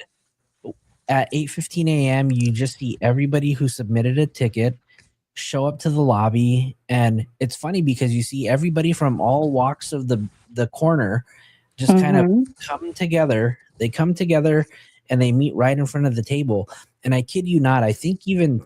at 8:15 a.m., you just see everybody who submitted a ticket show up to the lobby. And it's funny because you see everybody from all walks of the corner just kind of come together. They come together and they meet right in front of the table. And I kid you not, I think even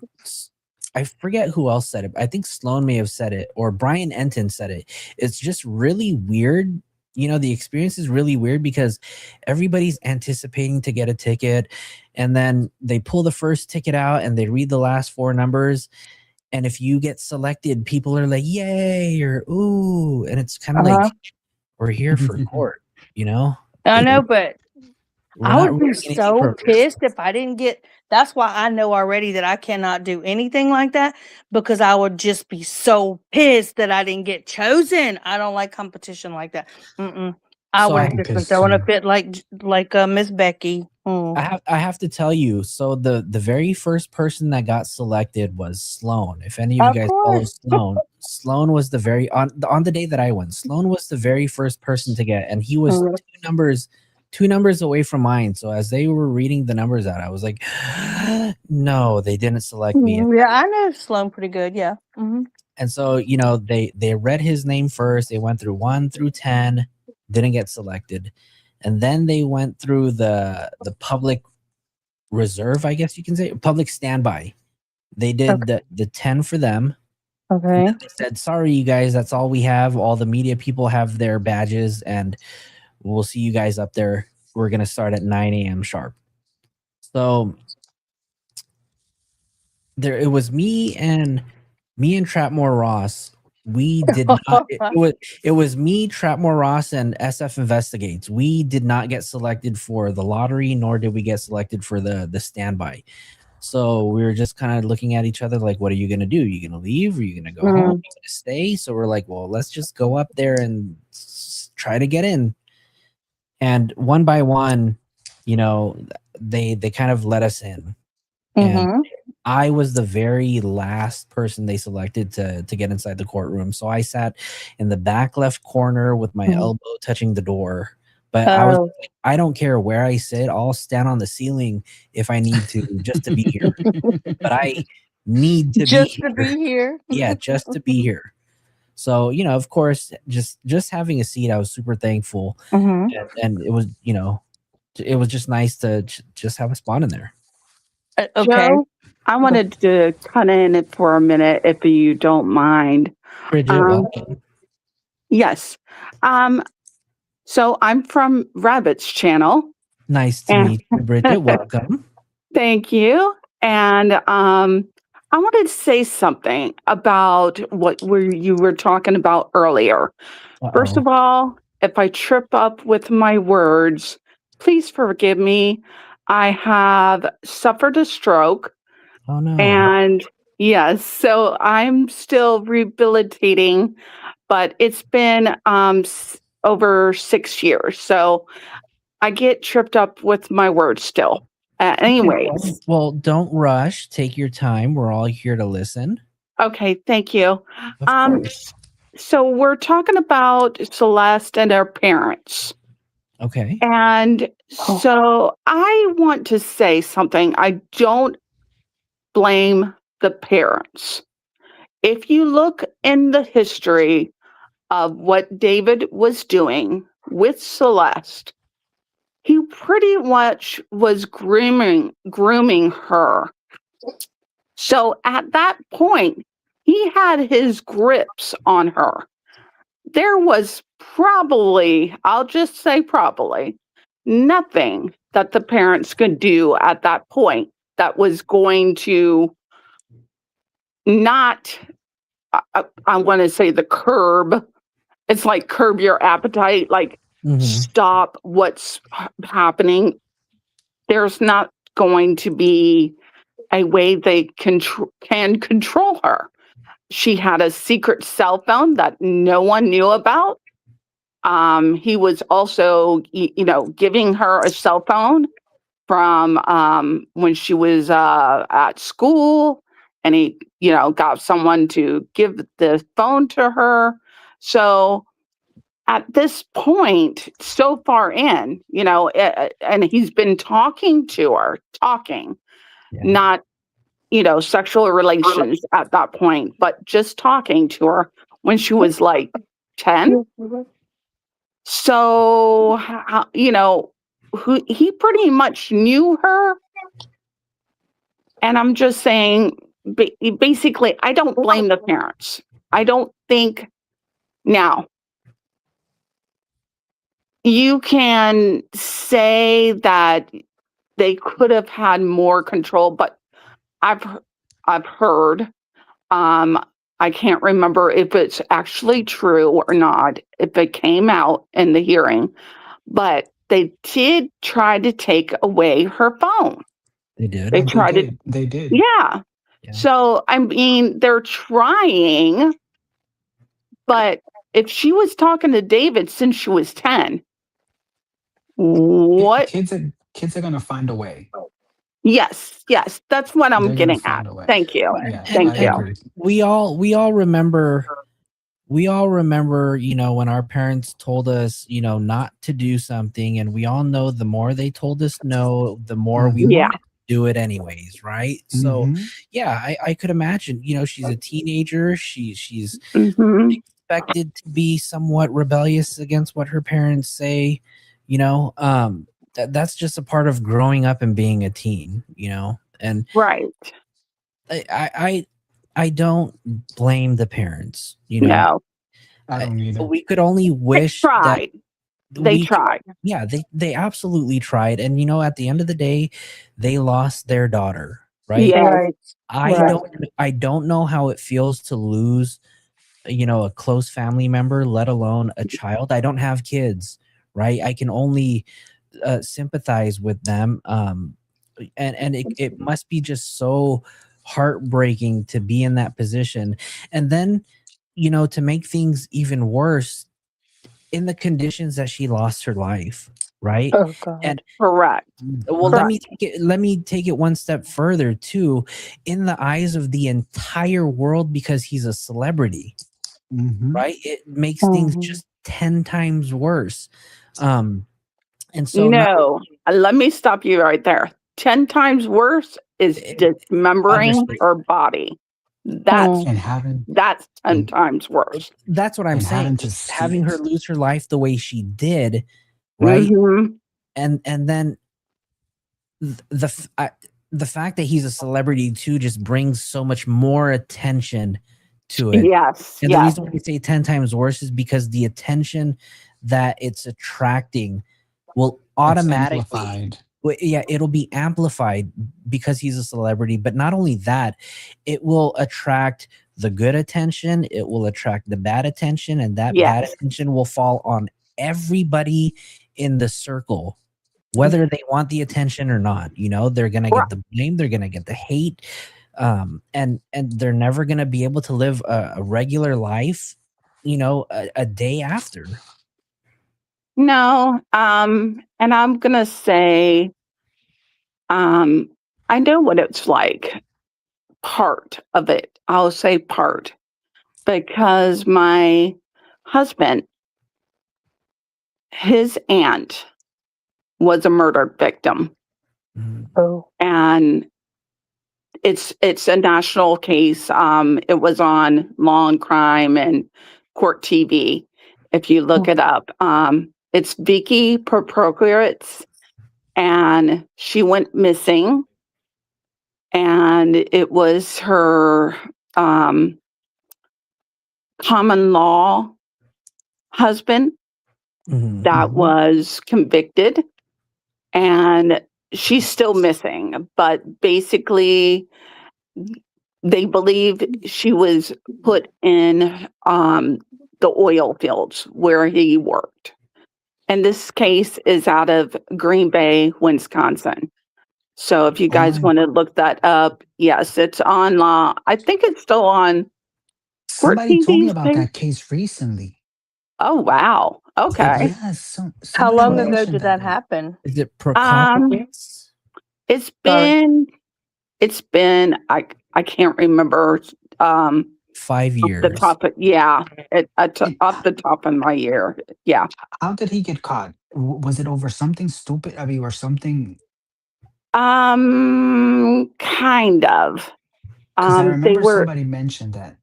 I forget who else said it. I think Sloan may have said it, or Brian Enton said it. It's just really weird. The experience is really weird because everybody's anticipating to get a ticket, and then they pull the first ticket out and they read the last 4 numbers. And if you get selected, people are like, yay, or ooh. And it's kind of like, we're here for court, I know, but We're I not would be reading anything so from- pissed if I didn't get. That's why I know already that I cannot do anything like that, because I would just be so pissed that I didn't get chosen. I don't like competition like that. I So would I- have just been pissed throwing a too. fit like Miss Becky. I have to tell you. So the very first person that got selected was Sloan. If any of you Of guys follow course. Sloan, Sloan was the very on the day that I went. Sloan was the very first person to get, and he was two numbers away from mine. So as they were reading the numbers out, I was like, no, they didn't select me. Yeah, I know Sloan pretty good. Yeah. And so, they read his name first. They went through 1 through 10, didn't get selected. And then they went through the public reserve, I guess you can say, public standby. They did the 10 for them. Okay. And they said, sorry, you guys, that's all we have. All the media people have their badges, and we'll see you guys up there. We're going to start at 9 a.m. sharp. So it was me and Trapmore Ross. We did not. It was me, Trapmore Ross, and SF Investigates. We did not get selected for the lottery, nor did we get selected for the standby. So we were just kind of looking at each other like, what are you going to do? Are you going to leave? Are you going to go home? Are you going to stay? So we're like, well, let's just go up there and try to get in. And one by one, they kind of let us in. And I was the very last person they selected to get inside the courtroom. So I sat in the back left corner with my elbow touching the door. But I was like, I don't care where I sit. I'll stand on the ceiling if I need to, just to be here. But need to Just be to be here. yeah, just to be here. So, of course, just having a seat, I was super thankful. Mhm. And it was, it was just nice to just have a spot in there. Okay. Joe, I wanted to cut in it for a minute if you don't mind. Bridget, welcome. Yes. So I'm from Rabbit's channel. Nice to meet you, Bridget. Welcome. Thank you. And I wanted to say something about what you were talking about earlier. First of all, if I trip up with my words, please forgive me. I have suffered a stroke. Oh no. And yes, so I'm still rehabilitating, but it's been over 6 years. So I get tripped up with my words still. Anyways. Well, don't rush. Take your time. We're all here to listen. Okay, thank you. Of course. So we're talking about Celeste and her parents. Okay. And so I want to say something. I don't blame the parents. If you look in the history of what David was doing with Celeste, he pretty much was grooming her. So at that point, he had his grips on her. There was probably, I'll just say probably, nothing that the parents could do at that point that was going to not, I want to say the curb. It's like curb your appetite, like stop what's happening. There's not going to be a way they can control her. She had a secret cell phone that no one knew about. He was also, giving her a cell phone from when she was at school, and he, got someone to give the phone to her. So at this point, so far in, and he's been talking to her, not, sexual relations at that point, but just talking to her when she was like 10. So, he pretty much knew her. And I'm just saying, basically, I don't blame the parents. I don't think now you can say that they could have had more control, but I've heard, I can't remember if it's actually true or not, if it came out in the hearing, but they did try to take away her phone. They did. They tried to. They did. Yeah. So, I mean, they're trying, but if she was talking to David since she was 10, what? Kids are gonna find a way. Yes, that's what I'm They're getting gonna at. find a way. Thank you. Yeah, Thank I you. agree. We all remember, when our parents told us, not to do something, and we all know the more they told us no, the more we wanted to do it anyways, right? So yeah, I could imagine, she's a teenager, she's expected to be somewhat rebellious against what her parents say, that's just a part of growing up and being a teen, and right. I don't blame the parents, No, I don't either. we could only wish tried. They tried. Yeah, they absolutely tried. And at the end of the day, they lost their daughter, right? Yes. I don't know how it feels to lose, a close family member, let alone a child. I don't have kids, right? I can only sympathize with them. And it must be just so heartbreaking to be in that position. And then, to make things even worse, in the conditions that she lost her life, right? Oh God. And correct. Well, let me take it one step further too. In the eyes of the entire world, because he's a celebrity, right? It makes things just 10 times worse. And so no, let me stop you right there. 10 times worse is dismembering her body. That's and having 10 times worse. That's what I'm and having saying. to Having her see lose her life the way she did, right? Mhm. And then the fact that he's a celebrity too just brings so much more attention to it. Yes, And the yes. reason why we say 10 times worse is because the attention that it's attracting will automatically amplified. yeah, it'll be amplified because he's a celebrity. But not only that, it will attract the good attention, it will attract the bad attention, and that bad Yes. attention will fall on everybody in the circle, whether they want the attention or not. You know, they're gonna get the blame, they're gonna get the hate, and they're never gonna be able to live a regular life, you know, a day after. No, and I'm gonna say, I know what it's like. Part of it, I'll say part, because my husband, his aunt was a murder victim. Oh. And it's a national case. It was on Law and Crime and Court TV. If you look it up, it's Vicky Procurates, and she went missing. And it was her common law husband that was convicted, and she's still missing. But basically, they believe she was put in the oil fields where he worked. And this case is out of Green Bay, Wisconsin. So if you guys want to look that up, yes, it's on law. I think it's still on Court Somebody told me TV's about thing. that case recently. Oh wow. Okay. Yes. How long ago mentioned did that happen? Is it It's been I can't remember 5 years. the top of, yeah, off the top of my ear. Yeah. How did he get caught? Was it over something stupid? I mean, or something? Kind of. Because I They remember were, somebody mentioned that.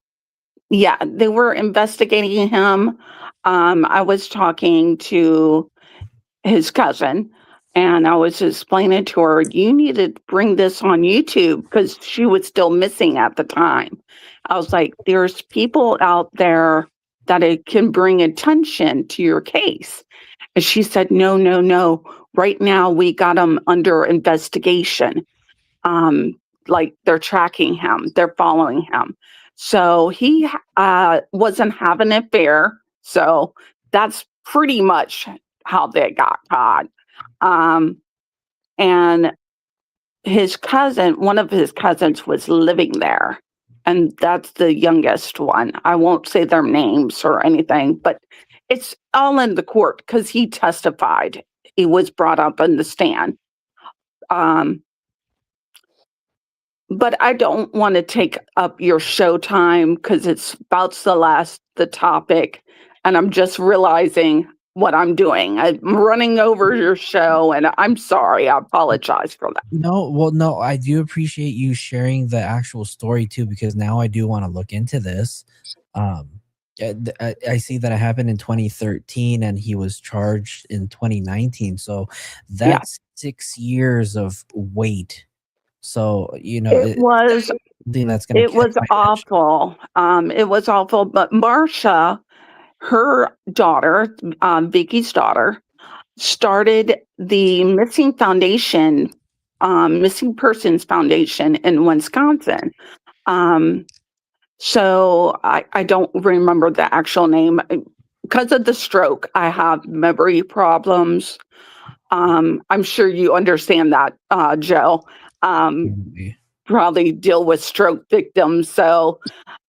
yeah, they were investigating him. I was talking to his cousin, and I was explaining to her, you need to bring this on YouTube, because she was still missing at the time. I was like, there's people out there that it can bring attention to your case. And she said, no, no, no. Right now, we got him under investigation. Like they're tracking him, they're following him. So he wasn't having an affair. So that's pretty much how they got caught. And his cousin, one of his cousins, was living there. And that's the youngest one. I won't say their names or anything, but it's all in the court because he testified. He was brought up in the stand. But I don't want to take up your show time because it's about the topic. And I'm just realizing what I'm doing. I'm running over your show, and I'm sorry. I apologize for that. No, I do appreciate you sharing the actual story too, because now I do want to look into this. I see that it happened in 2013 and he was charged in 2019. So that's 6 years of wait. So, you know, it was awful. It was awful. But Marcia, her daughter, Vicky's daughter, started the Missing Foundation, Missing Persons Foundation in Wisconsin. So I don't remember the actual name. Because of the stroke, I have memory problems. I'm sure you understand that, Joe. Probably deal with stroke victims. So,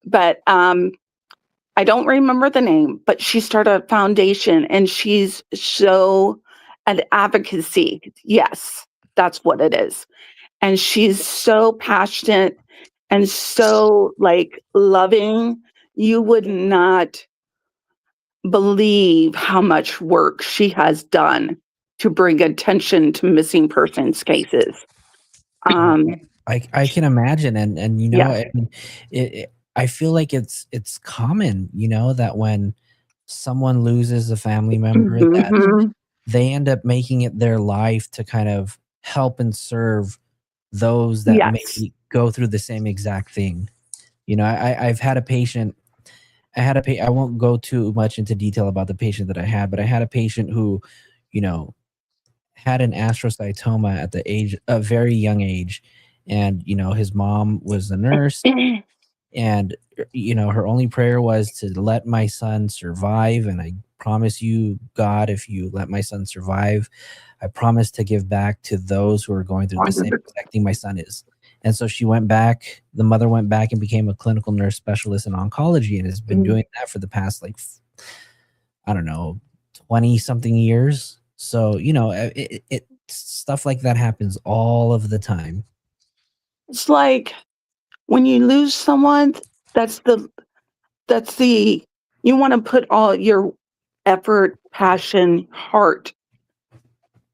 but I don't remember the name, but she started a foundation, and she's so an advocacy. Yes, that's what it is. And she's so passionate and so like loving. You would not believe how much work she has done to bring attention to missing persons cases. I can imagine, and you know, Yeah. I feel like it's common, you know, that when someone loses a family member, that Mhm. they end up making it their life to kind of help and serve those that Yes. maybe go through the same exact thing. You know, I've had a patient. I won't go too much into detail about the patient that I had, but I had a patient who, you know, had an astrocytoma at a very young age, and you know his mom was a nurse, and you know her only prayer was to let my son survive, and I promise you, God, if you let my son survive, I promise to give back to those who are going through the same exact thing my son is. And so she went back, the mother went back and became a clinical nurse specialist in oncology, and has been doing that for the past, like, I don't know, 20 something years. So, you know, stuff like that happens all of the time. It's like when you lose someone, that's the you want to put all your effort, passion, heart,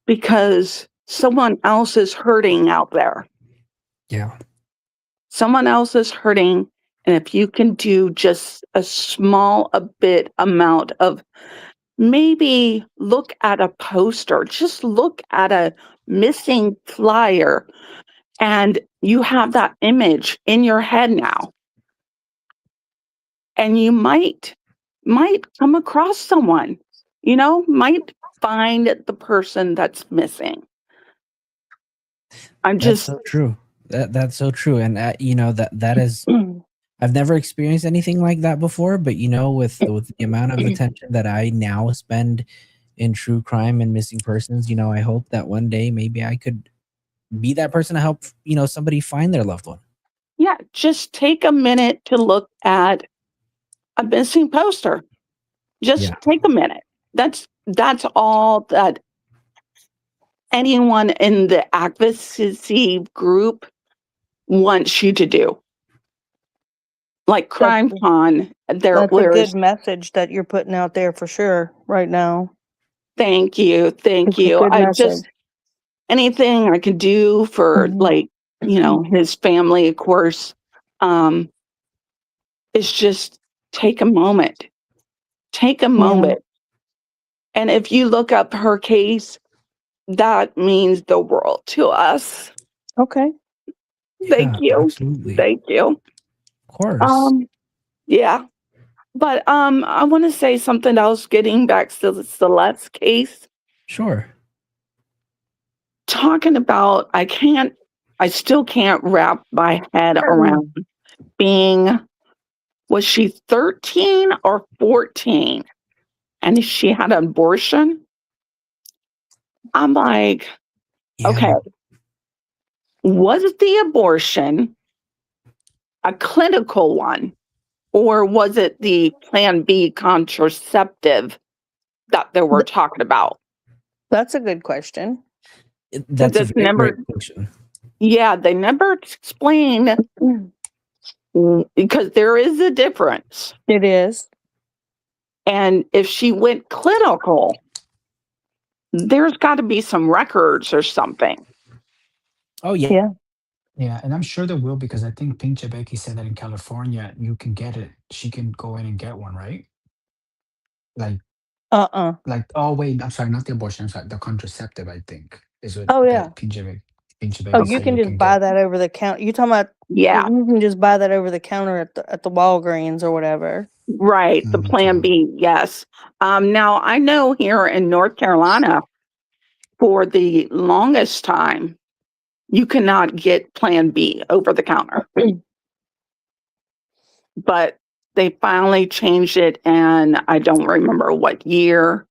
because someone else is hurting out there. Yeah. Someone else is hurting, and if you can do just a bit amount of, maybe look at a poster, just look at a missing flyer, and you have that image in your head now. And you might come across someone, you know, might find the person that's missing. That's so true. That's so true. And you know, that is, I've never experienced anything like that before, but you know, with the amount of attention that I now spend in true crime and missing persons, you know, I hope that one day maybe I could be that person to help, you know, somebody find their loved one. Yeah, just take a minute to look at a missing poster. Just take a minute. That's all that anyone in the advocacy group wants you to do. Like Crime Con, That's a good message that you're putting out there for sure right now. Thank you. Thank It's a you. good I message. just, anything I could do for, like, you know, his family, of course, is just take a moment. Take a moment. And if you look up her case, that means the world to us. Okay. Thank you. Absolutely. Thank you. Of course. Yeah. But I want to say something else, getting back to the Celeste case. Sure. Talking about, I still can't wrap my head around was she 13 or 14? And she had an abortion? I'm like, okay, was the abortion a clinical one, or was it the Plan B contraceptive that they were talking about? That's a good question. That's a very great question. Yeah, they never explain, because there is a difference. It is. And if she went clinical, there's got to be some records or something. Oh, yeah. Yeah, and I'm sure there will, because I think Pinche Becky said that in California you can get it. She can go in and get one, right? Like, like, oh wait, I'm sorry, not the abortion. I'm sorry, the contraceptive. I think is what Oh, yeah. that Pinche Oh, Becky you said can you just can buy get. that over the counter. You talking about? Yeah. You can just buy that over the counter at the Walgreens or whatever. Right, the Plan B, yes. Now I know here in North Carolina, for the longest time, you cannot get Plan B over the counter. But they finally changed it, and I don't remember what year,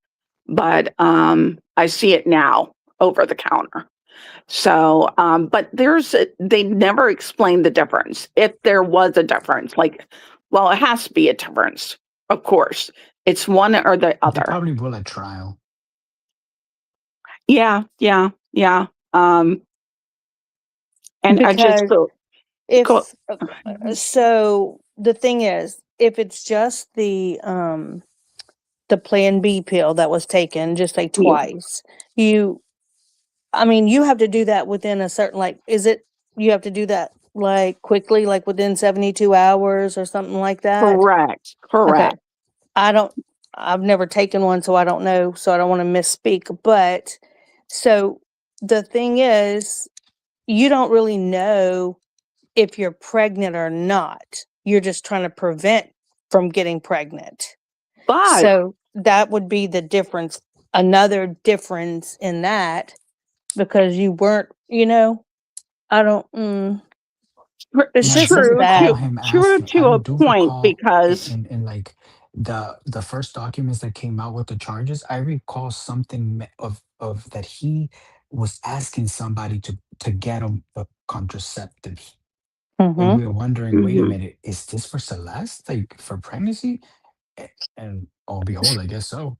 but I see it now over the counter. So, but they never explained the difference. If there was a difference, like, well, it has to be a difference, of course. It's one or the They other. probably will at trial. Yeah. And I just Because feel, if so, the thing is, if it's just the Plan B pill that was taken, just like twice, you have to do that within a certain, like, is it you have to do that like quickly, like within 72 hours or something like that? Correct. Okay. Correct. I've never taken one, so I don't know, so I don't want to misspeak. But so the thing is, you don't really know if you're pregnant or not. You're just trying to prevent from getting pregnant. But So that would be the difference, another difference in that, because you weren't, I don't, it's No, I just do as recall bad. him true asking. to I a do point recall because in like the first documents that came out with the charges. I recall something of that he was asking somebody to get him a contraceptive, and we Mm-hmm. were wondering, wait a Mhm. minute, is this for Celeste, like for pregnancy? And oh, behold, I guess so.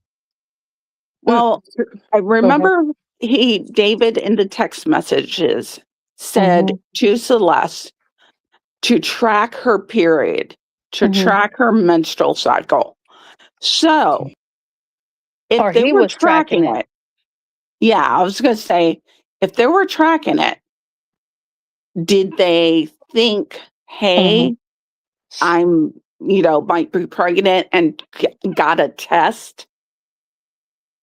Well, I Go ahead. remember David in the text messages said Mm-hmm. to Celeste to track her period, to Mm-hmm. track her menstrual cycle. So Okay. if Or they he were was tracking tracking it. it, yeah, I was going to say, if they were tracking it, did they think, Mm-hmm. hey, I'm, might be pregnant and got a test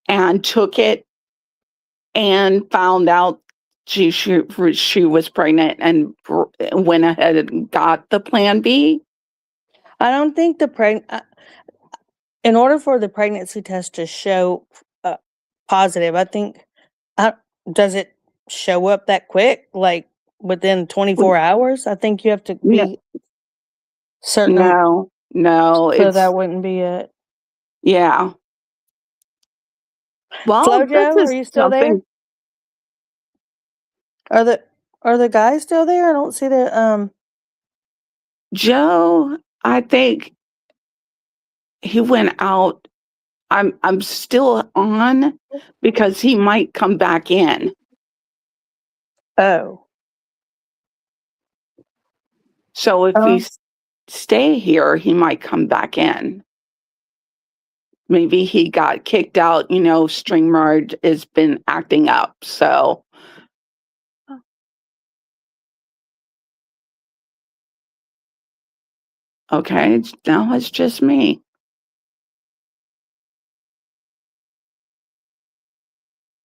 and took it and found out she was pregnant and went ahead and got the plan B? I don't think in order for the pregnancy test to show positive, I think, uh, does it show up that quick? Like within 24 hours? I think you have to No, be certain, no, so that it's, wouldn't be it. yeah. Well, this Flojo, are is you still there? something, Are the are the guys still there? I don't see the Joe, I think he went out. I'm still on because he might come back in. oh. So if Um, stay here, he might come back in. Maybe he got kicked out, StreamYard has been acting up. So okay, now it's just me.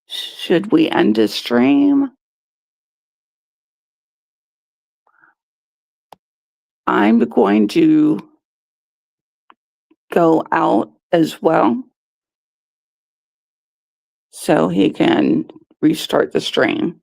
Should we end the stream? I'm going to go out as well so he can restart the stream.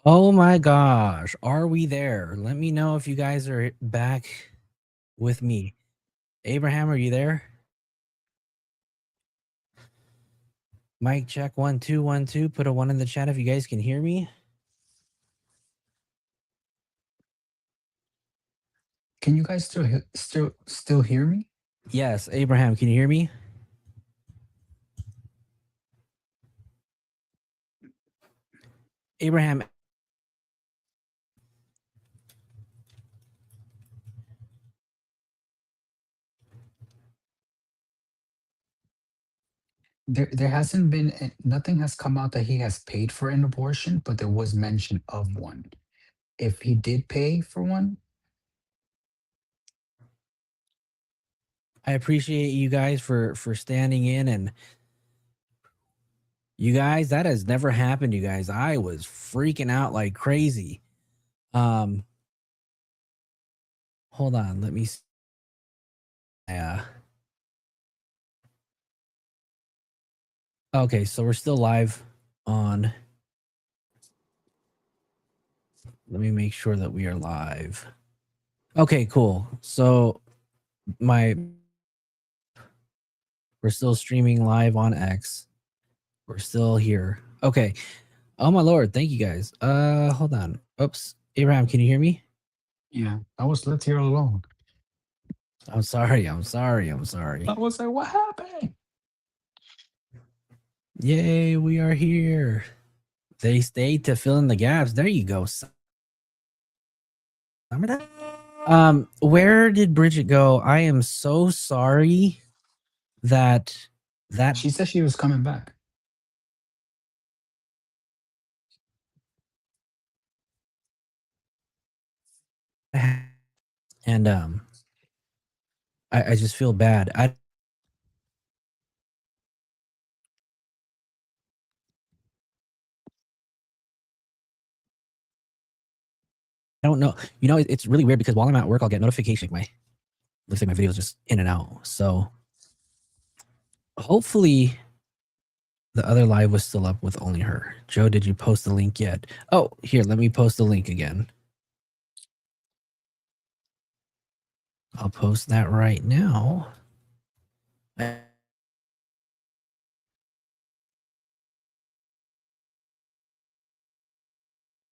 Oh my gosh, are we there? Let me know if you guys are back with me. Abraham, are you there? Mic check 1 2 1 2. Put a 1 in the chat if you guys can hear me. Can you guys still hear me? Yes, Abraham, can you hear me? Abraham. There hasn't been nothing has come out that he has paid for an abortion, but there was mention of one. If he did pay for one, I appreciate you guys for standing in, and you guys, that has never happened. You guys, I was freaking out like crazy. Hold on, let me. Okay, so we're still live on. Let me make sure that we are live. Okay, cool. So we're still streaming live on X. We're still here. Okay. Oh my Lord, thank you guys. Hold on. Oops. Abraham, can you hear me? yeah, I was left here alone. I'm sorry. I'm sorry. I was like, what happened? Yay, we are here. They stayed to fill in the gaps. There you go. Where did Bridget go? I am so sorry that She said she was coming back. and I just feel bad. I don't know. You know, it's really weird because while I'm at work, I'll get notification. Looks like my video is just in and out. So hopefully the other live was still up with only her. Joe, did you post the link yet? Oh, here, let me post the link again. I'll post that right now. I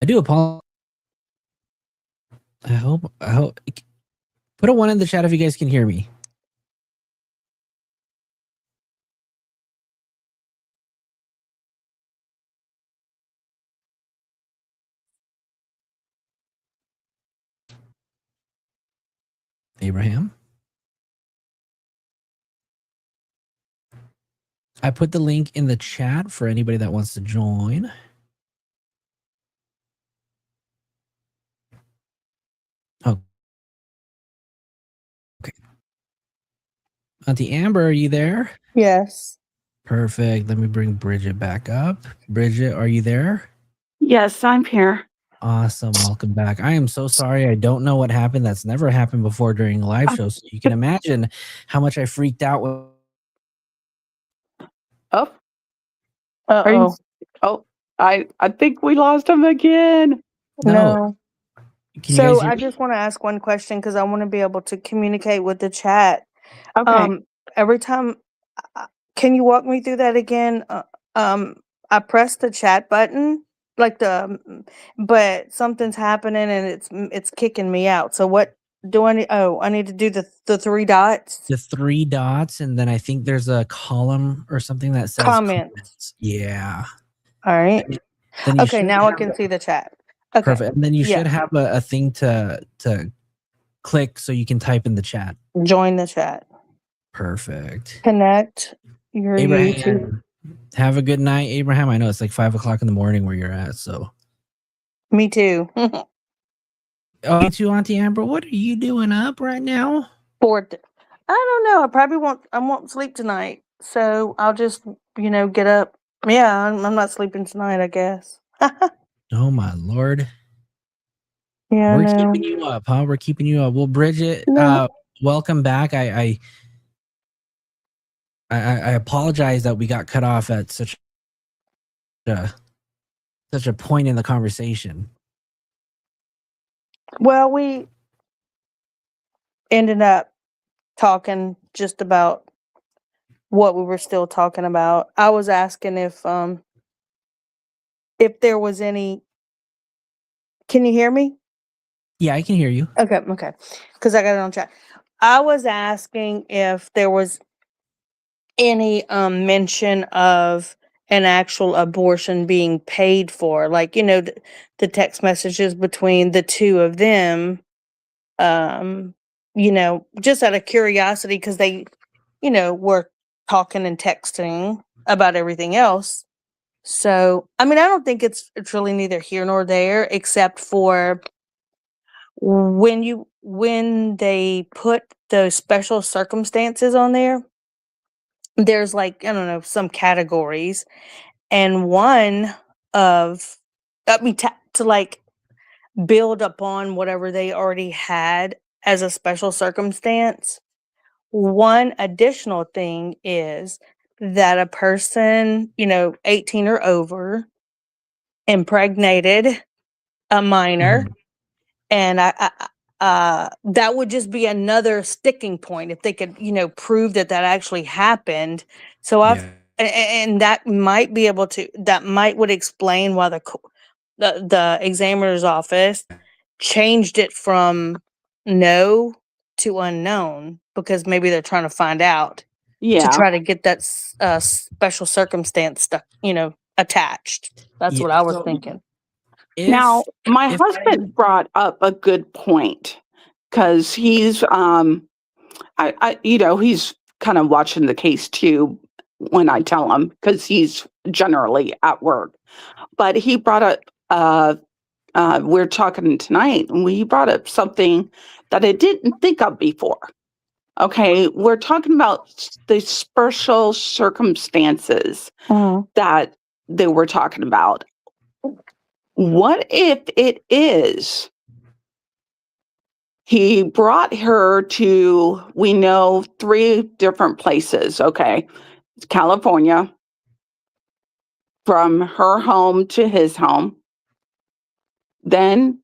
do apologize. I hope. Put a 1 in the chat if you guys can hear me. Abraham. I put the link in the chat for anybody that wants to join. Oh. Okay. Auntie Amber, are you there? Yes. Perfect. Let me bring Bridget back up. Bridget, are you there? Yes, I'm here. Awesome. Welcome back. I am so sorry. I don't know what happened. That's never happened before during a live show. So you can imagine how much I freaked out. Oh, Uh-oh. oh, I think we lost him again. No. Can you So guys hear I me? just want to ask one question because I want to be able to communicate with the chat. Okay. Every time, can you walk me through that again? I pressed the chat button, like but something's happening and it's kicking me out. So what do I need? Oh, I need to do the 3 dots. The 3 dots, and then I think there's a column or something that says Comments. Yeah. All right. Then you Okay, should now I have can see the chat. Okay. Perfect. And then you Yeah. should have a thing to click so you can type in the chat. Join the chat. Perfect. Connect your YouTube. Abraham, have a good night, Abraham. I know it's like 5 o'clock in the morning where you're at. So Me too. oh, you too, Auntie Amber. What are you doing up right now? Bored. I don't know. I won't sleep tonight. So I'll just, get up. Yeah, I'm not sleeping tonight, I guess. Oh my Lord. Yeah, We're no. keeping you up, huh? We're keeping you up. Well, Bridget, No. welcome back. I apologize that we got cut off at such a point in the conversation. Well, we ended up talking just about what we were still talking about. I was asking if there was any. Can you hear me? Yeah, I can hear you. Okay, because I got it on chat. I was asking if there was any mention of an actual abortion being paid for, like the text messages between the two of them. Just out of curiosity, because they, were talking and texting about everything else. So, I mean, I don't think it's really neither here nor there, except for when they put those special circumstances on there. There's like, I don't know, some categories, and one of, I mean, to like build upon whatever they already had as a special circumstance. One additional thing is that a person, 18 or over, impregnated a minor, and that would just be another sticking point if they could, prove that actually happened. So and that might be able to, that might would explain why the examiner's office changed it from no to unknown, because maybe they're trying to find out to Yeah. try to get that special circumstance stuff, attached. That's what I was thinking. Now, my husband brought up a good point, because he's he's kind of watching the case too when I tell him, because he's generally at work. But he brought up we're talking tonight, and he brought up something that I didn't think of before. Okay, we're talking about the special circumstances that they were talking about. What if it is he brought her to, we know, 3 different places, okay? California, from her home to his home, then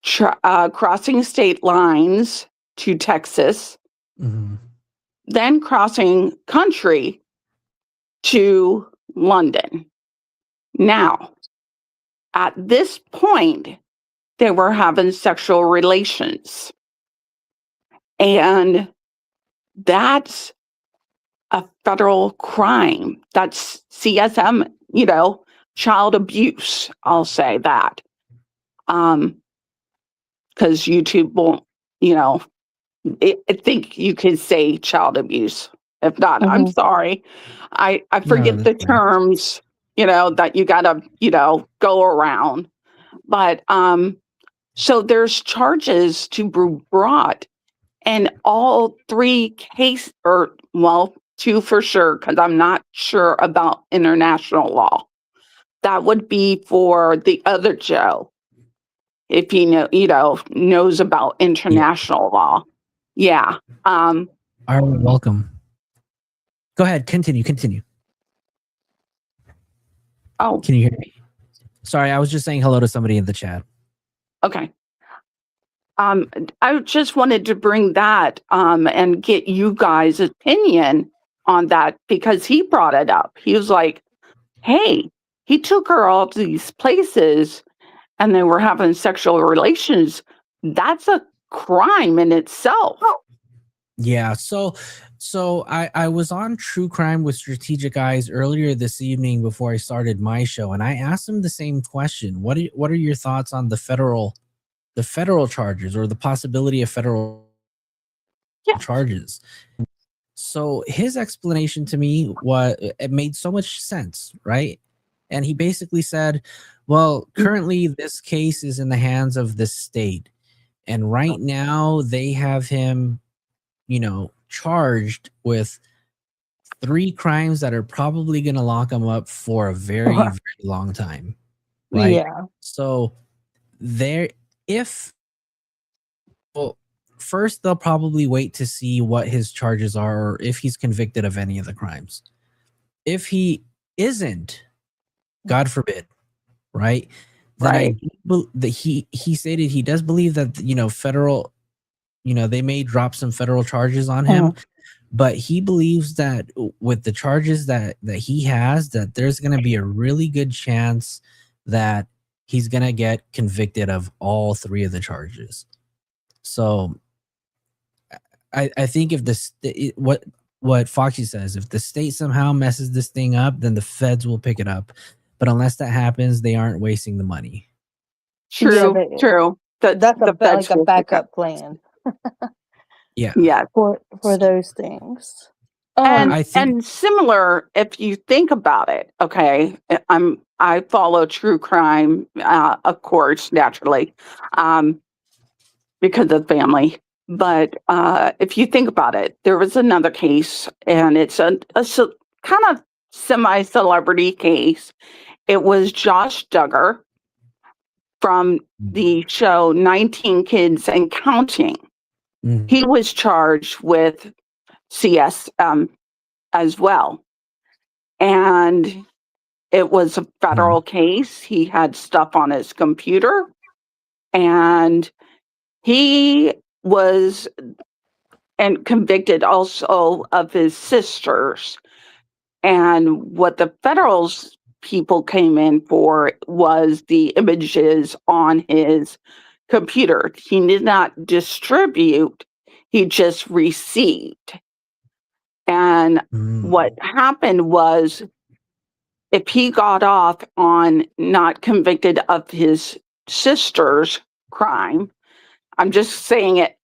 crossing state lines to Texas, then crossing country to London. Now, at this point, they were having sexual relations. And that's a federal crime. That's CSM, child abuse. I'll say that. Because YouTube won't, I think you could say child abuse. If not, I'm sorry. I forget the terms, that you gotta, go around. But so there's charges to be brought, and all 3 cases, or 2 for sure, because I'm not sure about international law. That would be for the other Joe, if he knows about international law. Yeah. All right, welcome. Go ahead, continue. Oh, can you hear me? Sorry, I was just saying hello to somebody in the chat. Okay. I just wanted to bring that and get you guys' opinion on that, because he brought it up. He was like, hey, he took her all to these places and they were having sexual relations. That's a crime in itself. Yeah, so I was on True Crime with Strategic Eyes earlier this evening before I started my show, and I asked him the same question. What are your thoughts on the federal charges, or the possibility of federal charges? So his explanation to me it made so much sense, right? And he basically said, well, currently this case is in the hands of the state, and right now they have him, charged with 3 crimes that are probably going to lock him up for a very, very long time. Right? Yeah. So first they'll probably wait to see what his charges are, or if he's convicted of any of the crimes. If he isn't, God forbid, right? Then he stated he does believe that, federal, they may drop some federal charges on him, but he believes that with the charges that he has, that there's going to be a really good chance that he's gonna get convicted of all 3 of the charges. So I think if what Foxy says, if the state somehow messes this thing up, then the feds will pick it up. But unless that happens, they aren't wasting the money. True, but true. that's The feds like a will pick up. backup plan Yeah. Yeah. for those things. And I think and similar, if you think about it, okay, I follow true crime, of course, naturally, because of family. But if you think about it, there was another case, and it's a kind of semi-celebrity case. It was Josh Duggar from the show 19 Kids and Counting. He was charged with CS as well. And it was a federal case. He had stuff on his computer, and he was and convicted also of his sisters. And what the federal people came in for was the images on his computer. He did not distribute, he just received. And what happened was, if he got off on not convicted of his sister's crime, I'm just saying it,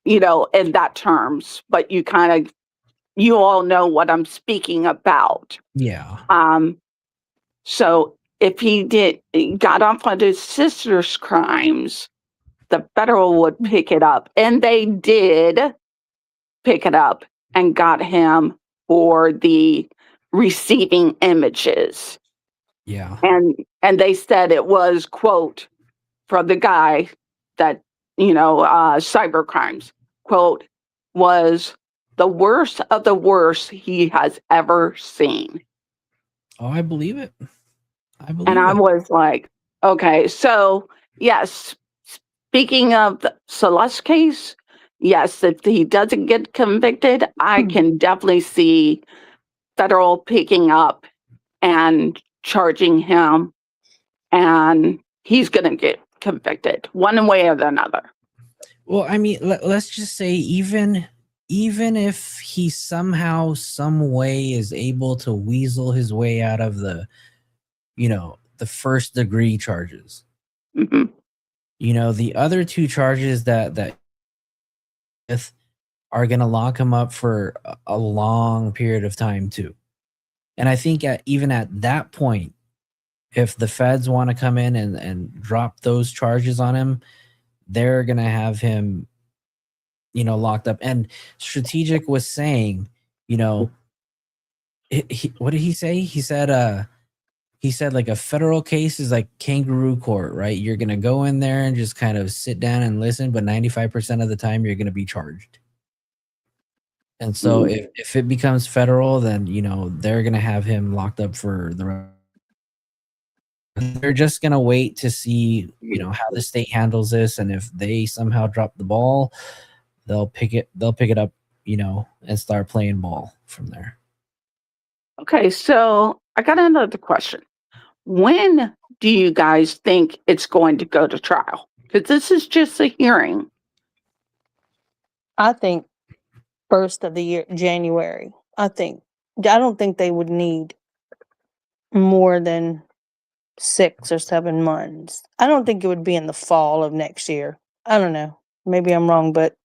in that terms, but you all know what I'm speaking about. Yeah. So if he got off on his sister's crimes, the federal would pick it up, and they did pick it up and got him for the receiving images. Yeah. And they said it was, quote, from the guy that, cyber crimes, quote, was the worst of the worst he has ever seen. Oh, I believe it. And I was like, okay, so yes, speaking of the Celeste case, yes, if he doesn't get convicted, I can definitely see federal picking up and charging him, and he's going to get convicted one way or another. Well, I mean, let's just say even if he somehow, some way is able to weasel his way out of the, the first degree charges, the other 2 charges that are going to lock him up for a long period of time too. And I think even at that point, if the feds want to come in and drop those charges on him, they're going to have him, locked up. And Strategic was saying, what did he say? He said like a federal case is like kangaroo court, right? You're going to go in there and just kind of sit down and listen, but 95% of the time you're going to be charged. And so if it becomes federal, then, they're going to have him locked up for the rest. They're just going to wait to see, how the state handles this. And if they somehow drop the ball, they'll pick it up, and start playing ball from there. Okay, so I got another question. When do you guys think it's going to go to trial? Because this is just a hearing. I think first of the year, January. I don't think they would need more than 6 or 7 months. I don't think it would be in the fall of next year. I don't know. Maybe I'm wrong, but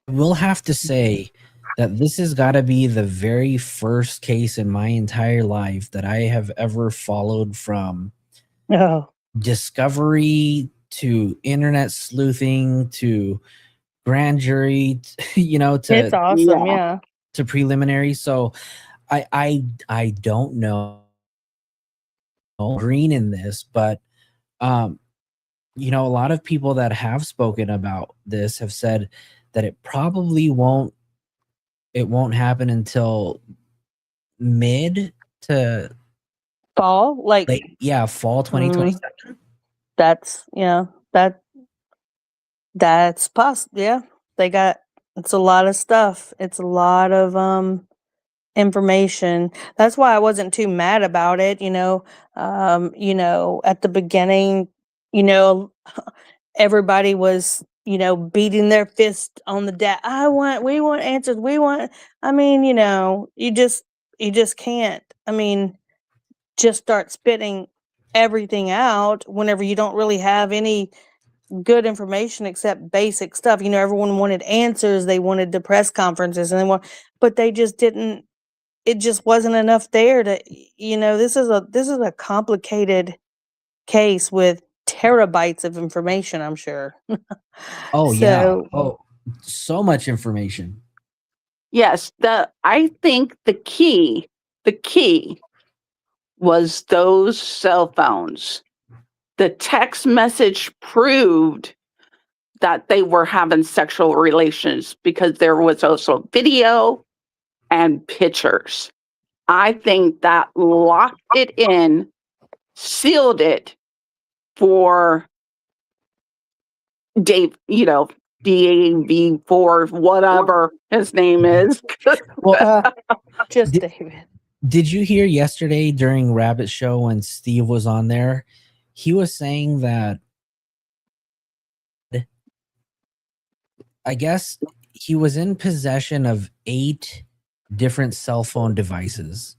We'll have to say that this has got to be the very first case in my entire life that I have ever followed, from discovery to internet sleuthing to grand jury, to it's awesome, yeah. to preliminary. So I don't know green in this, but a lot of people that have spoken about this have said that it probably won't happen until mid to fall, fall 2027. That's possible. Yeah, it's a lot of stuff. It's a lot of information. That's why I wasn't too mad about it. At the beginning, you know, everybody was, beating their fist on the desk. We want answers. You just can't. Just start spitting everything out whenever you don't really have any good information except basic stuff. Everyone wanted answers. They wanted the press conferences but they just didn't. It just wasn't enough there to. This is a complicated case with terabytes of information, I'm sure. Oh yeah. So Oh, so much information. Yes, I think the key was those cell phones. The text message proved that they were having sexual relations because there was also video and pictures. I think that locked it in, sealed it for Dave, D4, whatever his name is. Well, just David. Did you hear yesterday during Rabbit Show when Steve was on there? He was saying that I guess he was in possession of 8 different cell phone devices.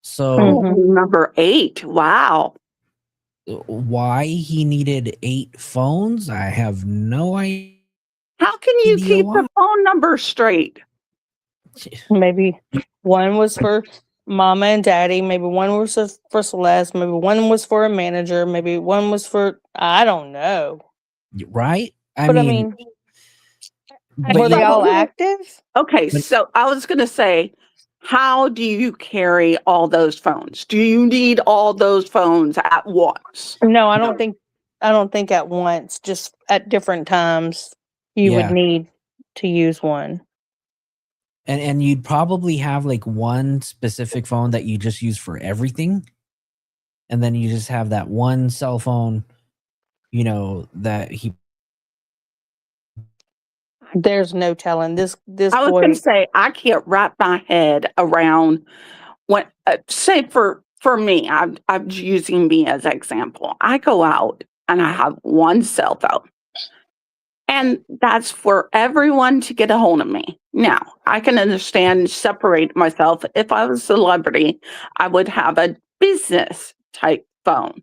So number 8. Wow. Why he needed 8 phones, I have no idea. How can you keep the phone number straight? Maybe one was for Mama and Daddy. Maybe one was for Celeste. Maybe one was for a manager. Maybe one was for, I don't know. Right? But were they all active? Okay, so I was going to say, how do you carry all those phones? Do you need all those phones at once? No, I don't think at once, just at different times you would need to use one. And you'd probably have like one specific phone that you just use for everything. And then you just have that one cell phone, that he. There's no telling this. I was going to say, I can't wrap my head around what. Say for me, I'm using me as an example. I go out and I have one cell phone, and that's for everyone to get a hold of me. Now, I can understand separate myself. If I was a celebrity, I would have a business type phone.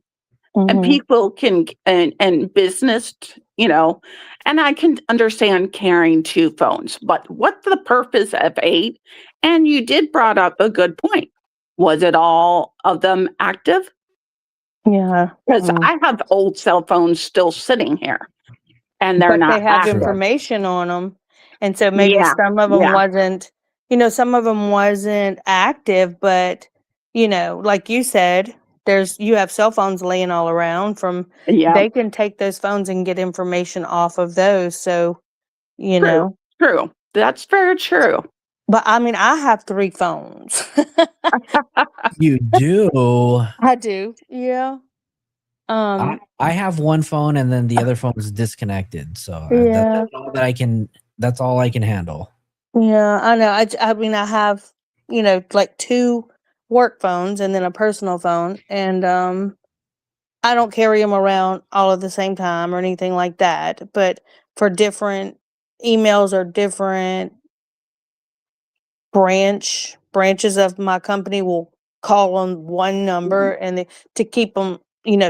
And people can, and business, and I can understand carrying 2 phones, but what's the purpose of 8? And you did brought up a good point. Was it all of them active? Yeah. Because I have old cell phones still sitting here and they're not they have active. information on them. And so maybe some of them wasn't, some of them wasn't active, but, like you said, you have cell phones laying all around they can take those phones and get information off of those. So, True. That's very true. But I have 3 phones. You do? I do. Yeah. I have one phone and then the other phone is disconnected. So that's all I can handle. Yeah, I know. I have, like 2 work phones and then a personal phone, and I don't carry them around all at the same time or anything like that, but for different emails or different branches of my company will call on one number and to keep them,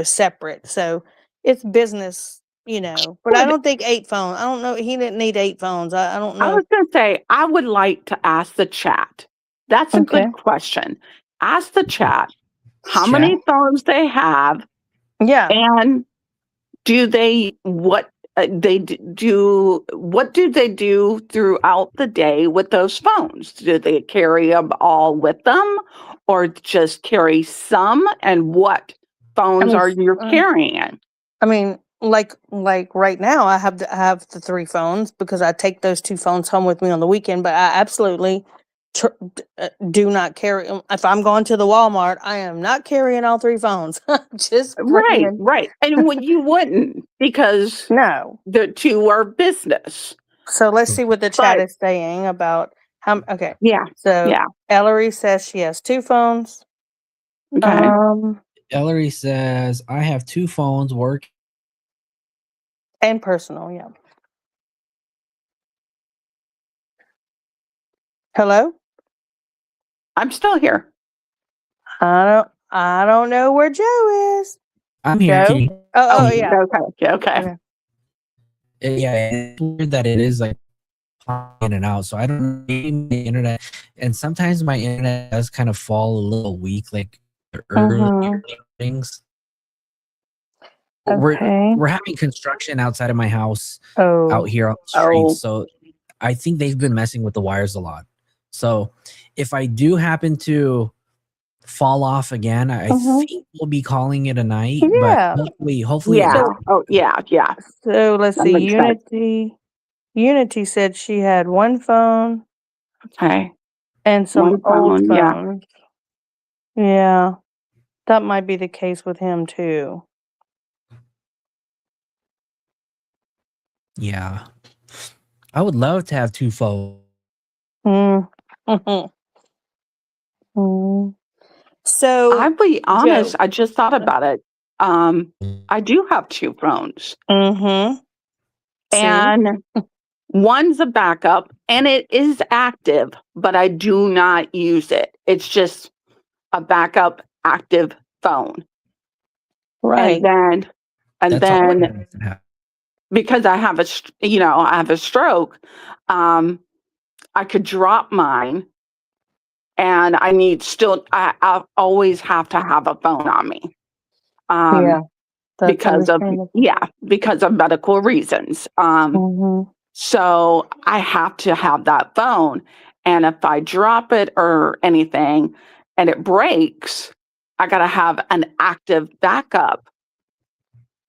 separate. So it's business, but I don't think 8 phones. I don't know. He didn't need 8 phones. I don't know. I was going to say, I would like to ask the chat. That's a good question. Ask the chat how many phones they have. Yeah. And what do they do throughout the day with those phones? Do they carry them all with them or just carry some? And what phones are you carrying? Like right now I have the 3 phones because I take those 2 phones home with me on the weekend, but I absolutely do not carry them. If I'm going to the Walmart, I am not carrying all 3 phones. Just right. And when you wouldn't, because no, the 2 are business. So let's see what the chat is saying about Okay. Yeah. So Yeah. Ellery says she has 2 phones. Okay. Ellery says, I have 2 phones, work And personal, yeah. Hello? I'm still here. I don't know where Joe is. I'm here. Joe? Can you- Oh, yeah. Okay. Yeah, it's weird that it is like in and out. So I don't know the internet, and sometimes my internet does kind of fall a little weak, like the early things. Okay. We're having construction outside of my house Oh. out here on the street, so I think they've been messing with the wires a lot. So if I do happen to fall off again, I think we'll be calling it a night. Yeah. But hopefully, Yeah. it Oh, yeah. So let's That see. makes sense. Unity said she had 1 phone. Okay. And some 1 old phone, yeah. phones. Yeah. That might be the case with him too. Yeah. I would love to have 2 phones. So I'll be honest, Joe. I just thought about it. I do have 2 phones. And one's a backup and it is active, but I do not use it. It's just a backup active phone. Right. And That's all then I have to have. because I have I have a stroke, I could drop mine and I always have to have a phone on me. Yeah. That's Because of medical reasons. So I have to have that phone. And if I drop it or anything and it breaks, I got to have an active backup.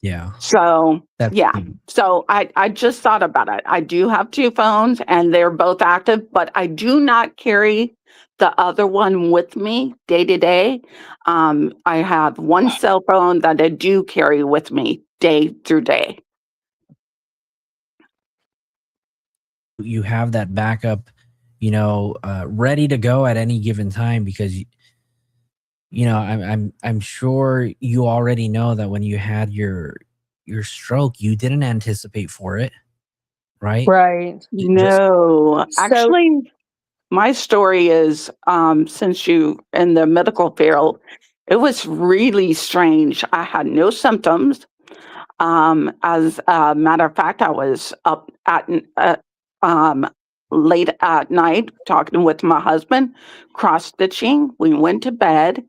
Yeah. So, That's yeah. So I just thought about it. I do have 2 phones and they're both active, but I do not carry the other one with me day to day. I have 1 cell phone that I do carry with me day through day. You have that backup, ready to go at any given time, because I'm sure you already know that when you had your stroke, you didn't anticipate for it, right? Right. No, actually, my story is since you in the medical field, it was really strange. I had no symptoms. As a matter of fact, I was up at late at night talking with my husband, cross stitching. We went to bed.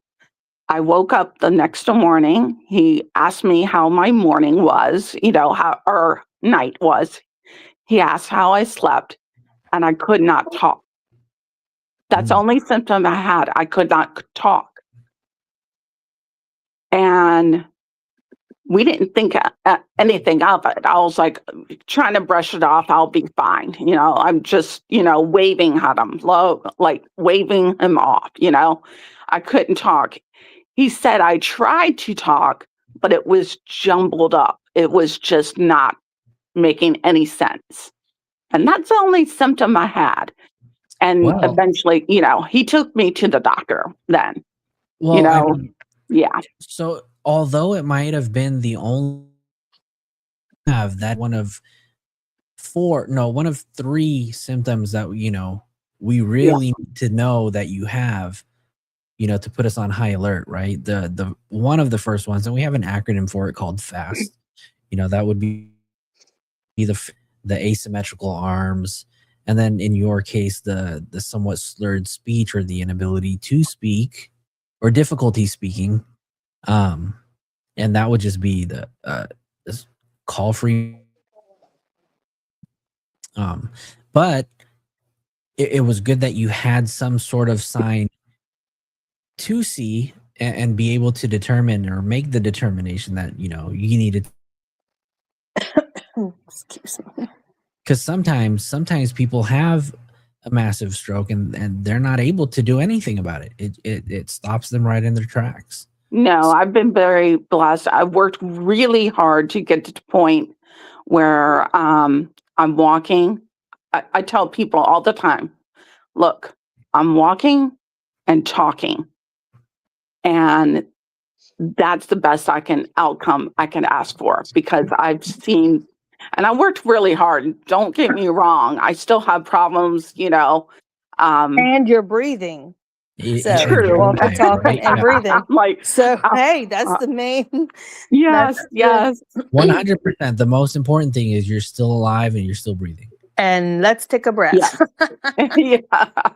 I woke up the next morning. He asked me how my morning was, how or night was. He asked how I slept, and I could not talk. That's the only symptom I had. I could not talk. And we didn't think anything of it. I was like trying to brush it off. I'll be fine. I'm just, waving at him, like waving him off. I couldn't talk. He said I tried to talk, but it was jumbled up. It was just not making any sense. And that's the only symptom I had. And eventually, he took me to the doctor then. Well, Yeah. So although it might have been the only have that one of 3 symptoms that we really need to know that you have, to put us on high alert, right? The one of the first ones, and we have an acronym for it called FAST. That would be the asymmetrical arms, and then in your case, the somewhat slurred speech, or the inability to speak, or difficulty speaking. And that would just be the call free. But it was good that you had some sort of sign to see and be able to determine or make the determination that you needed. Excuse me. Because sometimes people have a massive stroke and they're not able to do anything about it. It stops them right in their tracks. No, I've been very blessed. I've worked really hard to get to the point where I'm walking. I tell people all the time, look, I'm walking and talking, and that's the best outcome I can ask for, because I've seen, and I worked really hard. Don't get me wrong. I still have problems, And you're breathing. So True. walking, talking, right? and Yeah. breathing. Like, So hey, that's the main. yes, That's yes. 100%. The most important thing is you're still alive and you're still breathing. And let's take a breath. Yes. Yeah.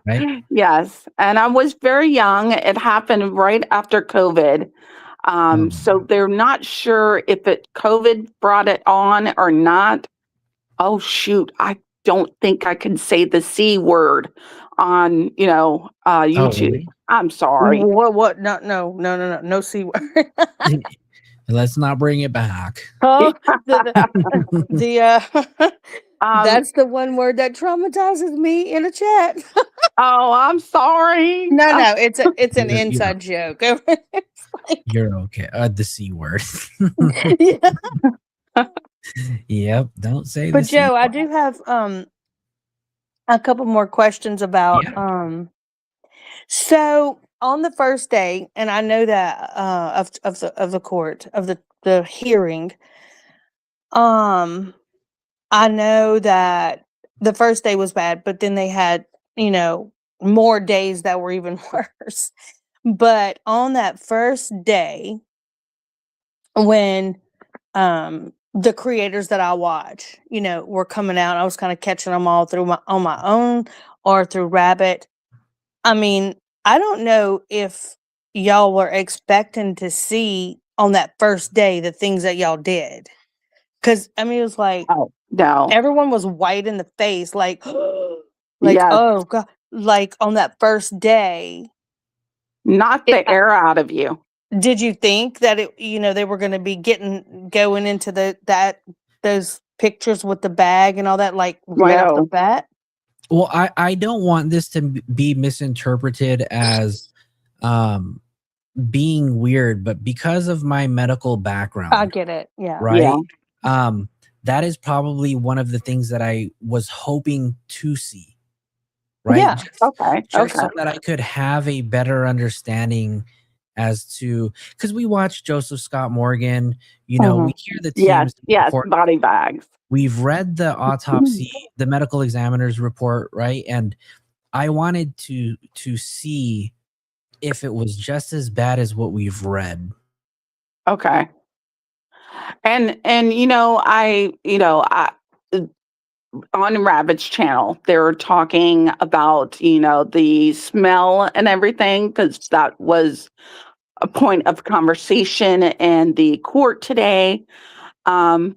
Right? Yes. And I was very young. It happened right after COVID. So they're not sure if COVID brought it on or not. Oh shoot. I don't think I can say the C word on, YouTube. really? I'm sorry. What? No C word. Let's not bring it back. Oh, the Um, that's the one word that traumatizes me in a chat. oh, I'm sorry. No, it's an You're- inside joke. You're okay. The C word. Yeah. Yep. Don't say the But C Joe, I word. do have a couple more questions about so on the first day, and I know that of the court of the hearing, I know that the first day was bad, but then they had, more days that were even worse. But on that first day, when the creators that I watch, were coming out, I was kind of catching them all on my own or through Rabbit. I mean, I don't know if y'all were expecting to see on that first day the things that y'all did. Cause I mean, it was like, Oh, no. everyone was white in the face, like, Yes. oh God, like on that first day. Knock the air out of you. Did you think that they were going to be going into those pictures with the bag and all that, like right off the No. bat? Well, I don't want this to be misinterpreted as being weird, but because of my medical background, I get it. Yeah. right? That is probably one of the things that I was hoping to see, right? Yeah. Just so that I could have a better understanding as to, because we watch Joseph Scott Morgan, we hear the teams. Yes, body bags. We've read the autopsy, the medical examiner's report, right? And I wanted to see if it was just as bad as what we've read. Okay. And I on Rabbit's channel, they're talking about, the smell and everything, because that was a point of conversation in the court today. I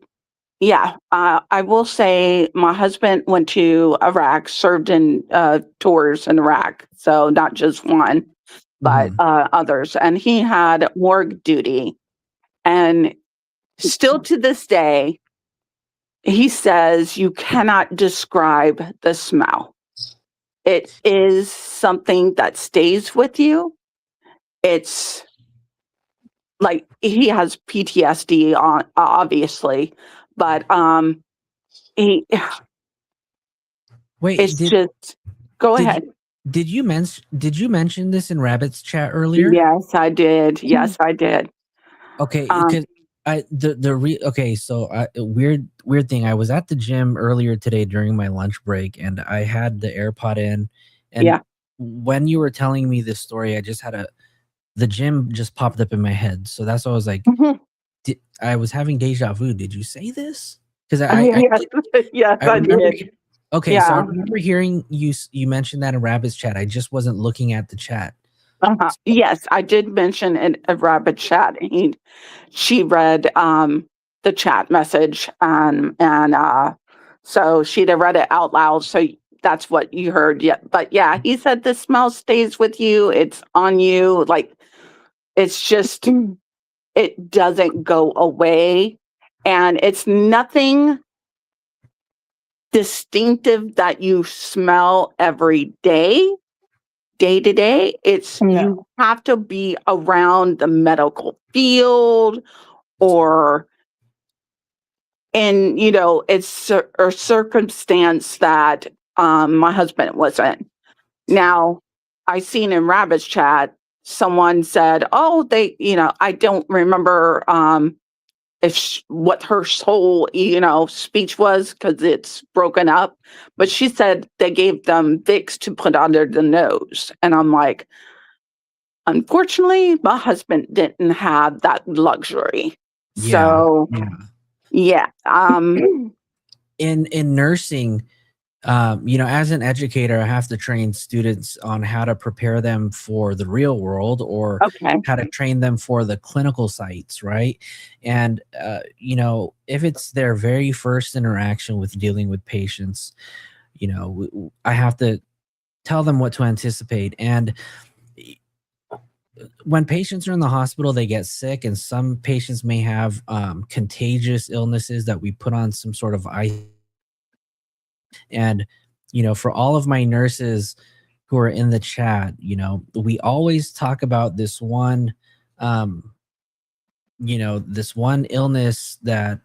will say my husband went to Iraq, served in tours in Iraq, so not just one, but others, and he had morgue duty. And still to this day, he says you cannot describe the smell. It is something that stays with you. It's like he has PTSD on, obviously, but he. Wait, it's just. Go ahead. Did you mention this in Rabbit's chat earlier? Yes, I did. Yes, I did. Okay, because weird thing. I was at the gym earlier today during my lunch break, and I had the AirPod in. And when you were telling me this story, I just had the gym just popped up in my head. So that's why I was like, I was having deja vu. Did you say this? Because yes, I did. Okay, so I remember hearing you mention that in Rabbit's chat. I just wasn't looking at the chat. Yes, I did mention in a Rabbit chat. She read the chat message, and so she'd have read it out loud. So that's what you heard. Yeah, but yeah, he said the smell stays with you. It's on you. Like, it's just, it doesn't go away, and it's nothing distinctive that you smell every day to day. It's you have to be around the medical field, or it's a circumstance that my husband was in. Now, I seen in Rabbit's chat, someone said, "Oh, they, I don't remember what her whole, speech was because it's broken up, but she said they gave them Vicks to put under the nose." And I'm like, unfortunately, my husband didn't have that luxury. Yeah. So, yeah. In nursing, as an educator, I have to train students on how to prepare them for the real world, or how to train them for the clinical sites, right? And if it's their very first interaction with dealing with patients, I have to tell them what to anticipate. And when patients are in the hospital, they get sick, and some patients may have contagious illnesses that we put on some sort of ice. And for all of my nurses who are in the chat, we always talk about this one this one illness that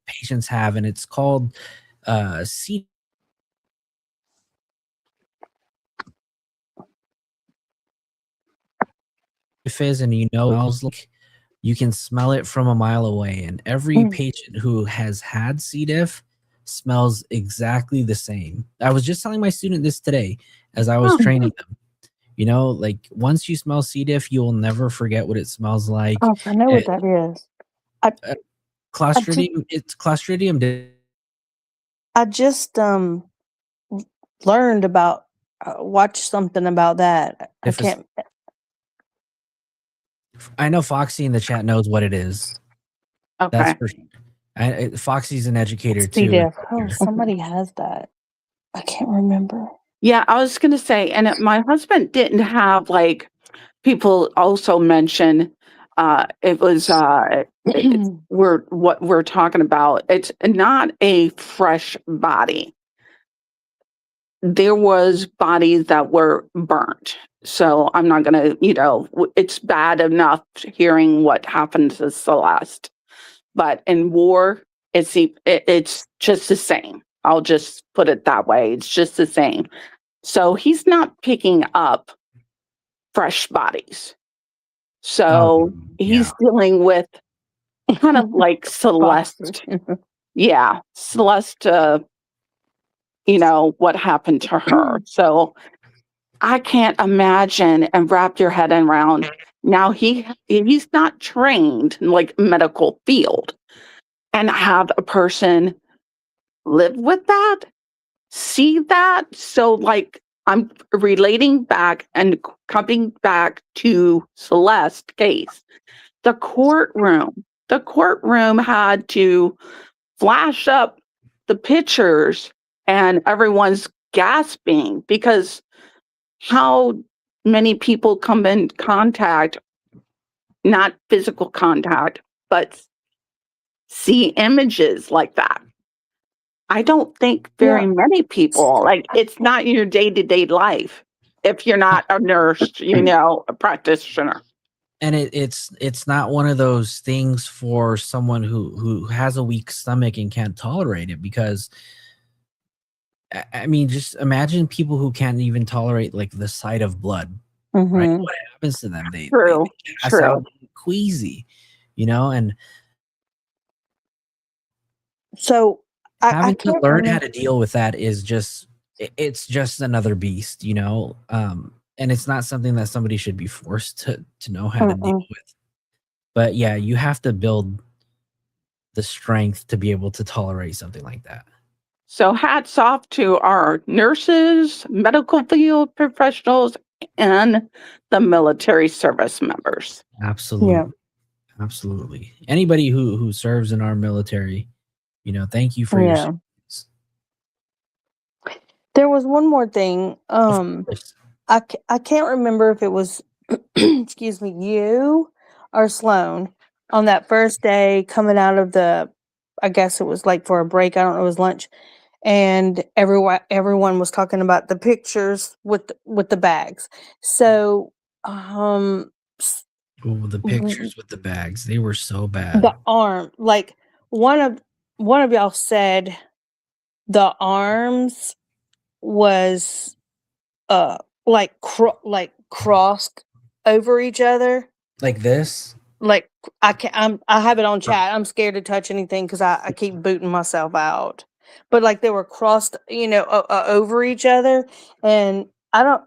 patients have, and it's called C. And smells like you can smell it from a mile away, and every patient who has had C. diff smells exactly the same. I was just telling my student this today as I was training them. Like once you smell C. diff, you will never forget what it smells like. Oh, I know what that is. Clostridium. It's Clostridium. I just learned about watched something about that. I can't. I know Foxy in the chat knows what it is. Okay. That's for sure. Foxy's an educator C. too. diff. Oh, somebody has that. I can't remember. Yeah, I was going to say, and my husband didn't have, like, people also mention it was what we're talking about. It's not a fresh body. There was bodies that were burnt. So I'm not going to, it's bad enough hearing what happened to Celeste. But in war, it's just the same. I'll just put it that way. It's just the same. So he's not picking up fresh bodies. So he's dealing with kind of like Celeste. Yeah, Celeste, what happened to her. So I can't imagine and wrap your head around. Now he's not trained in like medical field, and have a person live with that, see that. So like I'm relating back and coming back to Celeste's case. The courtroom had to flash up the pictures, and everyone's gasping because how many people come in contact, not physical contact, but see images like that. I don't think very many people, like, it's not your day-to-day life if you're not a nurse, a practitioner. And it's not one of those things for someone who has a weak stomach and can't tolerate it, because I mean, just imagine people who can't even tolerate like the sight of blood, right? What happens to them? They pass out queasy, and so having to learn how to deal with that is it's just another beast, and it's not something that somebody should be forced to know how to deal with. But yeah, you have to build the strength to be able to tolerate something like that. So hats off to our nurses, medical field professionals, and the military service members. Absolutely. Yeah. Absolutely. Anybody who serves in our military, thank you for your service. There was one more thing. I can't remember if it was excuse me, you or Sloan on that first day coming out of I guess it was like for a break, I don't know, it was lunch, and everyone was talking about the pictures with the bags. So the pictures with the bags, they were so bad. the arm, like one of y'all said the arms was like crossed over each other. Like this? Like I can I have it on chat. I'm scared to touch anything because I keep booting myself out. But like they were crossed, over each other, and I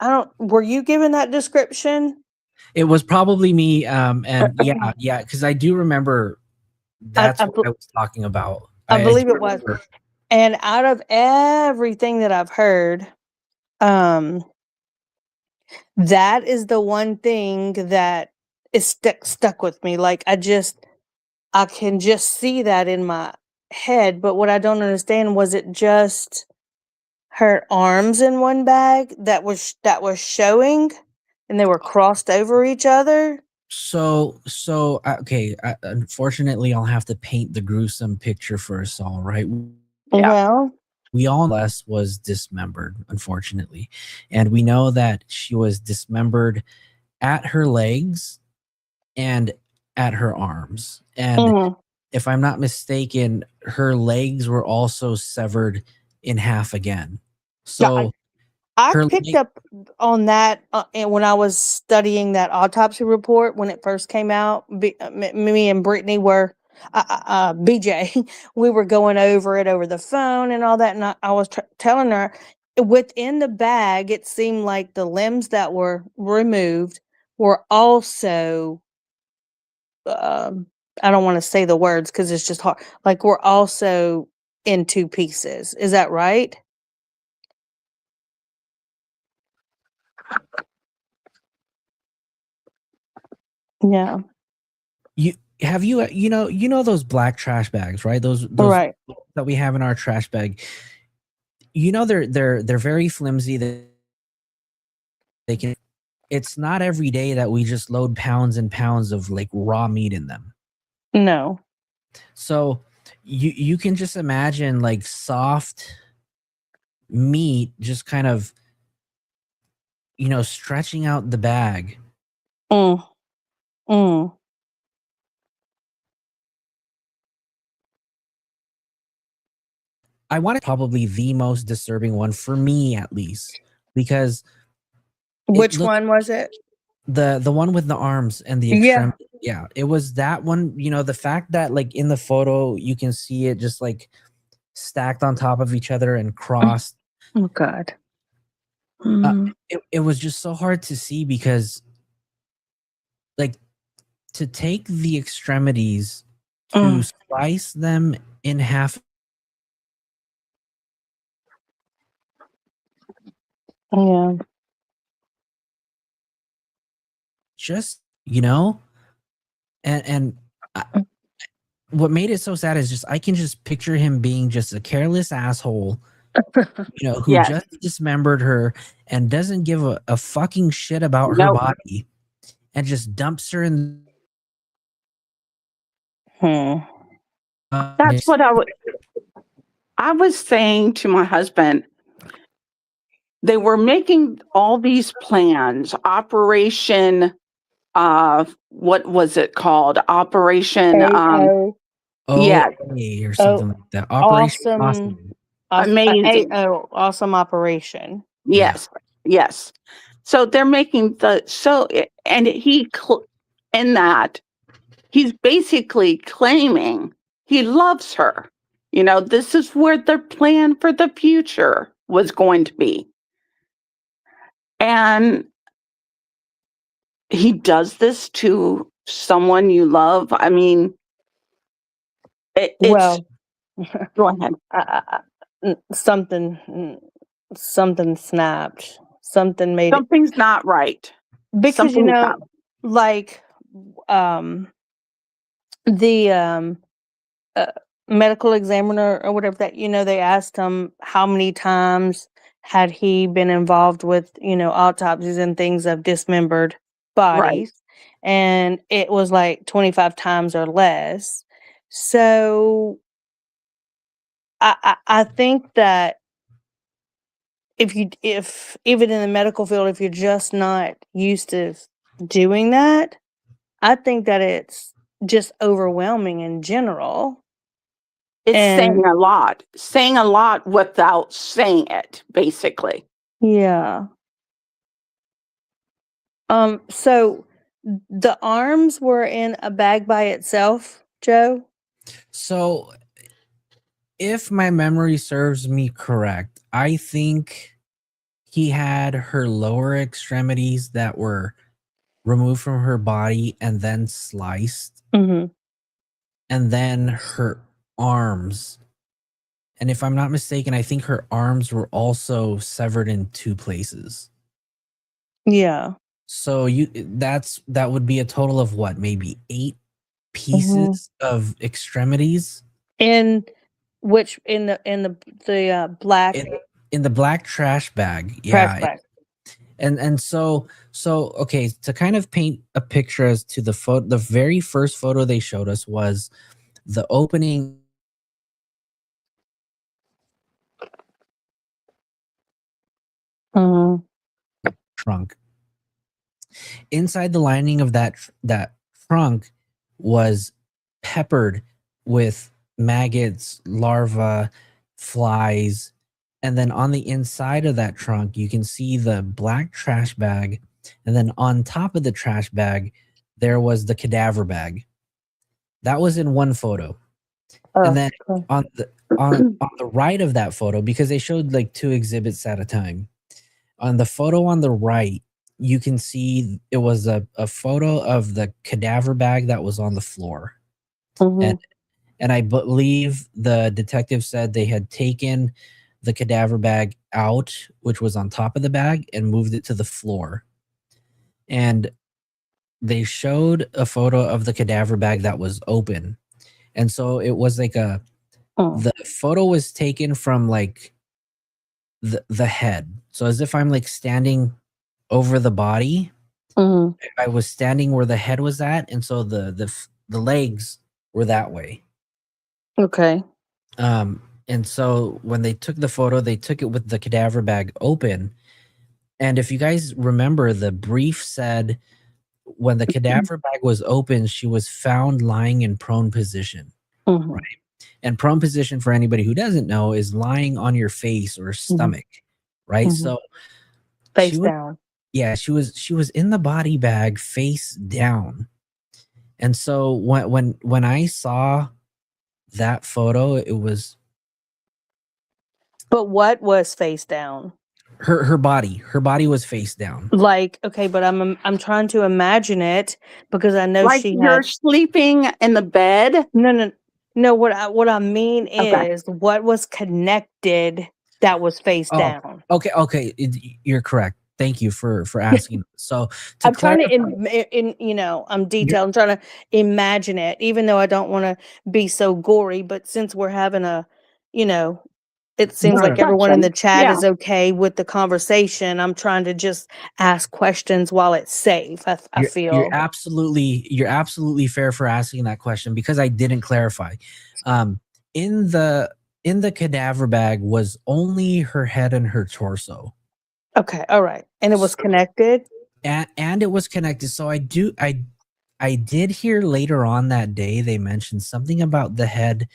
don't. Were you given that description? It was probably me. And yeah, because I do remember that's what I was talking about. I believe do it was. remember. And out of everything that I've heard, that is the one thing that is stuck with me. Like I can just see that in my head. But what I don't understand, was it just her arms in one bag that was showing, and they were crossed over each other? So okay. Unfortunately, I'll have to paint the gruesome picture for us all, right? Well, We all less was dismembered, unfortunately, and we know that she was dismembered at her legs and at her arms. And if I'm not mistaken, her legs were also severed in half again. So I her picked up on that and when I was studying that autopsy report when it first came out. Me and Brittany were BJ. We were going over it over the phone and all that, and I was telling her within the bag, it seemed like the limbs that were removed were also. I don't want to say the words because it's just hard. Like we're also in two pieces. Is that right? Yeah. You know those black trash bags, right? Those Right. that we have in our trash bag. They're very flimsy. They can. It's not every day that we just load pounds and pounds of like raw meat in them. No. So you can just imagine like soft meat just kind of stretching out the bag. I want it probably the most disturbing one for me, at least, because which one was it? The one with the arms and the extremity. Yeah, it was that one. The fact that like in the photo you can see it just like stacked on top of each other and crossed. Oh God. It was just so hard to see because like to take the extremities to slice them in half. Yeah. Just and what made it so sad is just I can just picture him being just a careless asshole, who just dismembered her and doesn't give a fucking shit about her body, and just dumps her in. That's what I was saying to my husband. They were making all these plans, Operation, what was it called? Operation, or something like that. Operation Awesome. Amazing. Awesome operation. Yes. Yes. So they're making and in that he's basically claiming he loves her. This is where their plan for the future was going to be. And he does this to someone you love. I mean, well, go ahead. Something snapped. Something's not right. Because like the medical examiner or whatever that they asked him how many times had he been involved with autopsies and things of dismembered bodies, and it was like 25 times or less. So I think that if even in the medical field, if you're just not used to doing that, I think that it's just overwhelming in general. It's saying a lot without saying it, basically. Yeah. So the arms were in a bag by itself, Joe? So, if my memory serves me correct, I think he had her lower extremities that were removed from her body and then sliced, Mm-hmm. and then her arms. And if I'm not mistaken, I think her arms were also severed in 2 places. Yeah. So that would be a total of what, maybe 8 Mm-hmm. pieces of extremities In which in the black in the black trash bag. trash Yeah. bag. And so okay, to kind of paint a picture as to the photo, the very first photo they showed us was the opening Mm-hmm. trunk. Inside the lining of that trunk was peppered with maggots, larvae, flies, and then on the inside of that trunk you can see the black trash bag, and then on top of the trash bag there was the cadaver bag. That was in one photo. And then Okay. on the right of that photo, because they showed like 2 exhibits at a time, on the photo on the right you can see it was a photo of the cadaver bag that was on the floor. Mm-hmm. And I believe the detective said they had taken the cadaver bag out, which was on top of the bag, and moved it to the floor. And they showed a photo of the cadaver bag that was open. And so it was like the photo was taken from like the head. So as if I'm like standing over the body. Mm-hmm. I was standing where the head was at, and so the legs were that way. Okay. And so when they took the photo, they took it with the cadaver bag open. And if you guys remember, the brief said when the cadaver bag was open, she was found lying in prone position. Mm-hmm. Right. And prone position, for anybody who doesn't know, is lying on your face or stomach. Right. Mm-hmm. So Face she was, down. yeah, she was in the body bag face down. And so when I saw that photo, it was But what was face down? her body. Her body was face down. Like, okay, but I'm trying to imagine it because I know Like she you're had sleeping in the bed. no. What I mean Okay. is what was connected that was face Oh, down. okay. You're correct. Thank you for asking. So to I'm trying clarify, to, I'm detailed. I'm trying to imagine it, even though I don't want to be so gory. But since we're having it seems like everyone in the Discussion. chat Yeah. is okay with the conversation. I'm trying to just ask questions while it's safe. I you're feel. absolutely fair for asking that question, because I didn't clarify. In the cadaver bag was only her head and her torso. Okay, all right. And it was connected? And it was connected. So I did hear later on that day they mentioned something about the head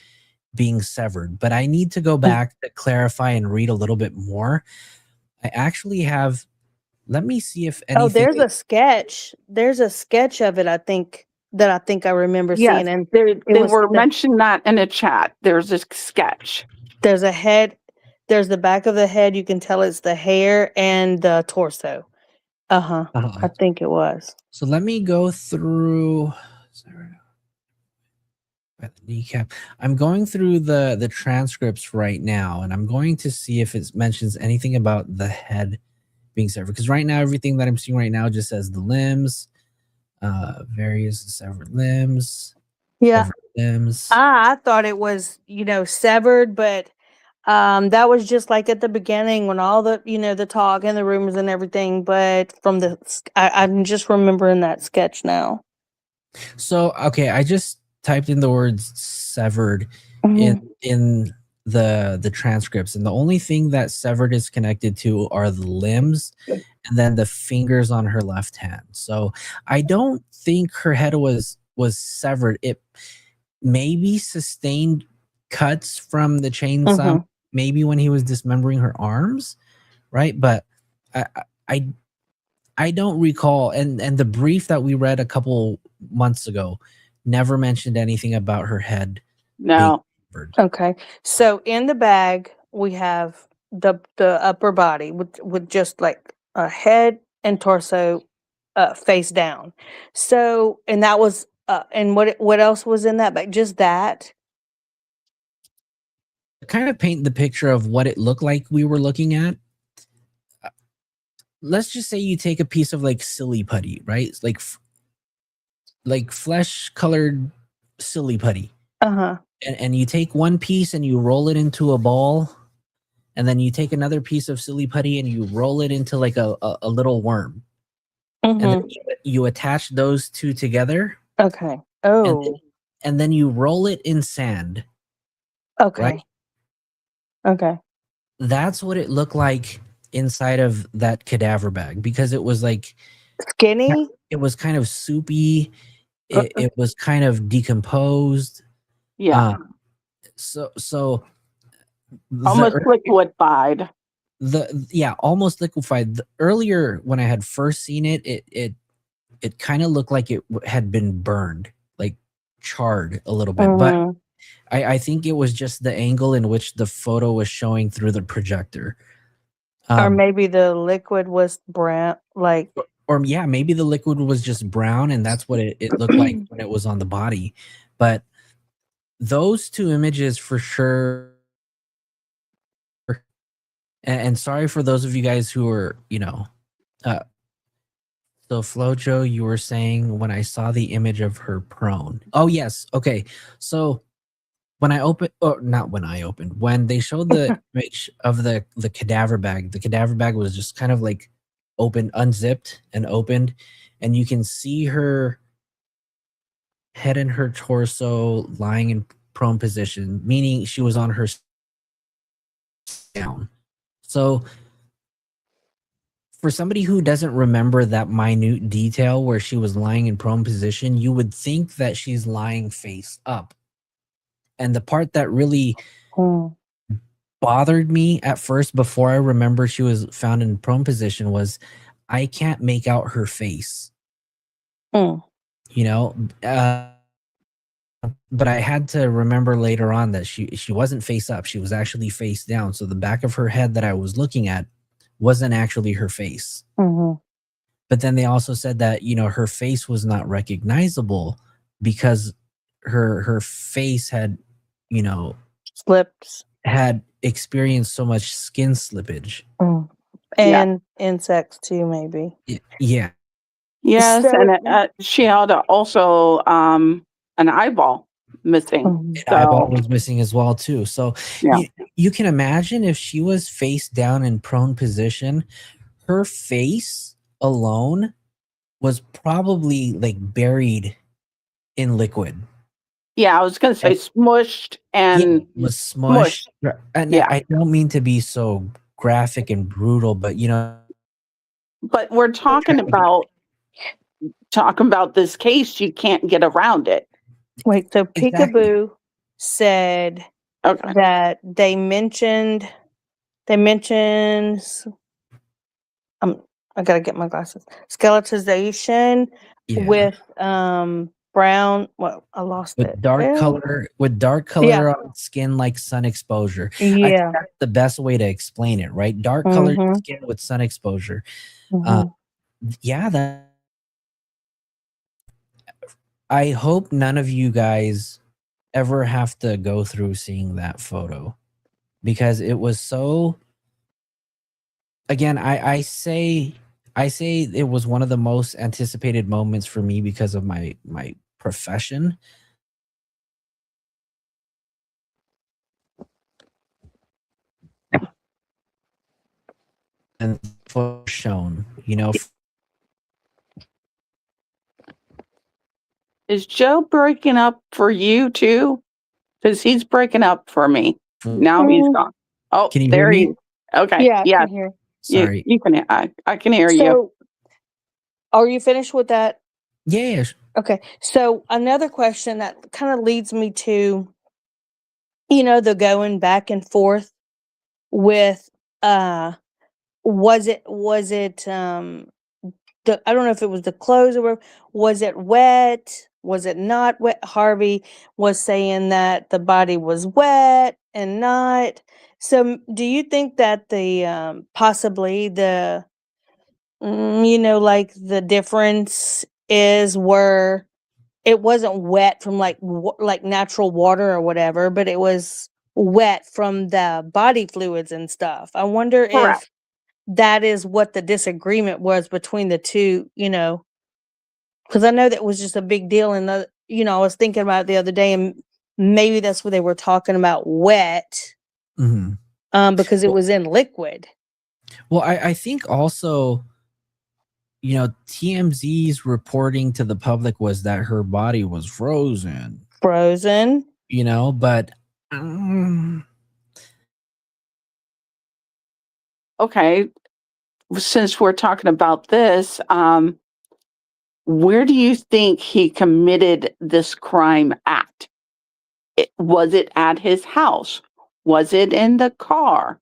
being severed, but I need to go back to clarify and read a little bit more. I actually have, let me see if anything. Oh, there's a sketch. There's a sketch of it, I think I remember Yes, seeing. And they were mentioning that in a chat. There's a sketch. There's a head, there's the back of the head. You can tell it's the hair and the torso. I think it was. So let me go through the kneecap. I'm going through the transcripts right now, and I'm going to see if it mentions anything about the head being severed. Because right now, everything that I'm seeing right now just says the limbs, various severed limbs. Yeah. Severed limbs. I thought it was, severed, but that was just like at the beginning when all the, the talk and the rumors and everything. But I'm just remembering that sketch now. So, okay, I just typed in the words severed in the transcripts, and the only thing that severed is connected to are the limbs and then the fingers on her left hand. So I don't think her head was severed. It maybe sustained cuts from the chainsaw, maybe when he was dismembering her arms, right? But I I don't recall, and the brief that we read a couple months ago never mentioned anything about her head being No. covered. Okay. So in the bag we have the upper body with just like a head and torso face down. So and that was and what else was in that bag? Just that? Kind of paint the picture of what it looked like we were looking at. Let's just say you take a piece of like silly putty, right? It's like flesh colored silly putty. Uh-huh. And you take one piece and you roll it into a ball, and then you take another piece of silly putty and you roll it into like a little worm. And then you attach those two together. Okay. Oh. And then you roll it in sand. Okay. Right? Okay. That's what it looked like inside of that cadaver bag, because it was like skinny. It was kind of soupy. It was kind of decomposed. Yeah. So almost liquefied. Almost liquefied. Earlier when I had first seen it, it kind of looked like it had been burned, like charred a little bit. But I think it was just the angle in which the photo was showing through the projector. Or maybe the liquid was brown, like. Or maybe the liquid was just brown, and that's what it looked like when it was on the body. But those two images for sure. And sorry for those of you guys who are, so Flojo, you were saying when I saw the image of her prone. Oh yes, okay. So when they showed the image of the cadaver bag was just kind of like open, unzipped and opened, and you can see her head and her torso lying in prone position, meaning she was on her down. So for somebody who doesn't remember that minute detail where she was lying in prone position, you would think that she's lying face up. And the part that really bothered me at first, before I remember she was found in prone position, was I can't make out her face. But I had to remember later on that she wasn't face up. She was actually face down. So the back of her head that I was looking at wasn't actually her face. But then they also said that, her face was not recognizable because her face had, slips, had experienced so much skin slippage. And insects too, maybe. Yeah. Yes, So- and she had also an eyeball missing. An eyeball was missing as well too. So you can imagine if she was face down in prone position, her face alone was probably like buried in liquid. Yeah, I was going to say smushed and was smushed. And I don't mean to be so graphic and brutal, but but we're talking about this case. You can't get around it. Wait, so Peekaboo said that they mentioned I gotta get my glasses. Skeletization with brown. Well, I lost with it. dark color on skin, like sun exposure. I think that's the best way to explain it, right? Dark colored skin with sun exposure. That. I hope none of you guys ever have to go through seeing that photo, because it was so. Again, I say it was one of the most anticipated moments for me because of my profession. And for shown, Is Joe breaking up for you too? Because he's breaking up for me. Now he's gone. Oh, can you there hear he me? is. Okay. Yeah, I can hear. Sorry. You can. I can hear you. So, are you finished with that? Yeah. Okay. So another question that kind of leads me to, the going back and forth with was it I don't know if it was the clothes or whatever. Was it wet? Was it not wet? Harvey was saying that the body was wet and not. So do you think that the possibly the like the difference is where it wasn't wet from like like natural water or whatever, but it was wet from the body fluids and stuff. I wonder Correct. if that is what the disagreement was between the two, because I know that was just a big deal. And, I was thinking about it the other day, and maybe that's what they were talking about, wet, because it was in liquid. Well, I think also, TMZ's reporting to the public was that her body was frozen. Frozen. But Okay, since we're talking about this, where do you think he committed this crime at? Was it at his house? Was it in the car?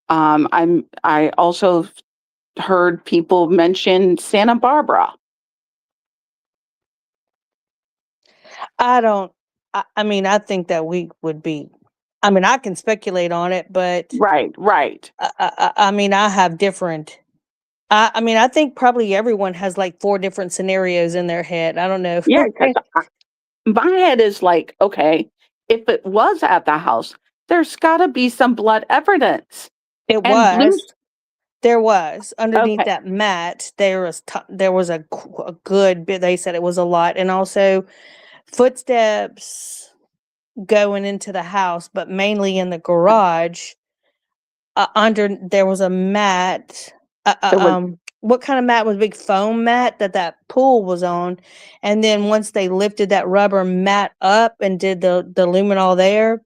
I also heard people mention Santa Barbara. I mean, I think that we would be, I can speculate on it, but Right. I mean, I have different. I think probably everyone has like 4 different scenarios in their head. I don't know. Yeah, because my head is like, okay, if it was at the house, there's got to be some blood evidence. It And was. There was underneath Okay. that mat. There was a good bit. They said it was a lot, and also footsteps going into the house, but mainly in the garage. There was a mat. What kind of mat was big foam mat that pool was on, and then once they lifted that rubber mat up and did the luminol there,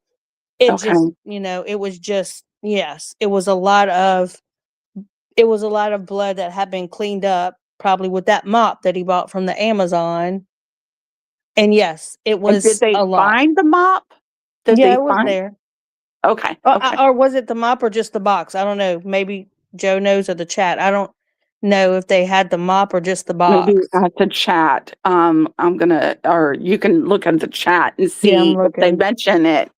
it Okay. just it was just yes, it was a lot of blood that had been cleaned up, probably with that mop that he bought from the Amazon. And yes, it And was did they a lot. find the mop? Did Yeah, they it was find? there. Okay. Or was it the mop or just the box? I don't know. Maybe Joe knows, or the chat. I don't know if they had the mop or just the box. Maybe at the chat. Or you can look at the chat and Yeah, I'm see if they looking. mention it.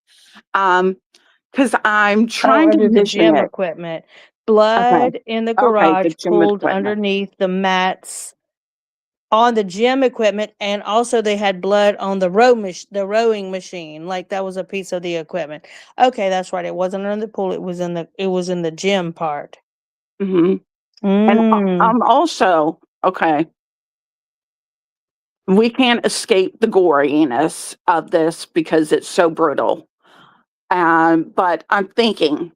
Because I'm Oh, trying to under the vision gym it. equipment. Okay. Blood in the Okay, the garage gym pooled equipment. underneath the mats on the gym equipment, and also they had blood on the rowing machine. Like that was a piece of the equipment. Okay, that's right. It wasn't under the pool. It was in the gym part. And Mm. I'm also, okay, we can't escape the goriness of this because it's so brutal. But I'm thinking,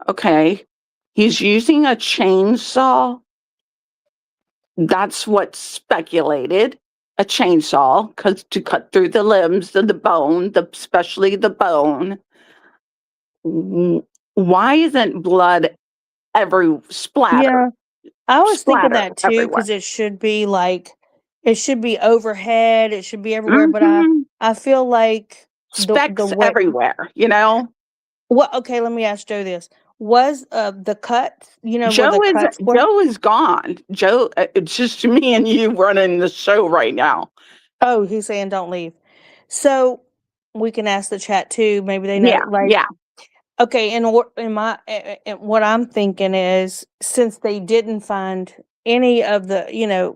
okay, he's using a chainsaw. That's what's speculated. A chainsaw, because to cut through the limbs of the bone, especially the bone. Why isn't blood splatter? Yeah, I was thinking Splatter that too, everywhere. because it should be overhead. It should be everywhere. But Mhm. I feel like the Specks way. everywhere, Well, okay, let me ask Joe this. Was the cut, where the cuts were? Joe is gone. Joe, it's just me and you running the show right now. Oh, he's saying don't leave. So we can ask the chat too. Maybe they know. Yeah. Okay, and what I'm thinking is, since they didn't find any of the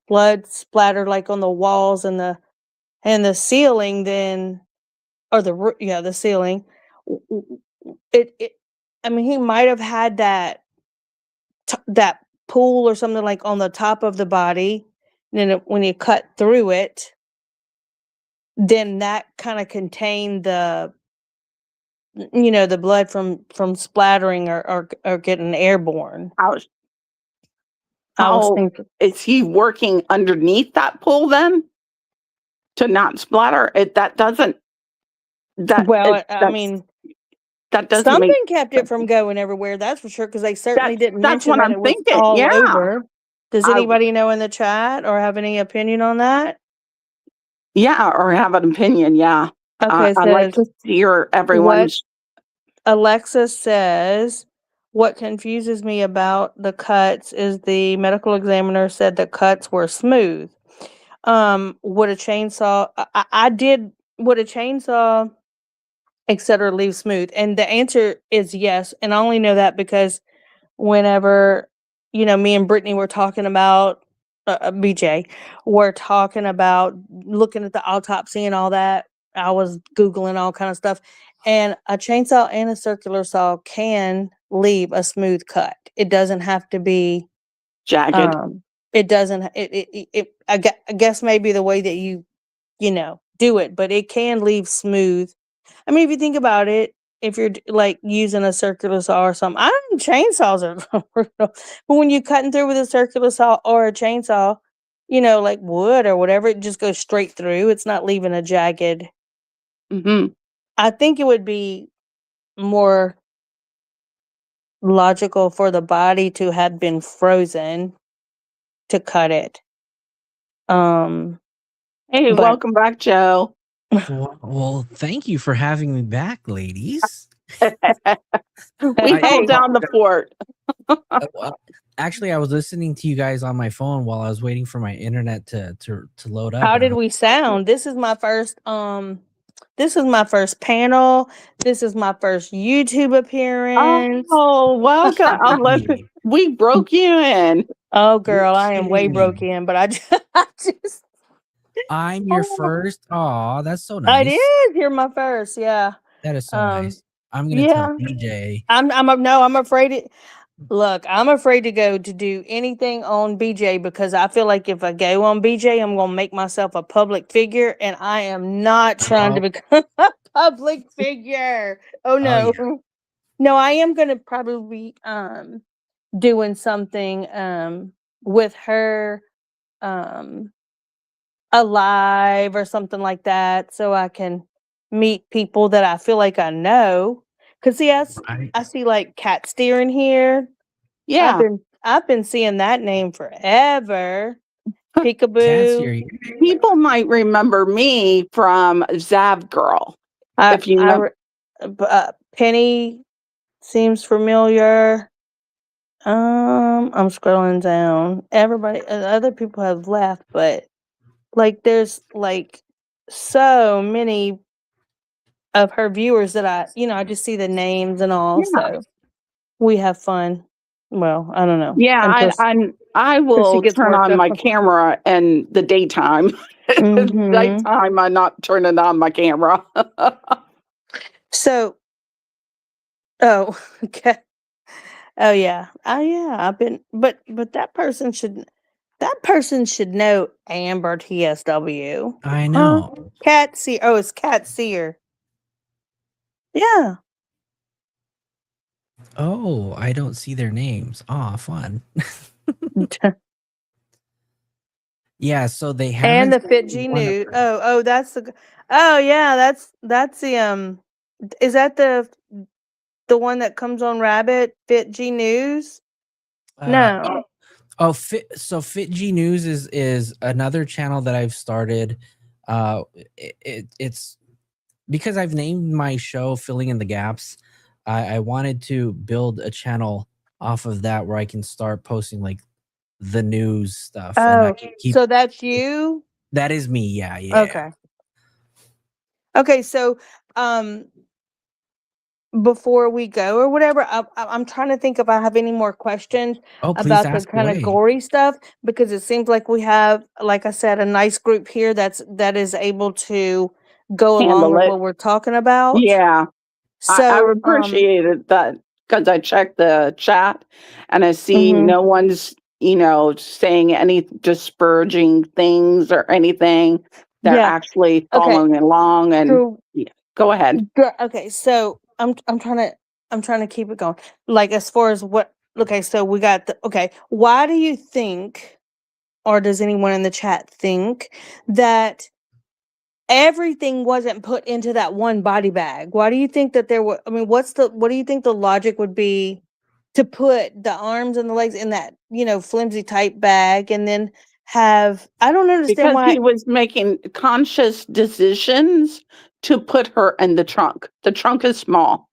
blood splatter like on the walls and the ceiling, then or the ceiling, it I mean, he might have had that pool or something like on the top of the body, and then when you cut through it, then that kind of contained the blood from splattering or getting airborne. I was How thinking. is he working underneath that pool then to not splatter? That doesn't. Well, I mean, that doesn't something make kept it from going everywhere. That's for sure, because they certainly didn't that's mention what that I'm it was thinking. all Yeah. over. Does anybody know in the chat or have any opinion on that? Yeah, or have an opinion. Yeah. Okay, I'd like to hear everyone's. Alexa says, What confuses me about the cuts is the medical examiner said the cuts were smooth. Would a chainsaw? Would a chainsaw, etc., leave smooth? And the answer is yes. And I only know that because whenever me and Brittany were talking about BJ, we're talking about looking at the autopsy and all that. I was googling all kind of stuff, and a chainsaw and a circular saw can leave a smooth cut. It doesn't have to be jagged. It doesn't. I guess maybe the way that you do it, but it can leave smooth. I mean, if you think about it, if you're like using a circular saw or something, I don't know, chainsaws are, but when you're cutting through with a circular saw or a chainsaw, like wood or whatever, it just goes straight through. It's not leaving a jagged. I think it would be more logical for the body to have been frozen to cut it. Hey, But welcome back, Joe. Well, thank you for having me back, ladies. We hold down the fort. Actually, I was listening to you guys on my phone while I was waiting for my internet to load up. how did we sound? This is my first panel. This is my first YouTube appearance. Oh, welcome. We broke you in. Oh, girl, I am way broke in, but I just I'm your first. Aw, that's so nice. It is. You're my first. Yeah. That is so nice. I'm gonna tell BJ. I'm afraid. Look, I'm afraid to go to do anything on BJ because I feel like if I go on BJ, I'm gonna make myself a public figure, and I am not trying to become a public figure. Oh no, no, I am gonna probably doing something with her alive or something like that, so I can meet people that I feel like I know. Cause see, I see like cat steer in here. Yeah, I've been seeing that name forever. Peekaboo. People might remember me from Zav Girl. If you know, Penny seems familiar. I'm scrolling down. Everybody, other people have left, but like there's like so many of her viewers that I just see the names and all. So we have fun. Well, I don't know. Yeah, I will turn on my camera in the daytime. Nighttime, I'm not turning on my camera. So, okay. Oh yeah. I've been, but that person should know Amber TSW. I know. Cat Seer. Oh, it's Cat Seer. Yeah. Oh, I don't see their names. Aw, fun. Yeah, so they have. And the Fiji News. Oh, that's the. Oh yeah, that's the Is that the one that comes on Rabbit Fiji News? No. Oh, Fitg News is another channel that I've started. It's because I've named my show Filling in the Gaps. I wanted to build a channel off of that where I can start posting like the news stuff. Oh, so that's you? That is me. Yeah. Okay. So, before we go or whatever, I'm trying to think if I have any more questions about the kind of gory stuff, because it seems like we have, like I said, a nice group here that is able to go along with what we're talking about. Yeah. So I appreciated that because I checked the chat and I see no one's, saying any disparaging things or anything. They're actually following along and go ahead. Okay. So I'm trying to keep it going. Like as far as what, so we got why do you think, or does anyone in the chat think that everything wasn't put into that one body bag? Why do you think that there were, what do you think the logic would be to put the arms and the legs in that, flimsy type bag and then have, I don't understand why he was making conscious decisions to put her in the trunk. The trunk is small.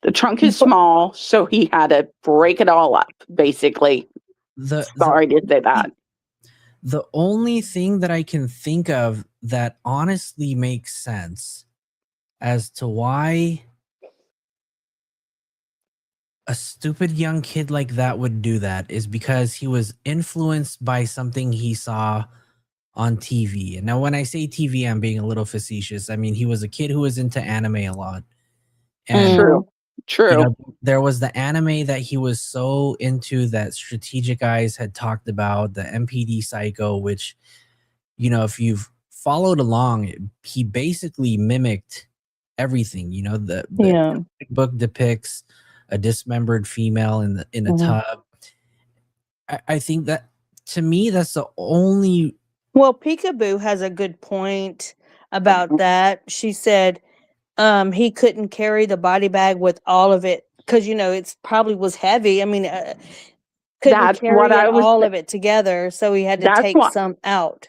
The trunk is small, so he had to break it all up, basically. Sorry to say that. The only thing that I can think of that honestly makes sense as to why a stupid young kid like that would do that is because he was influenced by something he saw on TV. And now when I say TV, I'm being a little facetious. I mean, he was a kid who was into anime a lot. And True. You know, there was the anime that he was so into that Strategic Eyes had talked about, the MPD Psycho, which, you know, if you've followed along, he basically mimicked everything. You know, the book depicts a dismembered female in a tub. I think that, to me, that's the only. Well, Peekaboo has a good point about that. She said he couldn't carry the body bag with all of it because, you know, it's probably was heavy. I mean, couldn't carry all of it together, so he had to take some out.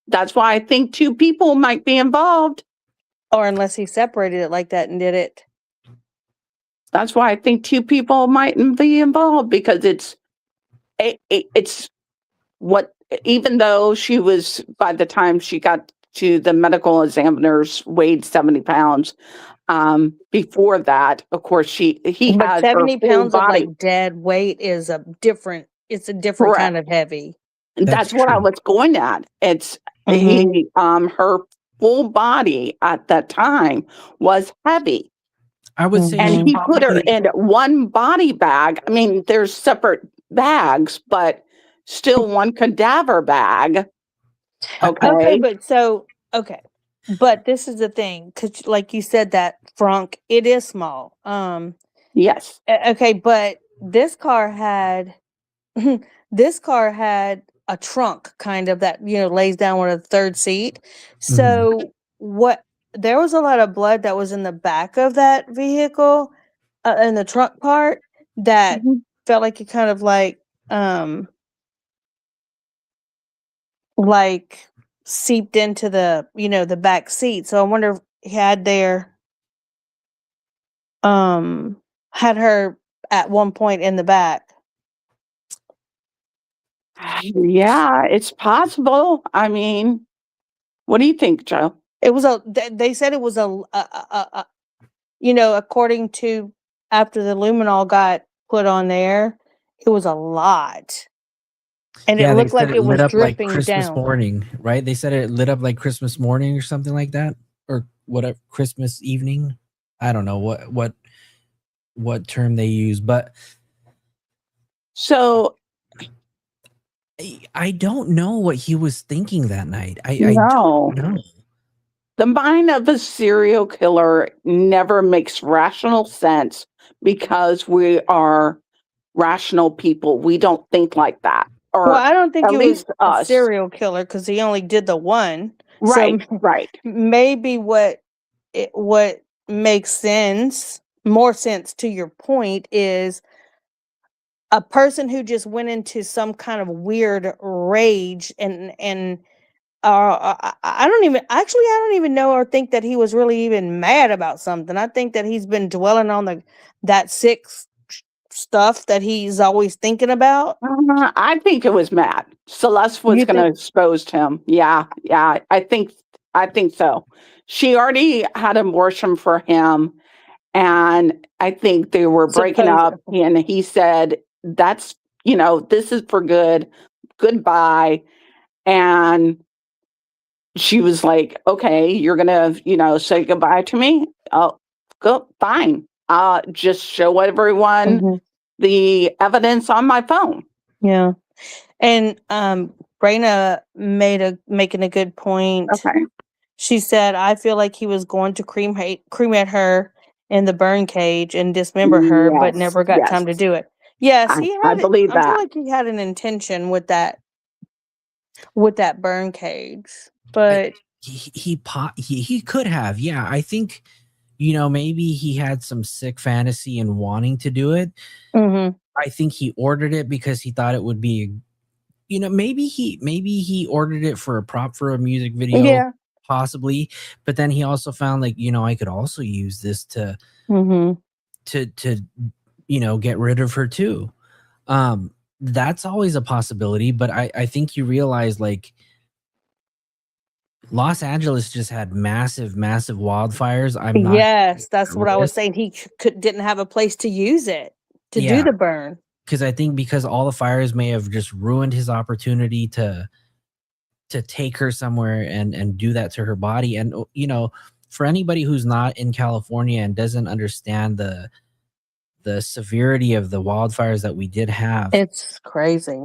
That's why I think 2 people might be involved. Or unless he separated it like that and did it. That's why I think 2 people might be involved, because it's what, even though she was, by the time she got to the medical examiners, weighed 70 pounds. Before that, of course, he has 70 pounds of body. like dead weight is a different kind of heavy. That's what I was going at. It's her full body at that time was heavy. I would say, and he put her in one body bag. I mean, there's separate bags, but still one cadaver bag. Okay, but this is the thing, because like you said, that frunk, it is small. Yes. Okay, but this car had a trunk kind of that, you know, lays down with a third seat. So there was a lot of blood that was in the back of that vehicle, in the trunk part, that felt like it kind of like seeped into the, you know, the back seat. So I wonder if he had her at one point in the back. Yeah, it's possible. I mean, what do you think, Joe? It was they said it was you know, according to, after the luminol got put on there, it was a lot. And it looked like it was lit up dripping like Christmas down. morning, right? They said it lit up like Christmas morning or something like that, or whatever, Christmas evening. I don't know what term they use, but so I don't know what he was thinking that night. I don't know. The mind of a serial killer never makes rational sense, because we are rational people. We don't think like that. Or well, I don't think at he least was a serial killer because he only did the one. Right, So right. Maybe what makes more sense to your point is a person who just went into some kind of weird rage and I don't even know or think that he was really even mad about something. I think that he's been dwelling on that sick stuff that he's always thinking about. I think it was Matt. Celeste was going to expose him. Yeah, I think so. She already had a abortion for him, and I think they were breaking up. And he said, "That's, you know, this is for good. Goodbye." And she was like, "Okay, you're gonna, you know, say goodbye to me. Oh, go, fine. Just show everyone the evidence on my phone." Yeah. And Brayna making a good point. Okay. She said, "I feel like he was going to cremate her in the burn cage and dismember her, but never got time to do it." Yes, he had. I believe I feel that. like he had an intention with that burn cage, but he could have. Yeah, I think, you know, maybe he had some sick fantasy in wanting to do it. I think he ordered it because he thought it would be, you know, maybe he ordered it for a prop for a music video, possibly, but then he also found, like, you know, I could also use this to to get rid of her too. That's always a possibility, but I think you realize like Los Angeles just had massive wildfires. I'm not Yes, that's at what I was risk. saying. He didn't have a place to use it to do Yeah. the burn. Because I think because all the fires may have just ruined his opportunity to take her somewhere and do that to her body. And for anybody who's not in California and doesn't understand the severity of the wildfires that we did have, It's crazy.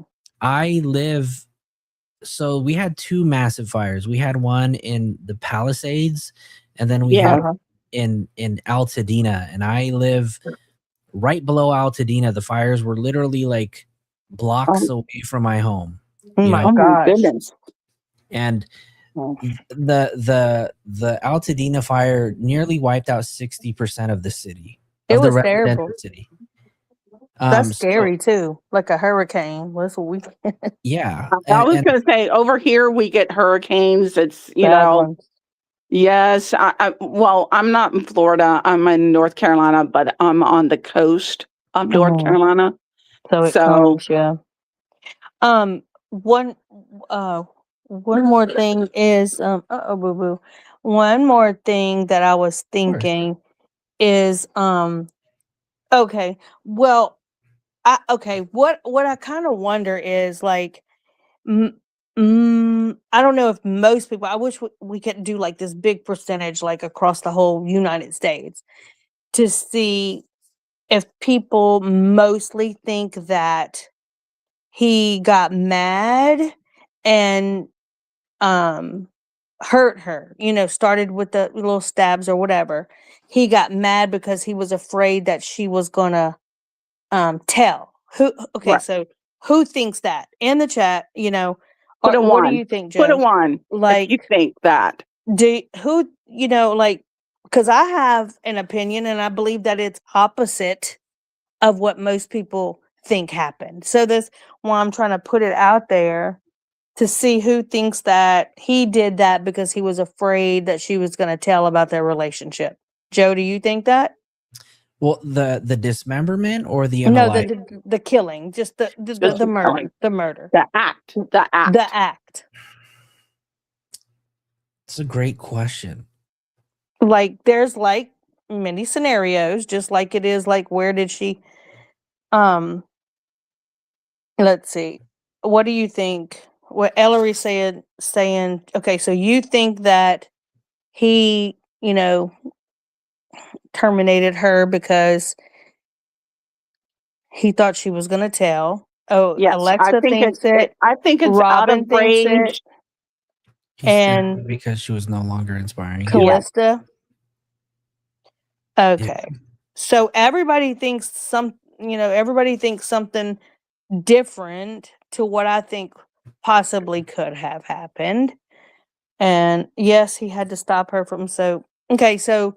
So we had two massive fires. We had one in the Palisades, and then we had in Altadena, and I live right below Altadena. The fires were literally like blocks away from my home. Oh my gosh. Goodness. And the Altadena fire nearly wiped out 60% of the city. It of the was residential terrible. city. That's So- scary too, like a hurricane. That's what we. yeah. I was And- going to say, over here we get hurricanes. It's Bad ones. Yes. Well, I'm not in Florida. I'm in North Carolina, but I'm on the coast of North Carolina. So it comes, yeah. One more thing is boo boo. One more thing that I was thinking is okay. Well, what I kind of wonder is like I don't know if most people, I wish we could do like this big percentage like across the whole United States to see if people mostly think that he got mad and hurt her, started with the little stabs or whatever. He got mad because he was afraid that she was gonna tell. So who thinks that? In the chat, Put a what one. do you think, Joe? Put a one. Like, if you think that. Because I have an opinion and I believe that it's opposite of what most people think happened. So that's why I'm trying to put it out there to see who thinks that he did that because he was afraid that she was going to tell about their relationship. Joe, do you think that? Well, the dismemberment or the No, unalive? the killing, just the murder, killing. the murder, The act. the act. It's a great question. Like there's like many scenarios, just like it is like where did she let's see. What do you think? What Ellery saying, okay, so you think that he, terminated her because he thought she was going to tell. Oh, Yes, Alexa thinks it. I think it's Robin out of thinks it. range. He stabbed And her because she was no longer inspiring. Callista. Okay. So everybody thinks everybody thinks something different to what I think possibly could have happened. And yes, he had to stop her from okay, so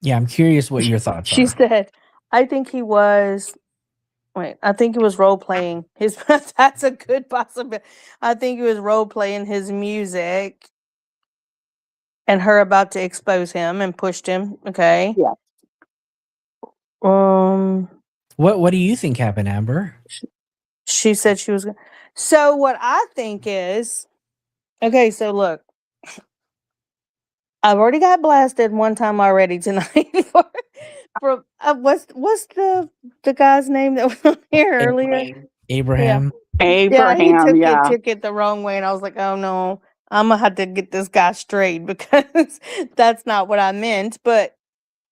Yeah, I'm curious what your thoughts she are. said, I think he was role playing his that's a good possibility. I think he was role playing his music and her about to expose him and pushed him. Okay. Yeah. What do you think happened, Amber? She said she was. So what I think is, okay. So look, I've already got blasted one time already tonight for what's the guy's name that was on here earlier? Abraham. Yeah, he took it the wrong way, and I was like, oh no, I'm gonna have to get this guy straight because that's not what I meant. But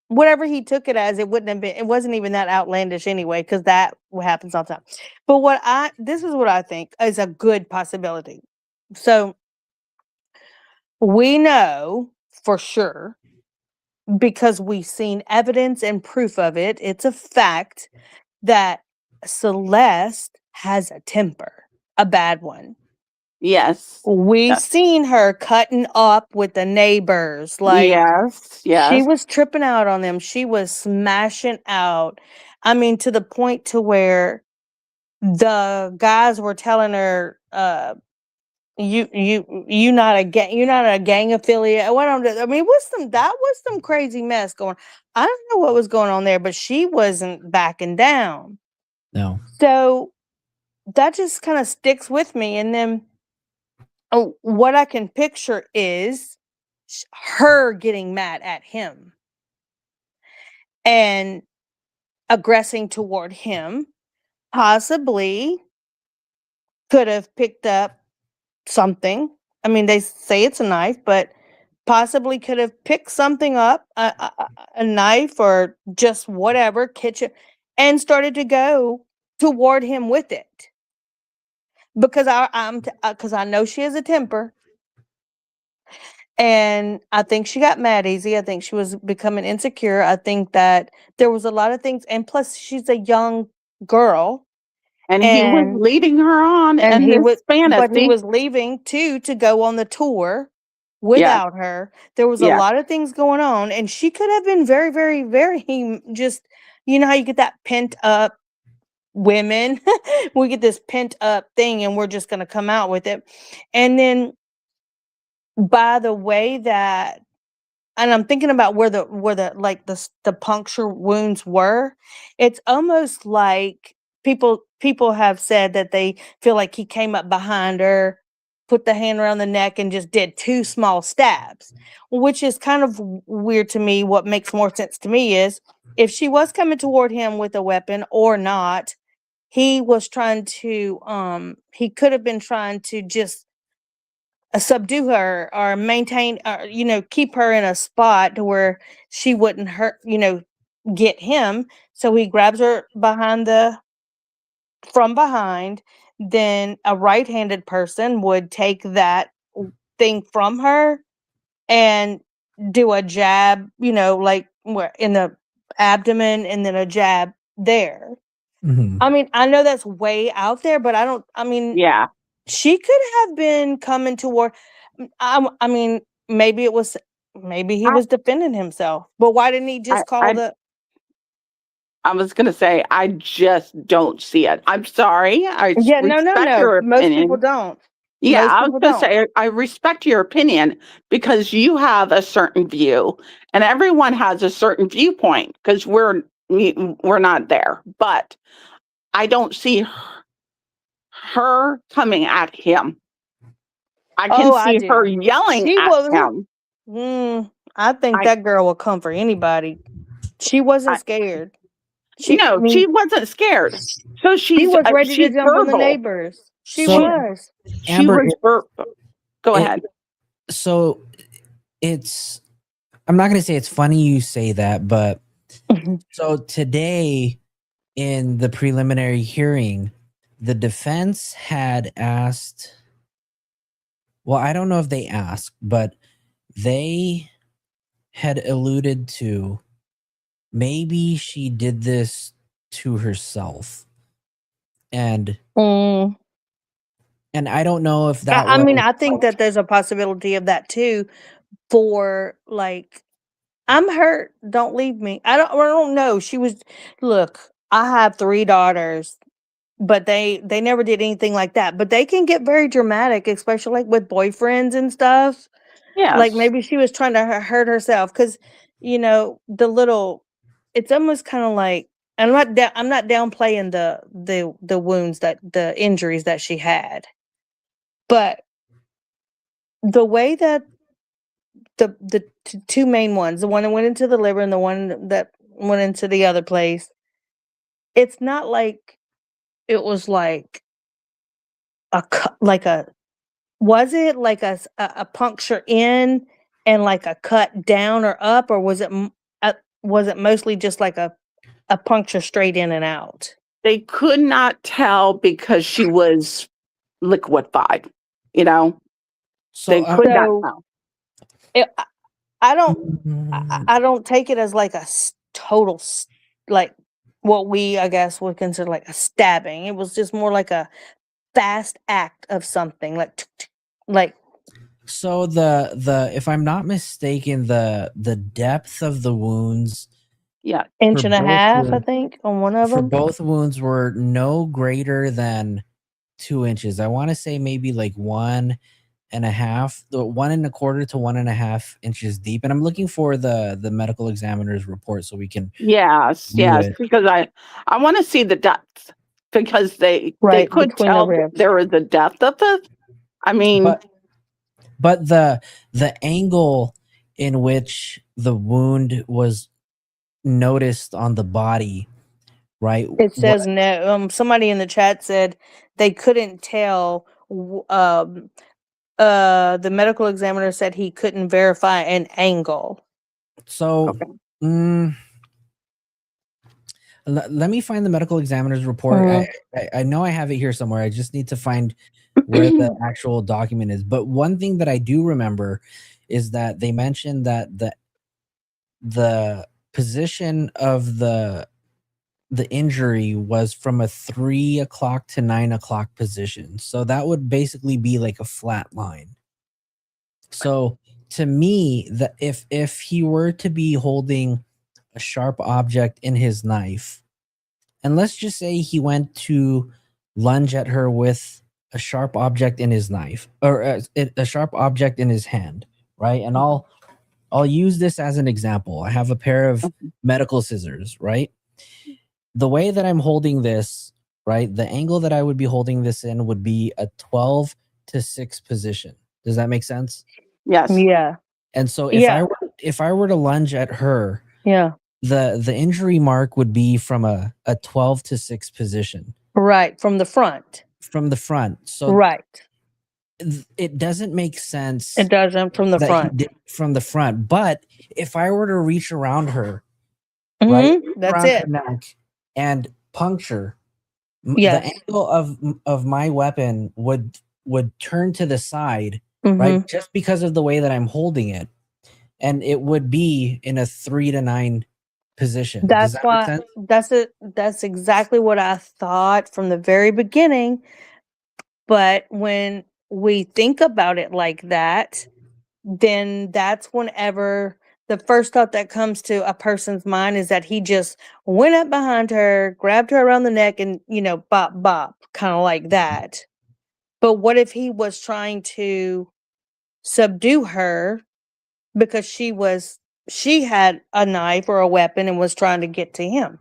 whatever he took it as, it wouldn't have been. It wasn't even that outlandish anyway, because that happens all the time. But this is what I think is a good possibility. So we know for sure because we've seen evidence and proof of it. It's a fact that Celeste has a temper, a bad one. Yes. We've seen her cutting up with the neighbors. Like, yes. she was tripping out on them. She was smashing out. I mean, to the point to where the guys were telling her, you not a gang, you're not a gang affiliate. I mean, that was some crazy mess going. I don't know what was going on there, but she wasn't backing down. No. So that just kind of sticks with me. And then what I can picture is her getting mad at him and aggressing toward him. Possibly could have picked up something. I mean, they say it's a knife, but possibly could have picked something up, a knife or just whatever, kitchen, and started to go toward him with it. Because because I know she has a temper, and I think she got mad easy. I think she was becoming insecure. I think that there was a lot of things, and plus she's a young girl. And he was leading her on and in he this was but he fantasy. was leaving too to go on the tour without her. There was a Yeah. lot of things going on, and she could have been very, very, very just, you know how you get that pent up women. We get this pent up thing and we're just going to come out with it. And then by the way that, and I'm thinking about where the like the puncture wounds were, it's almost like people have said that they feel like he came up behind her, put the hand around the neck, and just did 2 small stabs, which is kind of weird to me. What makes more sense to me is if she was coming toward him with a weapon or not, he was trying to he could have been trying to just subdue her or maintain, or keep her in a spot to where she wouldn't hurt, get him. So he grabs her from behind. Then a right-handed person would take that thing from her and do a jab, like in the abdomen, and then a jab there. I mean, I know that's way out there, but Yeah. she could have been coming toward. I mean, maybe he was defending himself, but why didn't he just call the? I was gonna say, I just don't see it. I'm sorry. I Yeah, no. respect your Most people opinion. don't. Yeah, Most I was people gonna don't. say I respect your opinion because you have a certain view, and everyone has a certain viewpoint because we're not there. But I don't see her coming at him. I can I see her do. yelling She at was. him. I think that girl will come for anybody. She wasn't scared. No, she wasn't scared. So she was ready to she's jump on the verbal. neighbors. She So, was. She Amber, was verbal. Go ahead. So I'm not going to say it's funny you say that, but so today in the preliminary hearing, the defense had asked, well, I don't know if they asked, but they had alluded to maybe she did this to herself. And I don't know if that I mean, I think that there's a possibility of that too, for like, I'm hurt, don't leave me. I don't know. Look, I have 3 daughters, but they never did anything like that. But they can get very dramatic, especially like with boyfriends and stuff. Like Yes. maybe she was trying to hurt herself because, it's almost kind of like, I'm not downplaying the wounds, that the injuries that she had, but the way that the 2 main ones, the one that went into the liver and the one that went into the other place, it's not like it was like was it like a puncture in and like a cut down or up, or was it mostly just like a puncture straight in and out? They could not tell because she was liquefied, So, they could not tell. I don't take it as like a total, like what we, I guess, would consider like a stabbing. It was just more like a fast act of something, like. So the if I'm not mistaken, the depth of the wounds, Inch for and a both half, I wounds- think, on one of for them. both wounds were no greater than 2 inches. I want to say maybe like 1.5, the 1.25 to 1.5 inches deep. And I'm looking for the medical examiner's report so we can Yes, view yes, it. because I want to see the depth because they Right could between the tell ribs. there is a depth of it. I mean, But the angle in which the wound was noticed on the body, right? It says no. Somebody in the chat said they couldn't tell. The medical examiner said he couldn't verify an angle. So, let me find the medical examiner's report. I know I have it here somewhere. I just need to find where the actual document is. But one thing that I do remember is that they mentioned that the position of the injury was from a 3 o'clock to 9 o'clock position. So that would basically be like a flat line. So to me, that if he were to be holding a sharp object in his knife, and let's just say he went to lunge at her with a sharp object in his knife, or a sharp object in his hand, right? And I'll use this as an example. I have a pair of medical scissors, right? The way that I'm holding this, right, the angle that I would be holding this in would be a 12 to 6 position. Does that make sense? Yes. Yeah. And so if I were to lunge at her, Yeah. the injury mark would be from a 12 to 6 position. Right. From the front. From the front. So right. It doesn't make sense. It doesn't from the that front. he did from the front. But if I were to reach around her, right, That's around it. her neck and puncture, Yes. the angle of my weapon would turn to the side, Mhm. right, just because of the way that I'm holding it, and it would be in a 3 to 9 position. Does That's that make why sense? that's it. That's exactly what I thought from the very beginning. But when we think about it like that, then that's whenever the first thought that comes to a person's mind is that he just went up behind her, grabbed her around the neck, and bop bop, kind of like that. But what if he was trying to subdue her because she had a knife or a weapon and was trying to get to him?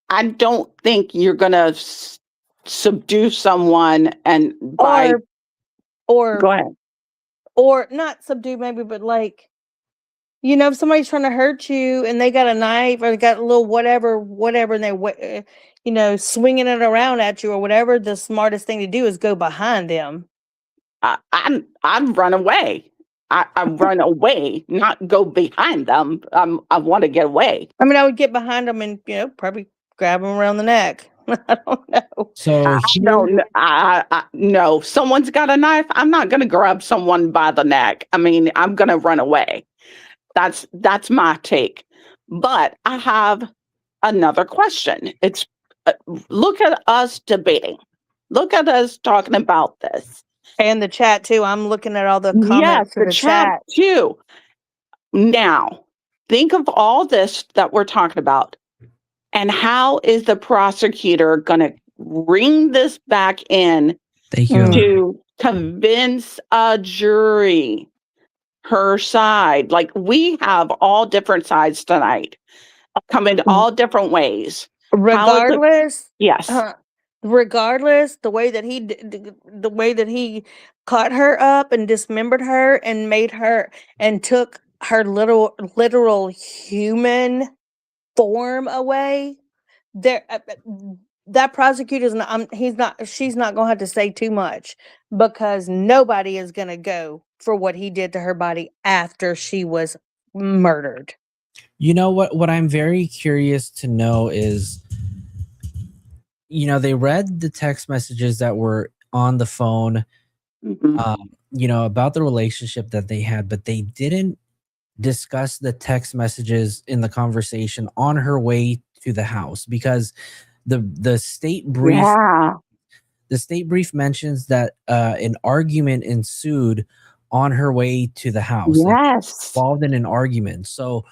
I don't think you're gonna subdue someone and by or go ahead. Or not subdue maybe, but like, if somebody's trying to hurt you and they got a knife or they got a little whatever, and they, swinging it around at you or whatever, the smartest thing to do is go behind them. I'd run away. I run away, not go behind them. I want to get away. I mean, I would get behind them and, probably grab them around the neck. I don't know. So no, someone's got a knife. I'm not going to grab someone by the neck. I mean, I'm going to run away. That's my take. But I have another question. It's look at us debating. Look at us talking about this. And the chat too. I'm looking at all the comments in the chat too. Now, think of all this that we're talking about. And how is the prosecutor going to bring this back in to convince a jury her side? Like, we have all different sides tonight, coming all different ways. Regardless, yes. Regardless, the way that he caught her up and dismembered her and made her and took her literal human form away, that prosecutor's she's not gonna have to say too much, because nobody is gonna go for what he did to her body after she was murdered. You know what I'm very curious to know is, they read the text messages that were on the phone, about the relationship that they had, but they didn't discuss the text messages in the conversation on her way to the house, because the state brief mentions that an argument ensued on her way to the house. Yes. Involved in an argument. So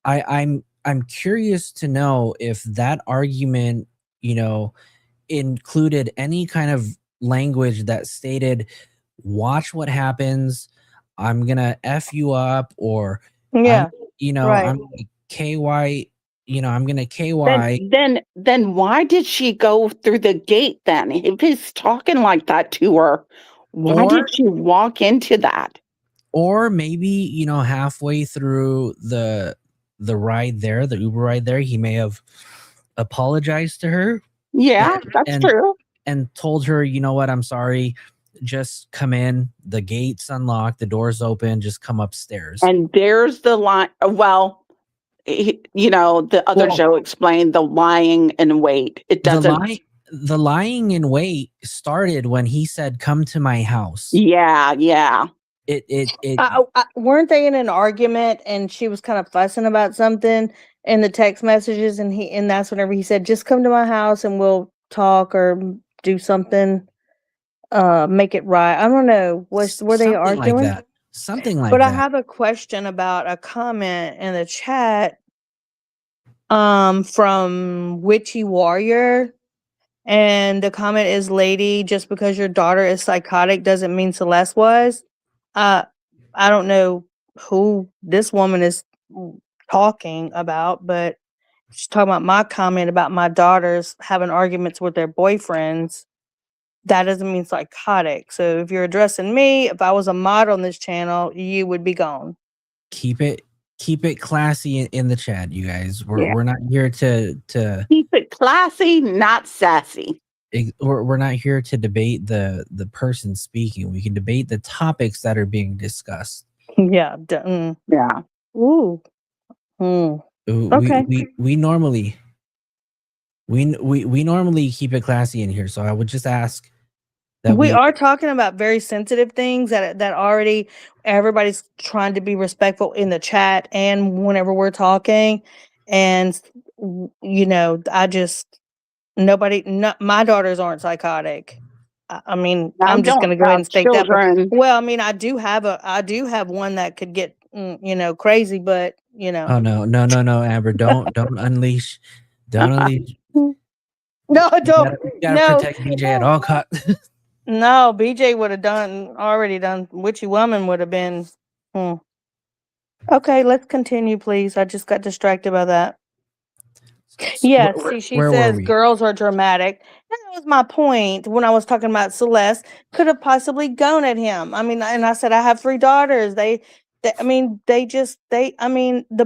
I'm curious to know if that argument, included any kind of language that stated, watch what happens, I'm gonna F you up, or Yeah. Right. I'm KY, I'm gonna KY. Then why did she go through the gate then? If he's talking like that to her, why Or- did she walk into that? Or maybe, halfway through the ride there, the Uber ride there, he may have apologized to her. Yeah, that's true. And told her, you know what, I'm sorry. Just come in. The gate's unlocked. The door's open. Just come upstairs. And there's the line. Well, the other show explained the lying in wait. It doesn't. The lying in wait started when he said, "Come to my house." Yeah. Weren't they in an argument and she was kind of fussing about something in the text messages, and that's whenever he said, "Just come to my house and we'll talk or do something, make it right." I don't know. Were they arguing? Like that. Something like but that. I have a question about a comment in the chat from Witchy Warrior. And the comment is, "Lady, just because your daughter is psychotic doesn't mean Celeste was." I don't know who this woman is talking about, but she's talking about my comment about my daughters having arguments with their boyfriends. That doesn't mean psychotic. So if you're addressing me, if I was a mod on this channel, you would be gone. Keep it classy in the chat, you guys. We're not here to keep it classy, not sassy. We're not here to debate the person speaking. We can debate the topics that are being discussed. Yeah. Yeah. Ooh. Okay. We normally keep it classy in here. So I would just ask that we are talking about very sensitive things that already everybody's trying to be respectful in the chat and whenever we're talking. And my daughters aren't psychotic. I mean, I'm just going to go ahead and state that. Well, I mean, I do have one that could get crazy, but Oh no, Amber, don't unleash. Don't unleash. No, don't. You gotta protect BJ at all costs. No, BJ would have already done. Witchy Woman would have been. Okay, let's continue, please. I just got distracted by that. Yeah, she says girls are dramatic. That was my point when I was talking about Celeste could have possibly gone at him. I mean, and I said I have 3 daughters. The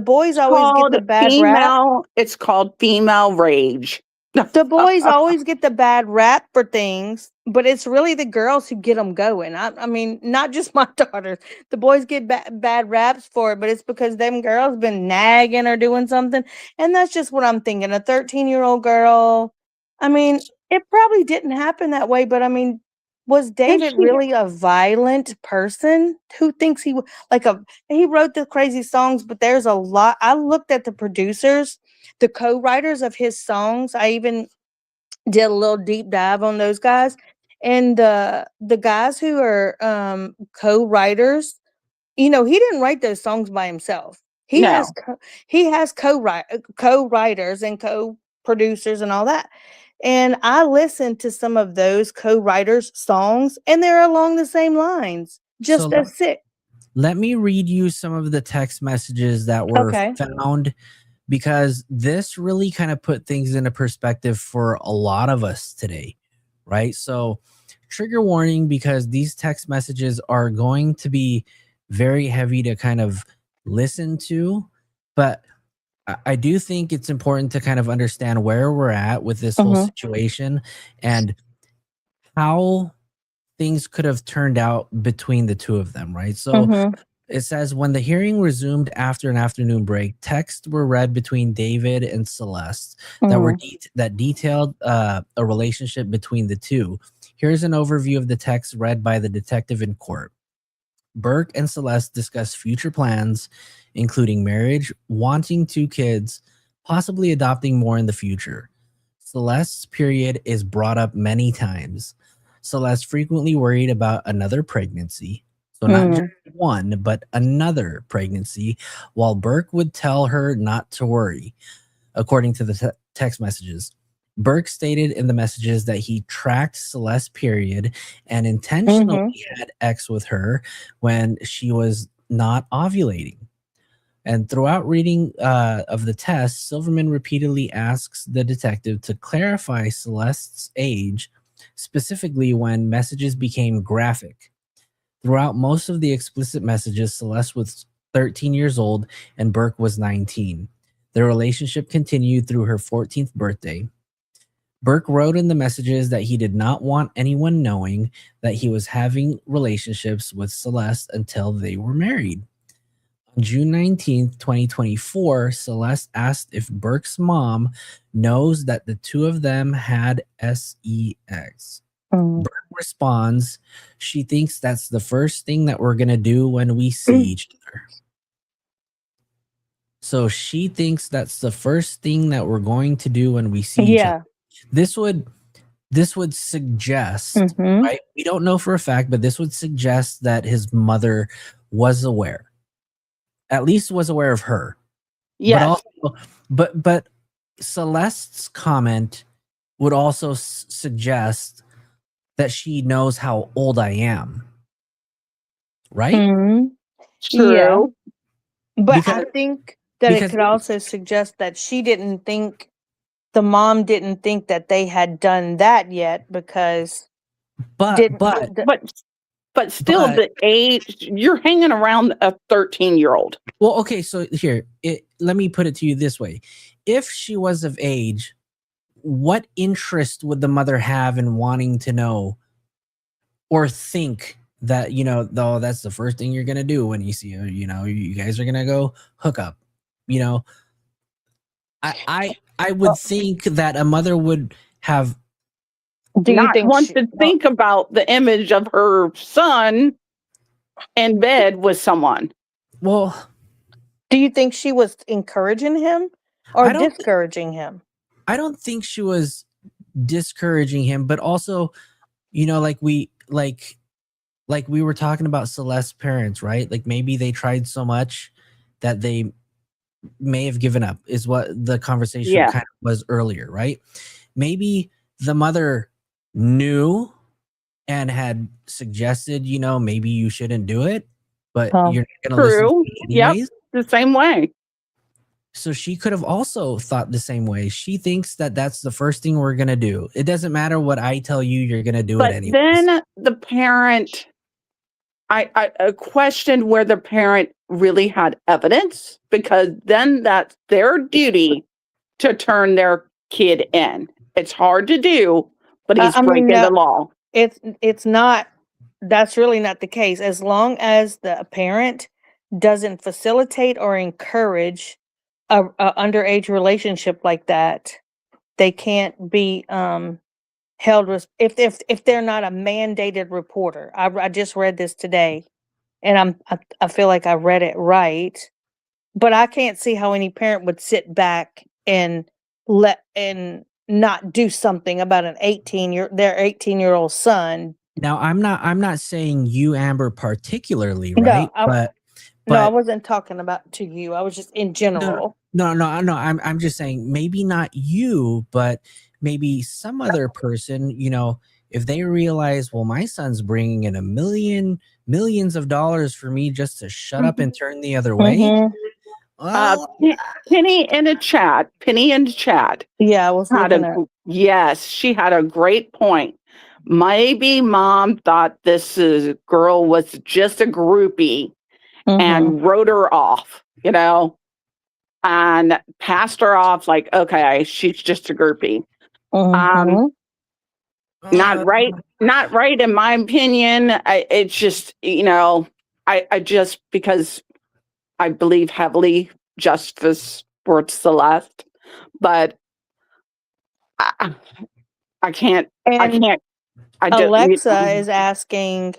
boys always get the bad rap. It's called female rage. The boys always get the bad rap for things, but it's really the girls who get them going. I mean, not just my daughters. The boys get bad raps for it, but it's because them girls been nagging or doing something. And that's just what I'm thinking. A 13-year-old girl. I mean, it probably didn't happen that way, but I mean, was David really a violent person? Who thinks he wrote the crazy songs, but there's a lot. I looked at the producers, the co-writers of his songs. I even did a little deep dive on those guys, and the guys who are co-writers, he didn't write those songs by himself. He has co-writers and co-producers and all that. And I listened to some of those co-writers' songs, and they're along the same lines, just as sick. Let me read you some of the text messages that were found, because this really kind of put things into perspective for a lot of us today, right? So trigger warning, because these text messages are going to be very heavy to kind of listen to, but I do think it's important to kind of understand where we're at with this whole situation and how things could have turned out between the two of them, right? So it says, when the hearing resumed after an afternoon break, texts were read between David and Celeste that detailed a relationship between the two. Here's an overview of the text read by the detective in court. Burke and Celeste discuss future plans, including marriage, wanting 2 kids, possibly adopting more in the future. Celeste's period is brought up many times. Celeste frequently worried about another pregnancy. So not just one, but another pregnancy, while Burke would tell her not to worry, according to the text messages. Burke stated in the messages that he tracked Celeste's period and intentionally had sex with her when she was not ovulating. And throughout reading of the test, Silverman repeatedly asks the detective to clarify Celeste's age, specifically when messages became graphic. Throughout most of the explicit messages, Celeste was 13 years old and Burke was 19. Their relationship continued through her 14th birthday. Burke wrote in the messages that he did not want anyone knowing that he was having relationships with Celeste until they were married. On June 19th, 2024, Celeste asked if Burke's mom knows that the two of them had sex. Burke responds, she thinks that's the first thing that we're going to do when we see each other. So she thinks that's the first thing that we're going to do when we see each other. This would suggest, right? We don't know for a fact, but this would suggest that his mother was aware. At least was aware of her. Yes. But Celeste's comment would also suggest that she knows how old I am. Right? True. Yeah. But I think that it could also suggest that she didn't think, the mom didn't think that they had done that yet because but still the age, you're hanging around a 13-year-old. Well, okay, so here, let me put it to you this way. If she was of age, what interest would the mother have in wanting to know or think that, though that's the first thing you're going to do when you see her, you guys are going to go hook up, I would think that a mother would have want to think about the image of her son in bed with someone. Well, do you think she was encouraging him or discouraging him? I don't think she was discouraging him, but also, like we were talking about Celeste's parents, right? Like maybe they tried so much that they may have given up, is what the conversation kind of was earlier, right? Maybe the mother knew and had suggested, maybe you shouldn't do it, but you're not going to listen to me anyways. The same way. So she could have also thought the same way. She thinks that that's the first thing we're going to do. It doesn't matter what I tell you, you're going to do it anyways. Then the parent, I questioned where the parent really had evidence, because then that's their duty to turn their kid in. It's hard to do, but he's breaking the law. It's not, that's really not the case. As long as the parent doesn't facilitate or encourage a underage relationship like that, they can't be held if they're not a mandated reporter. I just read this today, and I feel like I read it right, but I can't see how any parent would sit back and not do something about their 18-year-old son. Now, I'm not saying you, Amber, particularly, right? No, I wasn't talking about to you. I was just in general. No. I'm just saying maybe not you, but maybe some other person, if they realize, well, my son's bringing in millions of dollars for me just to shut up and turn the other way. Penny in the chat. Yeah, I was yes, she had a great point. Maybe mom thought this girl was just a groupie and wrote her off, and passed her off like, okay, she's just a groupie. Not right in my opinion. It's just, I just, because I believe heavily justice for Celeste, but I can't. Alexa is asking,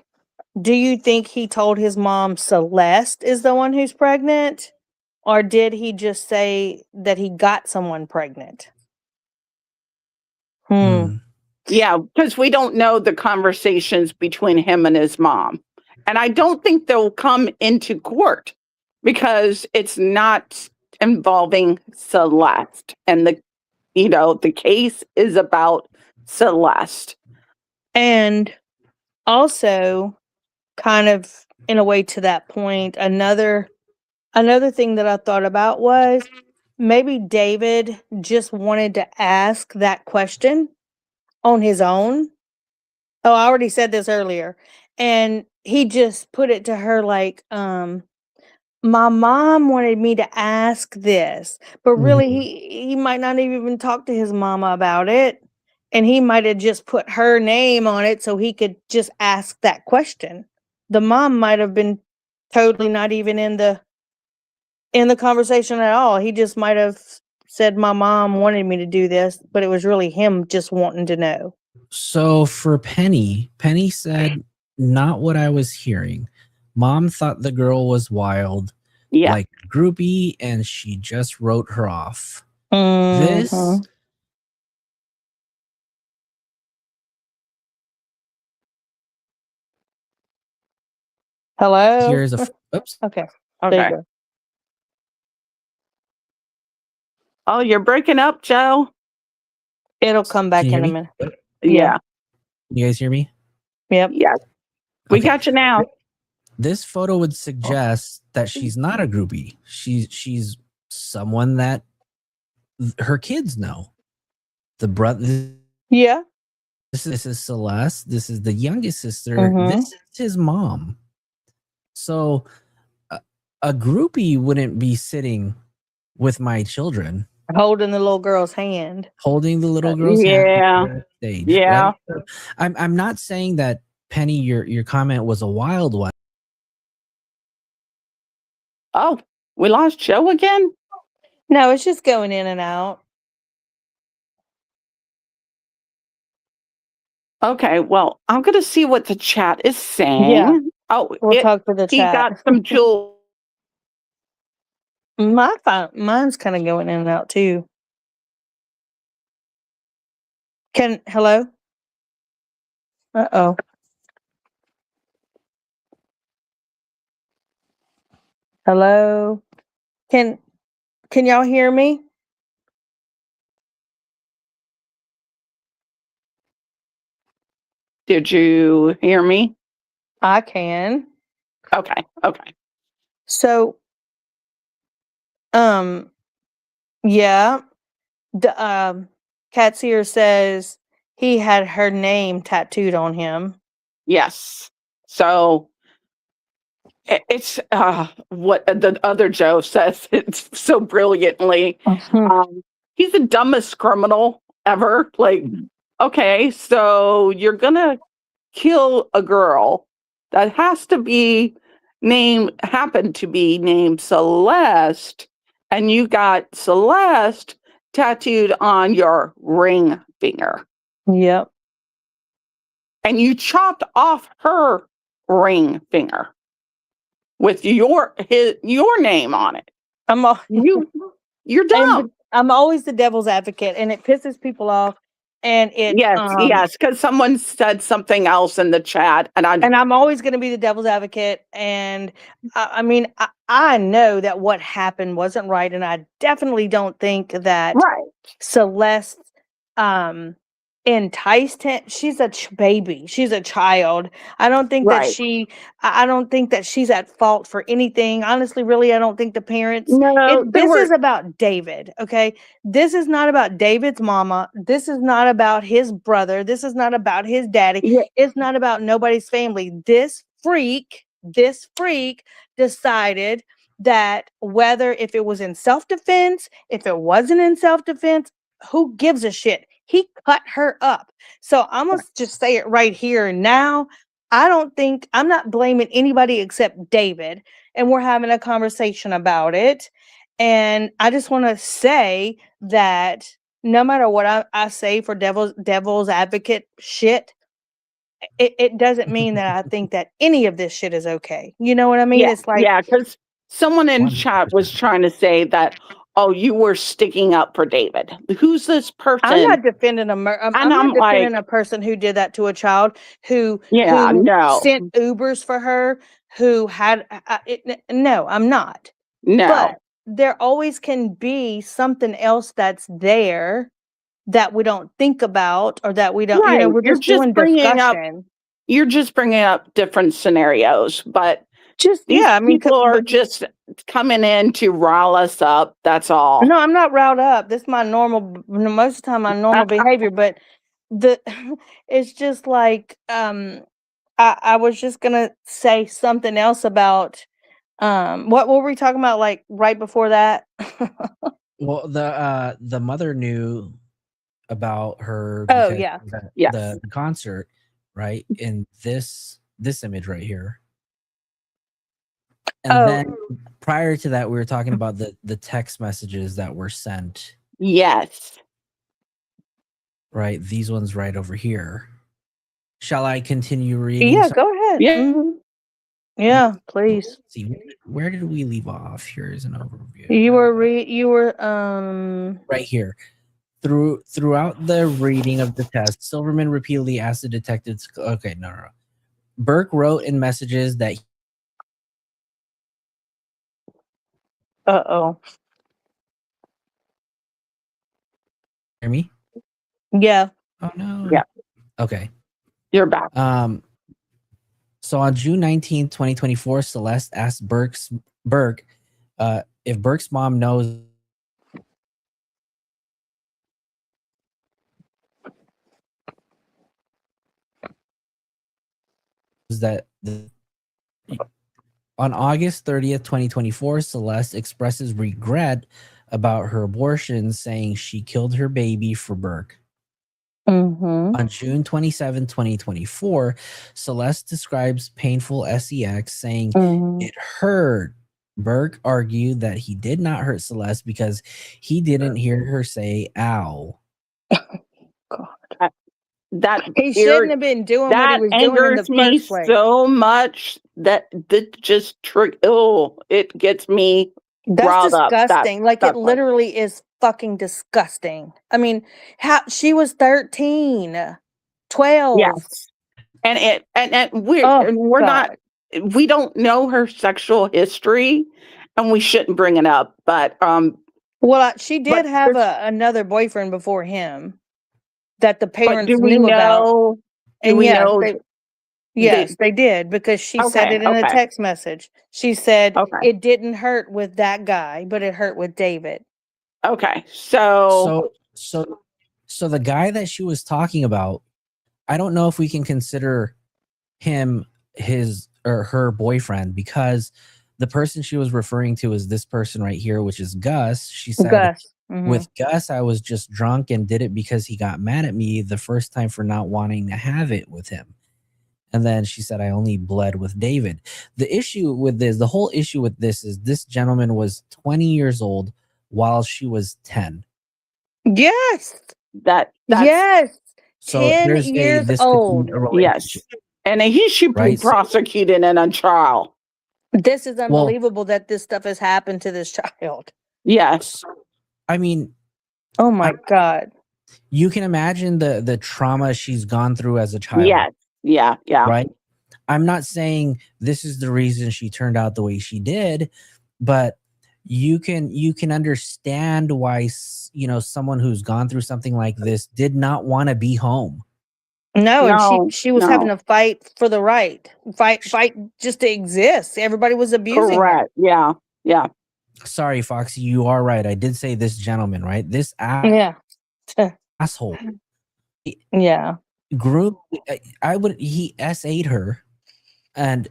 do you think he told his mom Celeste is the one who's pregnant? Or did he just say that he got someone pregnant? Yeah, because we don't know the conversations between him and his mom. And I don't think they'll come into court because it's not involving Celeste and the case is about Celeste. And also, kind of in a way to that point, another thing that I thought about was maybe David just wanted to ask that question on his own. Oh, I already said this earlier. And he just put it to her like, my mom wanted me to ask this, but really he might not even talk to his mama about it. And he might have just put her name on it so he could just ask that question. The mom might have been totally not even in the conversation at all. He just might have said my mom wanted me to do this, but it was really him just wanting to know. So for Penny said, not what I was hearing. Mom thought the girl was wild, like a groupie, and she just wrote her off. This hello. Here's a oops. Okay. There you go. Oh, you're breaking up, Joe. It'll come back Can you in a hear me? minute. Yeah. You guys hear me? Yep. Yes. We Okay. got you now. This photo would suggest that she's not a groupie. She's someone that her kids know. The brother. Yeah. This is Celeste. This is the youngest sister. Mhm. This is his mom. So a groupie wouldn't be sitting with my children, Holding the little girl's hand. holding the little girl's hand on the stage. Yeah. Right? So I'm not saying that Penny, your comment was a wild one. Oh, we lost Joe again? No, it's just going in and out. Okay, well, I'm going to see what the chat is saying. Yeah. Oh, We'll talk to the he chat. got some jewel. Mine's kind of going in and out too. Hello? Uh-oh. Hello? Can y'all hear me? Did you hear me? I can. Okay. So, yeah. Katsier says he had her name tattooed on him. Yes. So it's what the other Joe says it so brilliantly. He's the dumbest criminal ever. Like, okay, so you're gonna kill a girl that happen to be named Celeste, and you got Celeste tattooed on your ring finger. Yep. And you chopped off her ring finger with your name on it. You're dumb. I'm always the devil's advocate, and it pisses people off. And it yes, because someone said something else in the chat, and I'm always going to be the devil's advocate. And I mean, I know that what happened wasn't right, and I definitely don't think that Celeste enticed him. She's a baby. She's a child. I don't think that I don't think that she's at fault for anything. Honestly, really, I don't think the parents. No, this is about David. Okay, this is not about David's mama. This is not about his brother. This is not about his daddy. It's not about nobody's family. This freak decided that whether if it was in self-defense, if it wasn't in self-defense, who gives a shit? He cut her up. So I'm going to just say it right here and now. I'm not blaming anybody except David. And we're having a conversation about it. And I just want to say that no matter what I say for devil's advocate shit, it doesn't mean that I think that any of this shit is okay. You know what I mean? It's like, because someone in chat was trying to say that, oh, you were sticking up for David. Who's this person? I'm not defending I'm not defending a person who did that to a child, who sent Ubers for her, who had no, I'm not. No. But there always can be something else that's there that we don't think about, or that we don't, Right. we're You're just just doing bringing up discussion. you're just bringing up different scenarios, but Just, these yeah, I mean, people are but just coming in to rile us up. That's all. no, I'm not riled up. This is my normal, most of the time, my normal behavior, but the, it's just like, I was just gonna say something else about, what were we talking about, like, right before that? Well, the mother knew about her Oh, because yeah. Yes. the concert, right? In this image right here. And Oh. then prior to that, we were talking about the text messages that were sent, Yes. right? These ones right over here. Shall I continue reading? Yeah, some- go ahead. Yeah. Mhm. Yeah, please. Let's see, where did we leave off? Here is an overview. You were right here. Throughout the reading of the test, Silverman repeatedly asked the detectives. Okay, no. Burke wrote in messages that. Uh-oh. Hear me? Yeah. Oh no. Yeah. Okay. You're back. So on June 19th, 2024, Celeste asked Burke if Burke's mom knows that on August 30th, 2024, Celeste expresses regret about her abortion, saying she killed her baby for Burke. Mm-hmm. On June 27, 2024, Celeste describes painful sex, saying it hurt. Burke argued that he did not hurt Celeste because he didn't hear her say ow. That he shouldn't have been doing what he was doing in the me first place. so much that just it gets me That's riled up. disgusting. Like, it literally is fucking disgusting. I mean, she was 13, 12. Yes. And we're not, we don't know her sexual history, and we shouldn't bring it up, but well, she did have another boyfriend before him that the parents do we knew about. know? And Do we yes, know? they did, because she said it in a text message. She said it didn't hurt with that guy, but it hurt with David. Okay. So the guy that she was talking about, I don't know if we can consider him his or her boyfriend, because the person she was referring to is this person right here, which is Gus. She said, Gus. With Gus, I was just drunk and did it because he got mad at me the first time for not wanting to have it with him. And then she said, I only bled with David. The whole issue with this is this gentleman was 20 years old while she was 10. Yes. That's yes. So 10 years old. Yes. And he should be prosecuted in a trial. This is unbelievable that this stuff has happened to this child. Yes. I mean, oh my God. You can imagine the trauma she's gone through as a child. Yes. Yeah. Right. I'm not saying this is the reason she turned out the way she did, but you can understand why, someone who's gone through something like this did not want to be home. No, and she was having to fight for the right. Fight just to exist. Everybody was abusing her. Yeah. Yeah. Sorry, Foxy, you are right. I did say this gentleman, right? This asshole. Yeah. Group, he S8'd her, and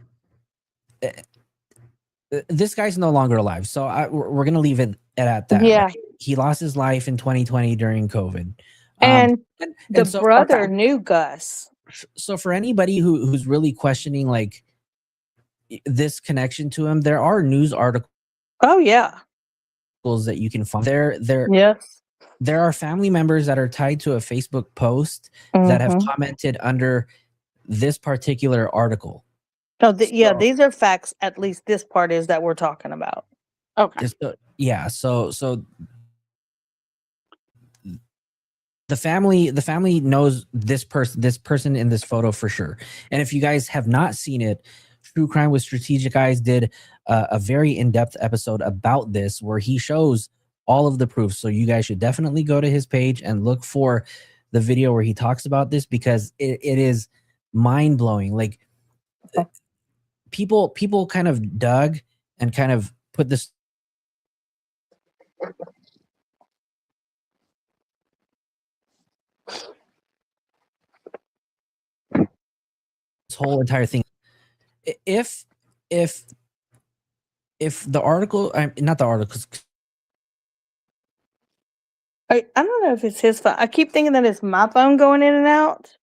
this guy's no longer alive. So we're going to leave it at that. Yeah. Right? He lost his life in 2020 during COVID. And the brother knew Gus. So for anybody who's really questioning like this connection to him, there are news articles. Oh yeah. That you can find. Yes. There are family members that are tied to a Facebook post that have commented under this particular article. Oh, these are facts. At least this part is that we're talking about. Okay. So the family knows this person in this photo for sure. And if you guys have not seen it, True Crime with Strategic Eyes did a very in-depth episode about this, where he shows all of the proof. So you guys should definitely go to his page and look for the video where he talks about this, because it is mind blowing. Like people kind of dug and kind of put this whole entire thing. If the article, not the articles. I don't know if it's his phone. I keep thinking that it's my phone going in and out.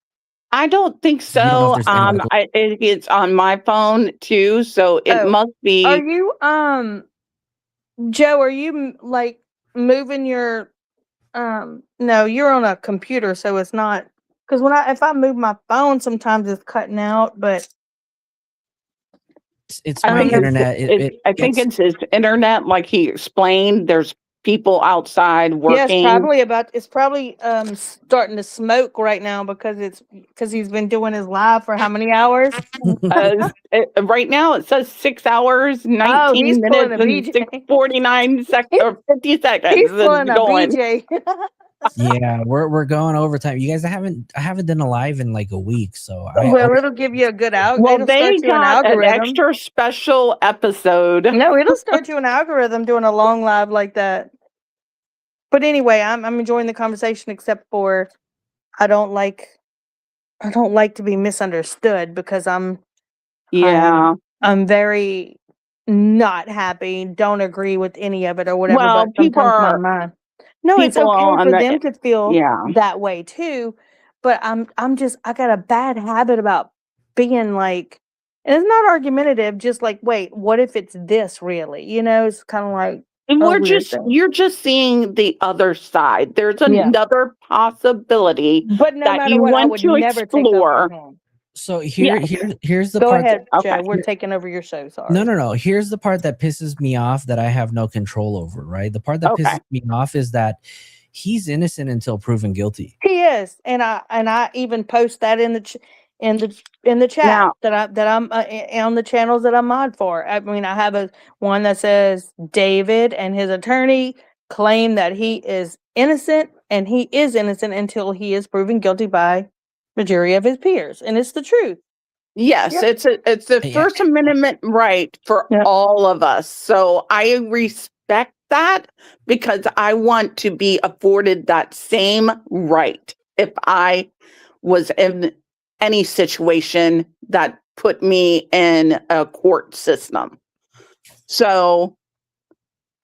I don't think You don't know so. if there's any article. It's on my phone too, so it Oh, must be. Are you Joe? Are you like moving your No, you're on a computer, so it's not. Because if I move my phone, sometimes it's cutting out. But It's I my think internet. I think it's his internet, like he explained. There's people outside yeah, working. it's probably starting to smoke right now because he's been doing his live for how many hours? Right now it says 6 hours, Oh, 19 he's pulling minutes, a and BJ. 49 seconds or 50 seconds. He's It's pulling a going. BJ. Yeah, we're going overtime. You guys, I haven't done a live in like a week, so Well, it'll give you a good Well, it'll they start you an got an algorithm. extra special episode. No, it'll start you an algorithm doing a long live like that. But anyway, I'm enjoying the conversation, except for I don't like to be misunderstood because I'm very not happy, don't agree with any of it or whatever, Well, but sometimes my mind. No, it's people okay on for the them to feel that way too, but I got a bad habit about being like, and it's not argumentative, just like, wait, what if it's this really? It's kind of like And a weird thing. you're just seeing the other side. There's Yeah. another possibility But no that matter you what, I want would to never take over explore. your home. So Yes. here's the Go part. ahead, Okay. Joe. We're taking over your show. Sorry. No. Here's the part that pisses me off that I have no control over. Right. The part that pisses me off is that he's innocent until proven guilty. He is, and I even post that in the chat Now, that I'm on the channels that I'm mod for. I mean, I have one that says David and his attorney claim that he is innocent, and he is innocent until he is proven guilty by majority of his peers, and it's the truth. yes, it's the First Amendment right for all of us. So I respect that because I want to be afforded that same right if I was in any situation that put me in a court system. So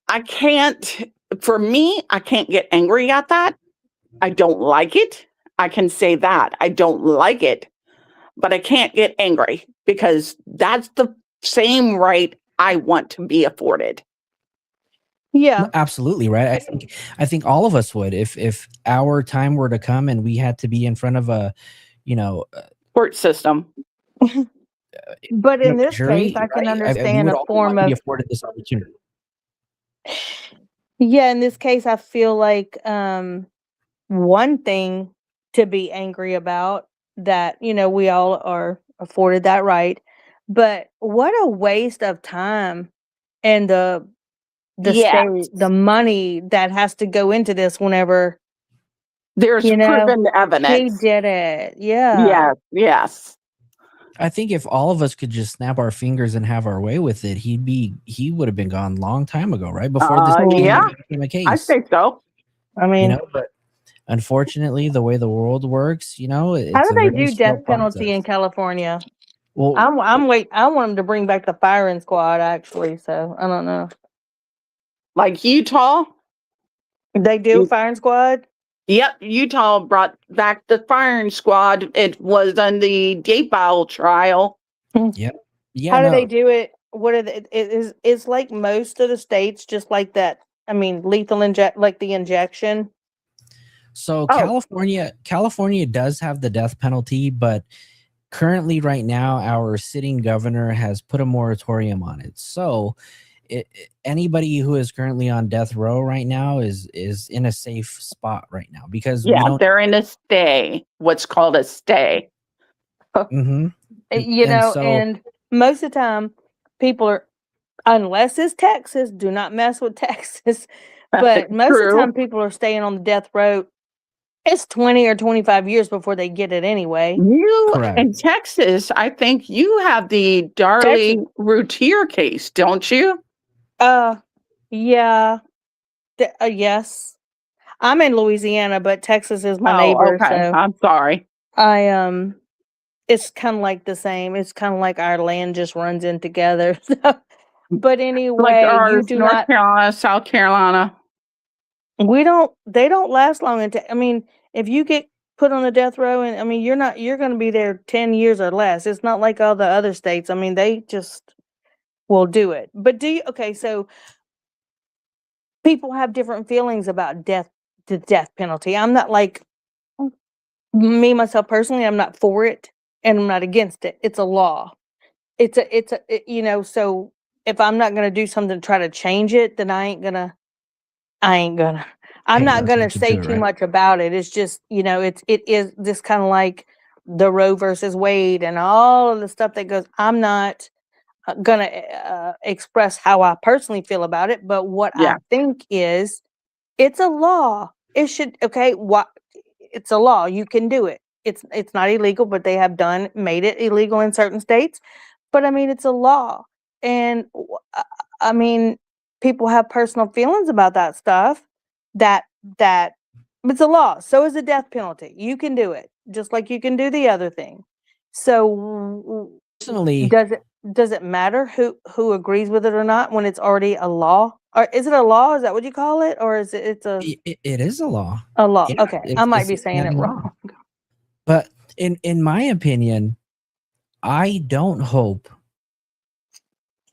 I can't get angry at that. I don't like it. I can say that. I don't like it. But I can't get angry because that's the same right I want to be afforded. Yeah, No, absolutely right. I think all of us would if our time were to come and we had to be in front of a, court system. But in this jury, case, I can right? understand we would a all form want to be of. afforded this opportunity. Yeah, in this case, I feel like one thing to be angry about that, we all are afforded that right. But what a waste of time and the state, the money that has to go into this whenever there's proven evidence. He did it. Yeah. Yes. I think if all of us could just snap our fingers and have our way with it, he would have been gone a long time ago, right? Before this became a case. I think so. I mean, but unfortunately, the way the world works, it's how do they do slow death penalty process. in California? Well, I'm wait. I want them to bring back the firing squad, actually. So I don't know. Like Utah, they do firing squad. Yep, Utah brought back the firing squad. It was on the Dayfile trial. Yep. Yeah. How do they do it? What are they? It's like most of the states, just like that. I mean, lethal like the injection. So California does have the death penalty, but currently, right now, our sitting governor has put a moratorium on it. So anybody who is currently on death row right now is in a safe spot right now because they're in a stay. What's called a stay. Mm-hmm. And most of the time, people are, unless it's Texas, do not mess with Texas. But most of the True. time, people are staying on the death row. It's 20 or 25 years before they get it anyway. You Correct. in Texas, I think you have the Darlie Routier case, don't you? Yeah. Yes. I'm in Louisiana, but Texas is my Oh, neighbor, okay. so I'm sorry. it's kind of like the same. It's kind of like our land just runs in together. But Like anyway, you ours, do North not. Carolina, South Carolina. They don't last long I mean, if you get put on the death row and I mean, you're going to be there 10 years or less. It's not like all the other states. I mean, they just will do it. But okay, so people have different feelings about the death penalty. I'm not like me myself personally, I'm not for it and I'm not against it. It's a law. So if I'm not going to do something to try to change it, then I'm Hey, not that's gonna what you say do, too right? much about it. It's just, it is just kind of like the Roe versus Wade and all of the stuff that goes. I'm not gonna express how I personally feel about it, but what I Yeah. think is, it's a law. It should it's a law. You can do it. It's not illegal, but they have made it illegal in certain states. But I mean, it's a law, and I mean, people have personal feelings about that stuff. That that It's a law. So is the death penalty. You can do it, just like you can do the other thing. So Personally, does it matter who agrees with it or not when it's already a law? Or is it a law? Is that what you call it, or is it's it is a law. a law? Yeah, Okay, I might it's be a saying it canon wrong. law. But in my opinion, I don't hope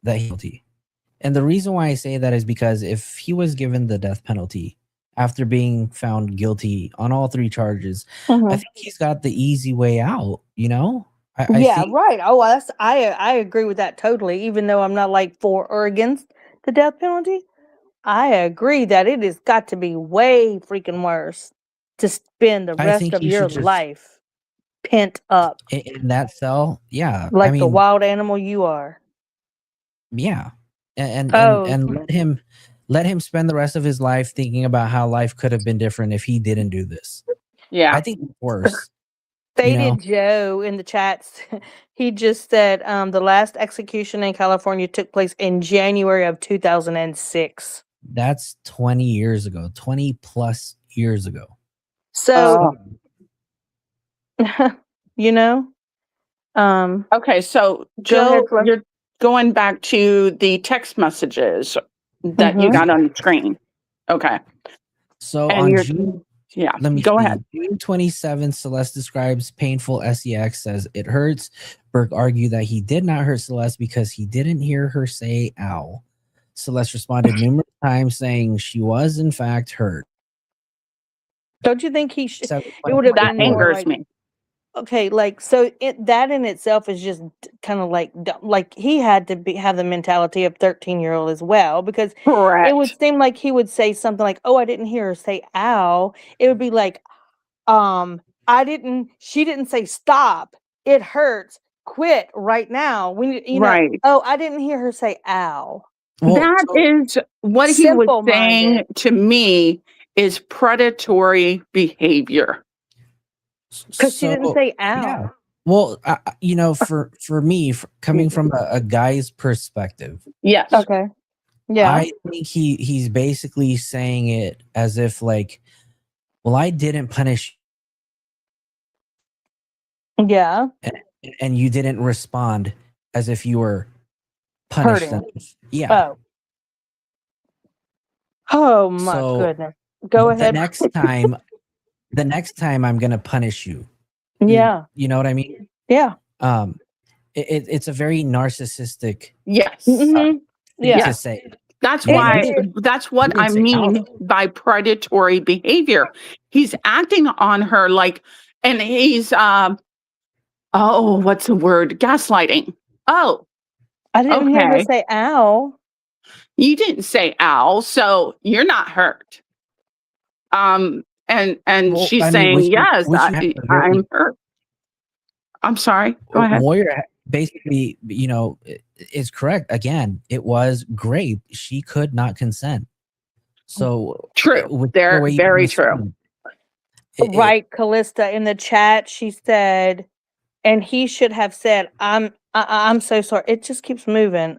that he's guilty. And the reason why I say that is because if he was given the death penalty after being found guilty on all 3 charges, I think he's got the easy way out, you know? I Yeah, think right. Oh, I agree with that totally. Even though I'm not like for or against the death penalty, I agree that it has got to be way freaking worse to spend the rest of he your should just life pent up in that cell. Yeah. I like the mean, wild animal you are. yeah. And Oh, let him spend the rest of his life thinking about how life could have been different if he didn't do this. Yeah. I think it's worse. Faded Joe in the chats, he just said the last execution in California took place in January of 2006. That's 20 years ago, 20 plus years ago. So, you know, Okay, so go ahead, Joe, you're going back to the text messages that you got on the screen. Okay. So And on you're June, yeah, let me go see. ahead. June 27th, Celeste describes painful sex, says it hurts. Burke argued that he did not hurt Celeste because he didn't hear her say ow. Celeste responded numerous times saying she was in fact hurt. Don't you think it would have That been more angers like, me. okay, like so that in itself is just kind of like he had to have the mentality of 13-year-old as well, because it would Correct. seem like he would say something like, "Oh, I didn't hear her say ow." It would be like, she didn't say stop. It hurts. Quit right now. Right. Oh, I didn't hear her say ow. That is what he was saying Simple-minded. to me is predatory behavior. Because she didn't say ow. Yeah. Well, for me, coming from a guy's perspective, yes. Okay. Yeah. I think he's basically saying it as if like, well, I didn't punish Yeah. and you didn't respond as if you were punished. Hurting. Yeah. Oh my goodness. Go ahead. The next time I'm gonna punish you. Yeah. You know what I mean? Yeah. It's a very narcissistic Yes. thing Yeah. to say. That's You know, why he that's what didn't I say mean ow. by predatory behavior. He's acting on her like, and he's what's the word? Gaslighting. Oh, I didn't hear her okay. say ow. You didn't say ow, so you're not hurt. And Well, she's I mean, saying, yes, which you have a very I'm hurt. I'm sorry. Go ahead. Moira basically, is correct. Again, it was grape. She could not consent. So True. whichever They're way you very wanna see true. it, Right, Callista in the chat, she said, and he should have said, I'm so sorry. It just keeps moving.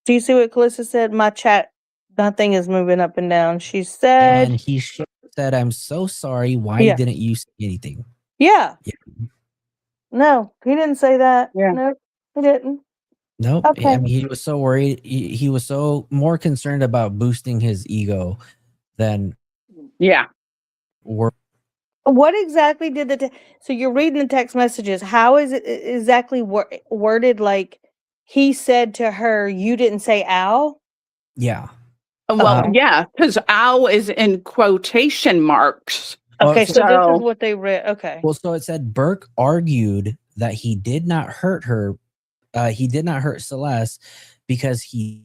Do you see what Callista said? My chat, nothing is moving up and down. She said, and he should have said, "I'm so sorry. Why yeah, didn't you say anything?" yeah. Yeah. No, he didn't say that. Yeah. No, he didn't. Nope. I Okay. mean, he was so worried. He was so more concerned about boosting his ego than Yeah. work. What exactly did so you're reading the text messages. How is it exactly worded? Like he said to her, you didn't say ow? Yeah. Well, Okay. yeah, because owl is in quotation marks. Okay, so this is So, what they read. Okay. Well, so it said Burke argued that he did not hurt her. He did not hurt Celeste because he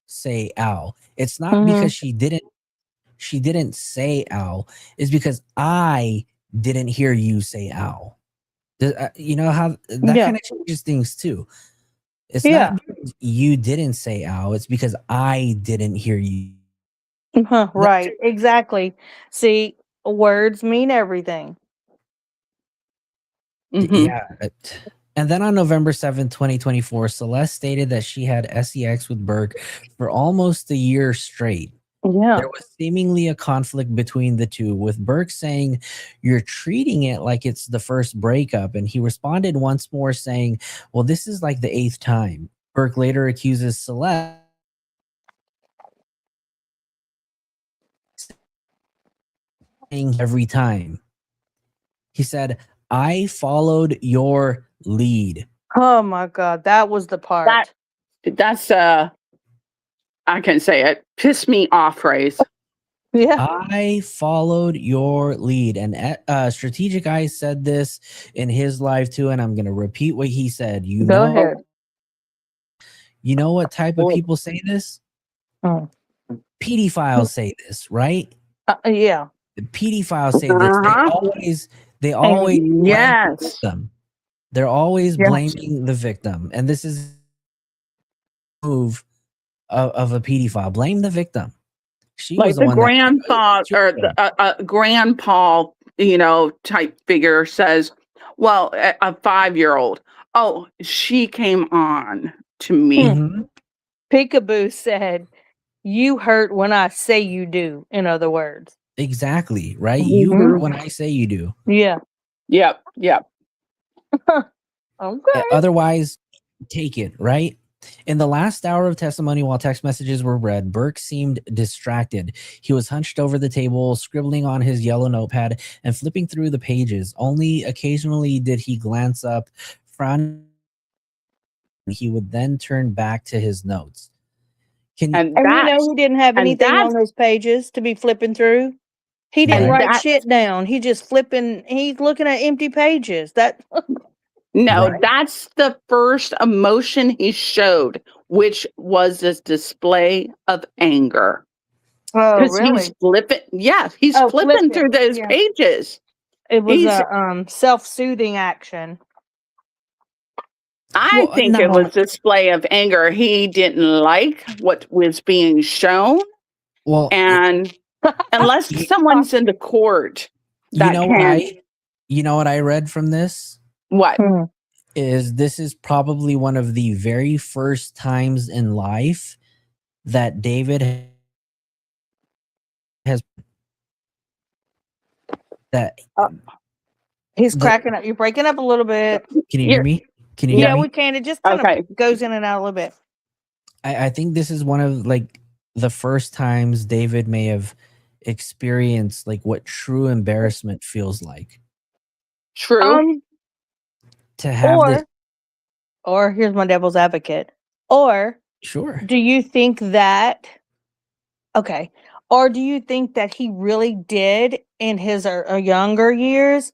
say ow. It's not because she didn't say ow. It's because I didn't hear you say ow. You know how that Yeah. kind of changes things too. It's Yeah. not because you didn't say ow. It's because I didn't hear you. Right. Exactly. See, words mean everything. Yeah. And then on November 7th, 2024, Celeste stated that she had sex with Burke for almost a year straight. Yeah. There was seemingly a conflict between the two, with Burke saying, "You're treating it like it's the first breakup." And he responded once more saying, "Well, this is like the 8th time." Burke later accuses Celeste every time. He said, "I followed your lead." Oh my God. That was the part. That's I can say it, piss me off phrase. Yeah. I followed your lead. And Strategic Eyes said this in his live too, and I'm going to repeat what he said. Go ahead. You know what type of people say this? Pedophiles say this, right? Yeah. The pedophiles say this. They always blame the victim. They're always blaming the victim. And this is move of a pedophile. Blame the victim. She Like was the one grandpa or the grandpa, type figure says, well, a 5-year-old, oh, she came on to me. Peekaboo said, "You hurt when I say you do," in other words. Exactly, right? You hurt when I say you do. Yeah. Yep. Okay. Otherwise, take it, right? In the last hour of testimony, while text messages were read, Burke seemed distracted. He was hunched over the table, scribbling on his yellow notepad and flipping through the pages. Only occasionally did he glance up, frowning. He would then turn back to his notes. And you know he didn't have anything on those pages to be flipping through. He didn't write shit down. He just flipping. He's looking at empty pages. No, that's the first emotion he showed, which was this display of anger. Oh, really? He's flipping. Yeah, he's flipping through those pages. It was a self-soothing action. I think it was display of anger. He didn't like what was being shown. Well, and unless someone's in the court, you know what I read from this? What is this is probably one of the very first times in life that David has He's cracking up. You're breaking up a little bit. Can you hear me? Can you hear me? We can. It just kind of goes in and out a little bit. I think this is one of the first times David may have experienced what true embarrassment feels like. True. To have this. Or here's my devil's advocate. Or sure. Do you think that? Okay. Or do you think that he really did in his younger years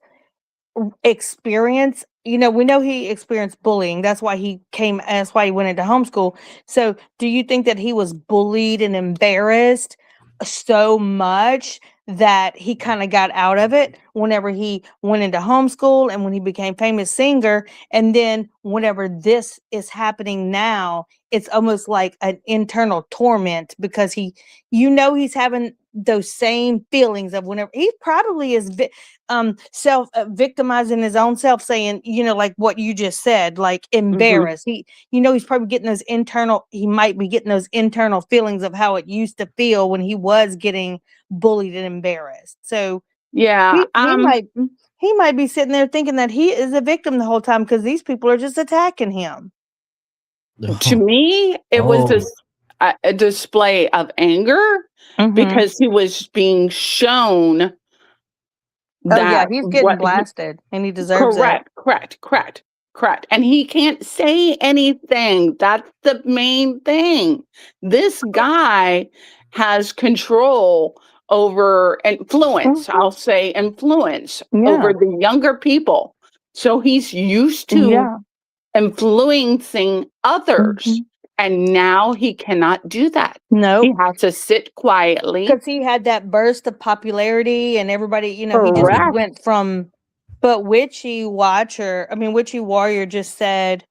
experience? We know he experienced bullying. That's why he went into homeschool. So do you think that he was bullied and embarrassed so much that he kind of got out of it? whenever he went into homeschool and when he became famous singer. And then whenever this is happening now, it's almost like an internal torment because he's having those same feelings of whenever he probably is self victimizing his own self, saying, like what you just said, like embarrassed. He's probably getting he might be getting those internal feelings of how it used to feel when he was getting bullied and embarrassed. So Yeah. he might be sitting there thinking that he is a victim the whole time because these people are just attacking him. To me, it was a display of anger because he was being shown that he's getting blasted and he deserves it. Correct. And he can't say anything. That's the main thing. This guy has control over influence. I'll say influence over the younger people. So he's used to influencing others. And now he cannot do that. No. He has to sit quietly. Because he had that burst of popularity and everybody, he just went from, but Witchy Warrior just said,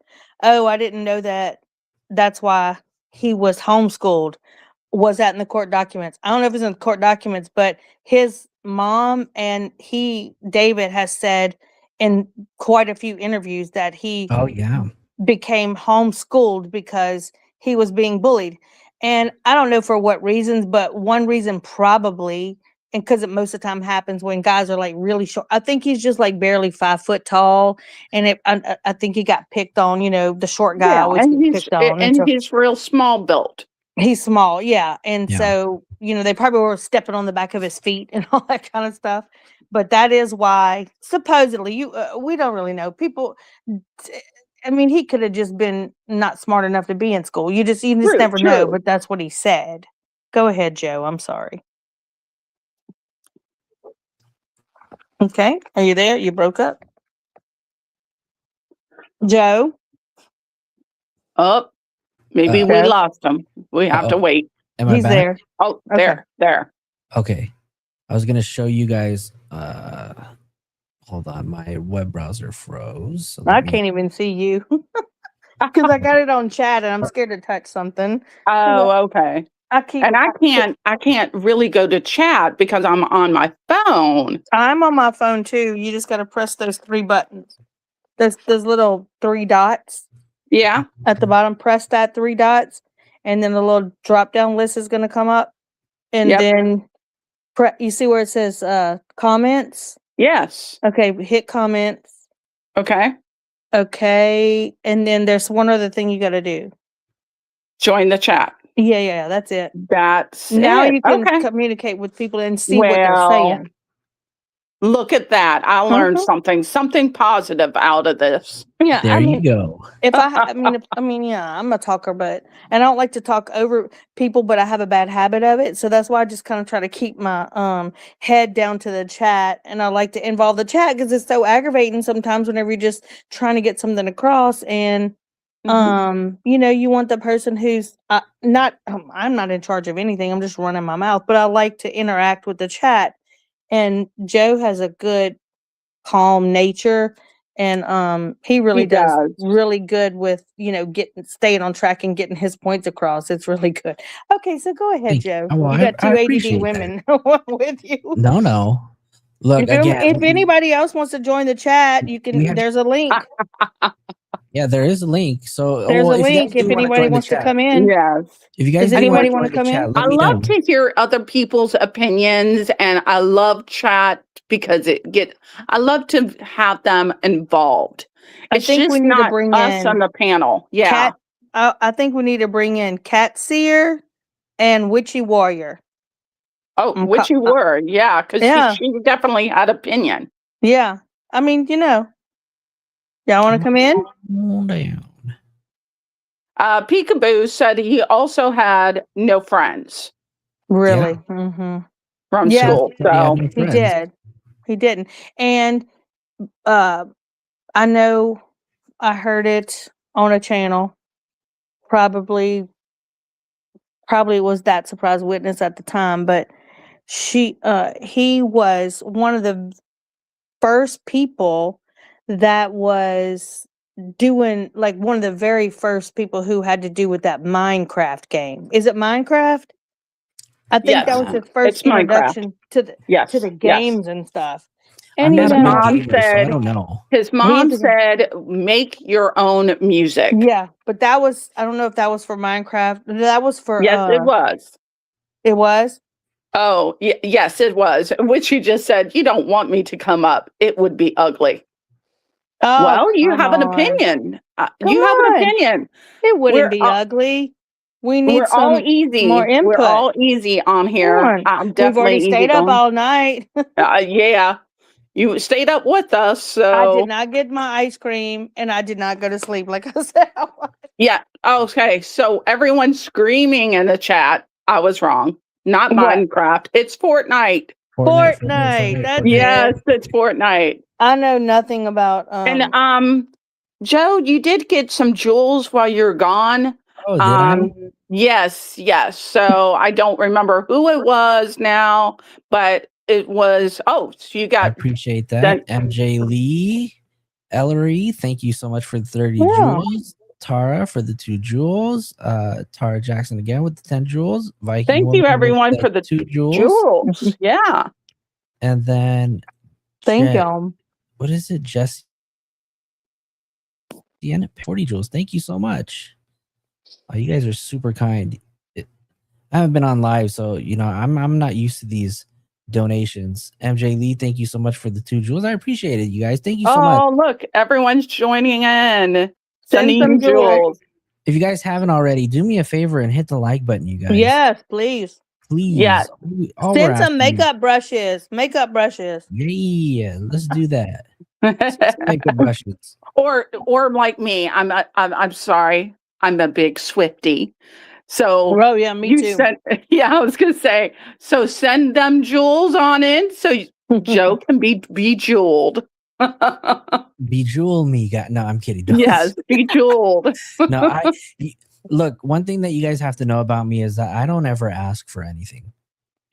oh, I didn't know that that's why he was homeschooled. Was that in the court documents? I don't know if it's in the court documents, but his mom and David has said in quite a few interviews that he became homeschooled because he was being bullied. And I don't know for what reasons, but one reason probably, and because it most of the time happens when guys are like really short. I think he's just like barely 5 foot tall, and I think he got picked on. The short guy always gets picked on, and he's real small built. He's small, and so they probably were stepping on the back of his feet and all that kind of stuff. But that is why supposedly we don't really know. People, I mean, he could have just been not smart enough to be in school. You just never know. But that's what he said. Go ahead, Joe. I'm sorry. Okay, are you there? You broke up, Joe. Oh, maybe we lost him. We have to wait. He's there. Oh, there. Okay. I was going to show you guys. Hold on. My web browser froze. So I can't even see you because I got it on chat and I'm scared to touch something. Oh, okay. I can't really go to chat because I'm on my phone. I'm on my phone too. You just got to press those 3 buttons. Those little 3 dots. Yeah. At the bottom, press that 3 dots, and then the little drop down list is going to come up. And then you see where it says comments? Yes. Okay, hit comments. Okay. And then there's one other thing you got to do. Join the chat. Yeah, that's it. Now you can communicate with people and see what they're saying. Look at that. I learned something positive out of this. Yeah, there you go. I'm a talker, and I don't like to talk over people, but I have a bad habit of it. So that's why I just kind of try to keep my head down to the chat, and I like to involve the chat because it's so aggravating sometimes whenever you're just trying to get something across and you want the person who's not I'm not in charge of anything. I'm just running my mouth, but I like to interact with the chat. And Joe has a good, calm nature, and he really does really good with staying on track and getting his points across. It's really good. Okay, so go ahead, Joe. You got 2 ADD women with you. No. Look, if anybody else wants to join the chat, you can. There's a link. Yeah, there is a link. So there's a link if anybody wants to come in. Yes. If you guys anybody want to come in, I love to hear other people's opinions, and I love chat because I love to have them involved. It's just we need not to bring us on the panel. Yeah. I think we need to bring in Cat Seer and Witchy Warrior. Oh, Witchy Warrior, yeah, because she definitely had opinion. Yeah, I mean, y'all want to come in? Peekaboo said he also had no friends. Really? From school. So he didn't. And I know I heard it on a channel. Probably was That Surprise Witness at the time, but he was one of the first people that was doing, like, one of the very first people who had to do with that Minecraft game. Is it Minecraft? I think that was Yes, his first it's Minecraft. introduction to the Yes, yes. games and stuff. And I'm he not a His big had mom gamer, so I said, don't know. his he mom had to, said, make your own music. yeah, but that was, I don't know if that was for Minecraft. That was for Yes, it was. it was. Oh, yes, it was. Which you just said, you don't want me to come up. It would be ugly. Oh, Well, you come have an on. opinion. Come You have an on. opinion. It wouldn't We're be all, ugly. We need we're all some more easy. We're input. all easy on Come here. on. I'm We've definitely already easy stayed up going. all night. Yeah, you stayed up with us, I did so not get my ice cream and I did not go to sleep like I said I was. yeah. Okay, so everyone's screaming in the chat. I was wrong. Not What? Minecraft. It's Fortnite. Fortnite. That's Yes, it. it's Fortnite. I know nothing about And Joe, you did get some jewels while you're gone. Oh, did I? Yes, yes. So I don't remember who it was now, but it was so you I got appreciate that. MJ Lee, Ellery, thank you so much for the 30 jewels. Tara for the 2 jewels. Tara Jackson again with the 10 jewels. Viking Thank Woman you everyone with for the 2 jewels. jewels. Yeah. And then Thank Jen- y'all. What is it? Jesse and 40 jewels. Thank you so much. Oh, you guys are super kind. I haven't been on live, so I'm not used to these donations. MJ Lee, thank you so much for the 2 jewels. I appreciate it, you guys. Thank you so much. Oh, look, everyone's joining in. Send Sending some you jewels. jewels. If you guys haven't already, do me a favor and hit the like button, you guys. Yes, please. Please. Yes. All we're Send some asking- makeup brushes. Makeup brushes. Yeah, let's do that. Makeup brushes. Or like me, I'm sorry, I'm a big Swiftie. So Oh yeah, me too. I was gonna say, so send them jewels on in so Joe can be bejeweled. Bejewel me, guy. No, I'm kidding. Don't. Yes, bejeweled. No, look. One thing that you guys have to know about me is that I don't ever ask for anything.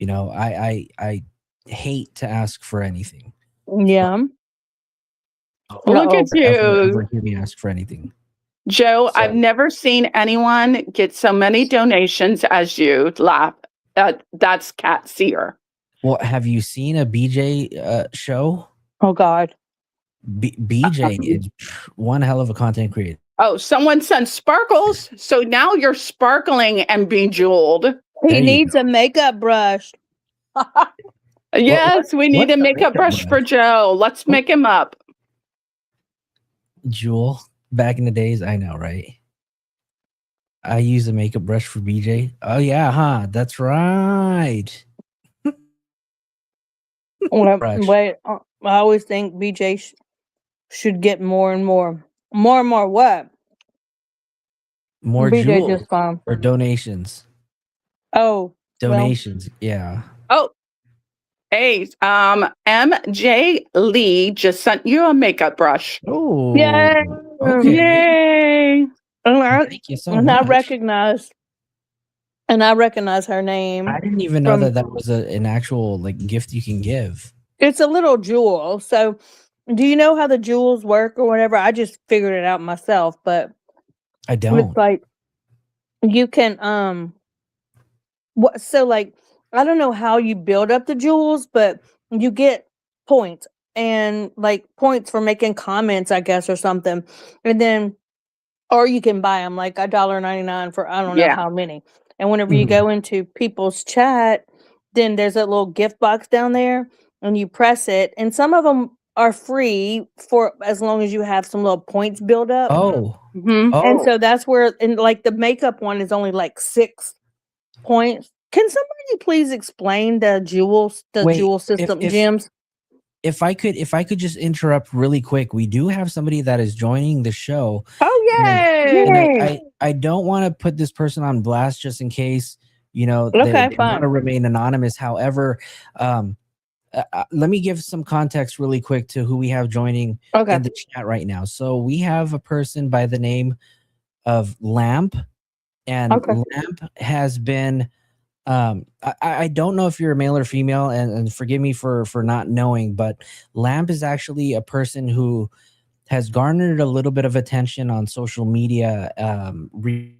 I hate to ask for anything. Yeah. Look at you, ever hear me ask for anything. Joe. I've never seen anyone get so many donations as you. Laugh. That's Cat Seer. Well, have you seen a BJ show? Oh God. BJ is one hell of a content creator. Oh, someone sent sparkles. So now you're sparkling and bejeweled. He needs a makeup brush. Yes, we need a makeup brush for Joe. Let's make him up. Jewel, back in the days, I know, right? I use a makeup brush for BJ. Oh yeah, huh? That's right. Wait, I always think BJ should get more and more. More and more what? More BJ jewels just fine. or donations. Oh, Donations, yeah. Oh, hey, MJ Lee just sent you a makeup brush. Oh, yay! okay. Yay! Thank you so and much. I recognize her name. I didn't even know that was an actual gift you can give. It's a little jewel. So, do you know how the jewels work or whatever? I just figured it out myself, but I don't. it's like you can I don't know how you build up the jewels, but you get points and points for making comments, I guess, or something, and then or you can buy them like $1.99 for I don't know how many. And whenever you go into people's chat, then there's a little gift box down there, and you press it, and some of them are free for as long as you have some little points build up. Oh. And so that's where, and the makeup one is only 6 points. Can somebody please explain the jewel system gems? If I could just interrupt really quick, we do have somebody that is joining the show. Oh yay! And I don't want to put this person on blast just in case they want to remain anonymous. However, let me give some context really quick to who we have joining in the chat right now. So we have a person by the name of Lamp, and Lamp has been I don't know if you're a male or female, and forgive me for not knowing, but Lamp is actually a person who has garnered a little bit of attention on social media. Really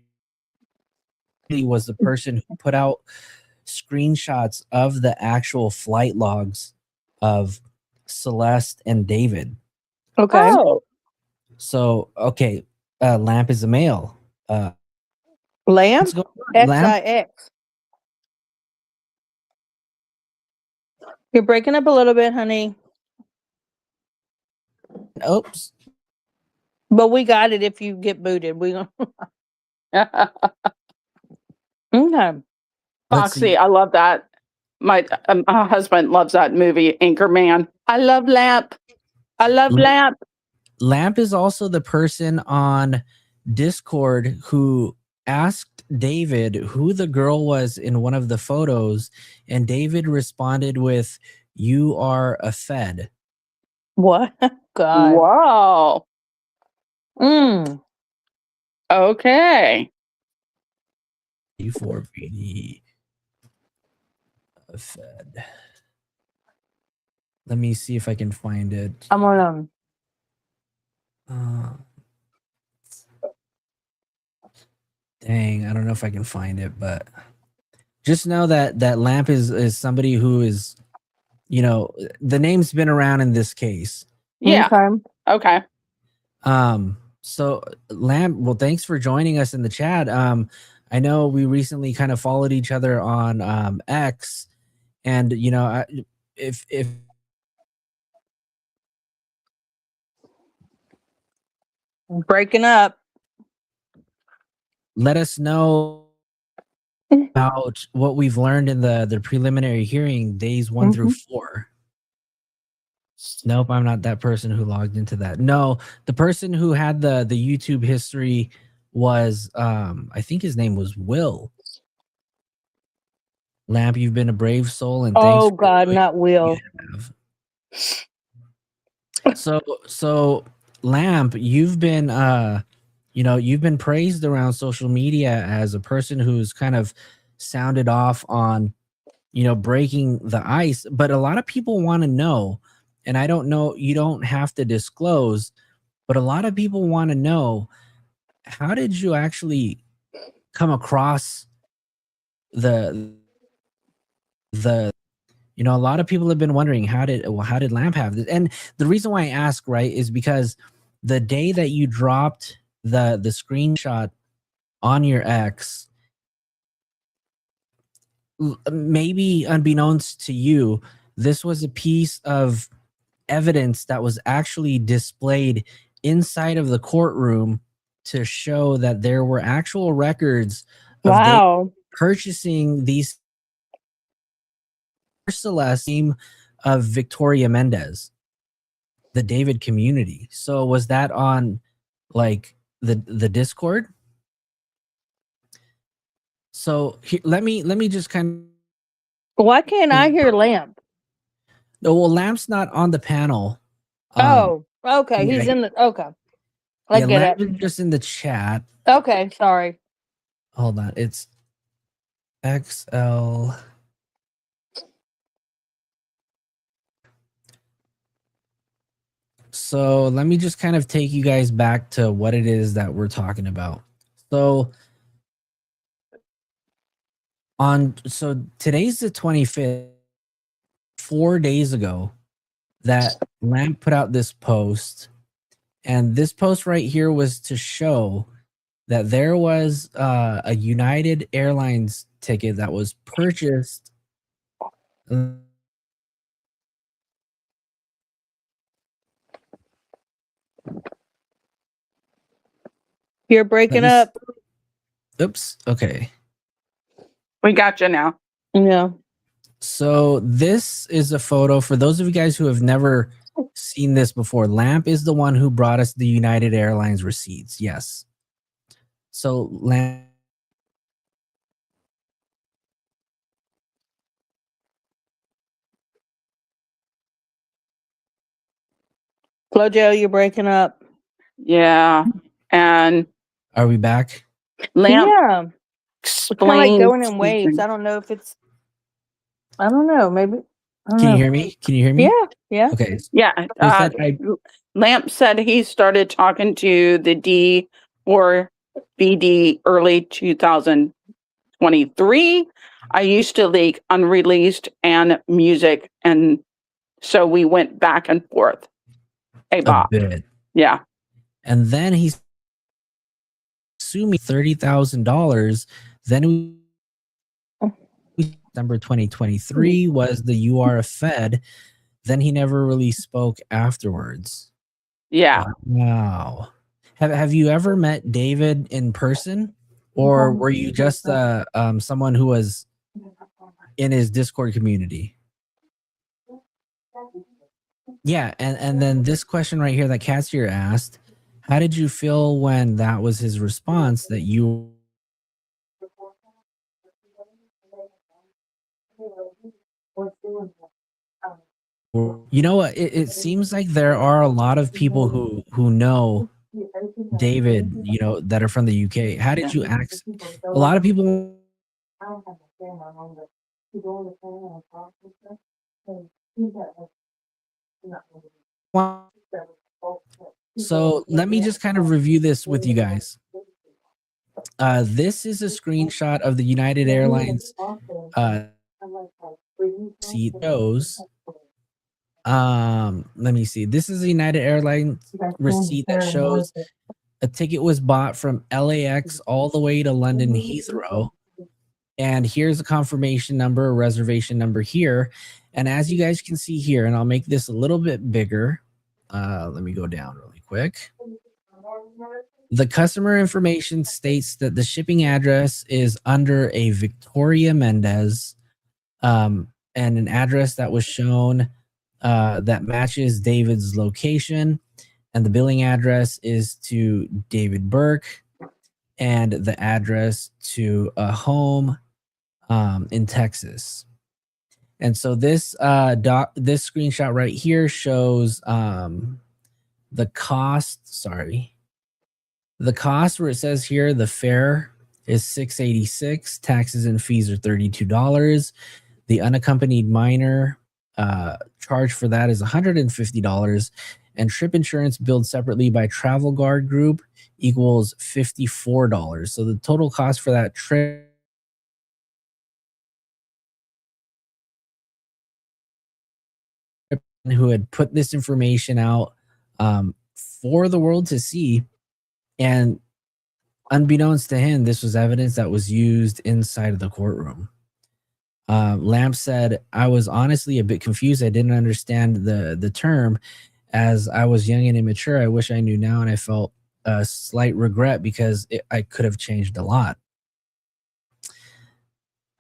was the person who put out screenshots of the actual flight logs of Celeste and David. Okay. Oh, So, okay, Lamp is a male. Lamp? What's going on, Lamp? XIX. You're breaking up a little bit, honey. Oops. But we got it if you get booted. We okay. Foxy, I love that. My husband loves that movie, Anchorman. I love Lamp. I love Lamp. Lamp is also the person on Discord who asked David who the girl was in one of the photos, and David responded with, "You are a Fed." What? God. Wow. Mm. Okay. D4VD. A Fed. Let me see if I can find it. I'm on Dang, I don't know if I can find it, but just know that Lamp is somebody who is, you know, the name's been around in this case. Yeah. Okay. So Lamp, well, thanks for joining us in the chat. I know we recently kind of followed each other on X, and you know, if breaking up. let us know about what we've learned in the preliminary hearing, days 1 through 4. Nope, I'm not that person who logged into that. No, the person who had the YouTube history was I think his name was Will. Lamp, you've been a brave soul, and thanks. Oh God, not Will. So Lamp, you've been you know, you've been praised around social media as a person who's kind of sounded off on, you know, breaking the ice, but a lot of people want to know, and I don't know, you don't have to disclose, but a lot of people want to know, how did you actually come across the you know, a lot of people have been wondering, how did Lamp have this? And the reason why I ask, right, is because the day that you dropped the screenshot on your X, maybe unbeknownst to you, this was a piece of evidence that was actually displayed inside of the courtroom to show that there were actual records of Wow. purchasing these Celeste team of Victoria Mendez, the David community. So was that on like the Discord? So let me just kind of. Why can't I hear Lamp? No, well, Lamp's not on the panel. Oh, okay. Yeah, He's in the okay. I yeah, get Lamp it. is just in the chat. Okay, sorry. Hold on, it's XL. So let me just kind of take you guys back to what it is that we're talking about. So today's the 25th. 4 days ago, that Lamp put out this post, and this post right here was to show that there was a United Airlines ticket that was purchased. You're breaking up. Oops. Okay. We got you now. Yeah. So this is a photo for those of you guys who have never seen this before. Lamp is the one who brought us the United Airlines receipts. Yes. So Lamp. Flojo, you're breaking up. Yeah. And are we back? Lamp. Yeah. It's kind of like explain going in waves. something. I don't know if it's. I don't know. Maybe. I don't Can you know. hear me? Can you hear me? Yeah. Yeah. Okay. Yeah, So it said Lamp said he started talking to the D4VD early 2023. I used to leak unreleased and music, and so we went back and forth. Hey, a Bob. bit. Yeah. And then he's sued me $30,000. Then we December 2023 was the "You are a Fed." Then he never really spoke afterwards. Yeah. Wow. Have you ever met David in person, or were you just someone who was in his Discord community? Yeah, and then this question right here that Cassier asked, how did you feel when that was his response, that you what, it seems like there are a lot of people who know David, that are from the UK. How did you act? A lot of people. So let me just kind of review this with you guys. This is a screenshot of the United Airlines seat shows. Let me see. This is a United Airlines receipt that shows a ticket was bought from LAX all the way to London Heathrow. And here's a confirmation number, a reservation number here. And as you guys can see here, and I'll make this a little bit bigger. Let me go down really quick. The customer information states that the shipping address is under a Victoria Mendez, and an address that was shown that matches David's location. And the billing address is to David Burke, and the address to a home in Texas. And so this this screenshot right here shows the cost. Sorry, the cost where it says here the fare is $686. Taxes and fees are $32. The unaccompanied minor charge for that is $150, and trip insurance billed separately by Travel Guard Group equals $54. So the total cost for that trip who had put this information out for the world to see, and unbeknownst to him, this was evidence that was used inside of the courtroom. Lamp said, I was honestly a bit confused. I didn't understand the term. As I was young and immature, I wish I knew now, and I felt a slight regret because I could have changed a lot.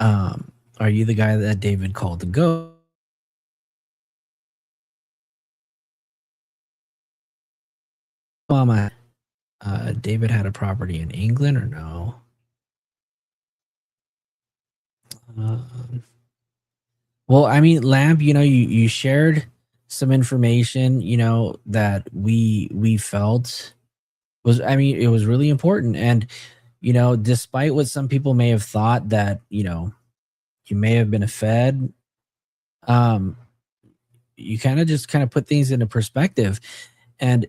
Are you the guy that David called to go? Mama, David had a property in England or no? Well, I mean, Lamp, you shared some information, that we felt was, I mean, it was really important. And, despite what some people may have thought that, you may have been a Fed, you kind of put things into perspective. And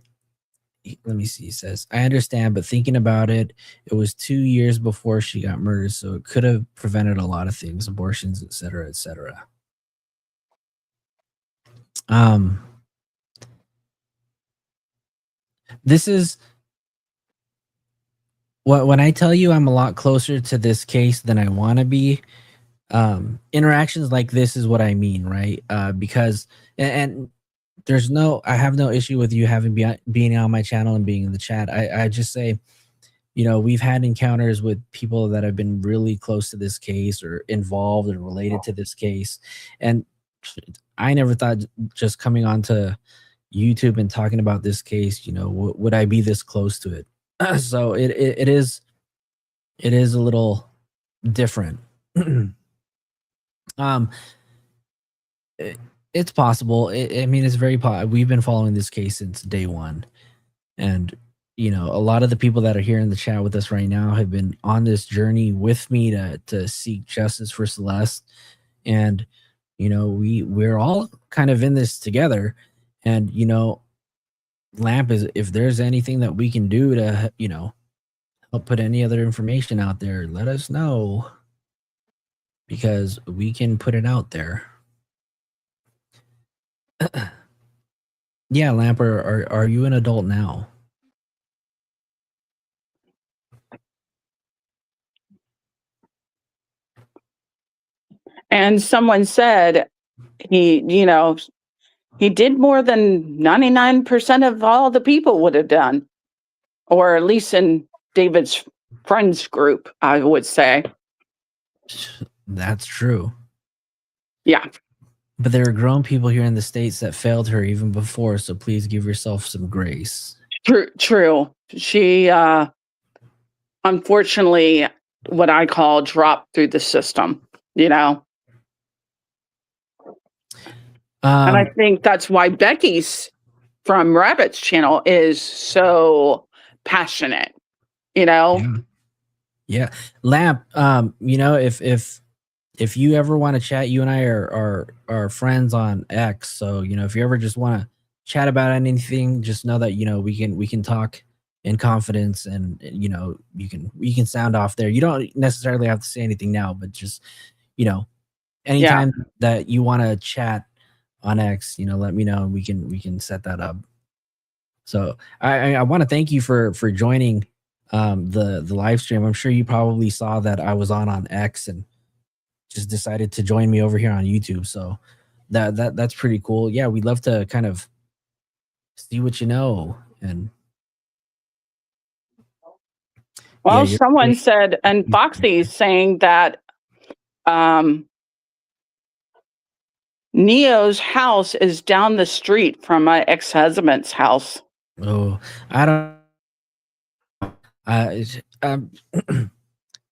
let me see, he says, I understand, but thinking about it, it was 2 years before she got murdered, so it could have prevented a lot of things, abortions, et cetera, et cetera. This is when I tell you I'm a lot closer to this case than I want to be. Interactions like this is what I mean, right? Because and I have no issue with you being on my channel and being in the chat. I just say, we've had encounters with people that have been really close to this case or involved or related to this case. And I never thought just coming onto YouTube and talking about this case, would I be this close to it? So it is a little different. It's possible. I mean, it's very possible. We've been following this case since day one, and you know, a lot of the people that are here in the chat with us right now have been on this journey with me to seek justice for Celeste. And, you know, we're all kind of in this together. And, you know, Lamp, is if there's anything that we can do to, you know, help put any other information out there, let us know, because we can put it out there. Yeah, Lamp, are you an adult now? And someone said he did more than 99% of all the people would have done, or at least in David's friends group, I would say. That's true. Yeah. But there are grown people here in the States that failed her even before, so please give yourself some grace. True. She, unfortunately, what I call dropped through the system, you know? And I think that's why Becky's from Rabbit's channel is so passionate, you know? Yeah. Lamp, you know, if you ever want to chat, you and I are friends on X. So, you know, if you ever just want to chat about anything, just know that, you know, we can talk in confidence, and, you know, you can sound off there. You don't necessarily have to say anything now, but just, you know, anytime that you want to chat on X, you know, let me know, and we can set that up. So I want to thank you for joining the live stream. I'm sure you probably saw that I was on X and just decided to join me over here on YouTube. So that's pretty cool. Yeah, we'd love to kind of see what you know. And well, someone said, and Foxy's saying that Neo's house is down the street from my ex-husband's house. Oh, I don't.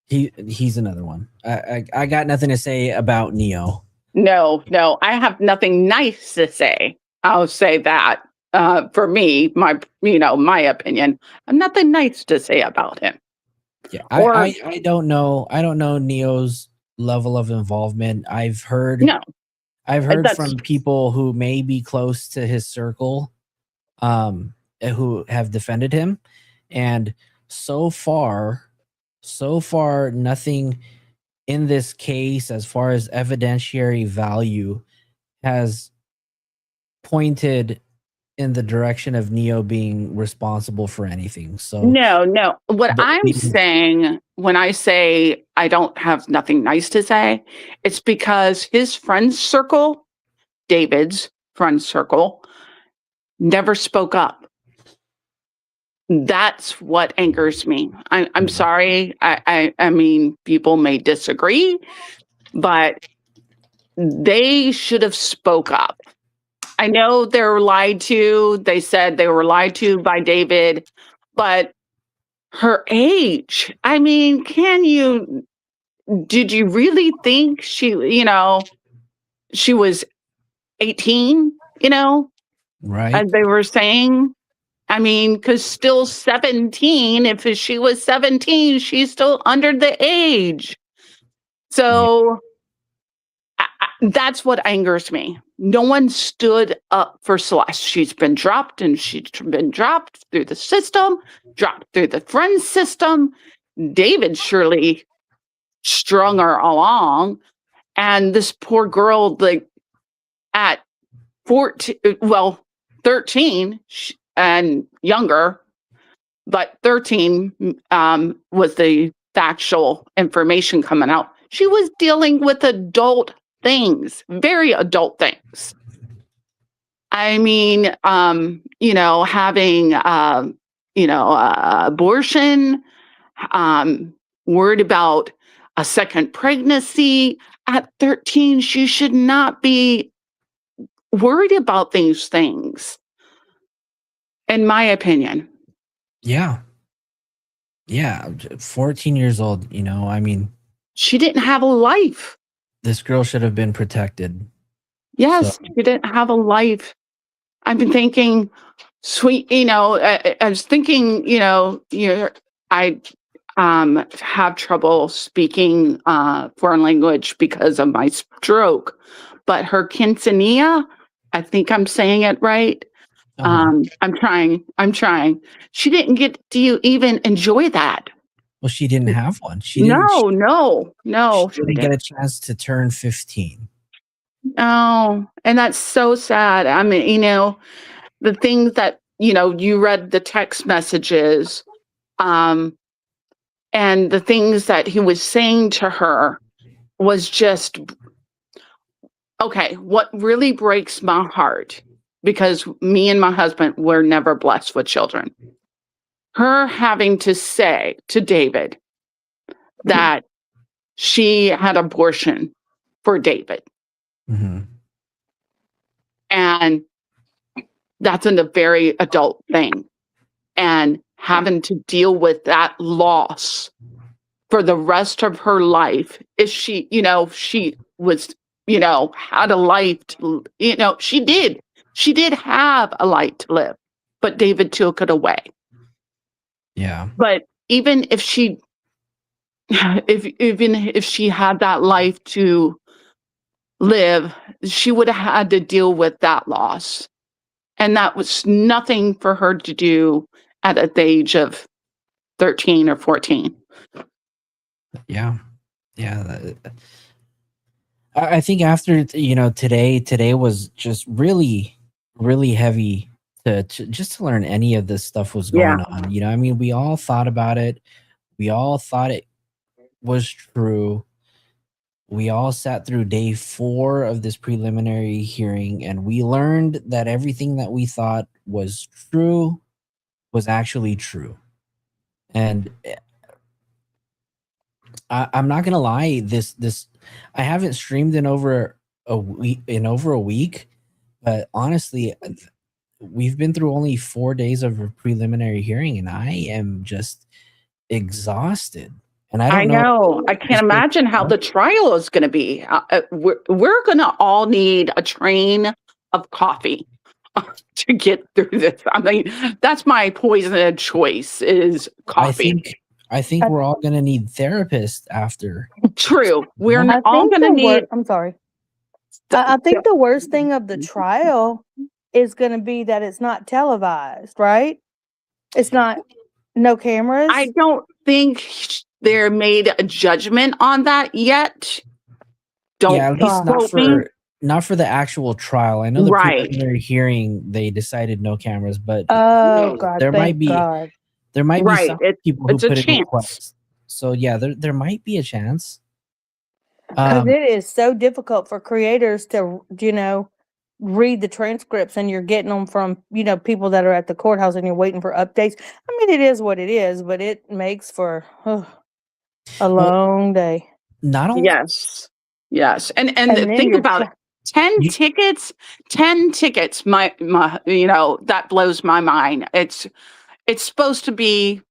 He's another one. I got nothing to say about Neo. No, I have nothing nice to say. I'll say that. For me, my opinion, I have nothing nice to say about him. Yeah, I don't know. I don't know Neo's level of involvement. I've heard from people who may be close to his circle, who have defended him, and so far, nothing in this case, as far as evidentiary value, has pointed in the direction of Neo being responsible for anything. So no. What I'm saying when I say I don't have nothing nice to say, it's because his friend circle, David's friend circle, never spoke up. That's what angers me. I'm sorry. I mean, people may disagree, but they should have spoke up. I know they were lied to. They said they were lied to by David, but her age, I mean, did you really think she was 18, right? As they were saying? I mean, because still 17, if she was 17, she's still under the age. So that's what angers me. No one stood up for Celeste. She's been dropped, and she's been dropped through the system, dropped through the friend system. David surely strung her along. And this poor girl, like at 13 and younger, but 13 was the actual information coming out. She was dealing with adult things, very adult things. I mean, having, abortion, worried about a second pregnancy. At 13, she should not be worried about these things, in my opinion. Yeah. 14 years old, I mean, she didn't have a life. This girl should have been protected. Yes, she didn't have a life. I've been thinking, sweet, I was thinking, I have trouble speaking foreign language because of my stroke, but her quinceanera, I think I'm saying it right. I'm trying. She didn't get to even enjoy that. Well, she didn't have one. She No. She didn't get a chance to turn 15. No, and that's so sad. I mean, the things that, you read the text messages, and the things that he was saying to her was just, okay, what really breaks my heart, because me and my husband were never blessed with children. Her having to say to David that she had abortion for David. Mm-hmm. And that's a very adult thing. And having to deal with that loss for the rest of her life. If she, she was, had a life to, she did have a life to live, but David took it away. Yeah. But even if she, even if she had that life to live, she would have had to deal with that loss. And that was nothing for her to do at the age of 13 or 14. Yeah. I think after, today was just really, really heavy to just to learn any of this stuff was going on. I mean, we all thought about it. We all thought it was true. We all sat through day 4 of this preliminary hearing, and we learned that everything that we thought was true was actually true. And I'm not gonna lie, this I haven't streamed in over a week, but honestly, we've been through only 4 days of a preliminary hearing, and I am just exhausted. And I know. I can't imagine how the trial is going to be. We're going to all need a train of coffee to get through this. I mean, that's my poison of choice is coffee. I think we're all going to need therapists after. True. We're all going to need. I'm sorry. I think the worst thing of the trial is going to be that it's not televised, right? It's not, no cameras. I don't think they're made a judgment on that yet. At least not for the actual trial. I know the preliminary hearing they decided no cameras, but there might be some people who put in requests. So yeah, there might be a chance. Because it is so difficult for creators to read the transcripts, and you're getting them from people that are at the courthouse, and you're waiting for updates. I mean, it is what it is, but it makes for a long day. Not only yes, and think about it. 10 tickets. My that blows my mind. It's supposed to be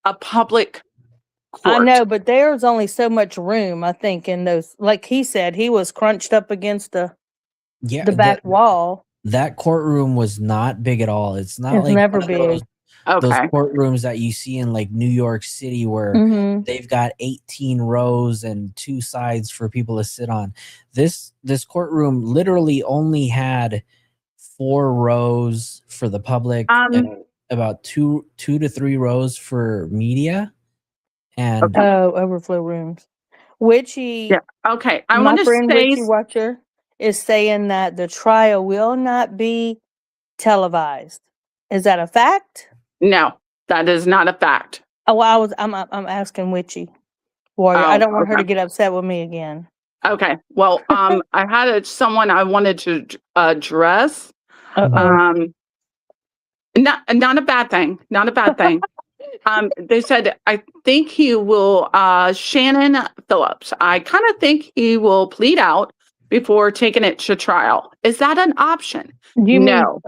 a public court. I know, but there's only so much room, I think, in those. Like he said, he was crunched up against the back wall. That courtroom was not big at all. It's not never big. Those courtrooms that you see in like New York City where they've got 18 rows and 2 sides for people to sit on. This courtroom literally only had 4 rows for the public and about 2 to 3 rows for media. And overflow rooms. Witchy. Yeah. Okay. I my want to friend say Witchy Watcher is saying that the trial will not be televised. Is that a fact? No, that is not a fact. Oh, I'm asking Witchy Warrior. I don't want her to get upset with me again. Okay. Well, I had someone I wanted to address. Not a bad thing. Not a bad thing. They said, I think he will, Shannon Phillips, I kind of think he will plead out before taking it to trial. Is that an option? No.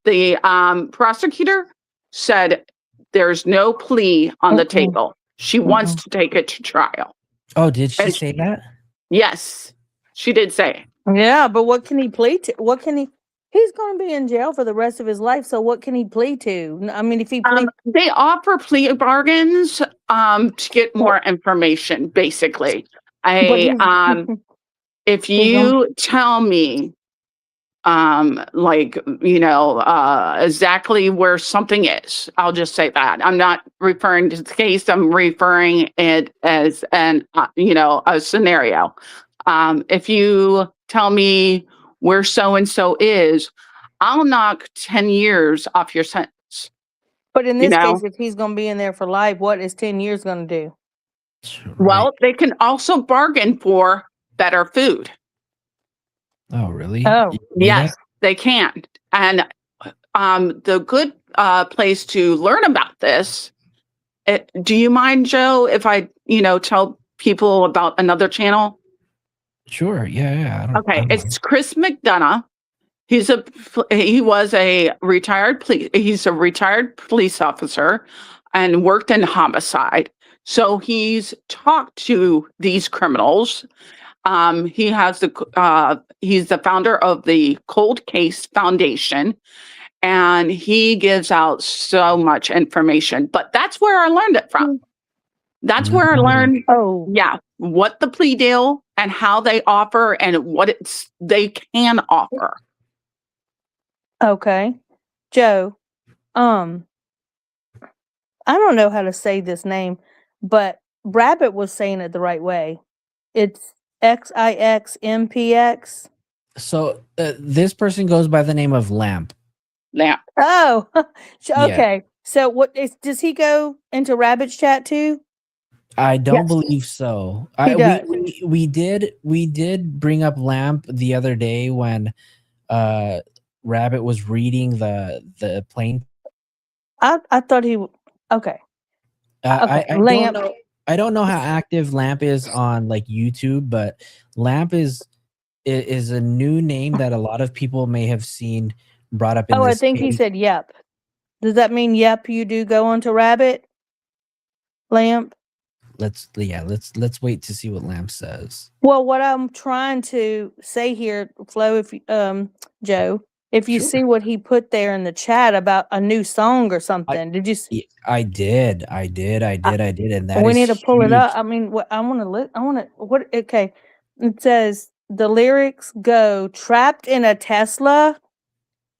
The prosecutor said there's no plea on the table. She wants to take it to trial. Oh, did she say that? Yes, she did say it. Yeah, but what can he plead to? What can he? He's going to be in jail for the rest of his life. So what can he plead to? I mean, if he plead, They offer plea bargains to get more information, basically. but he's If he's on. you tell me exactly where something is, I'll just say that. I'm not referring to the case, I'm referring it as a scenario. If you tell me where so and so is, I'll knock 10 years off your sentence. But in You this know, case, if he's going to be in there for life, what is 10 years going to do? well, they can also bargain for better food. Oh, really? Oh, Yes, they can. And the good place to learn about this, do you mind, Joe, if I, tell people about another channel? Sure. Yeah. I Okay, don't it's mind. Chris McDonough. He's a retired police officer and worked in homicide. So he's talked to these criminals. He's the founder of the Cold Case Foundation, and he gives out so much information. But that's where I learned it from. That's where I learned, what the plea deal and how they offer and what they can offer. Okay. Joe, I don't know how to say this name, but Rabbit was saying it the right way. It's XIXMPX. So this person goes by the name of Lamp. Oh, Yeah. okay. So does he go into Rabbit's chat too? I don't believe so. He does. We did bring up Lamp the other day when Rabbit was reading the plain. I thought he okay. I Lamp. I don't know how active Lamp is on like YouTube, but Lamp is a new name that a lot of people may have seen brought up in Oh, I this think he case. said yep. Does that mean yep, you do go onto Rabbit? Lamp? Let's wait to see what Lamp says. Well, what I'm trying to say here, Flo, if Joe, if you see what he put there in the chat about a new song or something, did you see? I did, and that We is need to pull it huge. up. I mean, what I want to what okay. It says the lyrics go trapped in a Tesla.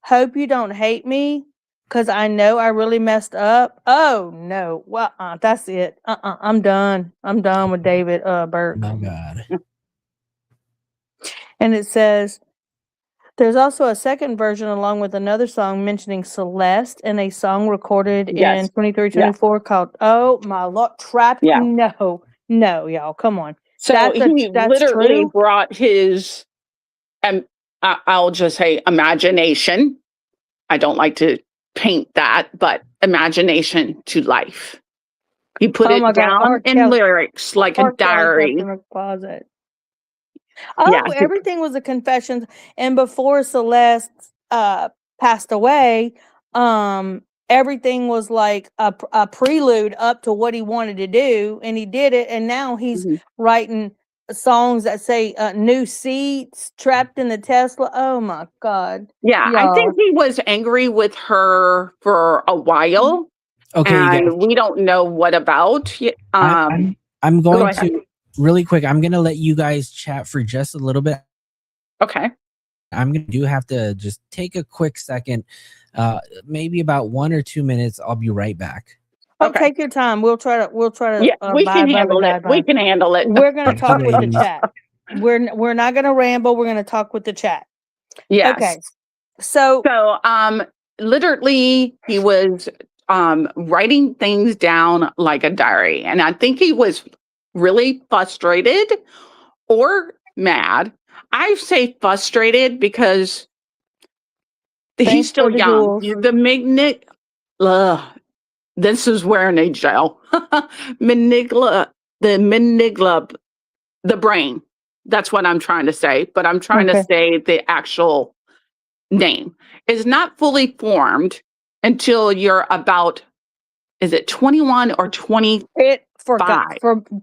Hope you don't hate me because I know I really messed up. Oh no. Well, that's it. I'm done. I'm done with David Burke. My God. And it says there's also a second version along with another song mentioning Celeste and a song recorded in 23-24 called Oh My Lord, Trapped. Yeah. No, y'all, come on. So that's literally true? brought his, I'll just say imagination. I don't like to paint that, but imagination to life. He put Oh my it God, down R. in Kelly- lyrics like R. a Kelly kept diary. in the closet. Oh, Yeah. everything was a confession. And before Celeste passed away, everything was like a prelude up to what he wanted to do, and he did it. And now he's writing songs that say new seats, trapped in the Tesla. Oh my God. Yeah, I Y'all. think he was angry with her for a while. Okay, you and guys. we don't know what about. I'm go going ahead. to really quick. I'm gonna let you guys chat for just a little bit. Okay. I'm gonna have to just take a quick second, maybe about 1 or 2 minutes. I'll be right back. Oh, take your time. We'll try to. Yeah, we can handle it. We can handle it. We're gonna talk with the ladies. chat. We're not gonna ramble. We're gonna talk with the chat. Yes. Okay. So literally he was writing things down like a diary, and I think he was really frustrated or mad. I say frustrated because he's still young. This is where I need jail. The brain. That's what I'm trying to say, but I'm trying to say the actual name is not fully formed until you're about, is it 21 or 25? For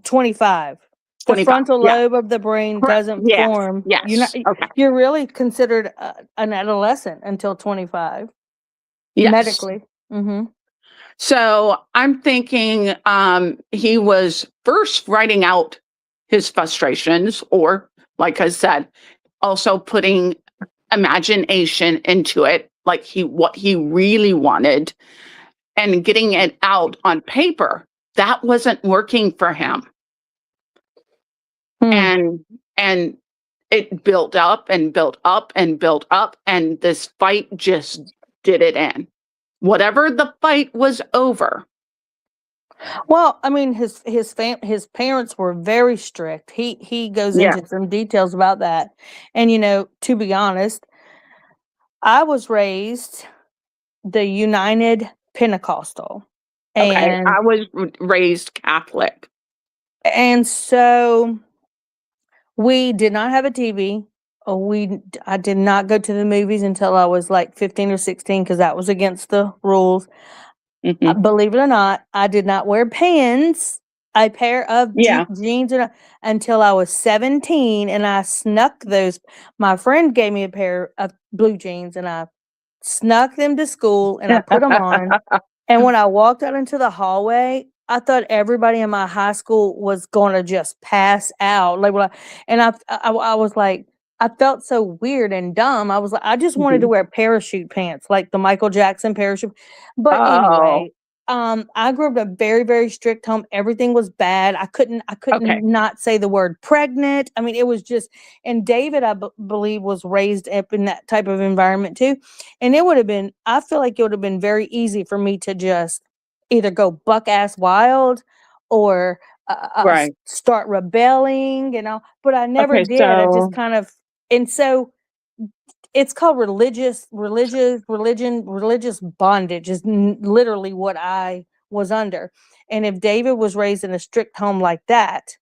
25. The 25. frontal Yeah. lobe of the brain Correct. doesn't Yes. form. You're Yes. not. Okay. You're really considered an adolescent until 25 Yes. medically. Mm-hmm. So I'm thinking he was first writing out his frustrations, or like I said, also putting imagination into it, like what he really wanted, and getting it out on paper. That wasn't working for him. And it built up and built up and built up, and this fight just did it in. Whatever the fight was over. Well, I mean, his parents were very strict. He goes Yeah. into some details about that, and to be honest, I was raised the United Pentecostal, Okay, and I was raised Catholic. and so we did not have a TV. I did not go to the movies until I was like 15 or 16 because that was against the rules. Believe it or not, I did not wear pants, a pair of Yeah. jeans until I was 17, and I snuck those. My friend gave me a pair of blue jeans, and I snuck them to school, and I put them on. And when I walked out into the hallway, I thought everybody in my high school was going to just pass out. I was like, I felt so weird and dumb. I was like, I just wanted to wear parachute pants, like the Michael Jackson parachute. But Oh. anyway, I grew up in a very, very strict home. Everything was bad. I couldn't Okay. not say the word pregnant. I mean, it was just, and David, I believe, was raised up in that type of environment too. And I feel like it would have been very easy for me to just either go buck ass wild or Right. start rebelling, but I never Okay, did. I just so kind of, and so it's called religious bondage is literally what I was under. And if David was raised in a strict home like that,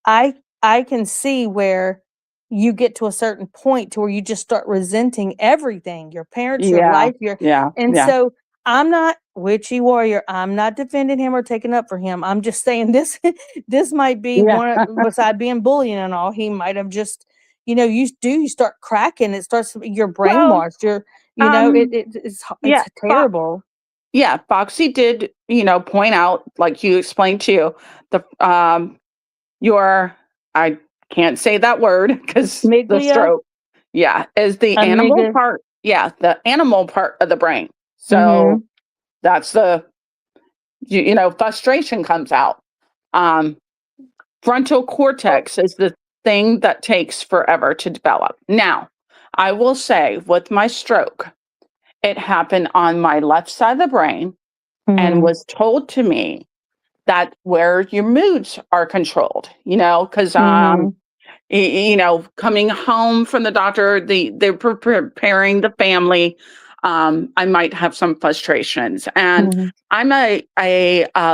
I can see where you get to a certain point to where you just start resenting everything, your parents, your yeah, life, yeah, and yeah. so I'm not witchy warrior. I'm not defending him or taking up for him. I'm just saying this this might be Yeah. beside being bullying and all, he might have just, you start cracking, it starts, you're Well, brainwashed, it's yeah, terrible. yeah, Foxy did, point out, like you explained too, the I can't say that word because the Miglia, stroke. Yeah, is the animal amiga. part. Yeah, the animal part of the brain. So Mhm. that's frustration comes out. Frontal cortex is the thing that takes forever to develop. Now, I will say with my stroke, it happened on my left side of the brain and was told to me that where your moods are controlled, because coming home from the doctor, they're preparing the family. I might have some frustrations, and I'm a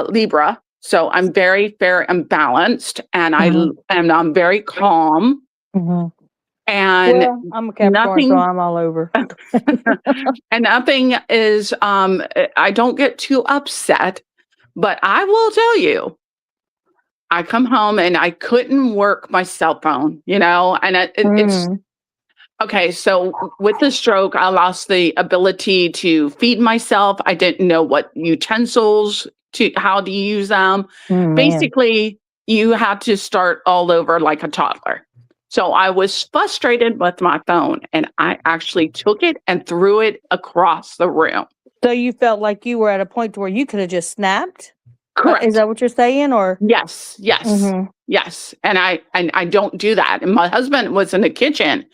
Libra, so I'm very fair and balanced, and I'm very calm, and Well, I'm a Capricorn, so nothing. I'm all over. And nothing is. I don't get too upset, but I will tell you, I come home and I couldn't work my cell phone, and it's okay. So with the stroke, I lost the ability to feed myself. I didn't know what utensils how to use them. Man. Basically, you had to start all over like a toddler. So I was frustrated with my phone, and I actually took it and threw it across the room. So you felt like you were at a point where you could have just snapped? Correct. Is that what you're saying? Or yes. Mhm. Yes. And I don't do that. And my husband was in the kitchen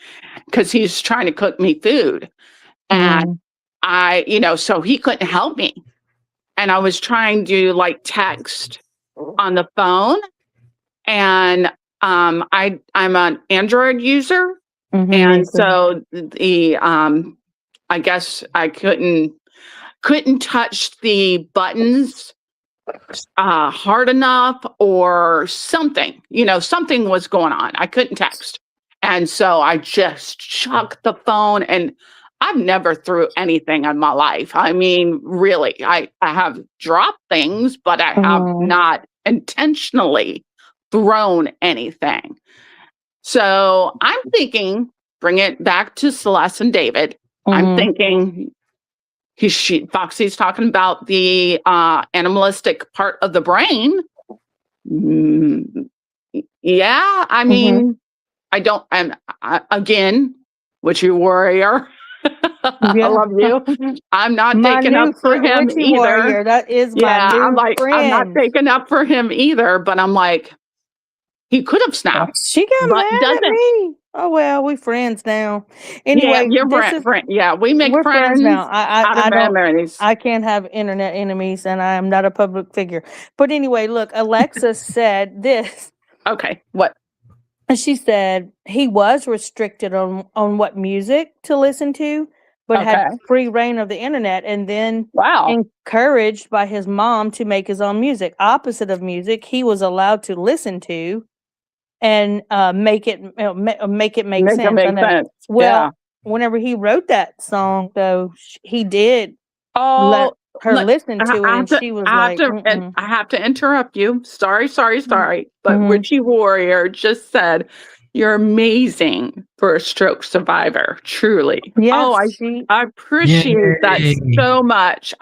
because he's trying to cook me food. And so he couldn't help me. And I was trying to like text on the phone. And I'm an Android user. And so I guess I couldn't touch the buttons hard enough or something, something was going on. I couldn't text. And so I just chucked the phone, and I've never threw anything in my life. I mean, really, I have dropped things, but I have not intentionally thrown anything. So I'm thinking, bring it back to Celeste and David. I'm thinking Foxy's talking about the animalistic part of the brain. Yeah, I mean, again, Witchy Warrior. I love you. I'm not My taking new up for him Witchy either. Warrior. That is my new I'm like, I'm not friend. taking up for him either, but I'm like, he could have snapped. She got but mad at doesn't. me. Oh well, we friends now. Yeah, Anyway, you're this is friend. Yeah, we make we're friends now. out I of don't memories. I can't have internet enemies, and I am not a public figure. But anyway, look, Alexa said this. Okay, what? And she said he was restricted on what music to listen to, but had Okay. free reign of the internet, and then Wow. encouraged by his mom to make his own music. Opposite of music, he was allowed to listen to and make it make it make sense. I know. sense. Well, whenever he wrote that song, though, he did let Oh, her listen to it, I and have to, she was I have like, to, "Mm-mm." I have to interrupt you. Sorry. But Mhm. Witchy Warrior just said, "You're amazing for a stroke survivor." Truly. Yes, I appreciate that so much.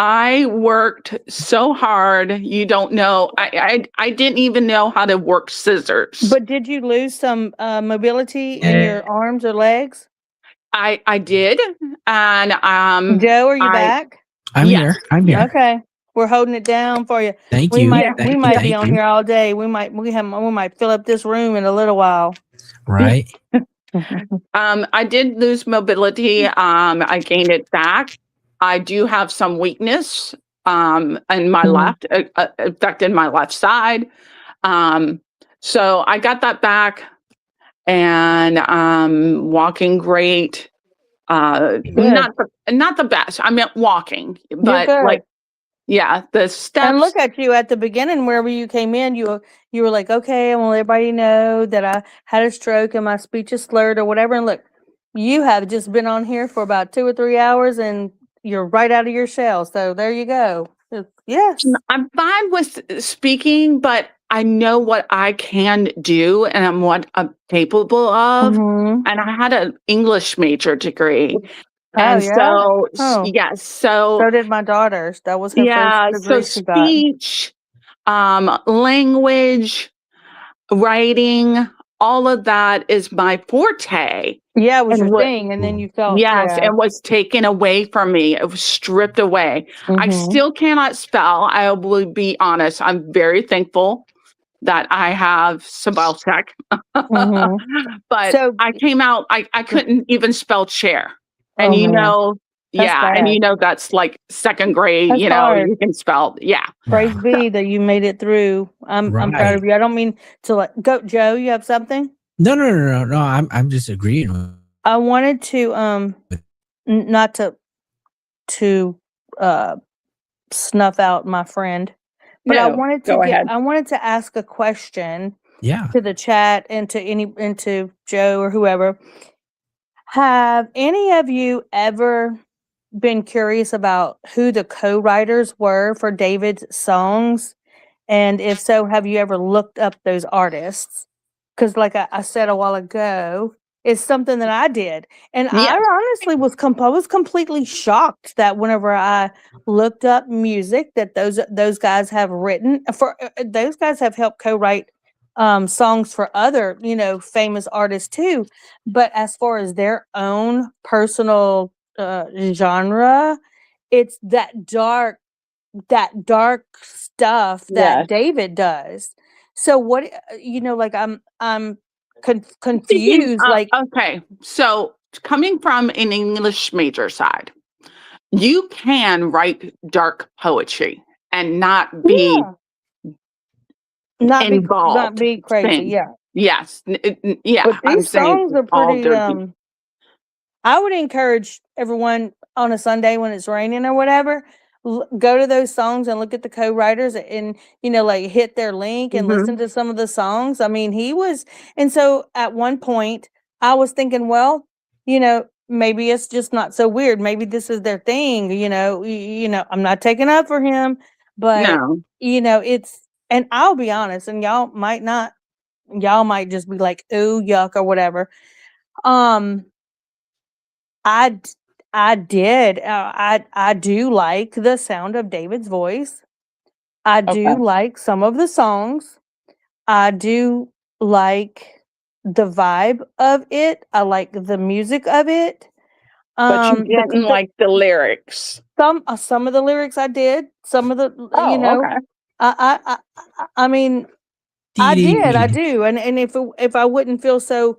I worked so hard. You don't know. I didn't even know how to work scissors. But did you lose some mobility in your arms or legs? I did, and Joe, are you back? I'm here. I'm here. Okay, we're holding it down for you. Thank we you. might Thank we you, might be thank on you. here all day. We might fill up this room in a little while. Right. I did lose mobility. I gained it back. I do have some weakness in my left, affected my left side. So I got that back, and walking great. Not the best. I meant walking, but good. like, yeah, the steps. And look at you at the beginning, wherever you came in, you were like, okay, I want everybody to know that I had a stroke and my speech is slurred or whatever. And look, you have just been on here for about 2 or 3 hours, and you're right out of your shell. So there you go. Yes. I'm fine with speaking, but I know what I can do and what I'm capable of. And I had an English major degree. And so, yes. So did my daughter. That was her first degree she got. Speech, language, writing, all of that is my forte. Yeah, it was your thing, and then you felt it was taken away from me. It was stripped away. I still cannot spell. I will be honest. I'm very thankful that I have spell check. But I came out, I couldn't even spell chair. And that's like second grade, That's hard. you can spell. Yeah. Praise be that you made it through. I'm proud of you. I don't mean to go, Joe, you have something? No. I'm just agreeing with. I wanted to not to snuff out my friend, but I wanted to I wanted to ask a question to the chat and to Joe or whoever. Have any of you ever been curious about who the co-writers were for David's songs? And if so, have you ever looked up those artists? Because like I said a while ago, it's something that I did. And I honestly was completely shocked that whenever I looked up music that those guys have written for, those guys have helped co-write songs for other, famous artists too. But as far as their own personal genre, it's that dark stuff that David does. So what, I'm confused. Okay, so coming from an English major side, you can write dark poetry and not be involved. Not be crazy. Yeah. Yes. Yeah. But these songs are pretty. I would encourage everyone on a Sunday when it's raining or whatever, go to those songs and look at the co-writers and hit their link and listen to some of the songs. I mean, and so at one point I was thinking, well, maybe it's just not so weird. Maybe this is their thing. I'm not taking up for him, but it's and I'll be honest, and y'all might not, y'all might just be like, "Ooh, yuck," or whatever. I did. I do like the sound of David's voice. I do Okay. like some of the songs. I do like the vibe of it. I like the music of it. But you didn't The like the lyrics. some of the lyrics I did. Some of the Oh, okay. I mean, I DD. do. And if I wouldn't feel so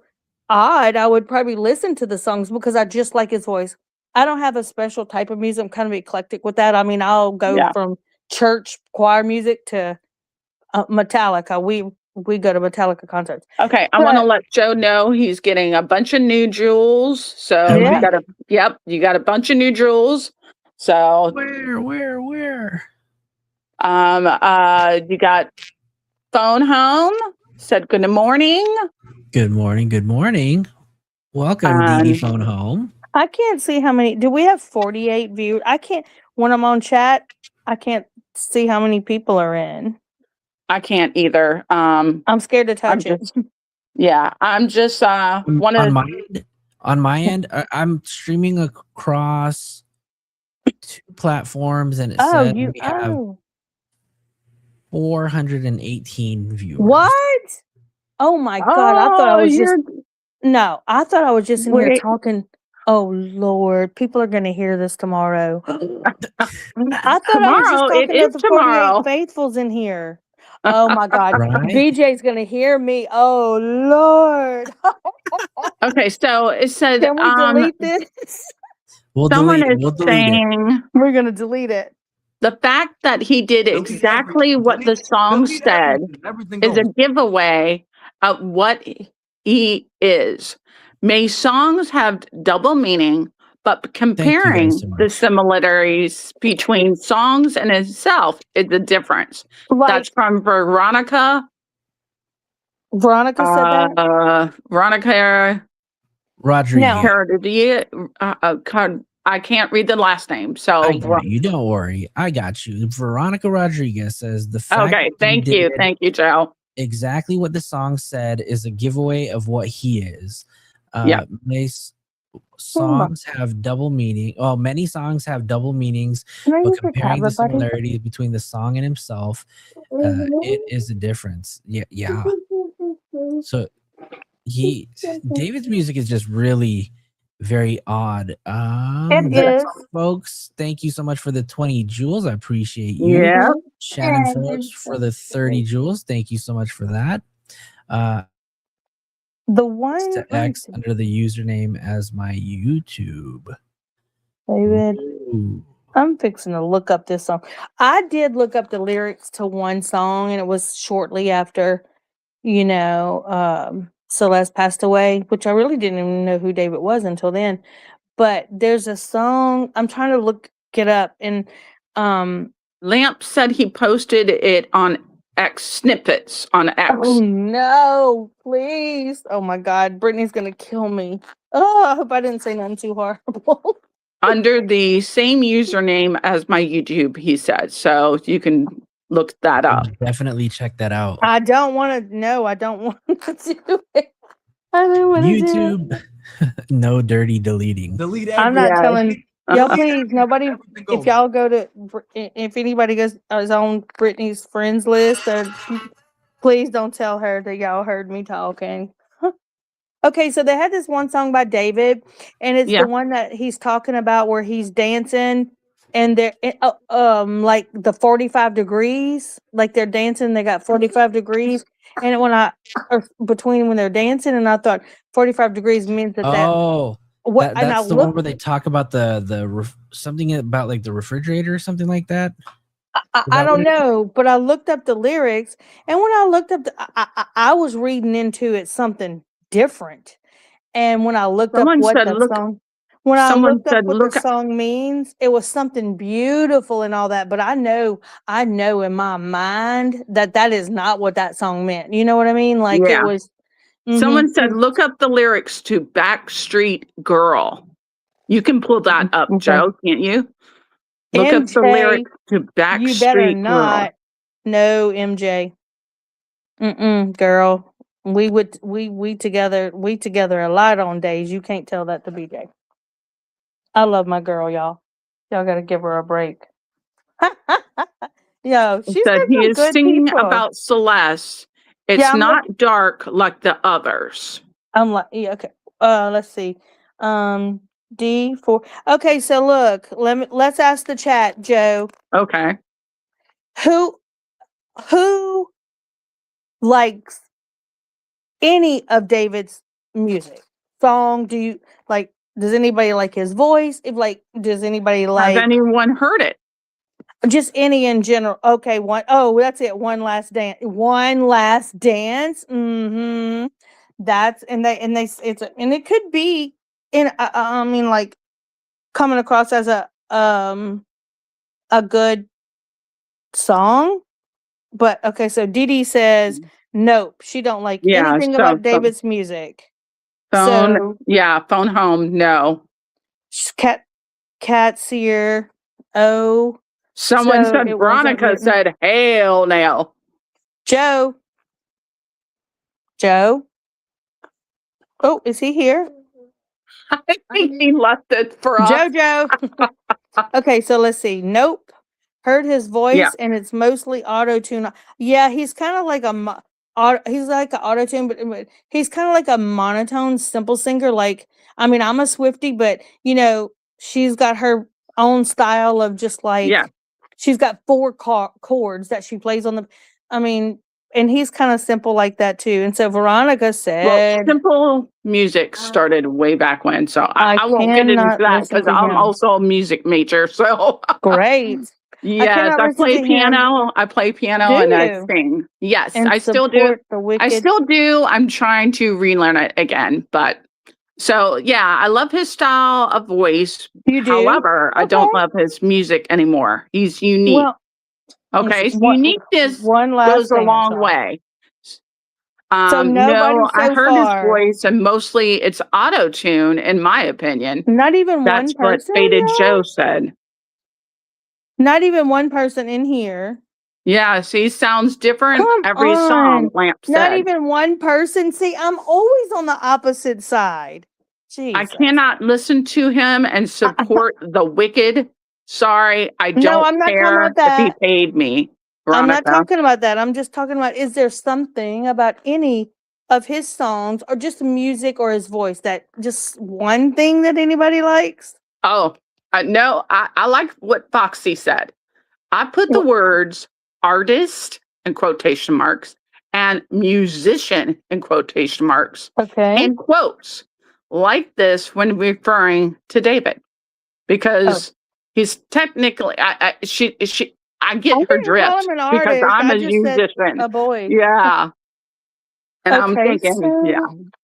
odd, I would probably listen to the songs because I just like his voice. I don't have a special type of music. I'm kind of eclectic with that. I mean, I'll go Yeah. from church choir music to Metallica. We go to Metallica concerts. Okay, I want to But let Joe know he's getting a bunch of new jewels. So Am you I? got you got a bunch of new jewels. So Where? you got phone home. Said good morning. Good morning. Welcome, DD And Phone Home. I can't see how many. Do we have 48 viewers? I can't. When I'm on chat, I can't see how many people are in. I can't either. I'm scared to touch it. Yeah, I'm just one On of my end, I'm streaming across 2 platforms, and it said we have 418 viewers. What? Oh my God. I thought I was just. No, I thought I was just in here Wait. talking. Oh Lord, people are going to hear this tomorrow. I thought I was just Tomorrow, it talking to is the 48 tomorrow. faithfuls in here. Oh my God. Right? VJ's going to hear me. Oh Lord. Okay, so it said Can we delete this? someone is We'll delete it. saying We're going to delete it. the fact that he did exactly what the song said is a giveaway of what he is. May songs have double meaning, but comparing so the similarities between songs and itself is the difference. That's from Veronica. Veronica said that? Veronica Rodriguez. I can't read the last name, so I got you. Don't worry. I got you. Veronica Rodriguez says the fact okay. that he Thank you, Joe. Exactly what the song said is a giveaway of what he is. Yeah. Songs have double meaning. Well, many songs have double meanings, but comparing the similarities between the song and himself, it is a difference. Yeah. So David's music is just really very odd. It is. Folks, thank you so much for the 20 jewels. I appreciate you. Yeah. Shannon Phillips for the 30 jewels. Thank you so much for that. The one to X under the username as my YouTube. David, I'm fixing to look up this song. I did look up the lyrics to one song, and it was shortly after, Celeste passed away, which I really didn't even know who David was until then. But there's a song, I'm trying to look it up, and Lamp said he posted it on X snippets on X. Oh no, please. Oh my God, Brittany's gonna kill me. Oh, I hope I didn't say nothing too horrible. Under the same username as my YouTube, he said. So you can look that up. Definitely check that out. I don't want to. No, I don't want to do it. I don't want to YouTube. No dirty deleting. Delete I'm not telling y'all. Delete Please, nobody. If y'all go to, if anybody goes is on Brittany's friends list, please don't tell her that y'all heard me talking. Okay, so they had this one song by David, and it's the one that he's talking about where he's dancing, and they're like the 45 degrees, like they're dancing. They got 45 degrees, and between when they're dancing, and I thought 45 degrees means that. That's the one where they talk about something about like the refrigerator or something like that. I don't know, but I looked up the lyrics, and when I looked up, I was reading into it something different. And when I looked up what the song, the song means, it was something beautiful and all that. But I know in my mind that is not what that song meant. You know what I mean? Like it was. Someone said, look up the lyrics to Backstreet Girl. You can pull that up, Joe, can't you? Look up the lyrics to Backstreet Girl. No, MJ. Girl. We together a lot on days. You can't tell that to BJ. I love my girl, y'all. Y'all gotta give her a break. Yo, she's That got he some is good singing people. about Celeste. It's Yeah, I'm not dark like the others. I'm like, yeah, okay. Let's see. D4. Okay, so look, let's ask the chat, Joe. Okay. Who likes any of David's music? Song? Do you like, does anybody like his voice? If like, does anybody Has like anyone heard it? just any in general? Okay, that's it. One last dance. One last dance. Mm-hmm. That's and it could be in I mean like coming across as a good song. But okay, so Dee Dee says nope, she don't like Yeah. anything about David's music. Phone. So Yeah. Phone home. No. Cat Seer. Oh. Someone So said it wasn't Veronica written. said, "Hell no." Joe. Oh, is he here? I think he left it for us. Jojo. Okay, so let's see. Nope. Heard his voice, Yeah. and it's mostly auto tune. Yeah, he's kind of like he's like an auto tune, but he's kind of like a monotone, simple singer. Like, I mean, I'm a Swiftie, but she's got her own style of just like she's got 4 chords that she plays on the. I mean, and he's kind of simple like that too. And so Veronica said, simple music started way back when, so I won't get into cannot that listen because to I'm him. also a music major. So Great. yes, cannot I listen play to him. piano. I play piano Do and I you? sing. Yes, And I still do. support the wicked. I still do. I'm trying to relearn it again, but so yeah, I love his style of voice. You do? However, I don't love his music anymore. He's unique. Well, Okay, so one uniqueness last goes a dance, long y'all. way. So nobody No, I so heard far. his voice, and mostly it's auto tune, in my opinion. Not even That's one what person. Faded y'all? Joe said. Not even one person in here. Yeah, see, sounds different Come every on. song. Lamp Not said. even one person. See, I'm always on the opposite side. I Jesus. cannot listen to him and support the wicked. Sorry, I don't No, I'm not talking care about if he that. paid me. I'm not Veronica. talking about that. I'm just talking about, is there something about any of his songs or just music or his voice that just one thing that anybody likes? Oh, no, I like what Foxy said. I put the words artist in quotation marks and musician in quotation marks Okay. in quotes like this when referring to David because he's technically I get her I didn't call drift him an because artist. I'm I a just said musician. a boy. Yeah. And I'm Okay, thinking, yeah,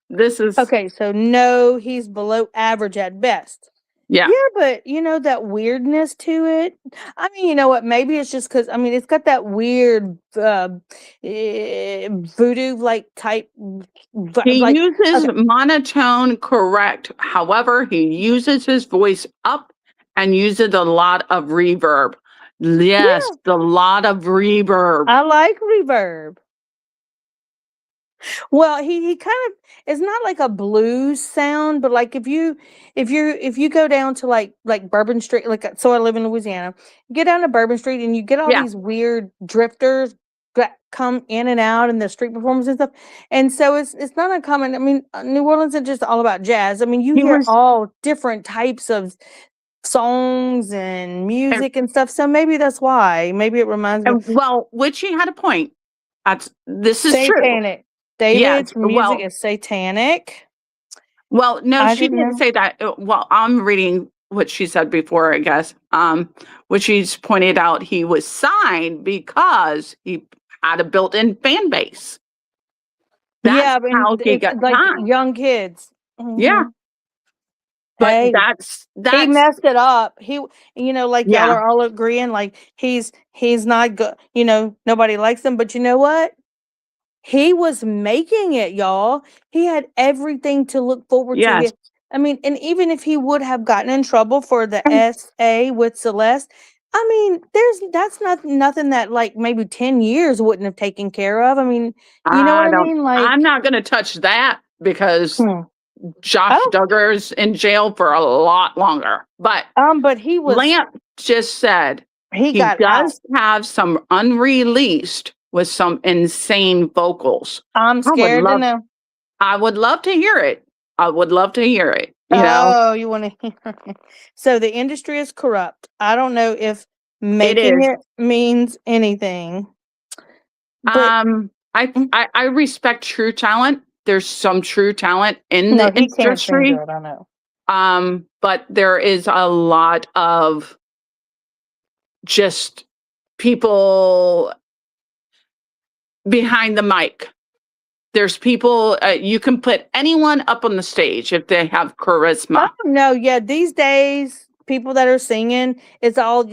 this is okay, so no, he's below average at best. yeah. Yeah, but that weirdness to it. I mean, you know what? Maybe it's just because it's got that weird voodoo like type. He Like uses monotone correct. However, he uses his voice up and uses a lot of reverb. Yes, a lot of reverb. I like reverb. Well, he kind of, it's not like a blues sound, but like if you go down to like Bourbon Street, so I live in Louisiana, you get down to Bourbon Street and you get all these weird drifters that come in and out and the street performers and stuff. And so it's not uncommon. I mean, New Orleans is just all about jazz. I mean, you hear all different types of songs and music and stuff. So maybe that's why. Maybe it reminds me. Well, which he had a point. This is satanic. true. David's Yes, music is satanic. Well, no, I she didn't didn't know. say that. Well, I'm reading what she said before, I guess. Which she's pointed out he was signed because he had a built-in fan base. That's how he got like signed. young kids. Yeah. But Hey, that's he messed it up. He, like y'all Yeah. are all agreeing, like he's not good. Nobody likes him, but you know what? He was making it, y'all. He had everything to look forward Yes. to. I mean, and even if he would have gotten in trouble for the SA with Celeste, I mean, that's nothing that like maybe 10 years wouldn't have taken care of. I mean, you know what I mean? Like, I'm not going to touch that because I Josh don't, Duggar's in jail for a lot longer. But but he was, Lance just said he he got out. does have some unreleased with some insane vocals. I'm scared to know. I would love to hear it. I would love to hear it. You know, Oh, you want to hear it? So the industry is corrupt. I don't know if it making is. it means anything. But I respect true talent. There's some true talent in no, the he can't sing industry. good. I know. But there is a lot of just people behind the mic. There's people, you can put anyone up on the stage if they have charisma. Oh, no, yeah. These days, people that are singing, it's all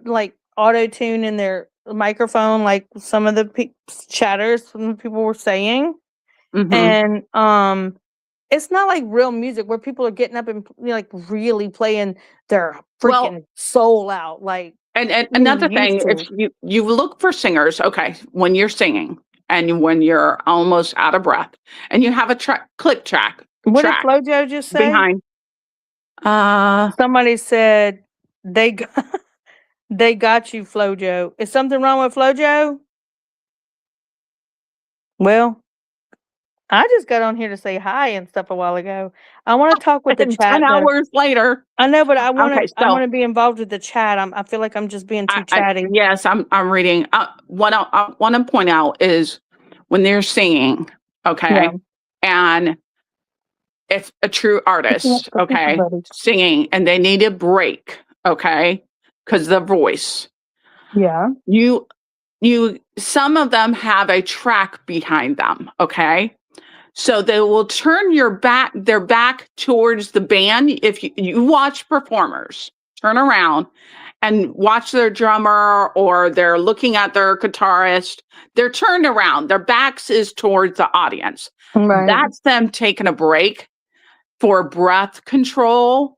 like auto tune in their microphone, like some of the chatters some of the people were saying. Mhm. And it's not like real music where people are getting up and like really playing their Well, freaking soul out. Like, and we another used thing, if to. you look for singers, okay, when you're singing and when you're almost out of breath and you have a click track What did Flojo just say? behind. Somebody said they got, they got you, Flojo. Is something wrong with Flojo? Well, I just got on here to say hi and stuff a while ago. I want to talk with the And chat. 10 hours later. I know, but I want to. Okay, I want so to be involved with the chat. I feel like I'm just being too chatty. yes, I'm reading. What I want to point out is when they're singing, okay, Yeah. and if a true artist, Yeah, okay, buddy. singing and they need a break, okay, because the voice, Yeah. you some of them have a track behind them, okay. So they will turn their back towards the band. If you watch performers, turn around and watch their drummer or they're looking at their guitarist, they're turned around. Their backs is towards the audience. Right. That's them taking a break for breath control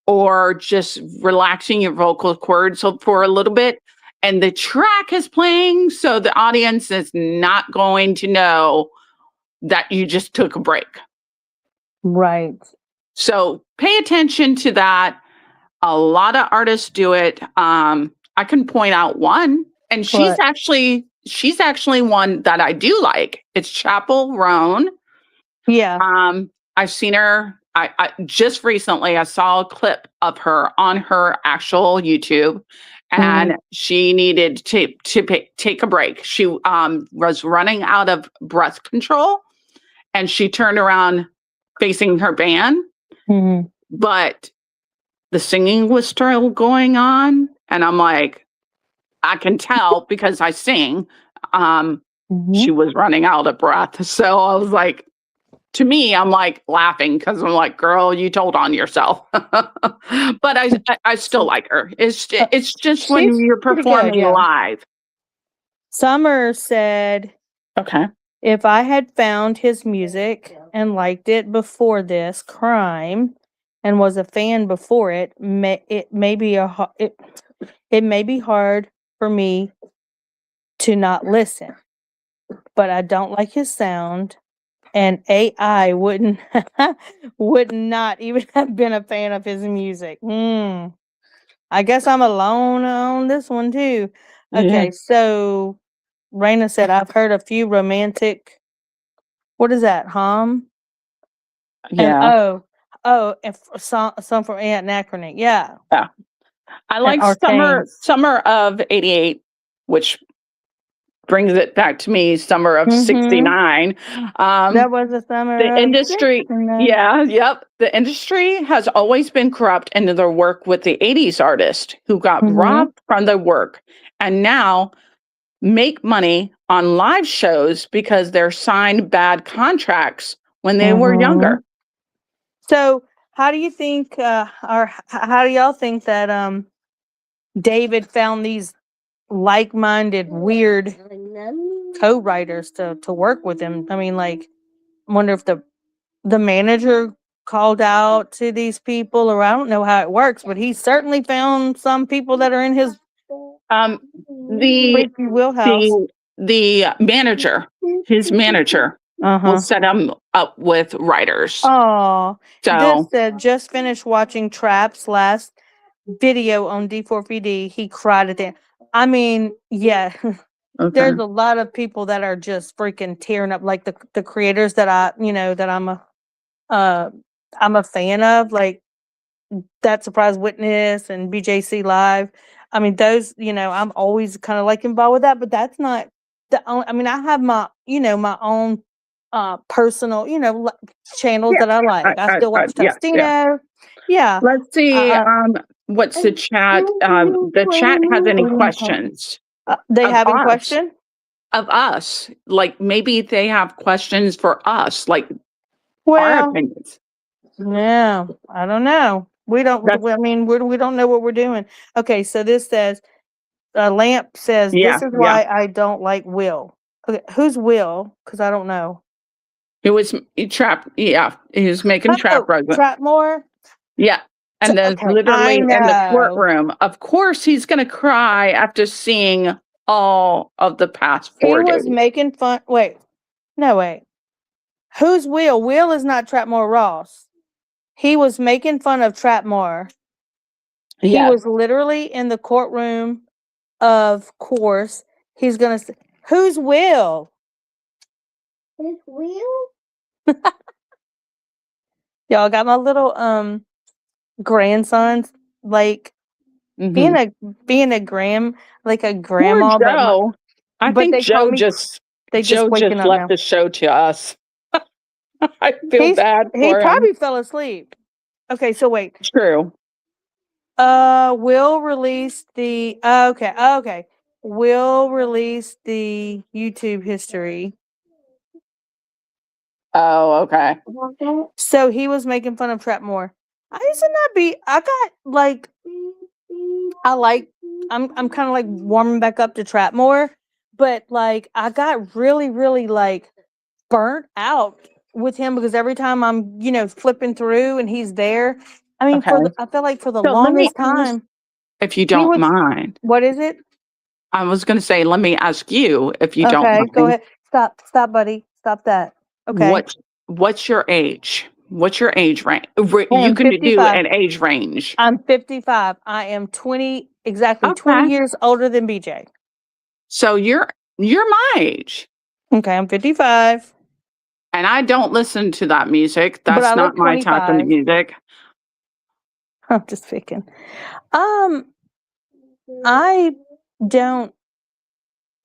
or just relaxing your vocal cords for a little bit. And the track is playing, so the audience is not going to know that you just took a break. Right. So pay attention to that. A lot of artists do it. I can point out one, and she's actually one that I do like. It's Chapel Roan. Yeah. I've seen her. I just recently I saw a clip of her on her actual YouTube, and she needed to take a break. She was running out of breath control, and she turned around facing her band, but the singing was still going on. And I'm like, I can tell because I sing. She was running out of breath. So I was like, to me, I'm like laughing because I'm like, girl, you told on yourself. But I still like her. It's just when you're performing live. Summer said, okay, if I had found his music and liked it before this crime and was a fan before it, it may be hard for me to not listen. But I don't like his sound, and AI would not even have been a fan of his music. I guess I'm alone on this one too. Okay, so Raina said, I've heard a few romantic. What is that? Hum? Yeah. And and some from Anachronic. Yeah. Yeah. I like summer of 88, which brings it back to me, summer of 69. That was the summer the of industry. 69. Yeah. Yep. The industry has always been corrupt into their work with the 80s artists who got robbed from their work and now make money on live shows because they're signed bad contracts when they were younger. So how do you think, or how do y'all think that David found these like-minded, weird co-writers to work with him? I mean, like, I wonder if the manager called out to these people, or I don't know how it works, but he certainly found some people that are in The Freaky Wheelhouse. the manager, his manager, will set him up with writers. Oh, this So said just finished watching Trap's last video on D4VD. He cried at the end. I mean, yeah, there's a lot of people that are just freaking tearing up, like the creators that that I'm a fan of, like That Surprise Witness and BJC Live. I mean, those, I'm always kind of like involved with that, but that's not the only, I mean, I have my, my own personal, channels that I like. I still watch yeah. Tostino. Yeah. Let's see. What's the chat? The chat has any questions? They of having us, question? of us? Like maybe they have questions for us, like our Well, opinions. yeah, I don't know. We don't, I mean, we don't know what we're doing. Okay, so this says, Lamp says, Yeah, this is why I don't like Will. Okay, who's Will? Because I don't know. It was trap. Yeah, he was making trap resin. Trapmore? Yeah. And then literally I in the know. courtroom, of course, he's going to cry after seeing all of the past He 4 was days. making fun. Wait. Who's Will? Will is not Trapmore Ross. He was making fun of Trapmore. He Yeah. was literally in the courtroom. Of course, he's gonna say, "Who's Will?" Who's Will? Y'all got my little grandsons, like being a like a grandma, Poor Joe. I think they call Joe me, just Joe just up left now. the show to us. I feel bad He for him. probably fell asleep. Okay, so wait. True. Will release the okay. Will release the YouTube history. Oh, okay. So he was making fun of Trapmore. I used to not be. I got like. I'm kind of like warming back up to Trapmore, but like I got really like burnt out with him because every time I'm flipping through and he's there. I mean, I feel like for the So let me longest time. If you don't mind. What is it? I was going to say, let me ask you if you don't mind. Go ahead. Stop, buddy. Stop that. Okay. What's your age? What's your age range? I You am can do 55. an age range. I'm 55. I am 20 years older than BJ. So you're my age. Okay, I'm 55. And I don't listen to that music. But That's I not look my type of 25. music. I'm just picking. I don't.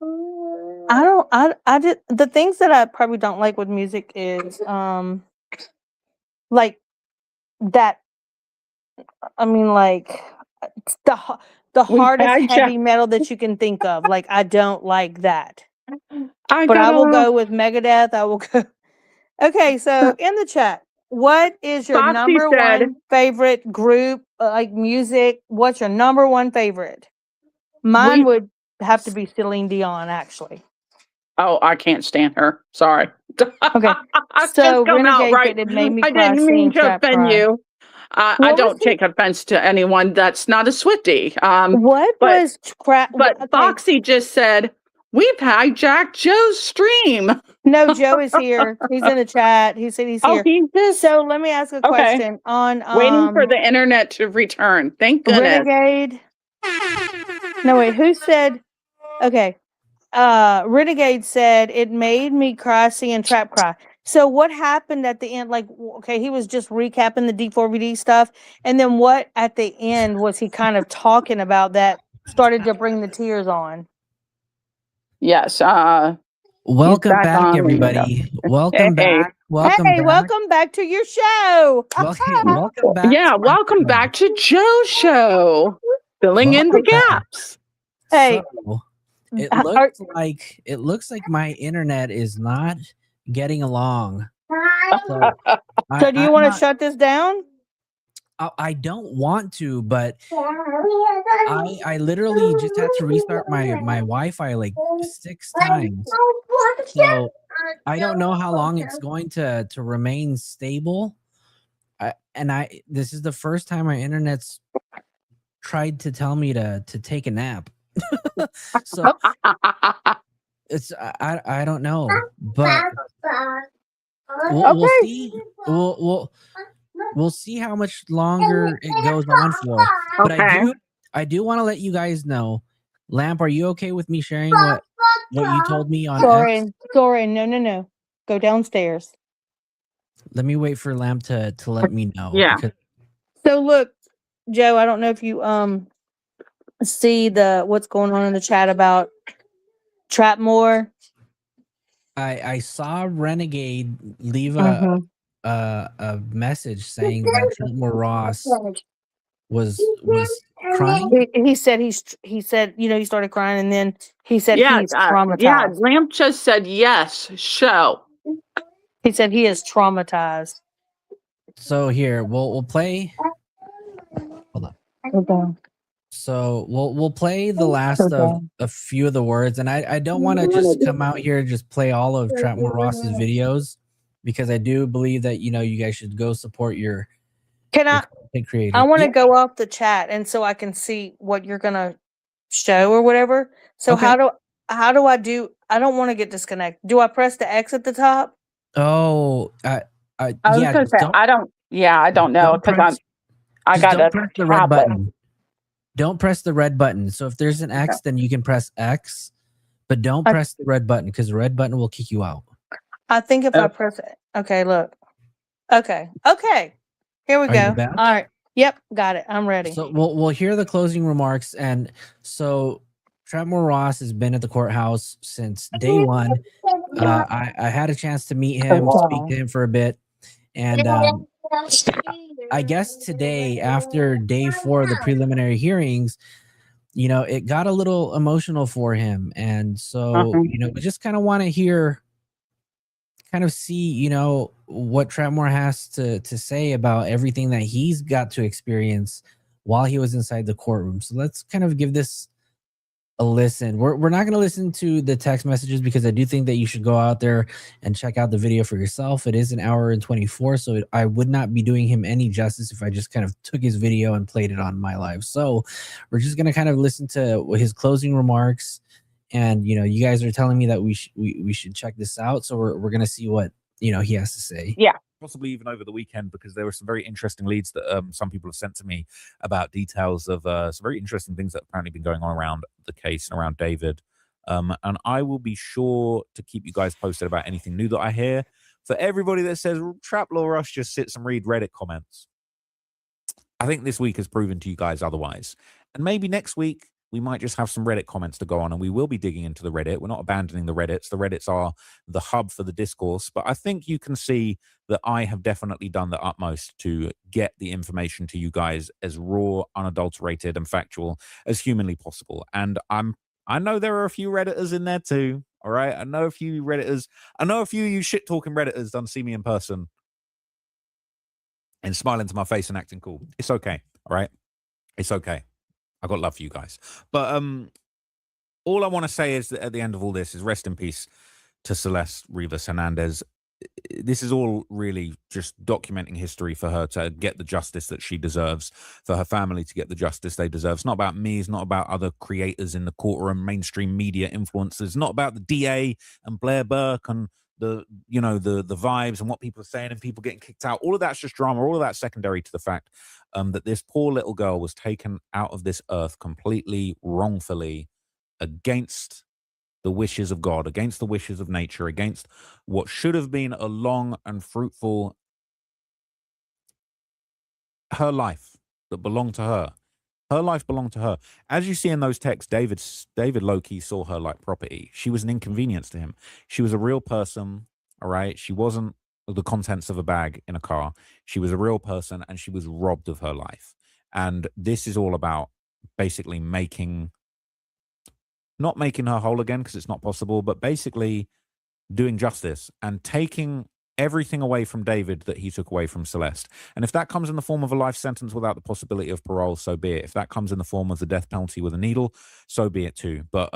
I did the things that I probably don't like with music is like that. I mean, like the hardest heavy metal that you can think of. Like I don't like that. But I will go with Megadeth. I will go. Okay, so in the chat, what is your number one favorite group, like music? What's your number one favorite? Mine would have to be Celine Dion, actually. Oh, I can't stand her. Sorry. Okay. So Renegade said it made me I cry didn't mean seeing to Trap offend cry. you. I don't take offense to anyone that's not a Swiftie. But Foxy just said, we've hijacked Joe's stream. No, Joe is here. He's in the chat. He said he's here. So let me ask a question on waiting for the internet to return. Thank goodness. Renegade. No, wait, who said okay. Renegade said it made me cry seeing Trap cry. So what happened at the end? Like, okay, he was just recapping the D4VD stuff, and then what at the end was he kind of talking about that started to bring the tears on? Yes. Welcome back, everybody. Welcome back. Welcome back. Welcome back to your show. Welcome back. Yeah, welcome back to Joe's show. Filling in the gaps. Hey. So, it looks like my internet is not getting along. So do you want to shut this down? I don't want to, but I literally just had to restart my Wi-Fi like 6 times. So I don't know how long it's going to remain stable. This is the first time my internet's tried to tell me to take a nap. So it's I don't know, but we'll see. We'll see how much longer it goes on for. But Okay. I do want to let you guys know. Lamp, are you okay with me sharing what you told me on X? Sorry, no. Go downstairs. Let me wait for Lamp to let me know. Yeah. Because So look, Joe, I don't know if you see what's going on in the chat about Trapmore. I saw Renegade leave Mhm. a message saying that Trapmore Ross was crying. He said he said, you know, he started crying, and then he said Yeah, he's yeah. traumatized. Lamp just said yes. Show. He said he is traumatized. So here we'll play. Hold on. Okay. So we'll play the last of a few of the words, and I don't want to just come out here and just play all of Trapmore Ross's videos, because I do believe that, you know, you guys should go support your content creator. I want to go off the chat, and so I can see what you're gonna show or whatever. So Okay. how do I do? I don't want to get disconnected. Do I press the X at the top? Oh, I was yeah. gonna say I don't know because I got don't a press the red tablet. button. Don't press the red button. So if there's an X, then you can press X, but don't press the red button, because the red button will kick you out. I think if I press it. Okay, look. Okay. Here we Are you go. back? All right. Yep, got it. I'm ready. So we'll hear the closing remarks. And so Trapmore Ross has been at the courthouse since day one. I had a chance to meet him, speak to him for a bit, and I guess today, after day 4 of the preliminary hearings, you know, it got a little emotional for him, and so you know, we just kind of want to hear, kind of see, you know, what Trapmore has to say about everything that he's got to experience while he was inside the courtroom. So let's kind of give this a listen. We're not going to listen to the text messages, because I do think that you should go out there and check out the video for yourself. It is 1 hour and 24, so I would not be doing him any justice if I just kind of took his video and played it on my live. So we're just going to kind of listen to his closing remarks. And, you know, you guys are telling me that we should check this out. So we're going to see what, you know, he has to say. Yeah. Possibly even over the weekend, because there were some very interesting leads that some people have sent to me about details of some very interesting things that have apparently been going on around the case and around David. And I will be sure to keep you guys posted about anything new that I hear. For everybody that says Trapmore Ross just sits and read Reddit comments, I think this week has proven to you guys otherwise. And maybe next week we might just have some Reddit comments to go on, and we will be digging into the Reddit. We're not abandoning the Reddits. The Reddits are the hub for the discourse, but I think you can see that I have definitely done the utmost to get the information to you guys as raw, unadulterated, and factual as humanly possible. And I know there are a few Redditors in there too. All right. I know a few Redditors. I know a few of you shit talking Redditors don't see me in person and smile into my face and acting cool. It's okay. All right. It's okay. I got love for you guys. But all I want to say is that at the end of all this is rest in peace to Celeste Rivas Hernandez. This is all really just documenting history for her to get the justice that she deserves, for her family to get the justice they deserve. It's not about me. It's not about other creators in the courtroom, mainstream media influencers. It's not about the DA and Blair Burke and the vibes and what people are saying and people getting kicked out. All of that's just drama. All of that's secondary to the fact that this poor little girl was taken out of this earth completely wrongfully, against the wishes of God, against the wishes of nature, against what should have been a long and fruitful her life that belonged to her. Her life belonged to her. As you see in those texts, David low-key saw her like property. She was an inconvenience to him. She was a real person, all right? She wasn't the contents of a bag in a car. She was a real person, and she was robbed of her life. And this is all about basically not making her whole again, because it's not possible, but basically doing justice and taking everything away from David that he took away from Celeste. And if that comes in the form of a life sentence without the possibility of parole, so be it. If that comes in the form of the death penalty with a needle, so be it too. But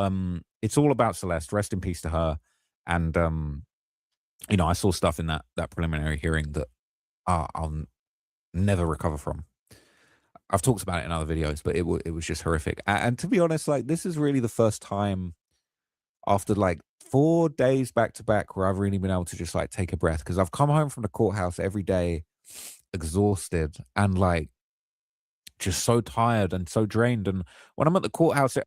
it's all about Celeste. Rest in peace to her. And you know, I saw stuff in that preliminary hearing that I'll never recover from. I've talked about it in other videos, but it was just horrific. And to be honest, like, this is really the first time after like 4 days back to back where I've really been able to just like take a breath, because I've come home from the courthouse every day exhausted and like just so tired and so drained. And when I'm at the courthouse,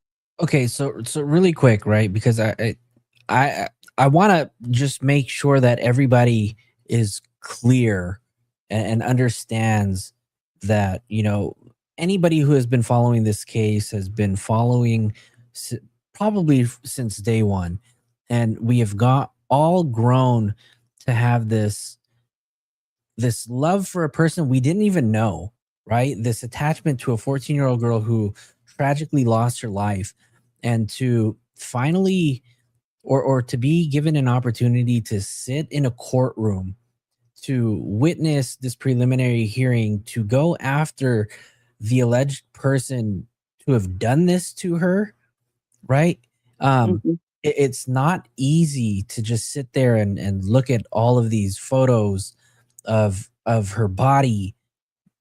Okay, so really quick, right? Because I want to just make sure that everybody is clear and understands that, you know, anybody who has been following this case has been following probably since day one, and we have got all grown to have this love for a person we didn't even know, right? This attachment to a 14-year-old girl who tragically lost her life, and to finally or to be given an opportunity to sit in a courtroom to witness this preliminary hearing, to go after the alleged person to have done this to her, right? It's not easy to just sit there and look at all of these photos of her body,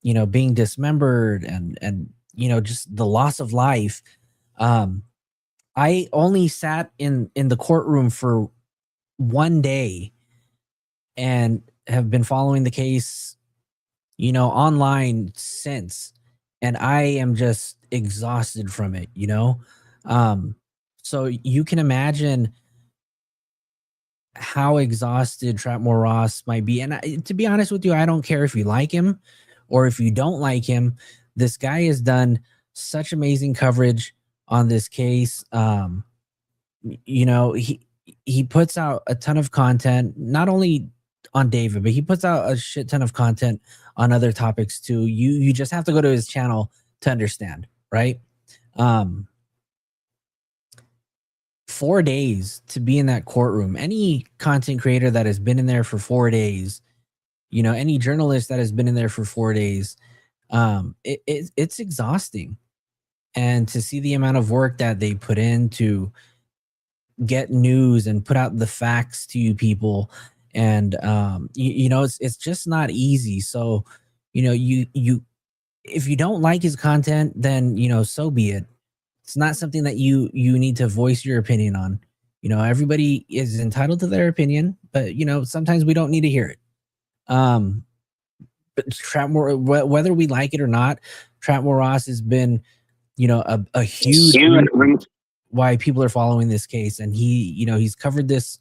you know, being dismembered and you know, just the loss of life. I only sat in the courtroom for 1 day and have been following the case, you know, online since, and I am just exhausted from it, you know. So you can imagine how exhausted Trapmore Ross might be. And to be honest with you, I don't care if you like him or if you don't like him. This guy has done such amazing coverage on this case. You know, he puts out a ton of content, not only on David, but he puts out a shit ton of content on other topics too. You just have to go to his channel to understand, right? 4 days to be in that courtroom. Any content creator that has been in there for 4 days, you know, any journalist that has been in there for 4 days, it's exhausting. And to see the amount of work that they put in to get news and put out the facts to you people, and you know, it's just not easy. So, you know, you if you don't like his content, then, you know, so be it. It's not something that you need to voice your opinion on. You know, everybody is entitled to their opinion, but, you know, sometimes we don't need to hear it. But Trapmore, whether we like it or not, Trapmore Ross has been, you know, a huge reason why people are following this case. And he, you know, he's covered this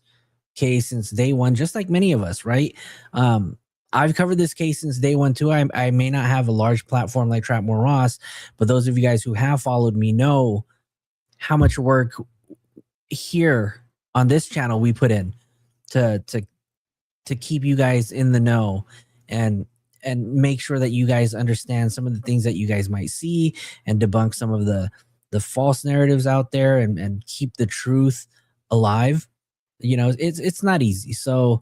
case since day one, just like many of us, right? I've covered this case since day one too. I may not have a large platform like Trapmore Ross, but those of you guys who have followed me know how much work here on this channel we put in to keep you guys in the know and make sure that you guys understand some of the things that you guys might see, and debunk some of the false narratives out there, and keep the truth alive. You know, it's not easy. So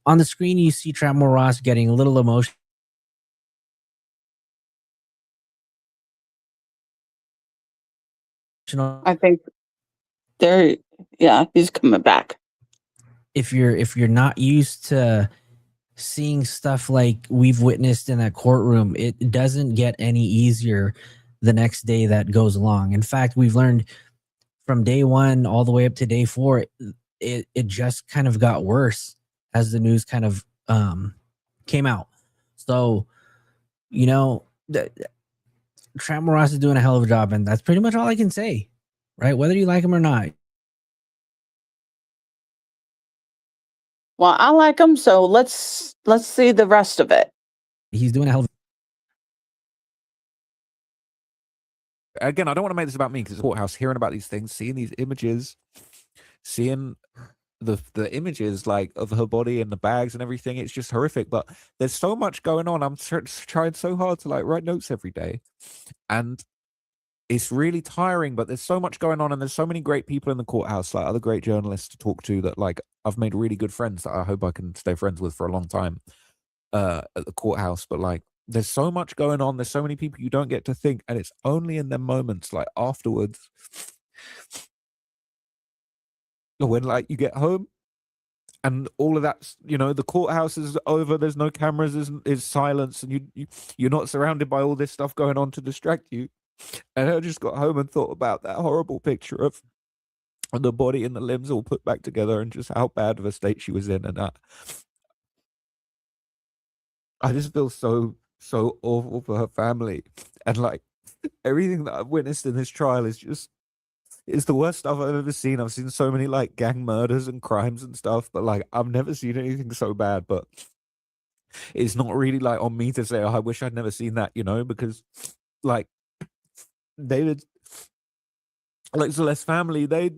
on the screen, you see Trapmore Ross getting a little emotional. I think there, yeah, he's coming back. If you're not used to seeing stuff like we've witnessed in that courtroom, it doesn't get any easier the next day that goes along. In fact, we've learned from day one all the way up to day 4, it just kind of got worse as the news kind of came out. So, you know, Trapmore Ross is doing a hell of a job, and that's pretty much all I can say, right? Whether you like him or not. Well, I like him, so let's see the rest of it. He's doing a hell of again, I don't want to make this about me because it's a courthouse, hearing about these things, seeing these images, seeing the images like of her body and the bags and everything. It's just horrific. But there's so much going on. I'm trying so hard to like write notes every day, and it's really tiring. But there's so much going on, and there's so many great people in the courthouse, like other great journalists to talk to, that like I've made really good friends that I hope I can stay friends with for a long time at the courthouse. But like, there's so much going on. There's so many people you don't get to think, and it's only in them moments like afterwards when like you get home and all of that, the courthouse is over, there's no cameras, is silence, and you're not surrounded by all this stuff going on to distract you. And I just got home and thought about that horrible picture of the body and the limbs all put back together, and just how bad of a state she was in. And I just feel so awful for her family. And like everything that I've witnessed in this trial is the worst stuff I've ever seen. I've seen so many like gang murders and crimes and stuff, but like I've never seen anything so bad. But it's not really like on me to say, oh, I wish I'd never seen that, because like David, like Celeste's family, they've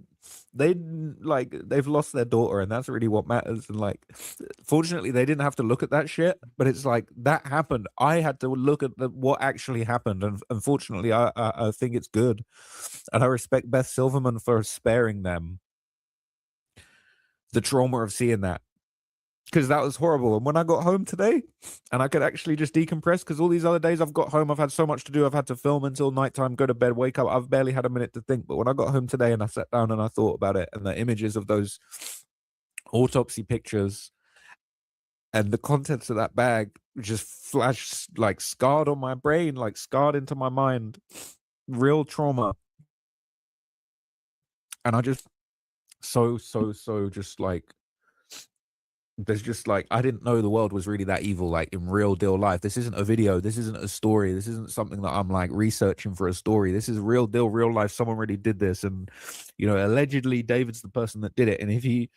lost their daughter, and that's really what matters. And like, fortunately, they didn't have to look at that shit, but it's like that happened. I had to look at what actually happened, and unfortunately, I think it's good, and I respect Beth Silverman for sparing them the trauma of seeing that, because that was horrible. And when I got home today, and I could actually just decompress, because all these other days I've got home, I've had so much to do. I've had to film until nighttime, go to bed, wake up. I've barely had a minute to think. But when I got home today and I sat down and I thought about it, and the images of those autopsy pictures and the contents of that bag just flashed, like scarred on my brain, like scarred into my mind, real trauma. And I just so just like, there's just like, I didn't know the world was really that evil, like in real deal life. This isn't a video, this isn't a story, this isn't something that I'm like researching for a story. This is real deal, real life. Someone really did this, and allegedly David's the person that did it. And if he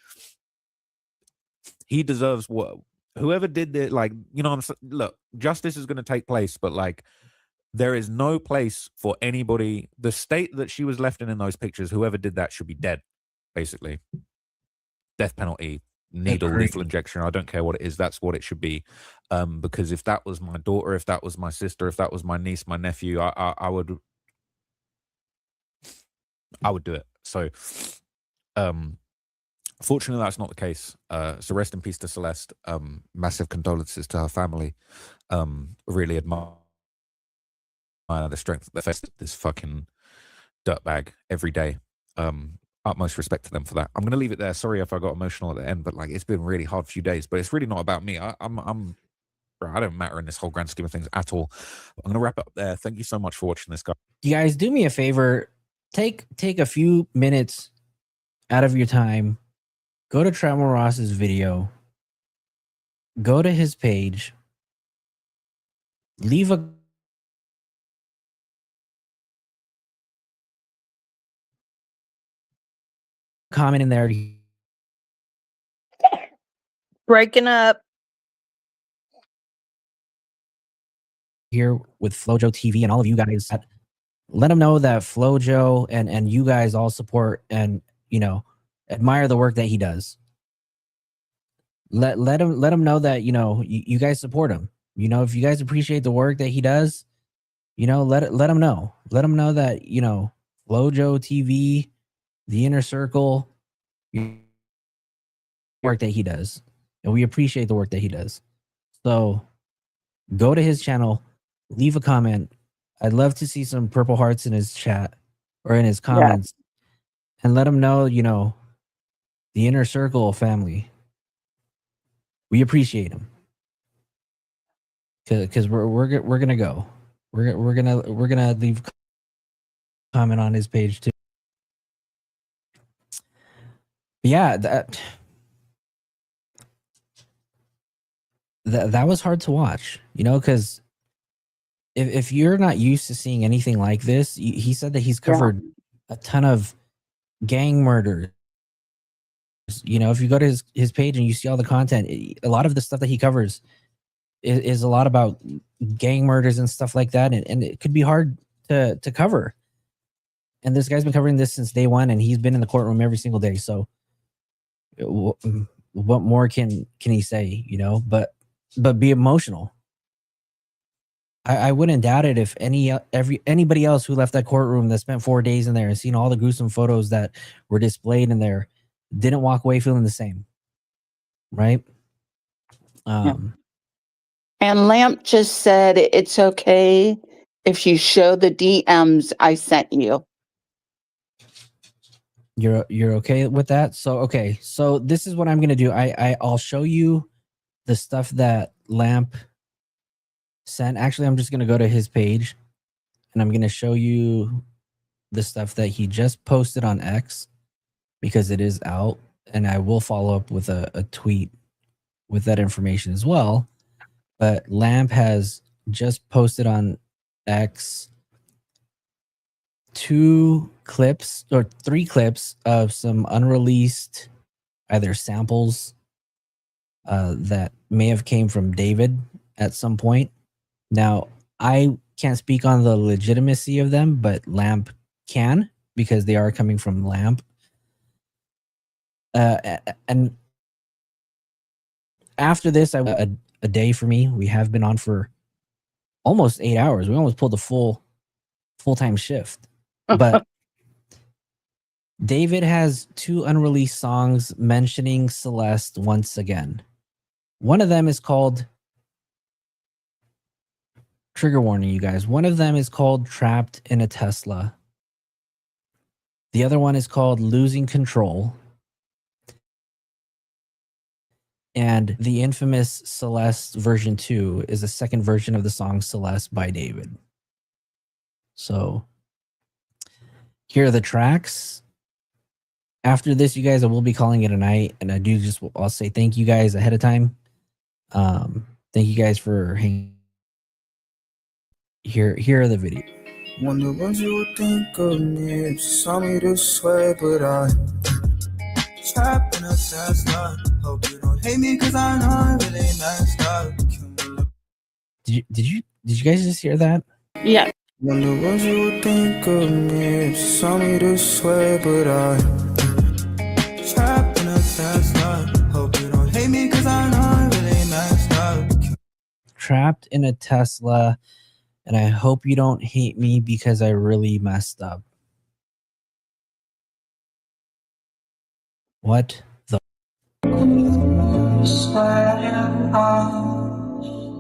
deserves what whoever did it, like, look, justice is going to take place, but like, there is no place for anybody. The state that she was left in those pictures, whoever did that should be dead, basically. Death penalty, needle, lethal injection, I don't care what it is, that's what it should be. Because if that was my daughter, if that was my sister, if that was my niece, my nephew, I would do it. So fortunately that's not the case. So rest in peace to Celeste. Massive condolences to her family. Really admire the strength that faced this fucking dirtbag every day. Utmost respect to them for that. I'm gonna leave it there. Sorry if I got emotional at the end, but like, it's been a really hard few days. But it's really not about me. I don't matter in this whole grand scheme of things at all. I'm gonna wrap up there. Thank you so much for watching this, guy. You guys, do me a favor. Take a few minutes out of your time. Go to Trevor Ross's video. Go to his page. Leave a comment in there. Breaking up. Here with flojoetv and all of you guys. Let them know that Flojo and you guys all support and admire the work that he does. Let him know that you guys support him. If you guys appreciate the work that he does, let him know. Let him know that Flojo TV, the Inner Circle, work that he does, and we appreciate the work that he does. So go to his channel, leave a comment. I'd love to see some purple hearts in his chat or in his comments, and let him know, the Inner Circle family, we appreciate him. Because we're gonna go. We're gonna leave a comment on his page too. But yeah, that was hard to watch, because if you're not used to seeing anything like this, he said that he's covered a ton of gang murders. If you go to his page and you see all the content, a lot of the stuff that he covers is a lot about gang murders and stuff like that, and it could be hard to cover. And this guy's been covering this since day one, and he's been in the courtroom every single day. So what more can he say? But be emotional. I wouldn't doubt it if anybody else who left that courtroom that spent 4 days in there and seen all the gruesome photos that were displayed in there didn't walk away feeling the same, right? And Lamp just said it's okay if you show the DMs I sent you. You're okay with that? So okay, so this is what I'm gonna do. I'll show you the stuff that Lamp sent. Actually, I'm just gonna go to his page and I'm gonna show you the stuff that he just posted on X because it is out, and I will follow up with a tweet with that information as well. But Lamp has just posted on X 2 clips or 3 clips of some unreleased either samples that may have came from David at some point. Now, I can't speak on the legitimacy of them, but Lamp can because they are coming from Lamp. And after this, a day for me. We have been on for almost 8 hours. We almost pulled a full-time shift. But David has 2 unreleased songs mentioning Celeste once again. One of them is called, trigger warning, you guys. One of them is called Trapped in a Tesla. The other one is called Losing Control. And the infamous Celeste version 2 is the second version of the song Celeste by David. So here are the tracks. After this, you guys, I will be calling it a night. And I'll say thank you guys ahead of time. Thank you guys for hanging. Here are the videos. Wonder what you would think of me if you saw me this way, but I trapped in a Tesla. Hope you don't hate me cause I know I really messed up. Did you guys just hear that? Yeah. Wonder what you would think of me if you saw me this way, but I trapped in a Tesla. Hope you don't hate me cause I know I really messed up. Trapped in a Tesla, and I hope you don't hate me because I really messed up. What the?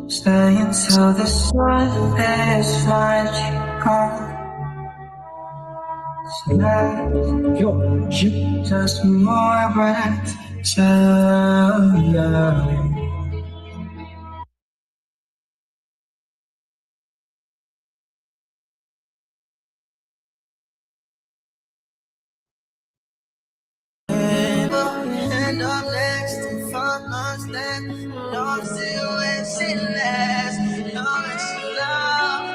Stay until the sun is finally gone. Just more breath. And I'm next to 5 months then. No, I'm still wishing less. No, it's love.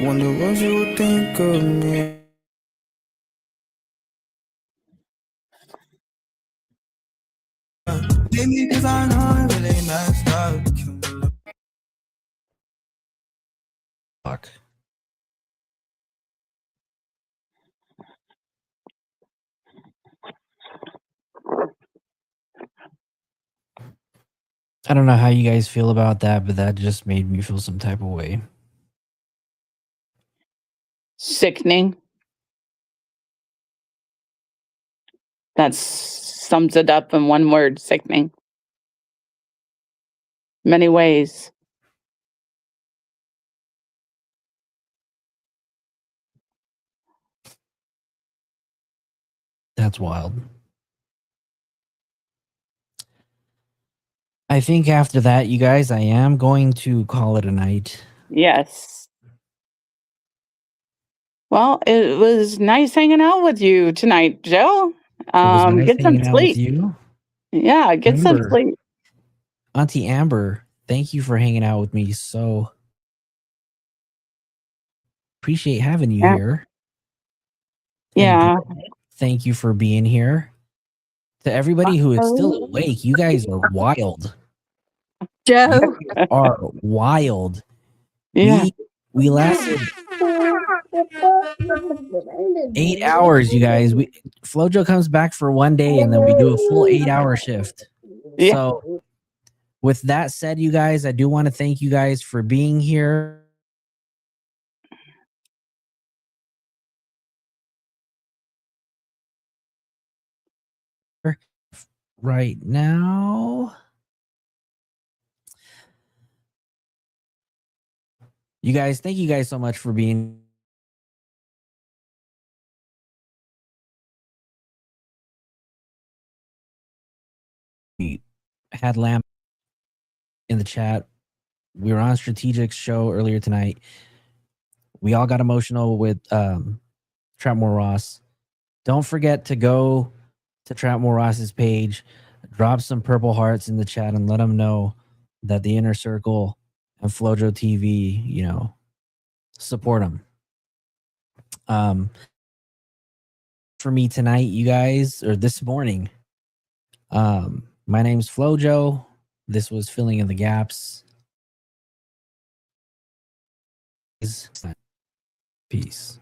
Wonder what you would think of me. Maybe cause I know I really messed up. Fuck. I don't know how you guys feel about that, but that just made me feel some type of way. Sickening. That sums it up in one word, sickening. Many ways. That's wild. I think after that, you guys, I am going to call it a night. Yes. Well, it was nice hanging out with you tonight, Joe. It was nice Get some hanging out with sleep. you. Yeah, get some Remember, sleep. Auntie Amber, thank you for hanging out with me. So appreciate having you Yeah. here. Yeah. And thank you for being here. To everybody who is still awake, you guys are wild. Joe. You are wild. Yeah. We lasted 8 hours, you guys. Flojo comes back for one day and then we do a full 8-hour shift. Yeah. So with that said, you guys, I do want to thank you guys for being here. right now. You guys, thank you guys so much for being. We had Lamb in the chat. We were on Strategic's show earlier tonight. We all got emotional with Trapmore Ross. Don't forget to go to Trapmore Ross's page, drop some purple hearts in the chat, and let them know that the Inner Circle and flojoetv, you know, support them. For me tonight, you guys, or this morning, my name's Flojo. This was Filling in the Gaps. Peace.